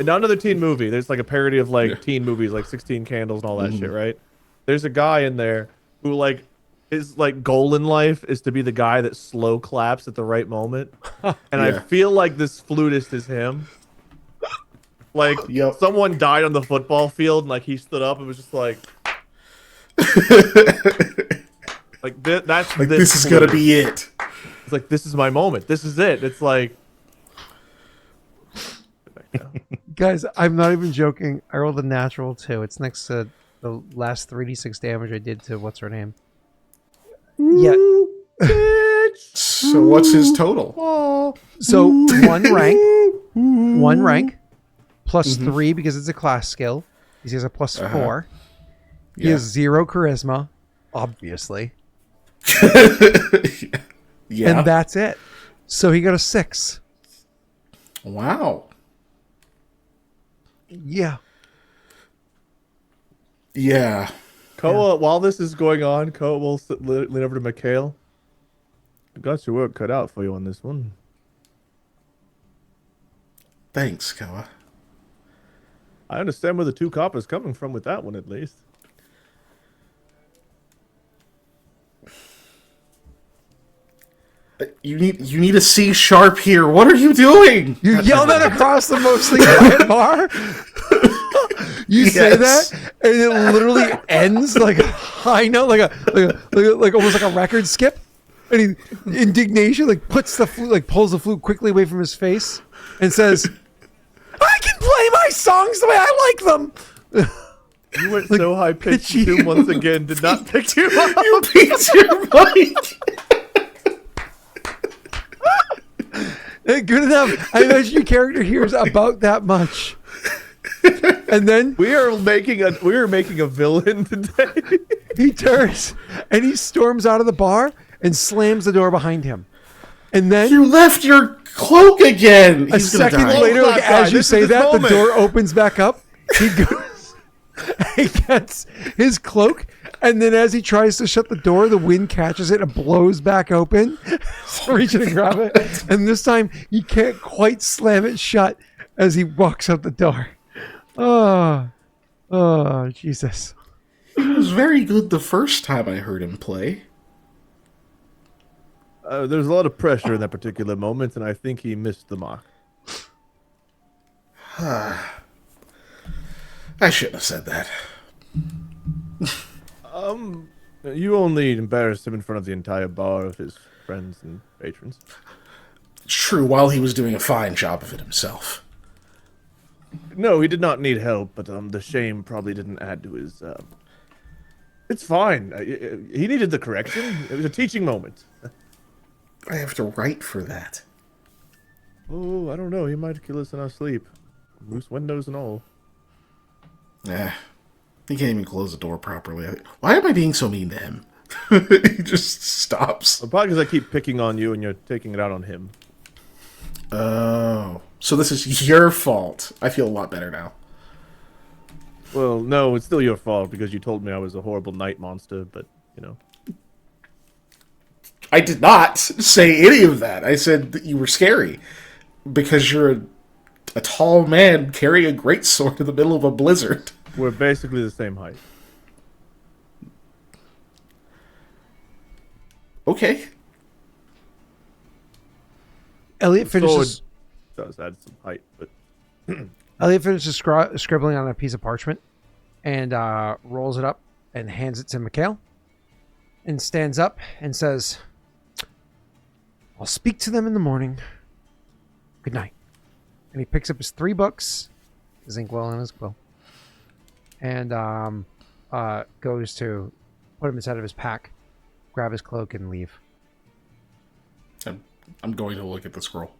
In another teen movie, there's like a parody of like teen movies, like 16 Candles and all that shit, right? There's a guy in there who like his like goal in life is to be the guy that slow claps at the right moment, and I Yeah. feel like this flutist is him. Like Yep. someone died on the football field, and like he stood up and was just like, that's Like, this is gonna flutist. be it. It's like, this is my moment. This is it. It's like, Guys, I'm not even joking. I rolled a natural 2. It's next to the last 3d6 damage I did to what's her name. Yeah. So what's his total? So one rank, plus 3 because it's a class skill. He has a plus 4. He has 0 charisma, obviously. Yeah. And that's it. So he got a 6. Wow. Yeah. Yeah. Koa, while this is going on, Koa will lean over to Mikhail. I got your work cut out for you on this one. Thanks, Koa. I understand where the 2 coppers coming from with that one, at least. You need a C sharp here. What are you doing? You yell that across the mostly quiet bar. You say that, and it literally ends like a high note, like almost like a record skip. And he, indignation, like puts the flute, like pulls the flute quickly away from his face, and says, "I can play my songs the way I like them." You went so high pitched too once again. Did not pick you up. You beat your mic. Good enough. I imagine your character hears about that much, and then We are making a villain today. he turns and he storms out of the bar and slams the door behind him. And then You left your cloak again. a He's gonna second die. later, like, Oh, God, as you this say is his that, the moment. door opens back up. He goes, he gets his cloak, and then as he tries to shut the door, the wind catches it and blows back open. So reaching to grab it, and this time he can't quite slam it shut as he walks out the door. Oh, Jesus. He was very good the first time I heard him play. There's a lot of pressure in that particular moment, and I think he missed the mark. I shouldn't have said that. You only embarrassed him in front of the entire bar of his friends and patrons. It's true, while he was doing a fine job of it himself. No, he did not need help, but the shame probably didn't add to his. It's fine. He needed the correction. It was a teaching moment. I have to write for that. Oh, I don't know. He might kill us in our sleep. Loose windows and all. He can't even close the door properly. Why am I being so mean to him? He just stops. Well, probably because I keep picking on you and you're taking it out on him. Oh. So this is your fault. I feel a lot better now. Well, no, it's still your fault because you told me I was a horrible night monster, but, you know. I did not say any of that. I said that you were scary. Because you're a tall man carrying a greatsword in the middle of a blizzard. We're basically the same height. Okay. Elliot finishes. Does add some height, but Elliot finishes scribbling on a piece of parchment and rolls it up and hands it to Mikhail and stands up and says, "I'll speak to them in the morning. Good night." And he picks up his 3 books, his inkwell and his quill, and goes to put them inside of his pack, grab his cloak, and leave. I'm going to look at the scroll.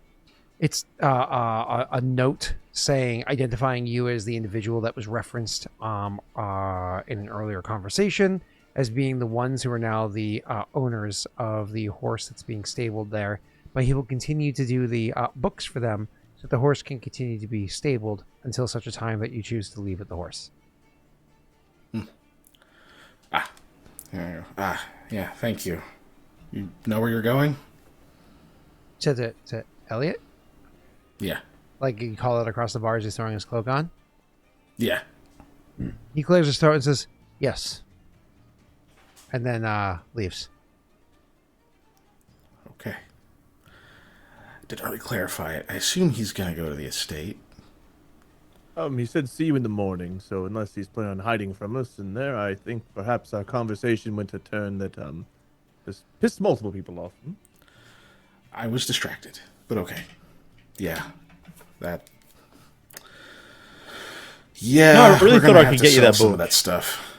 It's a note identifying you as the individual that was referenced in an earlier conversation as being the ones who are now the owners of the horse that's being stabled there. But he will continue to do the books for them so that the horse can continue to be stabled until such a time that you choose to leave with the horse. Yeah, thank you. You know where you're going? To Elliot? Yeah. Like you call it across the bar as he's throwing his cloak on? Yeah. He clears his throat and says, "Yes." And then leaves. Okay. Didn't really clarify it. I assume he's going to go to the estate. he said see you in the morning, so unless he's planning on hiding from us in there, I think perhaps our conversation went a turn that just pissed multiple people off. I was distracted, but okay. Yeah. That. Yeah. No, I really we're gonna thought I have could to get you sell that some book. of that stuff.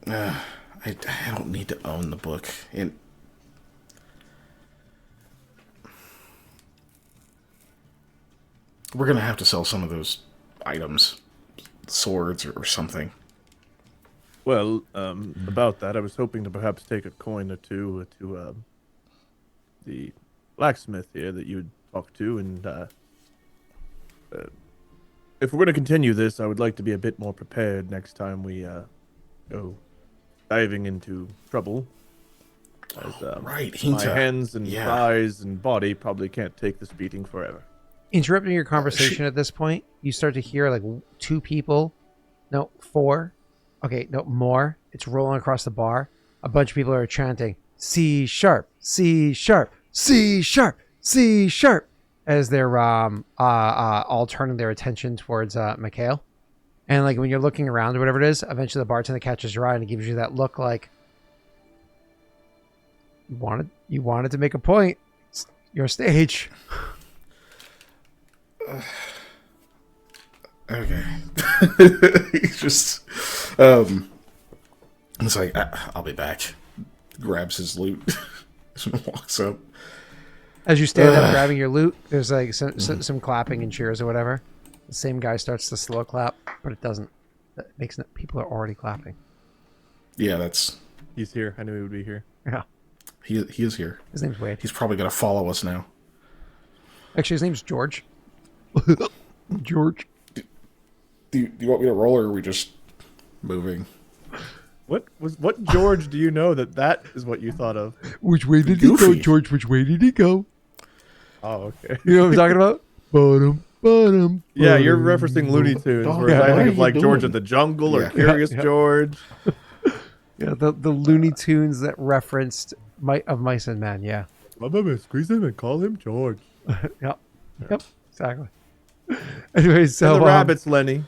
I don't need to own the book. We're gonna have to sell some of those items, swords or something. Well, about that, I was hoping to perhaps take a coin or two to the blacksmith here that you'd talk to, and if we're going to continue this, I would like to be a bit more prepared next time we go diving into trouble. As, Right, my hands and yeah. thighs and body probably can't take this beating forever. Interrupting your conversation at this point, you start to hear like 2 people, no, 4, okay, no, more. It's rolling across the bar. A bunch of people are chanting, C sharp, C sharp, C sharp, C sharp, as they're all turning their attention towards Mikhail. And like when you're looking around or whatever it is, eventually the bartender catches your eye and gives you that look like you wanted to make a point. It's your stage. Okay. He's just, it's like, I'll be back. Grabs his loot and walks up. As you stand up grabbing your loot, there's like some clapping and cheers or whatever. The same guy starts to slow clap, but it doesn't. That makes people are already clapping. Yeah, He's here. I knew he would be here. Yeah. He is here. His name's Wade. He's probably going to follow us now. Actually, his name's George. George. Do you want me to roll, or are we just moving? What George do you know that is what you thought of? Which way did he go, George? Which way did he go? Oh, okay. You know what I'm talking about? Bottom. Yeah, you're referencing Looney Tunes. Whereas I think of like George of the Jungle or Curious George. Yeah, the Looney Tunes that referenced of Mice and Men. Yeah. I'm gonna squeeze him and call him George. Yep, exactly. Anyway, so and the rabbits, Lenny.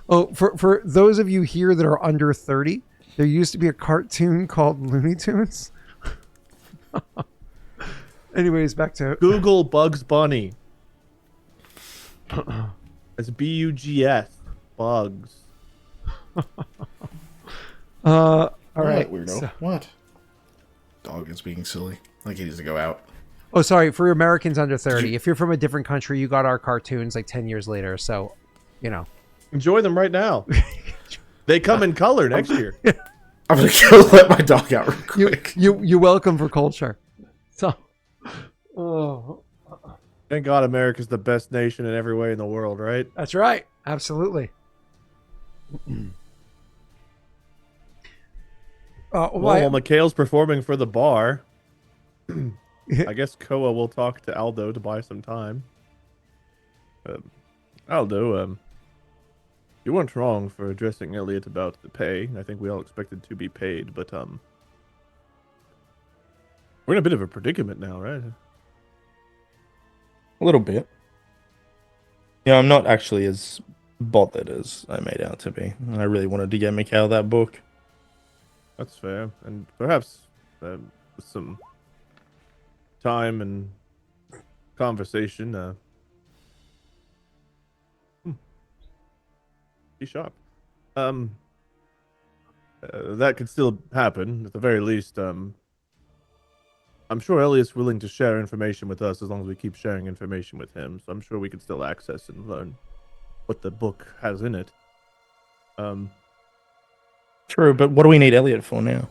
Oh, for those of you here that are under 30, there used to be a cartoon called Looney Tunes. Anyways, back to Google Bugs Bunny. It's Bugs. Bugs. all right. Weirdo. So, What? Dog is being silly. Like he needs to go out. oh, sorry. For Americans under 30, if you're from a different country, you got our cartoons like 10 years later. So, Enjoy them right now. They come in color next year. I'm gonna go let my dog out real quick. You're welcome for culture. So, Thank God America's the best nation in every way in the world, right? that's right. Absolutely. While Mikhail's performing for the bar, I guess Koa will talk to Aldo to buy some time. Aldo, you weren't wrong for addressing Elliot about the pay. I think we all expected to be paid, but we're in a bit of a predicament now, right? A little bit. Yeah, I'm not actually as bothered as I made out to be. I really wanted to get Mikhail that book. That's fair, and perhaps with some time and conversation, be sharp. That could still happen at the very least. I'm sure Elliot's willing to share information with us as long as we keep sharing information with him. So I'm sure we can still access and learn what the book has in it. True, but what do we need Elliot for now?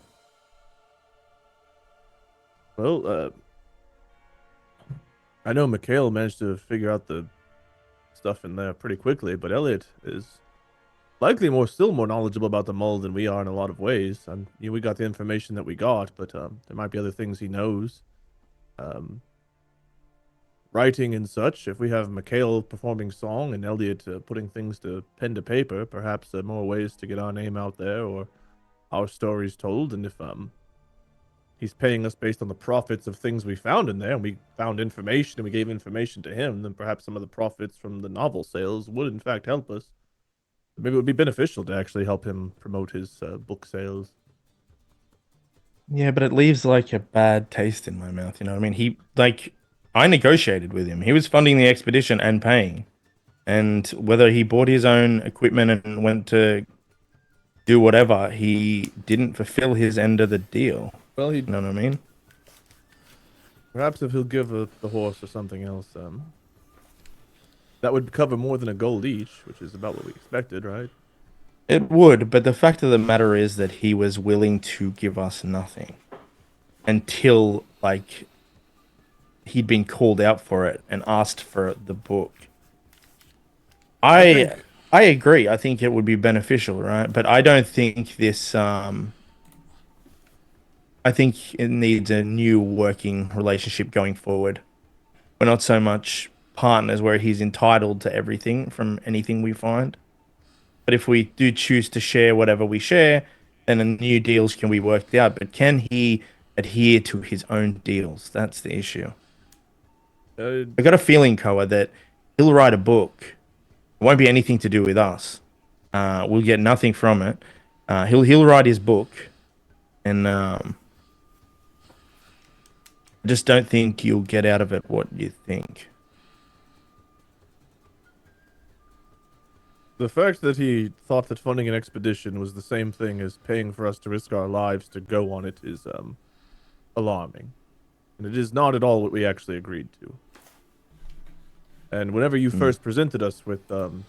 Well, I know Mikhail managed to figure out the stuff in there pretty quickly, but Elliot is likely still more knowledgeable about the mold than we are in a lot of ways. And we got the information that we got, but there might be other things he knows. Writing and such. If we have Mikhail performing song and Elliot putting things to pen to paper, perhaps more ways to get our name out there or our stories told. And if he's paying us based on the profits of things we found in there, and we found information and we gave information to him, then perhaps some of the profits from the novel sales would in fact help us. Maybe it would be beneficial to actually help him promote his book sales. Yeah, but it leaves like a bad taste in my mouth. You know what I mean? I negotiated with him. He was funding the expedition and paying. And whether he bought his own equipment and went to do whatever, he didn't fulfill his end of the deal. Well, you know what I mean? Perhaps if he'll give the horse or something else, that would cover more than a gold each, which is about what we expected, right? It would, but the fact of the matter is that he was willing to give us nothing until, he'd been called out for it and asked for the book. I agree. I think it would be beneficial, right? But I don't think this... I think it needs a new working relationship going forward. We're not so much partners where he's entitled to everything from anything we find. But if we do choose to share whatever we share, then the new deals can be worked out. But can he adhere to his own deals. That's the issue. Uh, I got a feeling, Koa, that he'll write a book. It won't be anything to do with us. We'll get nothing from it. He'll write his book, and I just don't think you'll get out of it what you think. the fact that he thought that funding an expedition was the same thing as paying for us to risk our lives to go on it is alarming. And it is not at all what we actually agreed to. And whenever you first presented us with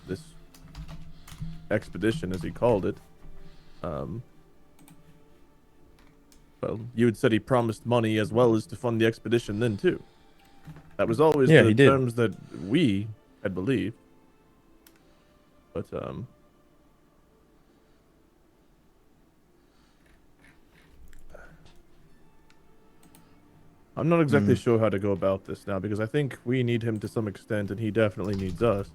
this expedition, as he called it, well, you had said he promised money as well as to fund the expedition then too. That was always Yeah, the he did. terms that we had believed. But I'm not exactly sure how to go about this now, because I think we need him to some extent, and he definitely needs us.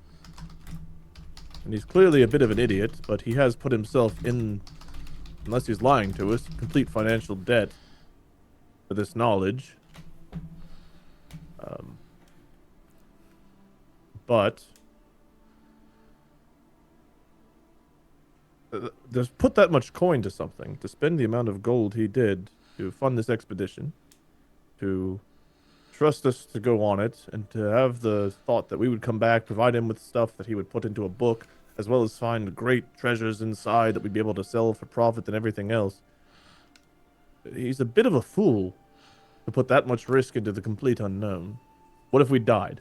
And he's clearly a bit of an idiot, but he has put himself in, unless he's lying to us, complete financial debt for this knowledge. But just put that much coin to something, to spend the amount of gold he did to fund this expedition, to trust us to go on it, and to have the thought that we would come back, provide him with stuff that he would put into a book, as well as find great treasures inside that we'd be able to sell for profit and everything else. He's a bit of a fool to put that much risk into the complete unknown. What if we died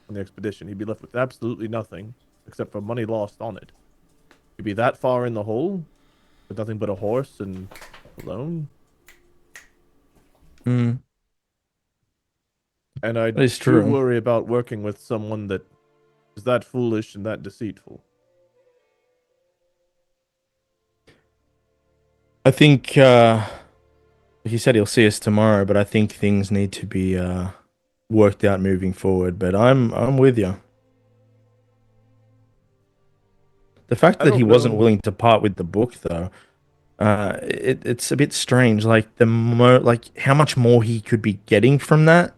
on the expedition? He'd be left with absolutely nothing except for money lost on it. He'd be that far in the hole with nothing but a horse and alone. Mm, And I that is do true. worry about working with someone that is that foolish and that deceitful. I think he said he'll see us tomorrow, but I think things need to be worked out moving forward. But I'm with you. The fact I that he don't wasn't know. willing to part with the book, though, it's a bit strange. Like like how much more he could be getting from that.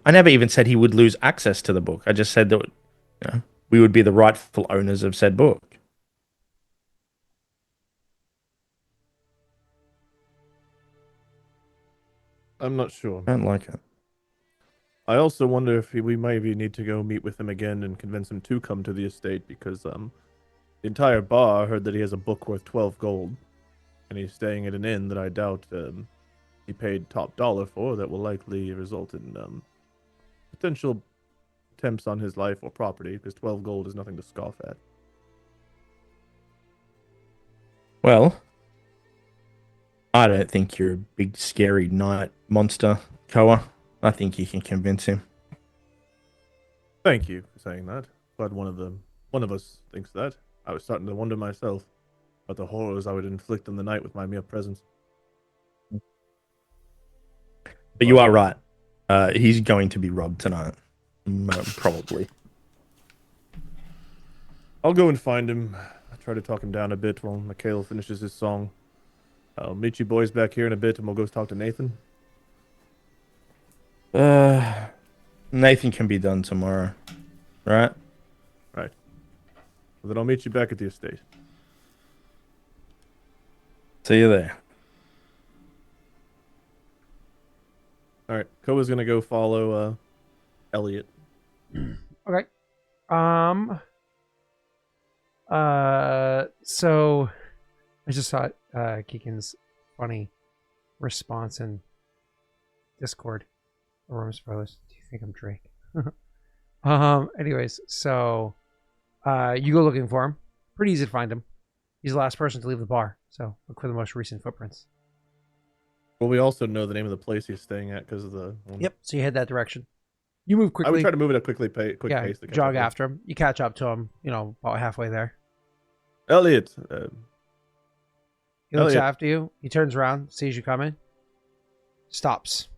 I never even said he would lose access to the book. I just said that we would be the rightful owners of said book. I'm not sure. I don't like it. I also wonder if we maybe need to go meet with him again and convince him to come to the estate, because the entire bar heard that he has a book worth 12 gold, and he's staying at an inn that I doubt he paid top dollar for, that will likely result in potential attempts on his life or property, because 12 gold is nothing to scoff at. Well, I don't think you're a big scary night monster, Koa. I think you can convince him. Thank you for saying that. Glad one of us thinks that. I was starting to wonder myself about the horrors I would inflict on the night with my mere presence. But you are right. He's going to be robbed tonight. Probably. I'll go and find him. I'll try to talk him down a bit while Mikhail finishes his song. I'll meet you boys back here in a bit, and we'll go talk to Nathan. Nathan can be done tomorrow, right? Right. Well, then I'll meet you back at the estate. See you there. All right. Koa's gonna go follow Elliot. Okay. So I just saw Keegan's funny response in Discord. Room spoilers. Do you think I'm Drake? Anyways, so you go looking for him. Pretty easy to find him. He's the last person to leave the bar, so look for the most recent footprints. Well, we also know the name of the place he's staying at because of the. Yep. So you head that direction. You move quickly. I would try to move at a quick pace. To catch jog up with. after him. You catch up to him. About halfway there. Elliot. He looks Elliot. after you. He turns around, sees you coming, stops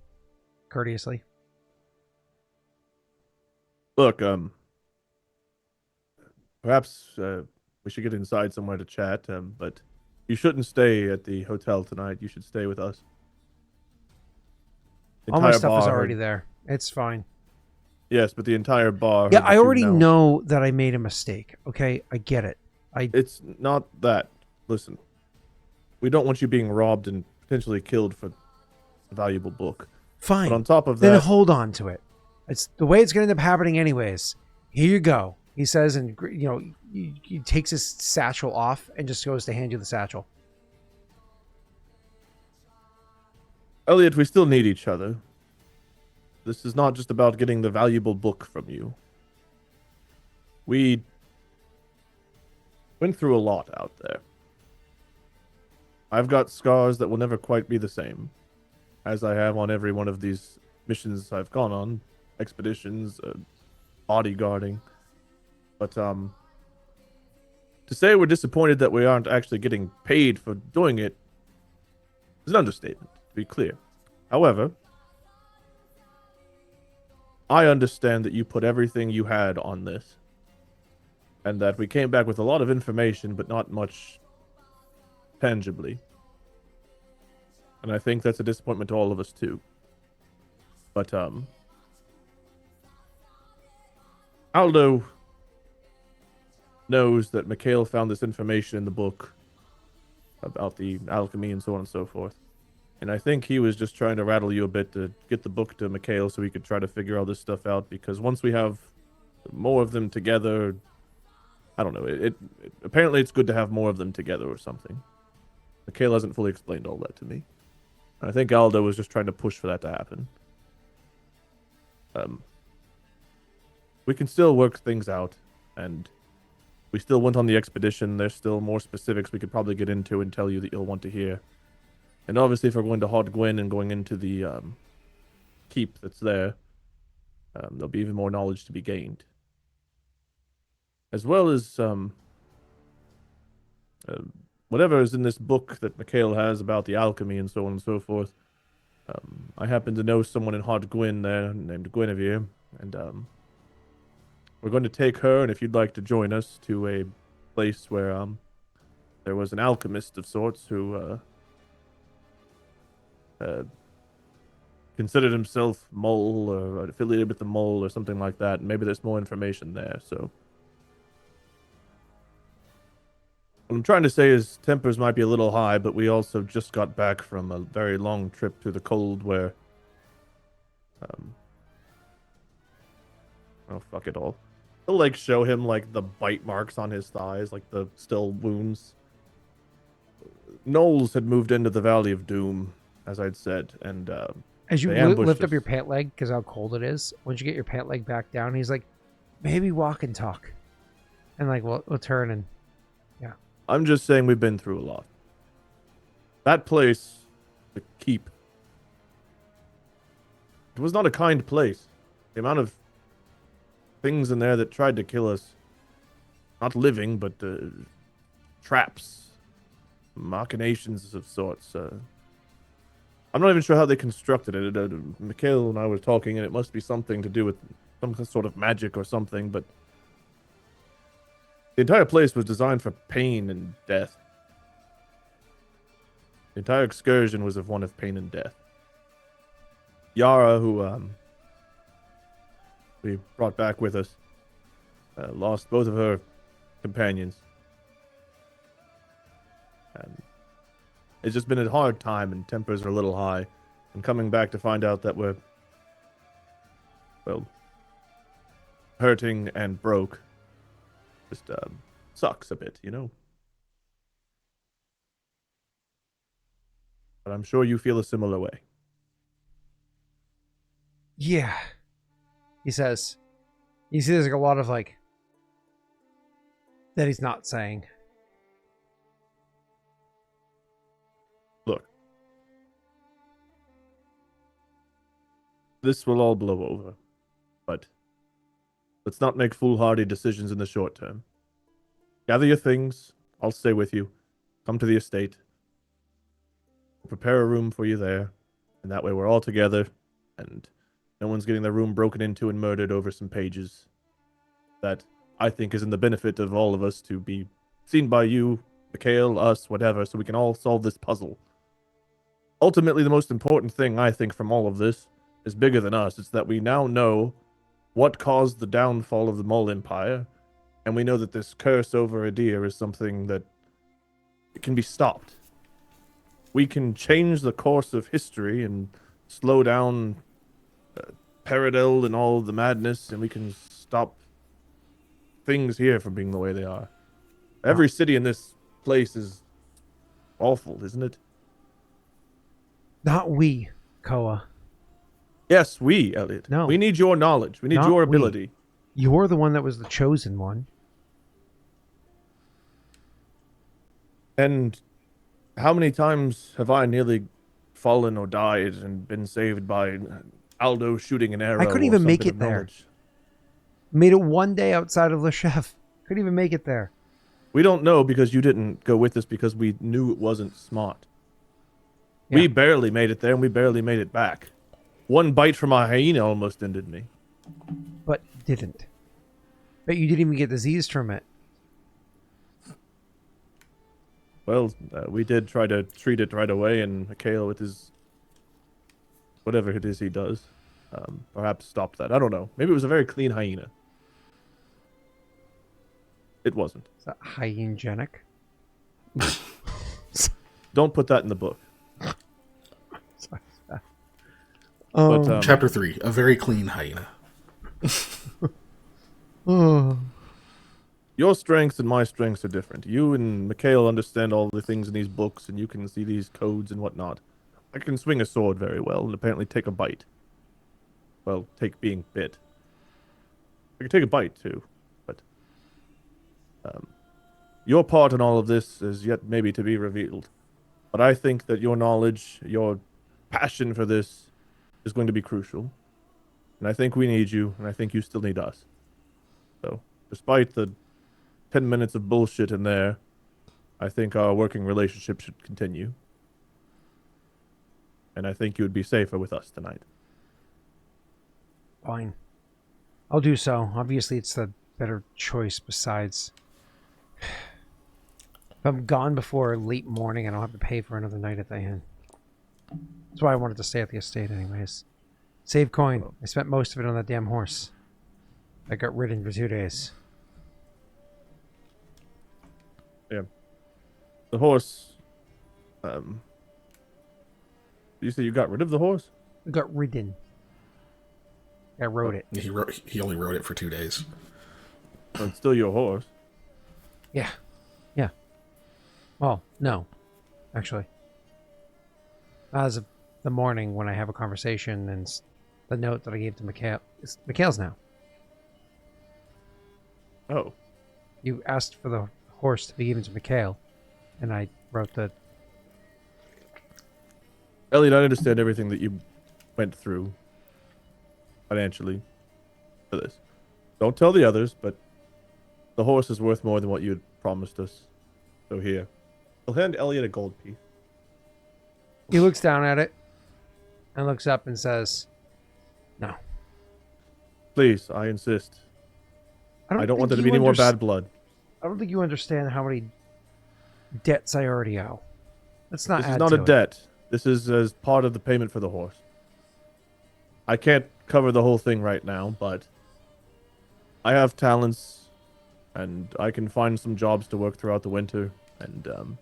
courteously. Look, perhaps we should get inside somewhere to chat. But you shouldn't stay at the hotel tonight. You should stay with us. All my entire stuff is bar already had- there. It's fine. Yes, but the entire bar. Yeah, heard the I two already knells. know that I made a mistake. Okay, I get it. It's not that. Listen, we don't want you being robbed and potentially killed for a valuable book. Fine. But on top of Then that, hold on to it. It's the way it's going to end up happening, anyways. Here you go, he says, and he takes his satchel off and just goes to hand you the satchel. Elliot, we still need each other. This is not just about getting the valuable book from you. We went through a lot out there. I've got scars that will never quite be the same, as I have on every one of these missions I've gone on, expeditions, bodyguarding. But to say we're disappointed that we aren't actually getting paid for doing it is an understatement, to be clear. However, I understand that you put everything you had on this, and that we came back with a lot of information, but not much tangibly. And I think that's a disappointment to all of us too. But Aldo knows that Mikhail found this information in the book about the alchemy and so on and so forth. And I think he was just trying to rattle you a bit to get the book to Mikhail so he could try to figure all this stuff out, because once we have more of them together, I don't know, it apparently it's good to have more of them together or something. Mikhail hasn't fully explained all that to me. I think Aldo was just trying to push for that to happen. We can still work things out, and we still went on the expedition. There's still more specifics we could probably get into and tell you that you'll want to hear. And obviously, if we're going to Haudh-Gwenn and going into the keep that's there, there'll be even more knowledge to be gained. As well as whatever is in this book that Mikhail has about the alchemy and so on and so forth. I happen to know someone in Haudh-Gwenn there named Gwenivere, and we're going to take her, and if you'd like to join us, to a place where there was an alchemist of sorts who considered himself Mole or affiliated with the Mole or something like that. Maybe there's more information there, so... What I'm trying to say is tempers might be a little high, but we also just got back from a very long trip through the cold where... oh, fuck it all. They'll, like, show him, like, the bite marks on his thighs, like the still wounds. Knowles had moved into the Valley of Doom, as I'd said, and As you they ambushed lift up us. your pant leg, because how cold it is, once you get your pant leg back down, he's like, maybe walk and talk. And, like, we'll turn and... I'm just saying we've been through a lot. That place, the keep, it was not a kind place. The amount of things in there that tried to kill us, not living, but traps, machinations of sorts. I'm not even sure how they constructed it. Mikhail and I were talking, and it must be something to do with some sort of magic or something, but the entire place was designed for pain and death. The entire excursion was of one of pain and death. Yara, who we brought back with us, lost both of her companions. And it's just been a hard time, and tempers are a little high. And coming back to find out that we're, well, hurting and broke, just sucks a bit, you know? But I'm sure you feel a similar way. Yeah. He says. You see there's like a lot of like that he's not saying. Look. This will all blow over. But let's not make foolhardy decisions in the short term. Gather your things. I'll stay with you. Come to the estate. Prepare a room for you there. And that way we're all together. And no one's getting their room broken into and murdered over some pages. That I think is in the benefit of all of us to be seen by you, Mikhail, us, whatever, so we can all solve this puzzle. Ultimately, the most important thing, I think, from all of this is bigger than us. It's that we now know what caused the downfall of the Mole Empire, and we know that this curse over Adir is something that it can be stopped. We can change the course of history and slow down Paradel and all the madness, and we can stop things here from being the way they are. Every city in this place is awful, isn't it? Not we, Koa. Yes, we, Elliot. No. We need your knowledge. We need Not your we. ability. You're the one that was the chosen one. And how many times have I nearly fallen or died and been saved by Aldo shooting an arrow? I couldn't or even some make bit it of there. knowledge? Made it one day outside of Le Chef. Couldn't even make it there. We don't know because you didn't go with us because we knew it wasn't smart. We Yeah. barely made it there and we barely made it back. One bite from a hyena almost ended me. But didn't. But you didn't even get diseased from it. Well, we did try to treat it right away, and Mikhail with his whatever it is he does, perhaps stopped that. I don't know. Maybe it was a very clean hyena. It wasn't. Is that hygienic? Don't put that in the book. Oh. But, Chapter 3, a very clean hyena. your strengths and my strengths are different. You and Mikhail understand all the things in these books, and you can see these codes and whatnot. I can swing a sword very well, and apparently take a bite. Well, take being bit. I can take a bite too, but your part in all of this is yet maybe to be revealed. But I think that your knowledge, your passion for this, is going to be crucial. And I think we need you, and I think you still need us. So, despite the 10 minutes of bullshit in there, I think our working relationship should continue. And I think you would be safer with us tonight. Fine. I'll do so. Obviously, it's the better choice besides... If I'm gone before late morning, I don't have to pay for another night at the inn. That's why I wanted to stay at the estate anyways. Save coin. I spent most of it on that damn horse. I got ridden for 2 days. Yeah. The horse... you say you got rid of the horse? I got ridden. I rode it. He only rode it for 2 days. Well, it's still your horse. Yeah. Yeah. Well, no. Actually. As of the morning when I have a conversation and the note that I gave to Mikhail. It's Mikhail's now. Oh. You asked for the horse to be given to Mikhail, and I wrote the... Elliot, I understand everything that you went through financially for this. Don't tell the others, but the horse is worth more than what you had promised us. So here. I'll hand Elliot a gold piece. He looks down at it and looks up and says, "No. Please, I insist. I don't want there to be any more bad blood. I don't think you understand how many debts I already owe. Let's not This is add not to a it. debt. This is as part of the payment for the horse. I can't cover the whole thing right now, but I have talents, and I can find some jobs to work throughout the winter. And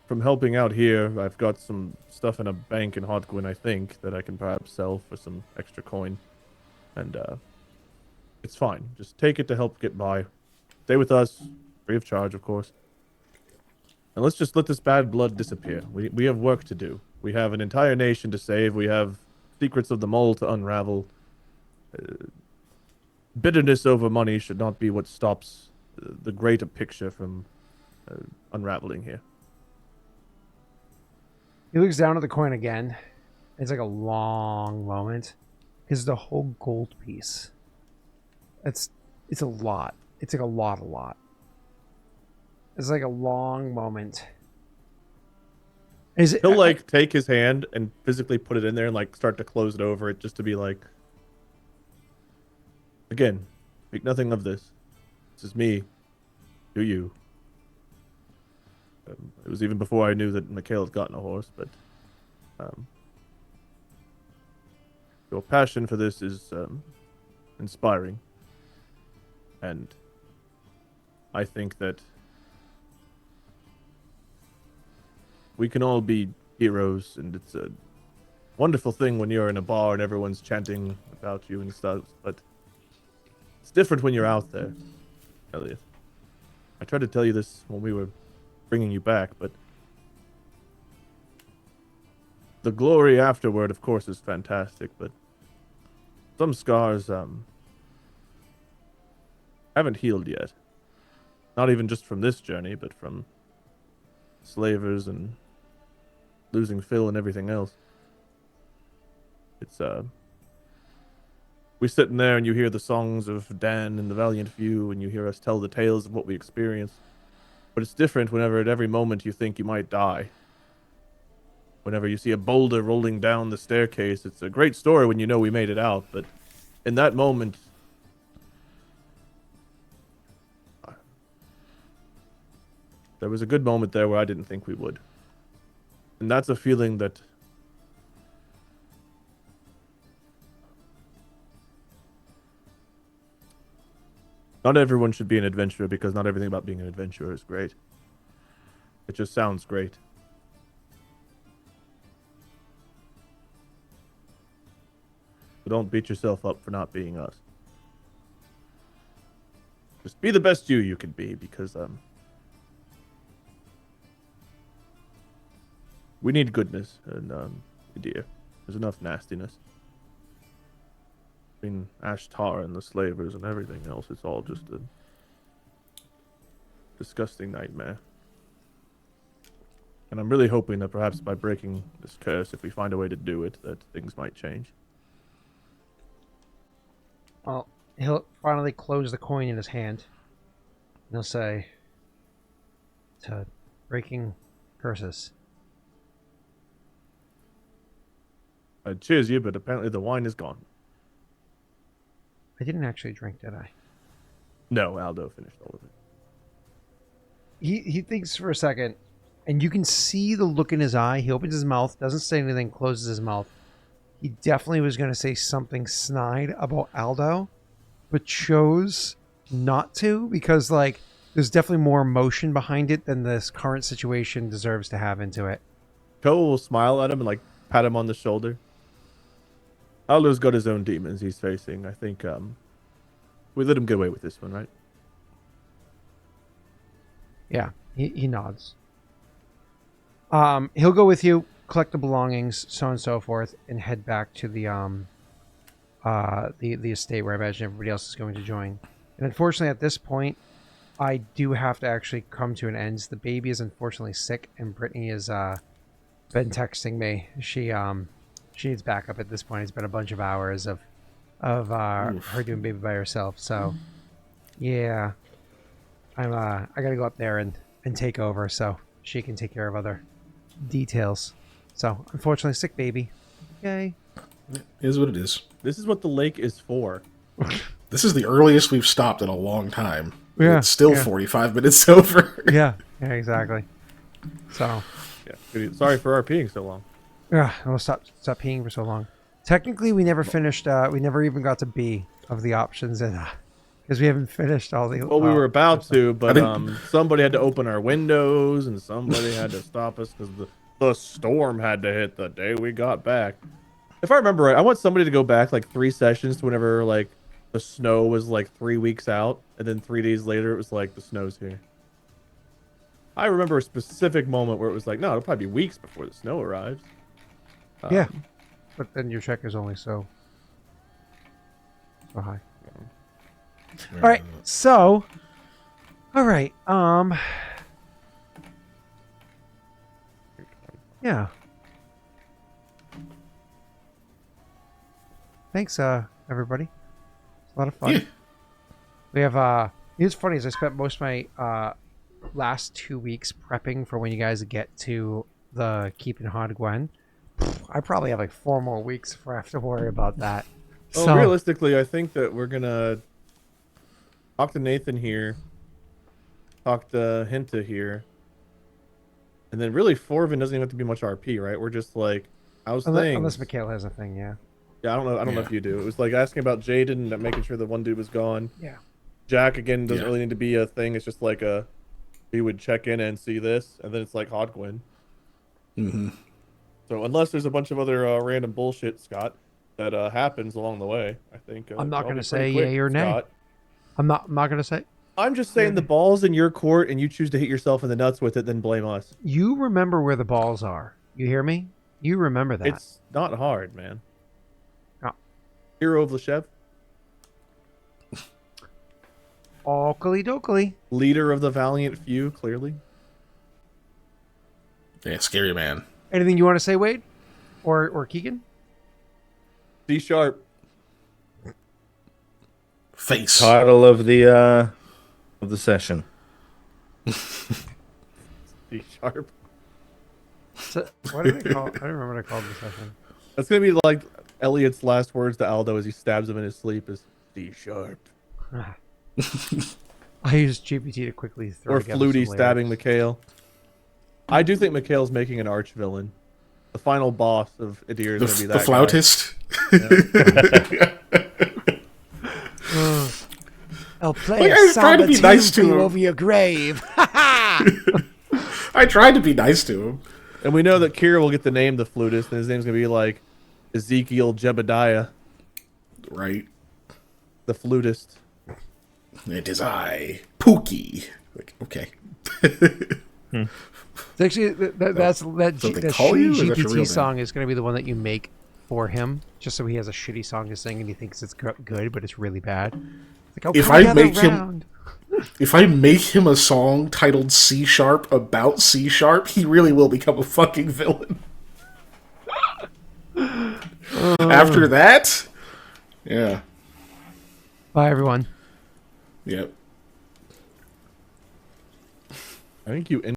from helping out here, I've got some stuff in a bank in Haudh-Gwenn, I think, that I can perhaps sell for some extra coin. And it's fine. Just take it to help get by. Stay with us, free of charge, of course. And let's just let this bad blood disappear. We have work to do. We have an entire nation to save. We have secrets of the mole to unravel. Bitterness over money should not be what stops the greater picture from unraveling here. He looks down at the coin again. It's like a long moment. Because the whole gold piece. It's a lot. It's like a lot. It's like a long moment. Is it? He'll like take his hand and physically put it in there and like start to close it over it just to be like, again, make nothing of this. This is me. Do you? It was even before I knew that Mikhail had gotten a horse, but Your passion for this is inspiring. And I think that we can all be heroes, and it's a wonderful thing when you're in a bar and everyone's chanting about you and stuff, but it's different when you're out there, Elliot. I tried to tell you this when we were bringing you back, but the glory afterward, of course, is fantastic, but some scars haven't healed yet. Not even just from this journey, but from slavers and losing Phil and everything else. It's we sitting there and you hear the songs of Dan and the Valiant Few, and you hear us tell the tales of what we experienced. But it's different whenever at every moment you think you might die. Whenever you see a boulder rolling down the staircase, it's a great story when you know we made it out, but in that moment, there was a good moment there where I didn't think we would. And that's a feeling that not everyone should be an adventurer, because not everything about being an adventurer is great. It just sounds great. So don't beat yourself up for not being us. Just be the best you can be, because we need goodness, and dear, there's enough nastiness. Between Ashtar and the slavers and everything else, it's all just a disgusting nightmare. And I'm really hoping that perhaps by breaking this curse, if we find a way to do it, that things might change. Well, he'll finally close the coin in his hand. And he'll say, to breaking curses. I'd cheers you, but apparently the wine is gone. I didn't actually drink, did I? No, Aldo finished all of it. He thinks for a second, and you can see the look in his eye. He opens his mouth, doesn't say anything, closes his mouth. He definitely was going to say something snide about Aldo, but chose not to, because, like, there's definitely more emotion behind it than this current situation deserves to have into it. Cole will smile at him and, like, pat him on the shoulder. Aldo's got his own demons he's facing. I think we let him get away with this one, right? Yeah, he nods. He'll go with you, collect the belongings, so on and so forth, and head back to the estate where I imagine everybody else is going to join. And unfortunately, at this point, I do have to actually come to an end. The baby is unfortunately sick, and Brittany has been texting me. She needs backup at this point. It's been a bunch of hours of her doing baby by herself. So yeah, I gotta go up there and take over so she can take care of other details. So unfortunately, sick baby. Yay. It is what it is. This is what the lake is for. This is the earliest we've stopped in a long time. Yeah, It's still 45 minutes over. Yeah, exactly. So Yeah. Sorry for our peeing so long. yeah, we'll stop peeing for so long. Technically, we never finished. We never even got to B of the options, and because we haven't finished all the. Well, we were about to, but think- somebody had to open our windows, and somebody had to stop us because the storm had to hit the day we got back. If I remember right, I want somebody to go back like 3 sessions to whenever like the snow was like 3 weeks out, and then 3 days later it was like the snow's here. I remember a specific moment where it was like, no, it'll probably be weeks before the snow arrives. Yeah, but then your check is only so high. All right, so all right, yeah. Thanks, everybody. It's a lot of fun. Yeah. We have it's funny is I spent most of my last 2 weeks prepping for when you guys get to the keep in Haudh-Gwenn. I probably have like 4 more weeks before I have to worry about that. Well, So realistically, I think that we're gonna talk to Nathan here, talk to Hinta here, and then really Forvin doesn't even have to be much RP, right? We're just like, how's things? unless Mikhail has a thing, yeah. Yeah, I don't know. I don't know if you do. It was like asking about Jaden and making sure the one dude was gone. Yeah. Jack again doesn't really need to be a thing. It's just like he would check in and see this, and then it's like Haudh-Gwenn. Mm-hmm. So unless there's a bunch of other random bullshit, Scott, that happens along the way, I think I'm not I'll going be to say pretty quick, yay or nay. Scott. I'm not going to say. I'm just saying the ball's in your court, and you choose to hit yourself in the nuts with it, then blame us. You remember where the balls are. You hear me? You remember that. It's not hard, man. No. Hero of Leshev, Oakley dokley. leader of the Valiant Few, clearly. Yeah, scary man. Anything you want to say, Wade? Or Keegan? C sharp. Face. Title of the session. C sharp. So, what did they call? I don't remember what I called the session. That's gonna be like Elliot's last words to Aldo as he stabs him in his sleep is C sharp. I used GPT to quickly throw Or together Flutie some stabbing lyrics. Mikhail. I do think Mikhail's making an arch villain. The final boss of Adir is going to be that The flautist. I'll play Like, a I was trying to be samba nice tune to for you him. over your grave. I tried to be nice to him. And we know that Kira will get the name the flutist, and his name's going to be like Ezekiel Jebediah, Right. the flutist. It is I, Pookie. Like, okay. It's actually, that call you, or shitty that's your real GPT name? song is going to be the one that you make for him, just so he has a shitty song to sing and he thinks it's good, but it's really bad. It's like, If come I together make him- round. If I make him a song titled C Sharp about C Sharp, he really will become a fucking villain. After that, yeah. Bye, everyone. Yep. I think you